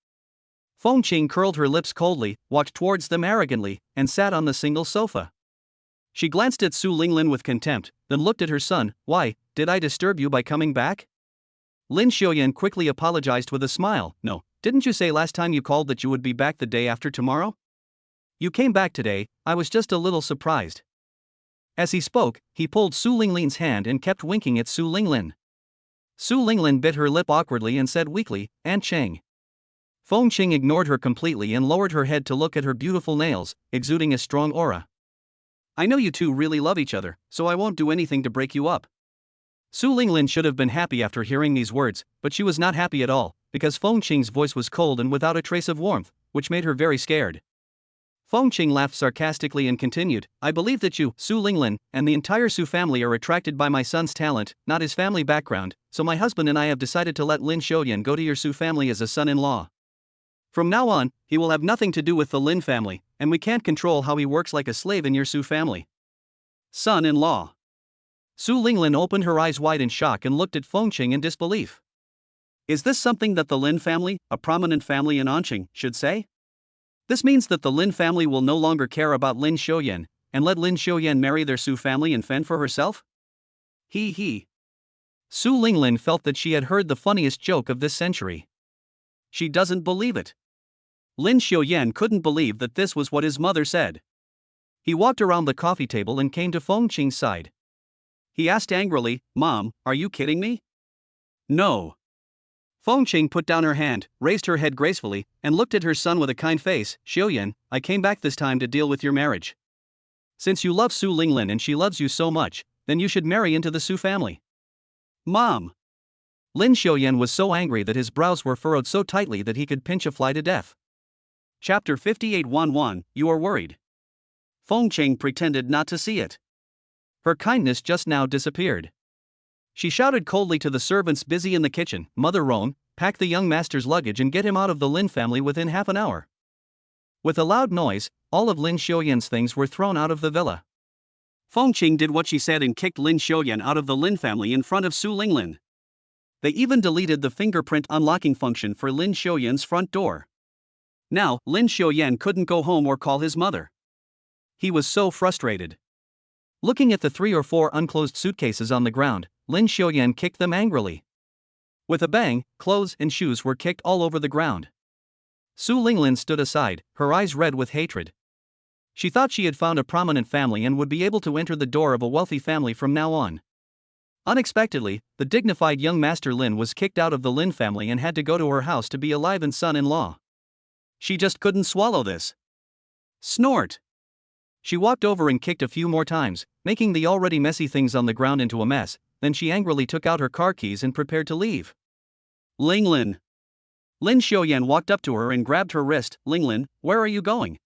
Feng Qing curled her lips coldly, walked towards them arrogantly, and sat on the single sofa. She glanced at Su Linglin with contempt, then looked at her son. "Why, did I disturb you by coming back?" Lin Xiuyan quickly apologized with a smile. "No, didn't you say last time you called that you would be back the day after tomorrow? You came back today, I was just a little surprised." As he spoke, he pulled Su Linglin's hand and kept winking at Su Linglin. Su Linglin bit her lip awkwardly and said weakly, "Aunt Cheng." Feng Qing ignored her completely and lowered her head to look at her beautiful nails, exuding a strong aura. "I know you two really love each other, so I won't do anything to break you up." Su Linglin should have been happy after hearing these words, but she was not happy at all, because Feng Qing's voice was cold and without a trace of warmth, which made her very scared. Feng Qing laughed sarcastically and continued, "I believe that you, Su Linglin, and the entire Su family are attracted by my son's talent, not his family background, so my husband and I have decided to let Lin Xiuyan go to your Su family as a son-in-law. From now on, he will have nothing to do with the Lin family, and we can't control how he works like a slave in your Su family." Son-in-law. Su Linglin opened her eyes wide in shock and looked at Feng Qing in disbelief. Is this something that the Lin family, a prominent family in Anqing, should say? This means that the Lin family will no longer care about Lin Xiuyan, and let Lin Xiuyan marry their Su family and fend for herself? He. Su Linglin felt that she had heard the funniest joke of this century. She doesn't believe it. Lin Xiuyan couldn't believe that this was what his mother said. He walked around the coffee table and came to Feng Qing's side. He asked angrily, "Mom, are you kidding me?" "No." Feng Qing put down her hand, raised her head gracefully, and looked at her son with a kind face. "Xiuyan, I came back this time to deal with your marriage. Since you love Su Linglin and she loves you so much, then you should marry into the Su family." "Mom." Lin Xiuyan was so angry that his brows were furrowed so tightly that he could pinch a fly to death. Chapter 58:11, You are worried. Feng Qing pretended not to see it. Her kindness just now disappeared. She shouted coldly to the servants busy in the kitchen, "Mother Roan, pack the young master's luggage and get him out of the Lin family within half an hour." With a loud noise, all of Lin Xiuyan's things were thrown out of the villa. Feng Qing did what she said and kicked Lin Xiuyan out of the Lin family in front of Su Linglin. They even deleted the fingerprint unlocking function for Lin Xiuyan's front door. Now, Lin Xiuyan couldn't go home or call his mother. He was so frustrated. Looking at the 3 or 4 unclosed suitcases on the ground, Lin Xiaoyan kicked them angrily. With a bang, clothes and shoes were kicked all over the ground. Su Linglin stood aside, her eyes red with hatred. She thought she had found a prominent family and would be able to enter the door of a wealthy family from now on. Unexpectedly, the dignified young Master Lin was kicked out of the Lin family and had to go to her house to be alive and son-in-law. She just couldn't swallow this. Snort! She walked over and kicked a few more times, making the already messy things on the ground into a mess. Then she angrily took out her car keys and prepared to leave. Linglin. Lin Xiaoyan walked up to her and grabbed her wrist. Linglin, where are you going?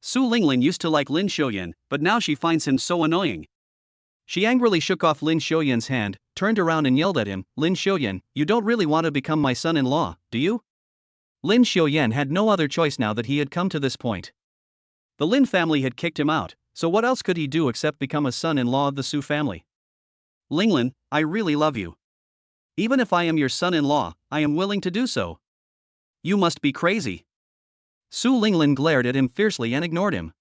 Su Linglin used to like Lin Xiaoyan, but now she finds him so annoying. She angrily shook off Lin Xiaoyan's hand, turned around and yelled at him, Lin Xiaoyan, you don't really want to become my son-in-law, do you? Lin Xiaoyan had no other choice now that he had come to this point. The Lin family had kicked him out, so what else could he do except become a son-in-law of the Su family? Linglin, I really love you. Even if I am your son-in-law, I am willing to do so. You must be crazy. Su Linglin glared at him fiercely and ignored him.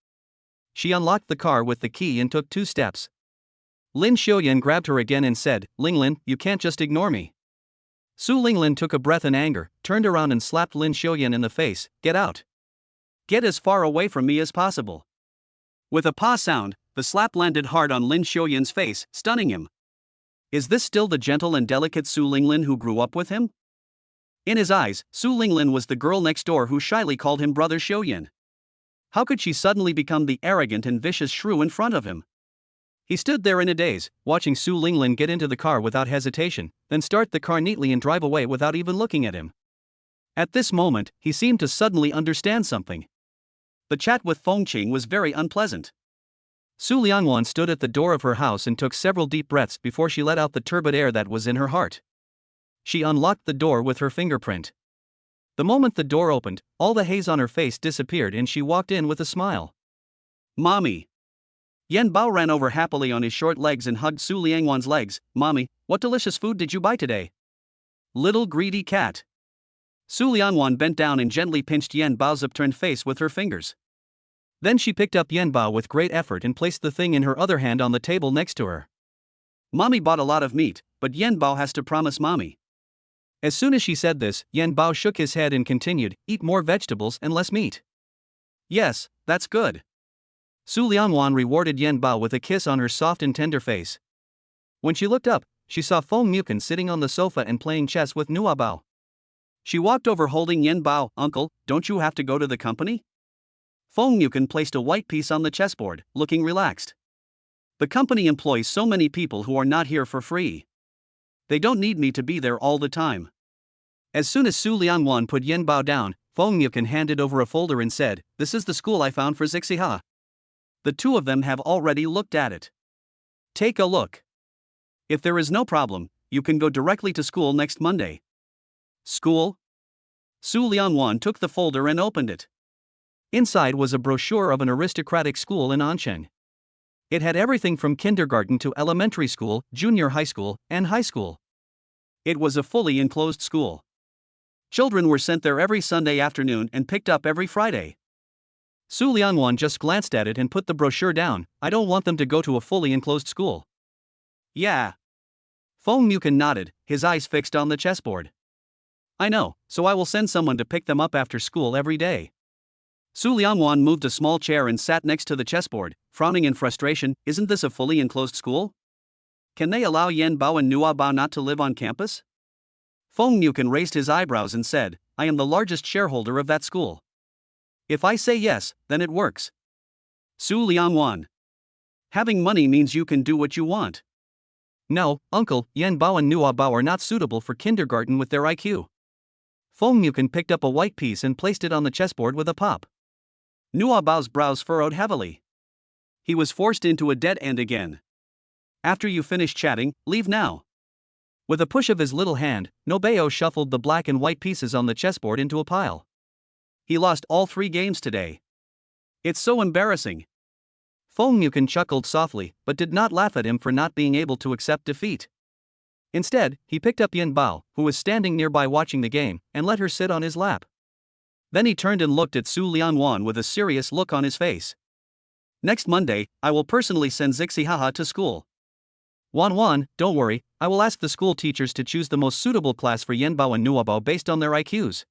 She unlocked the car with the key and took 2 steps. Lin Xiaoyan grabbed her again and said, Linglin, you can't just ignore me. Su Linglin took a breath in anger, turned around and slapped Lin Xiaoyan in the face, get out. Get as far away from me as possible. With a paw sound, the slap landed hard on Lin Xiaoyan's face, stunning him. Is this still the gentle and delicate Su Linglin who grew up with him? In his eyes, Su Linglin was the girl next door who shyly called him Brother Xiaoyan. How could she suddenly become the arrogant and vicious shrew in front of him? He stood there in a daze, watching Su Linglin get into the car without hesitation, then start the car neatly and drive away without even looking at him. At this moment, he seemed to suddenly understand something. The chat with Feng Qing was very unpleasant. Su Liangwan stood at the door of her house and took several deep breaths before she let out the turbid air that was in her heart. She unlocked the door with her fingerprint. The moment the door opened, all the haze on her face disappeared and she walked in with a smile. Mommy. Yan Bao ran over happily on his short legs and hugged Su Liangwan's legs. Mommy, what delicious food did you buy today? Little greedy cat. Su Liangwan bent down and gently pinched Yan Bao's upturned face with her fingers. Then she picked up Yan Bao with great effort and placed the thing in her other hand on the table next to her. Mommy bought a lot of meat, but Yan Bao has to promise Mommy. As soon as she said this, Yan Bao shook his head and continued, eat more vegetables and less meat. Yes, that's good. Su Liangwan rewarded Yan Bao with a kiss on her soft and tender face. When she looked up, she saw Feng Mukin sitting on the sofa and playing chess with Nua Bao. She walked over holding Yan Bao. Uncle, don't you have to go to the company? Feng Mukin placed a white piece on the chessboard, looking relaxed. The company employs so many people who are not here for free. They don't need me to be there all the time. As soon as Su Liangwan put Yan Bao down, Feng Mukin handed over a folder and said, this is the school I found for Zixiha. The 2 of them have already looked at it. Take a look. If there is no problem, you can go directly to school next Monday. School? Su Liangwan took the folder and opened it. Inside was a brochure of an aristocratic school in Ansheng. It had everything from kindergarten to elementary school, junior high school, and high school. It was a fully enclosed school. Children were sent there every Sunday afternoon and picked up every Friday. Su Liangwan just glanced at it and put the brochure down. I don't want them to go to a fully enclosed school. Yeah. Feng Mukin nodded, his eyes fixed on the chessboard. I know, so I will send someone to pick them up after school every day. Su Liangwan moved a small chair and sat next to the chessboard, frowning in frustration. Isn't this a fully enclosed school? Can they allow Yan Bao and Nua Bao not to live on campus? Feng Mukin raised his eyebrows and said, I am the largest shareholder of that school. If I say yes, then it works. Su Liangwan. Having money means you can do what you want. No, uncle, Yan Bao and Nua Bao are not suitable for kindergarten with their IQ. Feng Mukin picked up a white piece and placed it on the chessboard with a pop. Nua Bao's brows furrowed heavily. He was forced into a dead end again. After you finish chatting, leave now. With a push of his little hand, Nobeo shuffled the black and white pieces on the chessboard into a pile. He lost all 3 games today. It's so embarrassing. Feng Mukin chuckled softly, but did not laugh at him for not being able to accept defeat. Instead, he picked up Yan Bao, who was standing nearby watching the game, and let her sit on his lap. Then he turned and looked at Su Liangwan with a serious look on his face. Next Monday, I will personally send Zixihaha to school. Wan, don't worry, I will ask the school teachers to choose the most suitable class for Yenbao and Nuabao based on their IQs.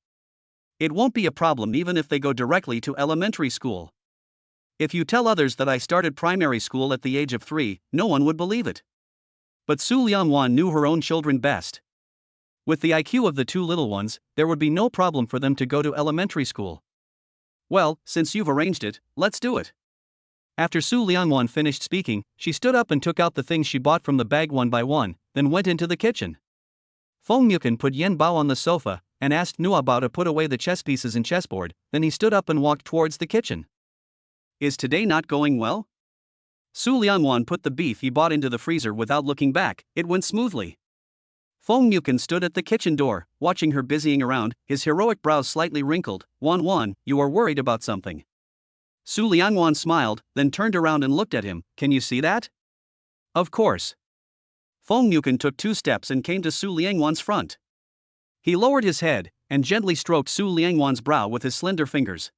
It won't be a problem even if they go directly to elementary school. If you tell others that I started primary school at the age of 3, no one would believe it. But Su Lianwan knew her own children best. With the IQ of the two little ones, there would be no problem for them to go to elementary school. Well, since you've arranged it, let's do it. After Su Lianwan finished speaking, she stood up and took out the things she bought from the bag one by one, then went into the kitchen. Feng Yukan put Yen Bao on the sofa, and asked Nuabao to put away the chess pieces and chessboard, then he stood up and walked towards the kitchen. Is today not going well? Su Lianwan put the beef he bought into the freezer without looking back, it went smoothly. Feng Yukan stood at the kitchen door, watching her busying around, his heroic brows slightly wrinkled. Wan, you are worried about something. Su Lianwan smiled, then turned around and looked at him. Can you see that? Of course. Feng Yukan took 2 steps and came to Su Lianwan's front. He lowered his head, and gently stroked Su Lianwan's brow with his slender fingers.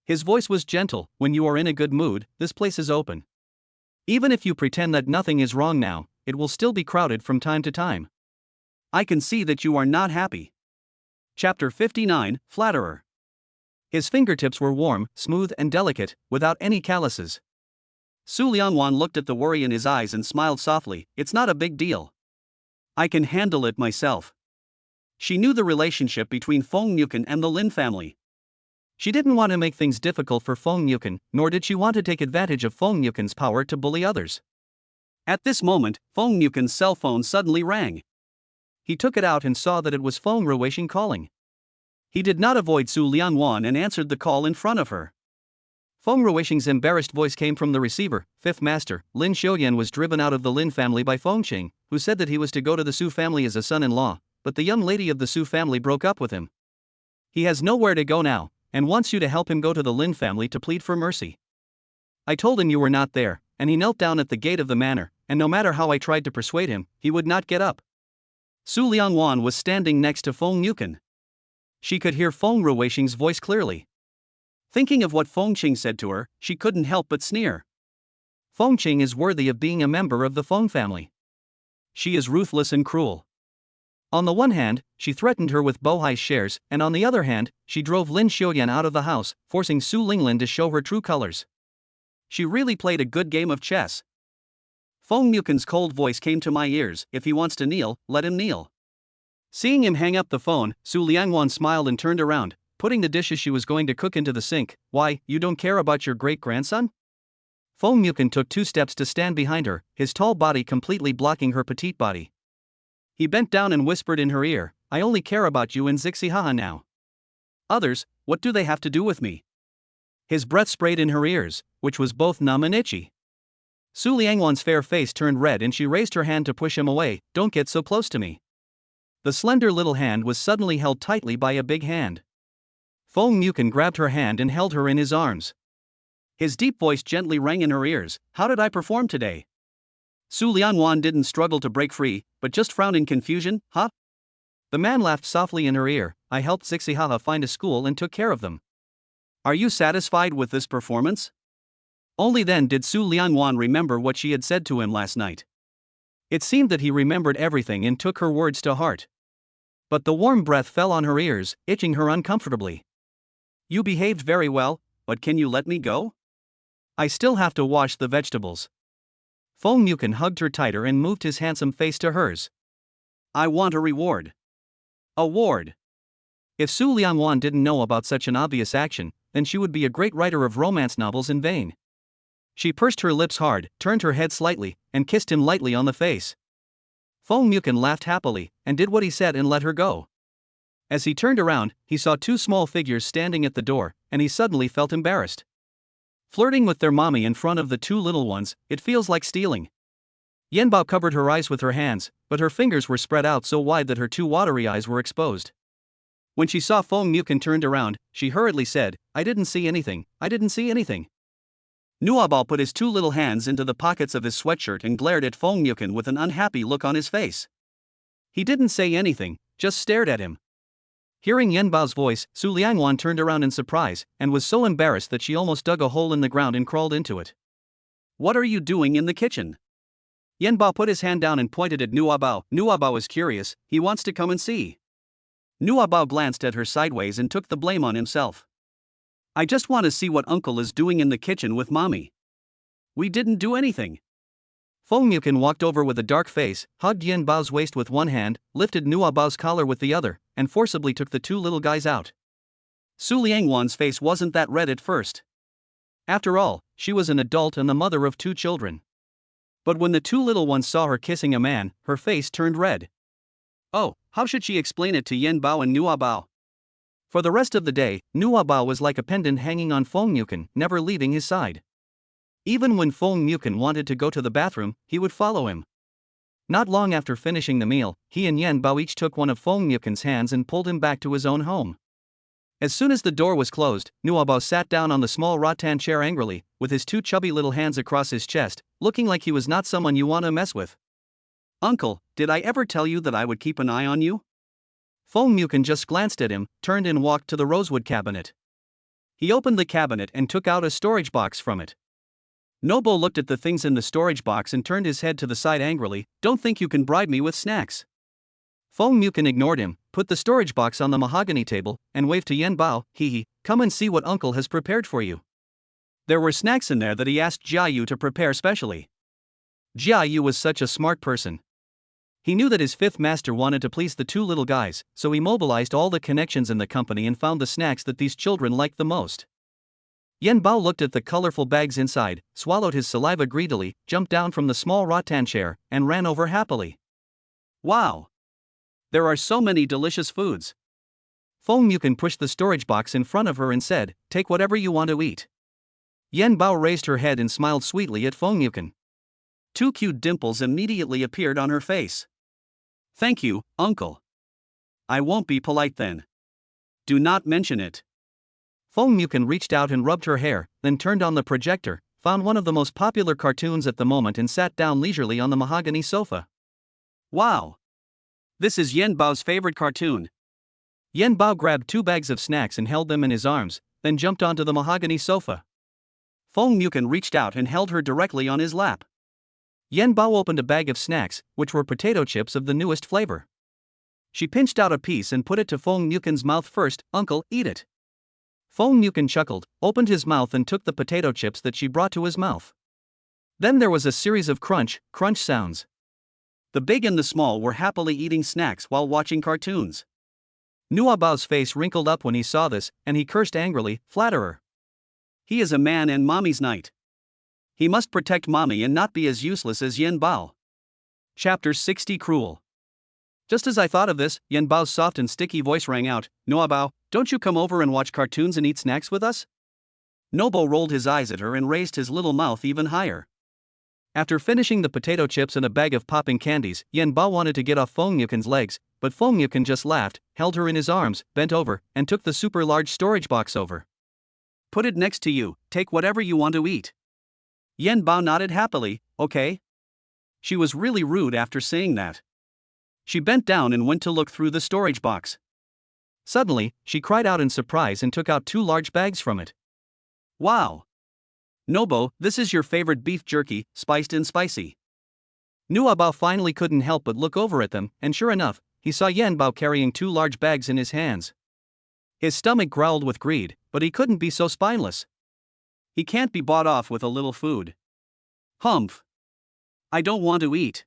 His voice was gentle. When you are in a good mood, this place is open. Even if you pretend that nothing is wrong now, it will still be crowded from time to time. I can see that you are not happy. Chapter 59, Flatterer. His fingertips were warm, smooth and delicate, without any calluses. Su Lianwan looked at the worry in his eyes and smiled softly. It's not a big deal. I can handle it myself. She knew the relationship between Feng Yukan and the Lin family. She didn't want to make things difficult for Feng Yukan, nor did she want to take advantage of Feng Yukan's power to bully others. At this moment, Feng Yukan's cell phone suddenly rang. He took it out and saw that it was Feng Ruweixing calling. He did not avoid Su Lianwan and answered the call in front of her. Feng Ruweixing's embarrassed voice came from the receiver. Fifth Master, Lin Xiuyan was driven out of the Lin family by Feng Qing, who said that he was to go to the Su family as a son-in-law, but the young lady of the Su family broke up with him. He has nowhere to go now, and wants you to help him go to the Lin family to plead for mercy. I told him you were not there, and he knelt down at the gate of the manor, and no matter how I tried to persuade him, he would not get up. Su Lianwan was standing next to Feng Yukan. She could hear Feng Ruweixing's voice clearly. Thinking of what Feng Qing said to her, she couldn't help but sneer. Feng Qing is worthy of being a member of the Feng family. She is ruthless and cruel. On the one hand, she threatened her with Bohai's shares, and on the other hand, she drove Lin Xiuyan out of the house, forcing Su Linglin to show her true colors. She really played a good game of chess. Feng Yukan's cold voice came to my ears. If he wants to kneel, let him kneel. Seeing him hang up the phone, Su Lianwan smiled and turned around, putting the dishes she was going to cook into the sink. Why, you don't care about your great-grandson? Feng Yukan took 2 steps to stand behind her, his tall body completely blocking her petite body. He bent down and whispered in her ear, I only care about you and Zixihaha now. Others, what do they have to do with me? His breath sprayed in her ears, which was both numb and itchy. Su Lianwan's fair face turned red and she raised her hand to push him away. Don't get so close to me. The slender little hand was suddenly held tightly by a big hand. Feng Yukan grabbed her hand and held her in his arms. His deep voice gently rang in her ears. How did I perform today? Su Lianwan didn't struggle to break free, but just frowned in confusion. Huh? The man laughed softly in her ear. I helped Zixihaha find a school and took care of them. Are you satisfied with this performance? Only then did Su Lianwan remember what she had said to him last night. It seemed that he remembered everything and took her words to heart. But the warm breath fell on her ears, itching her uncomfortably. You behaved very well, but can you let me go? I still have to wash the vegetables. Feng Yukan hugged her tighter and moved his handsome face to hers. I want a reward. Award. If Su Lianwan didn't know about such an obvious action, then she would be a great writer of romance novels in vain. She pursed her lips hard, turned her head slightly, and kissed him lightly on the face. Feng Yukan laughed happily, and did what he said and let her go. As he turned around, he saw 2 small figures standing at the door, and he suddenly felt embarrassed. Flirting with their mommy in front of the 2 little ones, it feels like stealing. Yenbao covered her eyes with her hands, but her fingers were spread out so wide that her 2 watery eyes were exposed. When she saw Feng Yukan turned around, she hurriedly said, I didn't see anything. Nuabao put his 2 little hands into the pockets of his sweatshirt and glared at Feng Yukan with an unhappy look on his face. He didn't say anything, just stared at him. Hearing Yen Bao's voice, Su Liangwan turned around in surprise, and was so embarrassed that she almost dug a hole in the ground and crawled into it. "What are you doing in the kitchen?" Yen Bao put his hand down and pointed at Nua Bao. Nua Bao is curious, he wants to come and see. Nua Bao glanced at her sideways and took the blame on himself. "I just want to see what uncle is doing in the kitchen with mommy. We didn't do anything." Feng Yukin walked over with a dark face, hugged Yen Bao's waist with one hand, lifted Nua Bao's collar with the other, and forcibly took the two little guys out. Su Liangwan's face wasn't that red at first. After all, she was an adult and the mother of 2 children. But when the 2 little ones saw her kissing a man, her face turned red. Oh, how should she explain it to Yen Bao and Nua Bao? For the rest of the day, Nua Bao was like a pendant hanging on Feng Yukin, never leaving his side. Even when Feng Yukin wanted to go to the bathroom, he would follow him. Not long after finishing the meal, he and Yen Bao each took one of Feng Yukin's hands and pulled him back to his own home. As soon as the door was closed, Nua Bao sat down on the small rattan chair angrily, with his 2 chubby little hands across his chest, looking like he was not someone you want to mess with. "Uncle, did I ever tell you that I would keep an eye on you?" Feng Yukin just glanced at him, turned and walked to the rosewood cabinet. He opened the cabinet and took out a storage box from it. Nobo looked at the things in the storage box and turned his head to the side angrily. "Don't think you can bribe me with snacks." Feng Yukin ignored him, put the storage box on the mahogany table, and waved to Yen Bao. "Hee, come and see what uncle has prepared for you." There were snacks in there that he asked Jia Yu to prepare specially. Jia Yu was such a smart person. He knew that his 5th master wanted to please the 2 little guys, so he mobilized all the connections in the company and found the snacks that these children liked the most. Yen Bao looked at the colorful bags inside, swallowed his saliva greedily, jumped down from the small rattan chair, and ran over happily. "Wow! There are so many delicious foods." Feng Yukin pushed the storage box in front of her and said, "Take whatever you want to eat." Yen Bao raised her head and smiled sweetly at Feng Yukin. 2 cute dimples immediately appeared on her face. "Thank you, uncle. I won't be polite then. Do not mention it." Feng Yukin reached out and rubbed her hair, then turned on the projector, found one of the most popular cartoons at the moment and sat down leisurely on the mahogany sofa. "Wow! This is Yen Bao's favorite cartoon." Yen Bao grabbed 2 bags of snacks and held them in his arms, then jumped onto the mahogany sofa. Feng Yukin reached out and held her directly on his lap. Yen Bao opened a bag of snacks, which were potato chips of the newest flavor. She pinched out a piece and put it to Feng Yukin's mouth first. "Uncle, eat it." Feng Yukin chuckled, opened his mouth and took the potato chips that she brought to his mouth. Then there was a series of crunch sounds. The big and the small were happily eating snacks while watching cartoons. Nua Bao's face wrinkled up when he saw this, and he cursed angrily. "Flatterer. He is a man and mommy's knight. He must protect mommy and not be as useless as Yen Bao." Chapter 60 Cruel. Just as I thought of this, Yen Bao's soft and sticky voice rang out. "Nua Bao, don't you come over and watch cartoons and eat snacks with us?" Nobo rolled his eyes at her and raised his little mouth even higher. After finishing the potato chips and a bag of popping candies, Yen Bao wanted to get off Feng Yukin's legs, but Feng Yukin just laughed, held her in his arms, bent over, and took the super large storage box over. "Put it next to you, take whatever you want to eat." Yen Bao nodded happily. "Okay." She was really rude after saying that. She bent down and went to look through the storage box. Suddenly, she cried out in surprise and took out 2 large bags from it. "Wow! Nobo, this is your favorite beef jerky, spiced and spicy." Nua Bao finally couldn't help but look over at them, and sure enough, he saw Yen Bao carrying 2 large bags in his hands. His stomach growled with greed, but he couldn't be so spineless. He can't be bought off with a little food. "Humph! I don't want to eat."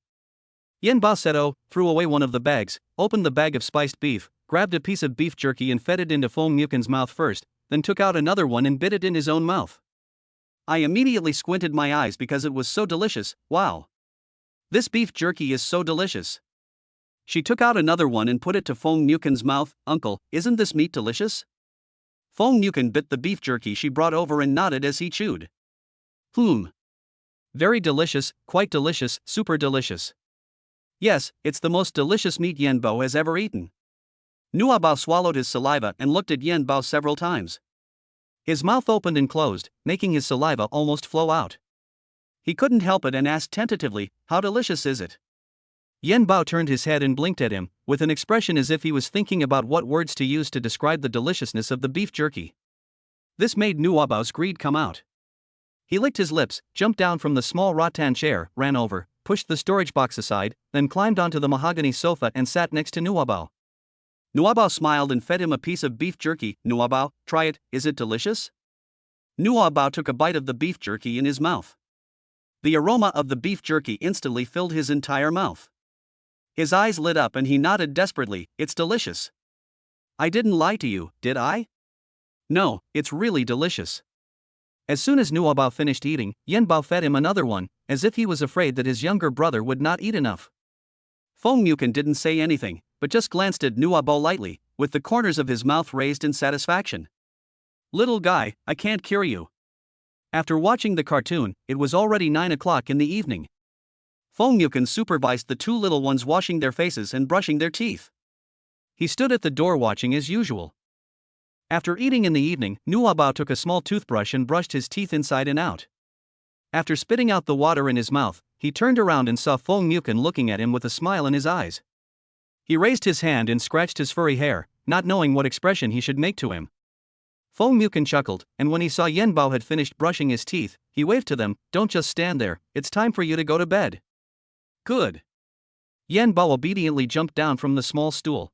Yen Bao said threw away one of the bags, opened the bag of spiced beef, grabbed a piece of beef jerky and fed it into Feng Yukin's mouth first, then took out another one and bit it in his own mouth. I immediately squinted my eyes because it was so delicious. "Wow! This beef jerky is so delicious." She took out another one and put it to Feng Yukin's mouth. "Uncle, isn't this meat delicious?" Feng Yukin bit the beef jerky she brought over and nodded as he chewed. Very delicious, quite delicious, super delicious. Yes, it's the most delicious meat Yen Bao has ever eaten." Nua Bao swallowed his saliva and looked at Yen Bao several times. His mouth opened and closed, making his saliva almost flow out. He couldn't help it and asked tentatively, "How delicious is it?" Yen Bao turned his head and blinked at him, with an expression as if he was thinking about what words to use to describe the deliciousness of the beef jerky. This made Nuabao's greed come out. He licked his lips, jumped down from the small rattan chair, ran over, pushed the storage box aside, then climbed onto the mahogany sofa and sat next to Nuabao. Nuabao smiled and fed him a piece of beef jerky. Nuabao, try it, is it delicious? Nuabao took a bite of the beef jerky in his mouth. The aroma of the beef jerky instantly filled his entire mouth. His eyes lit up and he nodded desperately, it's delicious. I didn't lie to you, did I? No, it's really delicious. As soon as Nuabao finished eating, Yen Bao fed him another one, as if he was afraid that his younger brother would not eat enough. Feng Muken didn't say anything, but just glanced at Nuabao lightly, with the corners of his mouth raised in satisfaction. Little guy, I can't cure you. After watching the cartoon, it was already 9 o'clock in the evening. Feng Muken supervised the two little ones washing their faces and brushing their teeth. He stood at the door watching as usual. After eating in the evening, Nuabao took a small toothbrush and brushed his teeth inside and out. After spitting out the water in his mouth, he turned around and saw Feng Muken looking at him with a smile in his eyes. He raised his hand and scratched his furry hair, not knowing what expression he should make to him. Feng Muken chuckled, and when he saw Yen Bao had finished brushing his teeth, he waved to them, don't just stand there, it's time for you to go to bed. Good. Yen Bao obediently jumped down from the small stool.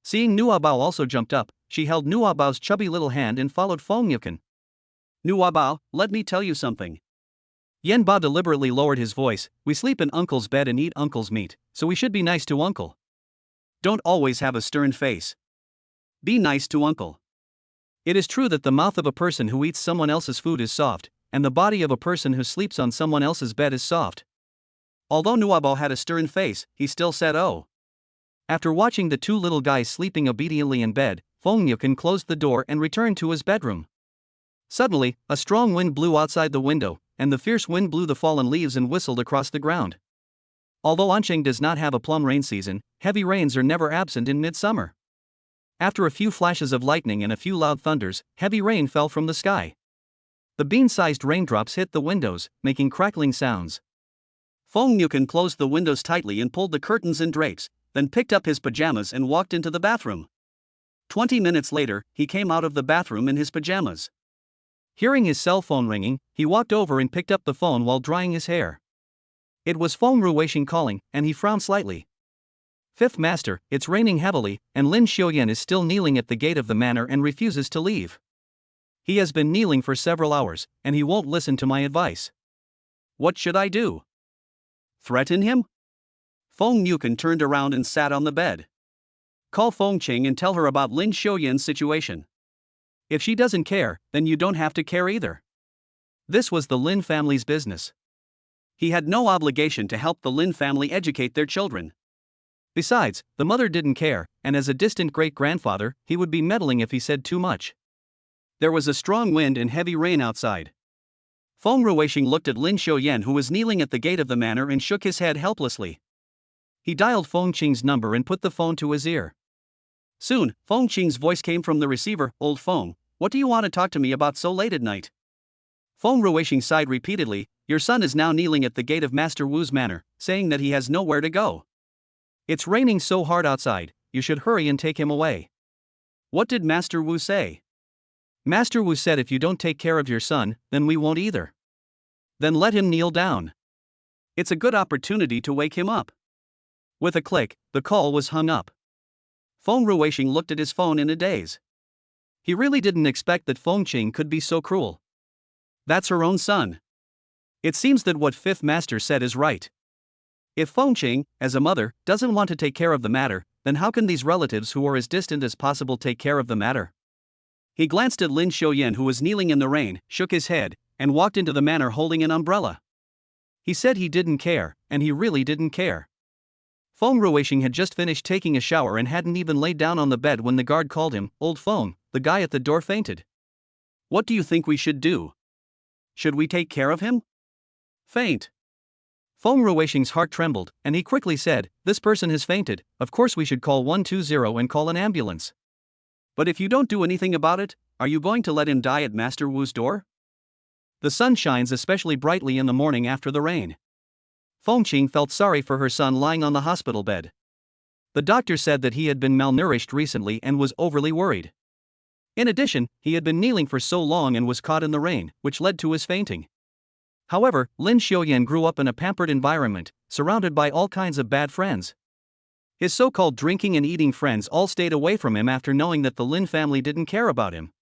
Seeing Nuabao also jumped up, she held Nuabao's chubby little hand and followed Feng Muken. Nuabao, let me tell you something. Yen Bao deliberately lowered his voice, we sleep in Uncle's bed and eat Uncle's meat, so we should be nice to Uncle. Don't always have a stern face. Be nice to Uncle. It is true that the mouth of a person who eats someone else's food is soft, and the body of a person who sleeps on someone else's bed is soft. Although Nuabao had a stern face, he still said oh. After watching the two little guys sleeping obediently in bed, Feng Muken closed the door and returned to his bedroom. Suddenly, a strong wind blew outside the window, and the fierce wind blew the fallen leaves and whistled across the ground. Although Anqing does not have a plum rain season, heavy rains are never absent in midsummer. After a few flashes of lightning and a few loud thunders, heavy rain fell from the sky. The bean-sized raindrops hit the windows, making crackling sounds. Feng Muken closed the windows tightly and pulled the curtains and drapes, then picked up his pajamas and walked into the bathroom. 20 minutes later, he came out of the bathroom in his pajamas. Hearing his cell phone ringing, he walked over and picked up the phone while drying his hair. It was Feng Ruweixing calling, and he frowned slightly. Fifth Master, it's raining heavily, and Lin Xiuyan is still kneeling at the gate of the manor and refuses to leave. He has been kneeling for several hours, and he won't listen to my advice. What should I do? Threaten him? Feng Muken turned around and sat on the bed. Call Feng Qing and tell her about Lin Xiuyan's situation. If she doesn't care, then you don't have to care either. This was the Lin family's business. He had no obligation to help the Lin family educate their children. Besides, the mother didn't care, and as a distant great-grandfather, he would be meddling if he said too much. There was a strong wind and heavy rain outside. Feng Ruweixing looked at Lin Xiuyan, who was kneeling at the gate of the manor, and shook his head helplessly. He dialed Feng Qing's number and put the phone to his ear. Soon, Feng Qing's voice came from the receiver, Old Feng, what do you want to talk to me about so late at night? Feng Ruweixing sighed repeatedly, your son is now kneeling at the gate of Master Wu's manor, saying that he has nowhere to go. It's raining so hard outside, you should hurry and take him away. What did Master Wu say? Master Wu said if you don't take care of your son, then we won't either. Then let him kneel down. It's a good opportunity to wake him up. With a click, the call was hung up. Feng Ruweixing looked at his phone in a daze. He really didn't expect that Feng Qing could be so cruel. That's her own son. It seems that what Fifth Master said is right. If Feng Qing, as a mother, doesn't want to take care of the matter, then how can these relatives who are as distant as possible take care of the matter? He glanced at Lin Xiuyan, who was kneeling in the rain, shook his head, and walked into the manor holding an umbrella. He said he didn't care, and he really didn't care. Feng Ruweixing had just finished taking a shower and hadn't even laid down on the bed when the guard called him, Old Feng, the guy at the door fainted. What do you think we should do? Should we take care of him? Faint. Feng Ruweixing's heart trembled, and he quickly said, this person has fainted, of course we should call 120 and call an ambulance. But if you don't do anything about it, are you going to let him die at Master Wu's door? The sun shines especially brightly in the morning after the rain. Fengqing felt sorry for her son lying on the hospital bed. The doctor said that he had been malnourished recently and was overly worried. In addition, he had been kneeling for so long and was caught in the rain, which led to his fainting. However, Lin Xiaoyan grew up in a pampered environment, surrounded by all kinds of bad friends. His so-called drinking and eating friends all stayed away from him after knowing that the Lin family didn't care about him.